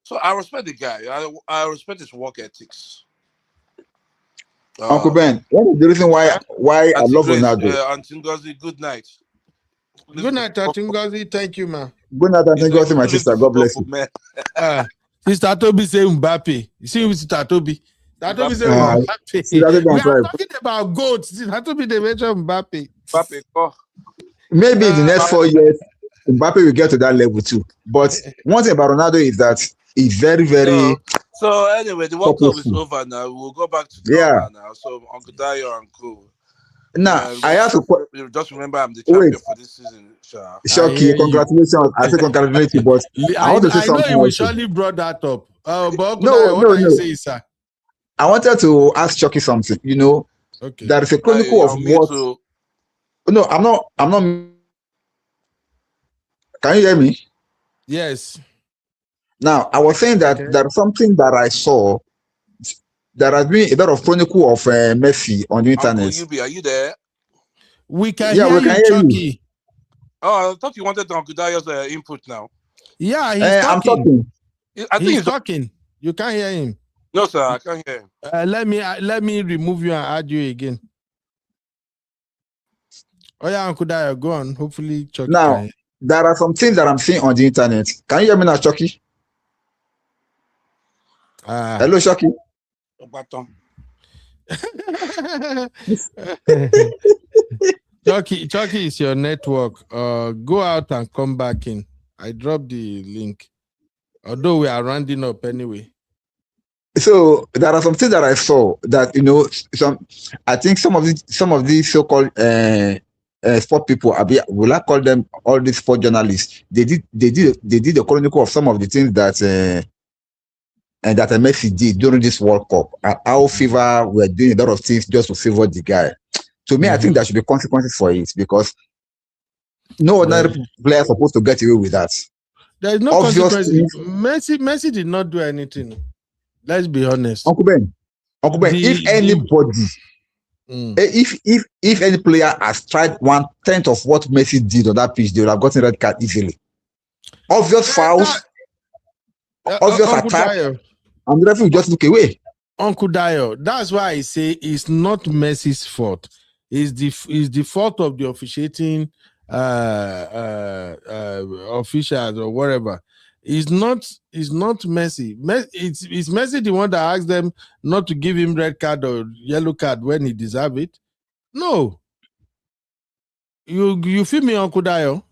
H: So I respect the guy. I respect his work ethics.
J: Uncle Ben, what is the reason why I love Ronaldo?
H: Auntie Ngozi, good night.
C: Good night, Auntie Ngozi. Thank you, man.
J: Good night, Auntie Ngozi, my sister. God bless you.
C: Sister Toby say Mbappe. You see Sister Toby. Sister Toby say Mbappe. We are talking about goats. Sister Toby they mention Mbappe.
J: Maybe in the next 4 years, Mbappe will get to that level too. But one thing about Ronaldo is that he's very, very
O: So anyway, the World Cup is over now. We'll go back to normal now. So Uncle Dayo and Co.
J: Now, I have to
O: just remember I'm the champion for this season.
J: Shocky, congratulations. I say congratulations, but I want to say
C: I know
J: something
C: you will
J: else.
C: surely brought that up. But
J: No.
C: what are you saying, sir?
J: I wanted to ask Chucky something. You know, there is a chronicle of what. No, I'm not. Can you hear me?
C: Yes.
J: Now, I was saying that there's something that I saw. There has been a lot of chronicle of Messi on the internet.
O: Uncle Yubi, are you there?
C: We can hear you, Chucky.
O: Oh, I thought you wanted Uncle Dayo's input now.
C: Yeah, he's talking.
J: I'm talking.
O: I think
C: he's talking. You can't hear him.
O: No, sir, I can't hear him.
C: Let me remove you and add you again. Oh yeah, Uncle Dayo, go on. Hopefully, Chucky
J: now there are some things that I'm seeing on the internet. Can you hear me now, Chucky? Hello, Chucky.
C: Chucky is your network. Go out and come back in. I dropped the link. Although we are rounding up anyway.
J: So there are some things that I saw that I think some of these so-called sport people, will I call them all these sport journalists? They did a chronicle of some of the things that that Messi did during this World Cup. How FIFA were doing a lot of things just to favor the guy. To me, I think there should be consequences for it because no ordinary player is supposed to get away with that.
C: There is no consequence. Messi did not do anything. Let's be honest.
J: Uncle Ben, if anybody, if any player has tried 1/10 of what Messi did on that pitch, they would have gotten red card easily. Obvious fouls, obvious attack, and the referee will just look away.
C: Uncle Dayo, that's why I say it's not Messi's fault. It's the fault of the officiating officials or whatever. It's not Messi. It's Messi the one that asked them not to give him red card or yellow card when he deserved it. No. You feel me, Uncle Dayo?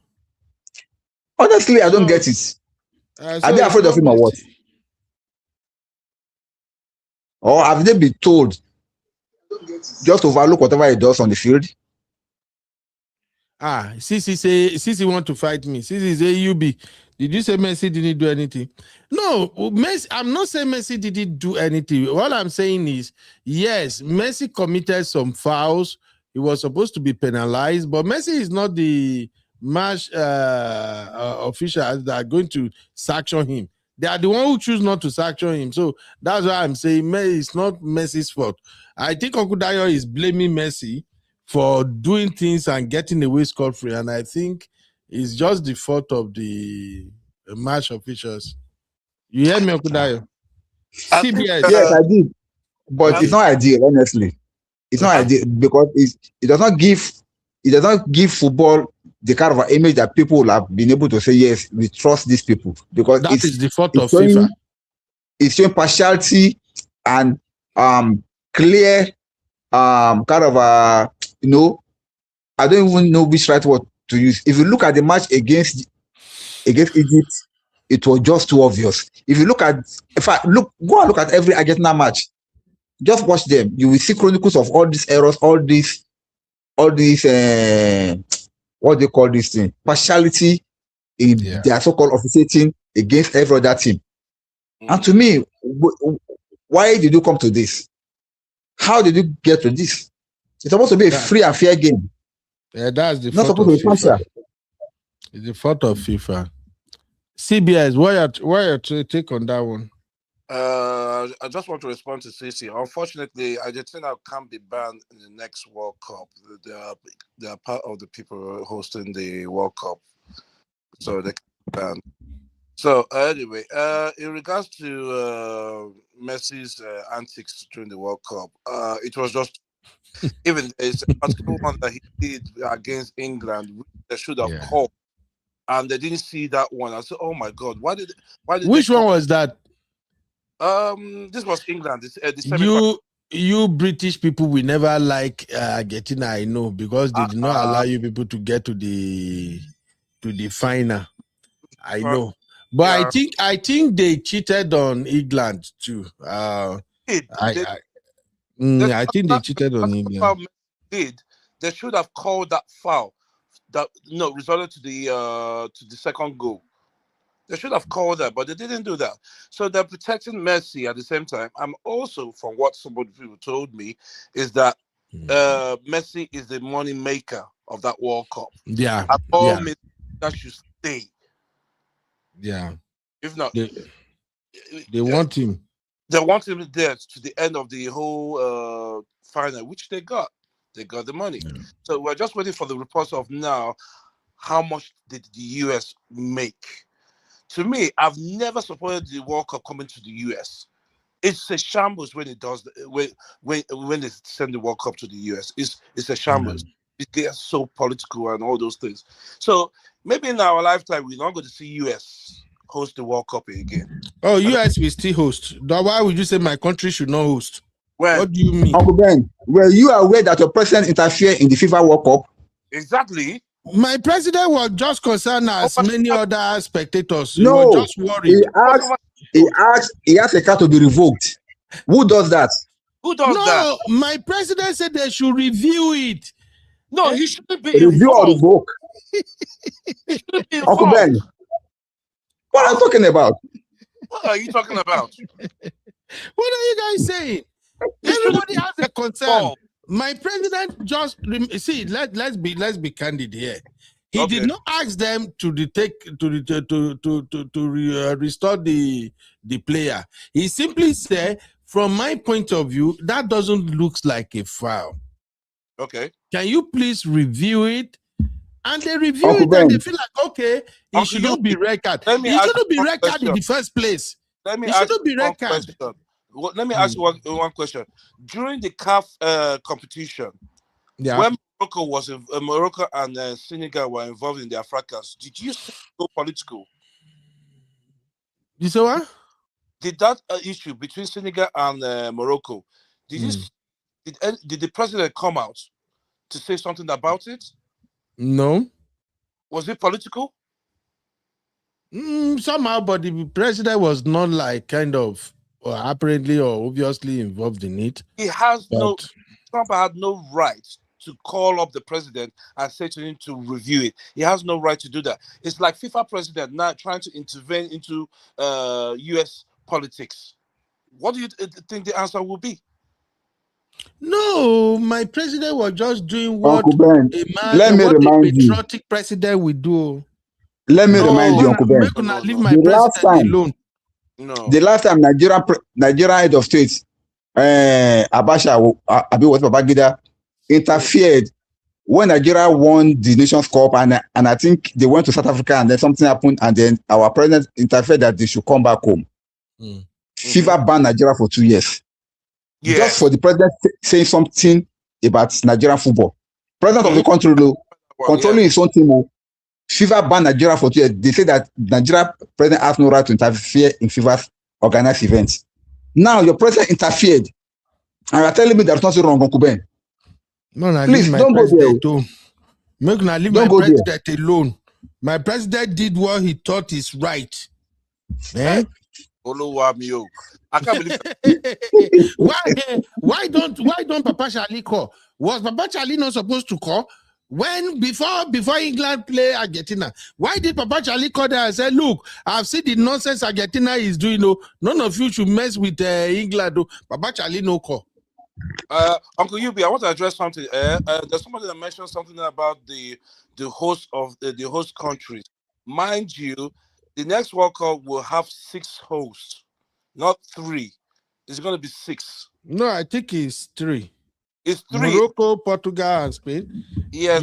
J: Honestly, I don't get it. Are they afraid of him or what? Or have they been told just to overlook whatever he does on the field?
C: Sisi want to fight me. Sisi say UB. Did you say Messi didn't do anything? No, Messi, I'm not saying Messi didn't do anything. What I'm saying is, yes, Messi committed some fouls. He was supposed to be penalized, but Messi is not the match officials that are going to sanction him. They are the one who choose not to sanction him. So that's why I'm saying it's not Messi's fault. I think Uncle Dayo is blaming Messi for doing things and getting away scot-free, and I think it's just the fault of the match officials. You hear me, Uncle Dayo? CBS.
J: Yes, I did. But it's not ideal, honestly. It's not ideal because it does not give football the kind of image that people will have been able to say, yes, we trust these people. Because
C: that is the fault of FIFA.
J: It's showing partiality and clear kind of I don't even know which right word to use. If you look at the match against Egypt, it was just too obvious. If you look at, go and look at every Argentina match. Just watch them. You will see chronicles of all these errors, all these what they call this thing, partiality in their so-called officiating against every other team. And to me, why did you come to this? How did you get to this? It's supposed to be a free and fair game.
C: Yeah, that's the
J: not
C: fault
J: supposed
C: of
J: to be partial.
C: FIFA. It's the fault of FIFA. CBS, what your take on that one?
O: I just want to respond to Sisi. Unfortunately, Argentina can't be banned in the next World Cup. They are part of the people hosting the World Cup, so they can't be banned. So anyway, in regards to Messi's antics during the World Cup, it was just even it's a particular one that he did against England, which they should have called, and they didn't see that one. I said, "Oh my God, why did?"
C: Which one was that?
O: This was England. The
C: you British people will never like Argentina, I know, because they did not allow you people to get to the final. I know. But I think they cheated on England too. I think they cheated on England.
O: They should have called that foul that resulted to the second goal. They should have called that, but they didn't do that. So they're protecting Messi at the same time. I'm also, from what somebody people told me, is that Messi is the money maker of that World Cup.
C: Yeah.
O: At all, that should stay.
C: Yeah.
O: If not,
C: they want him.
O: They want him there to the end of the whole final, which they got. They got the money. Yeah. So we're just waiting for the reports of now how much did the US make. To me, I've never supported the World Cup coming to the US. It's a shambles when it does when they send the World Cup to the US. It's a shambles. It gets so political and all those things. So maybe in our lifetime we're not going to see US host the World Cup again.
C: Oh, US will still host. Why would you say my country should not host?
O: Well,
C: what do you mean?
J: Uncle Ben, were you aware that your president interfered in the FIFA World Cup?
O: Exactly.
C: My president was just concerned as many other spectators.
J: No,
C: he was just worried.
J: He asked a car to be revoked. Who does that?
O: Who does that?
C: No, my president said they should review it.
O: No, he shouldn't be
J: review or revoke.
O: He shouldn't be
J: Uncle Ben, what are you talking about?
O: What are you talking about?
C: What are you guys saying? Everybody has a concern. My president just see. Let's be candid here. He did not ask them to restore the player. He simply said, "From my point of view, that doesn't look like a foul.
O: Okay.
C: Can you please review it?" And they review it and they feel like, okay, he shouldn't be red card. He shouldn't be red card in the first place.
O: Let me ask you one question. Let me ask you one question. During the CAF competition, when Morocco and Senegal were involved in their fracas, did you see go political?
C: You saw what?
O: Did that issue between Senegal and Morocco? Did the president come out to say something about it?
C: No.
O: Was it political?
C: Somehow, but the president was not like kind of apparently or obviously involved in it.
O: He has Trump had no right to call up the president and say to him to review it. He has no right to do that. It's like FIFA president now trying to intervene into US politics. What do you think the answer will be?
C: No, my president was just doing what
J: Ben,
C: a patriotic president would do.
J: Let me remind you, Uncle Ben. The last time Nigerian head of state, Abacha, Babangida, interfered when Nigeria won the Nations Cup, and I think they went to South Africa, and then something happened, and then our president interfered that they should come back home. FIFA banned Nigeria for 2 years. Yes. Just for the president saying something about Nigerian football. President of the country, controlling his own team, FIFA banned Nigeria for 2 years. They say that Nigeria president has no right to interfere in FIFA's organized events. Now your president interfered, and you're telling me there's nothing wrong, Uncle Ben.
C: No,
J: please don't go there.
C: Make me leave my president alone. My president did what he thought is right. Eh?
O: I can't believe
C: why don't Papa Charlie call? Was Papa Charlie not supposed to call when before England play Argentina? Why did Papa Charlie call there and say, "Look, I've seen the nonsense Argentina is doing. None of you should mess with England." Papa Charlie no call.
O: Uncle Yubi, I want to address something. There's somebody that mentioned something about the host of the host countries. Mind you, the next World Cup will have 6 hosts, not 3. It's going to be 6.
C: No, I think it's 3.
O: It's 3.
C: Morocco, Portugal, and Spain.
O: Yes,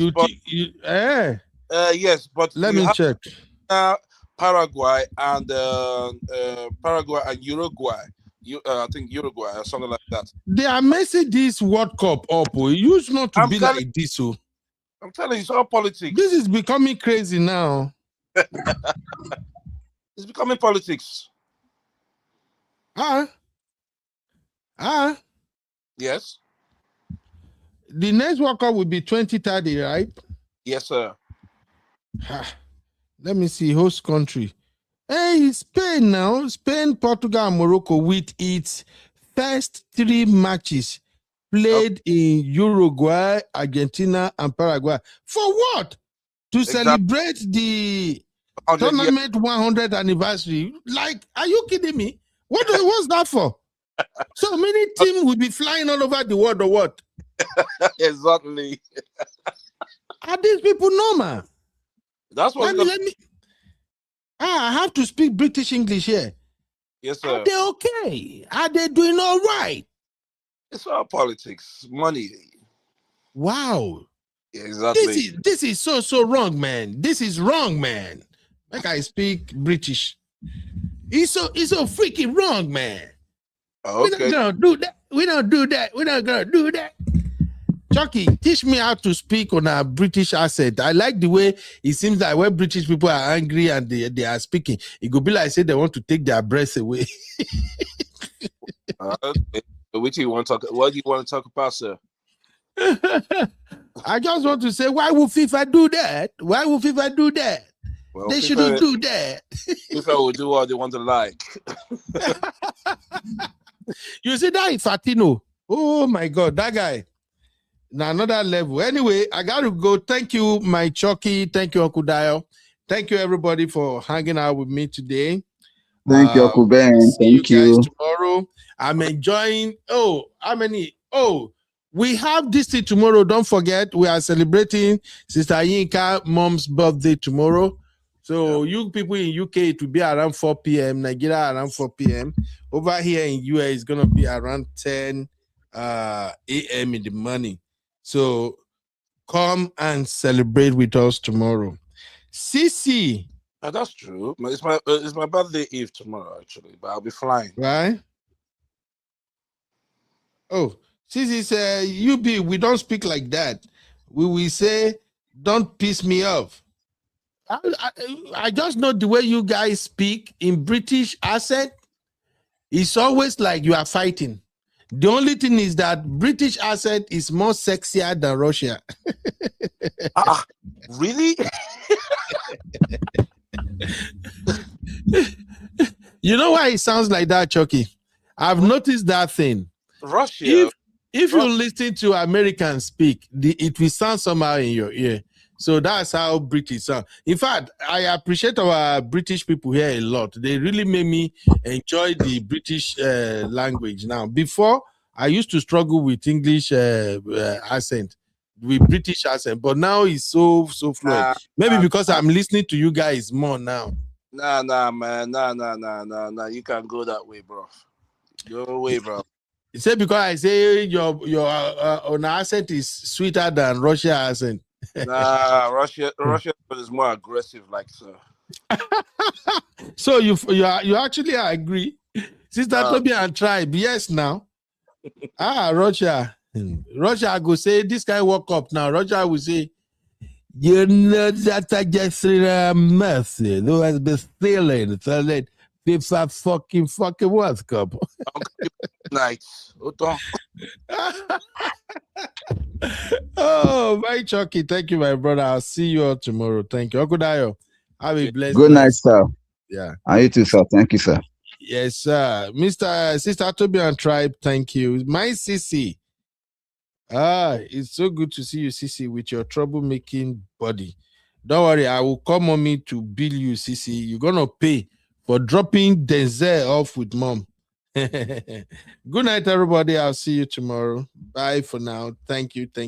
O: yes, but
C: let me check.
O: Paraguay and Uruguay. I think Uruguay or something like that.
C: They are messing this World Cup up. It used not to be like this.
O: I'm telling you, it's all politics.
C: This is becoming crazy now.
O: It's becoming politics. Yes.
C: The next World Cup will be 2030, right?
O: Yes, sir.
C: Let me see. Host country. Hey, Spain now. Spain, Portugal, and Morocco with its first 3 matches played in Uruguay, Argentina, and Paraguay. For what? To celebrate the tournament 100th anniversary. Like, are you kidding me? What's that for? So many teams will be flying all over the world or what?
O: Exactly.
C: Are these people normal?
O: That's what.
C: Let me. I have to speak British English here.
O: Yes, sir.
C: Are they okay? Are they doing all right?
O: It's all politics, money.
C: Wow.
O: Yeah, exactly.
C: This is so wrong, man. This is wrong, man. Like I speak British. It's so freaking wrong, man.
O: Okay.
C: We're not gonna do that. We don't do that. We're not gonna do that. Chucky, teach me how to speak on a British accent. I like the way it seems like when British people are angry and they are speaking, it could be like say they want to take their breath away.
O: Okay. What do you want to talk about, sir?
C: I just want to say, why would FIFA do that? Why would FIFA do that?
O: Well,
C: they shouldn't do that.
O: FIFA will do what they want to like.
C: You see that Fatino? Oh my God, that guy. Now another level. Anyway, I got to go. Thank you, my Chucky. Thank you, Uncle Dio. Thank you, everybody, for hanging out with me today.
J: Thank you, Uncle Ben. Thank
C: you. Guys tomorrow. I'm enjoying. We have this thing tomorrow. Don't forget, we are celebrating Sister Yinka mom's birthday tomorrow. So you people in UK, it will be around 4 p.m. Nigeria around 4 p.m. Over here in US, it's gonna be around 10 a.m. in the morning. So come and celebrate with us tomorrow. Sisi.
O: That's true. It's my birthday eve tomorrow, actually, but I'll be flying.
C: Right? Oh, Sisi said, we don't speak like that. We will say, don't piss me off. I just know the way you guys speak in British accent. It's always like you are fighting. The only thing is that British accent is more sexier than Russia.
O: Really?
C: You know why it sounds like that, Chucky? I've noticed that thing.
O: Russia.
C: If you listen to Americans speak, it will sound somehow in your ear. So that's how British sound. In fact, I appreciate our British people here a lot. They really made me enjoy the British language now. Before, I used to struggle with English accent, with British accent, but now it's so fluent. Maybe because I'm listening to you guys more now.
O: Nah, man. Nah. You can't go that way, bro. Go away, bro.
C: You say because I say your own accent is sweeter than Russia accent.
O: Nah, Russia is more aggressive, like so.
C: So you actually agree, Sister Toby and Tribe? Yes, now. Russia go say this guy woke up now. Russia will say, you know that I just mercy. Who has been stealing? So that FIFA fucking World Cup.
O: Nice.
C: Oh, my Chucky. Thank you, my brother. I'll see you all tomorrow. Thank you. Uncle Dio. Have a blessed
J: Good night, sir.
C: Yeah.
J: And you too, sir. Thank you, sir.
C: Yes, sir. Sister Toby and Tribe, thank you. My Sisi. It's so good to see you, Sisi, with your troublemaking body. Don't worry, I will call mommy to bill you, Sisi. You're gonna pay for dropping Denzel off with mom. Good night, everybody. I'll see you tomorrow. Bye for now. Thank you.
B: Yeah.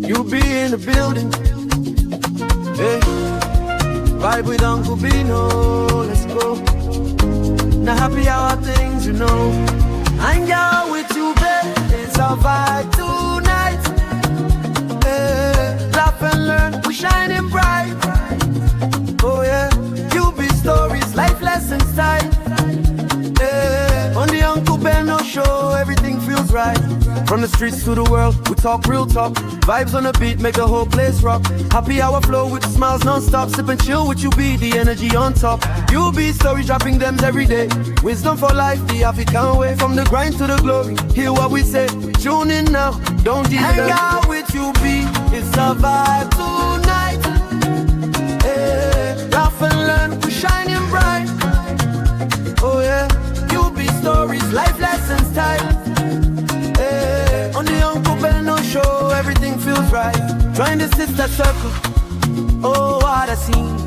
B: You be in the building. Hey, vibe with Uncle Beno. Let's go. Now happy hour things, you know. Hang out with you, babe. It's our vibe tonight. Hey, laugh and learn. We shining bright. Oh yeah. You be stories, life lessons time. Hey, on the Uncle Beno show, everything feels right. From the streets to the world, we talk real talk. Vibes on the beat, make the whole place rock. Happy hour flow with smiles non-stop. Sip and chill with you be the energy on top. You be stories dropping them every day. Wisdom for life, the African way. From the grind to the glory, hear what we say. Tune in now, don't delay. Hang out with you be, it's a vibe tonight. Hey, laugh and learn, we're shining bright. Oh yeah, you be stories, life lessons type. Hey, on the Uncle Beno show, everything feels right. Join the sister circle, oh what a scene.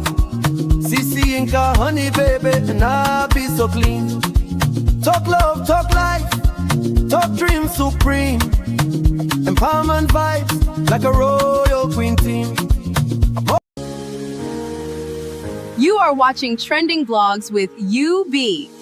B: CC Inca, honey baby, and I be so clean. Talk love, talk life, talk dream supreme. Empowerment vibes, like a royal queen team.
P: You are watching Trending Vlogs with UB.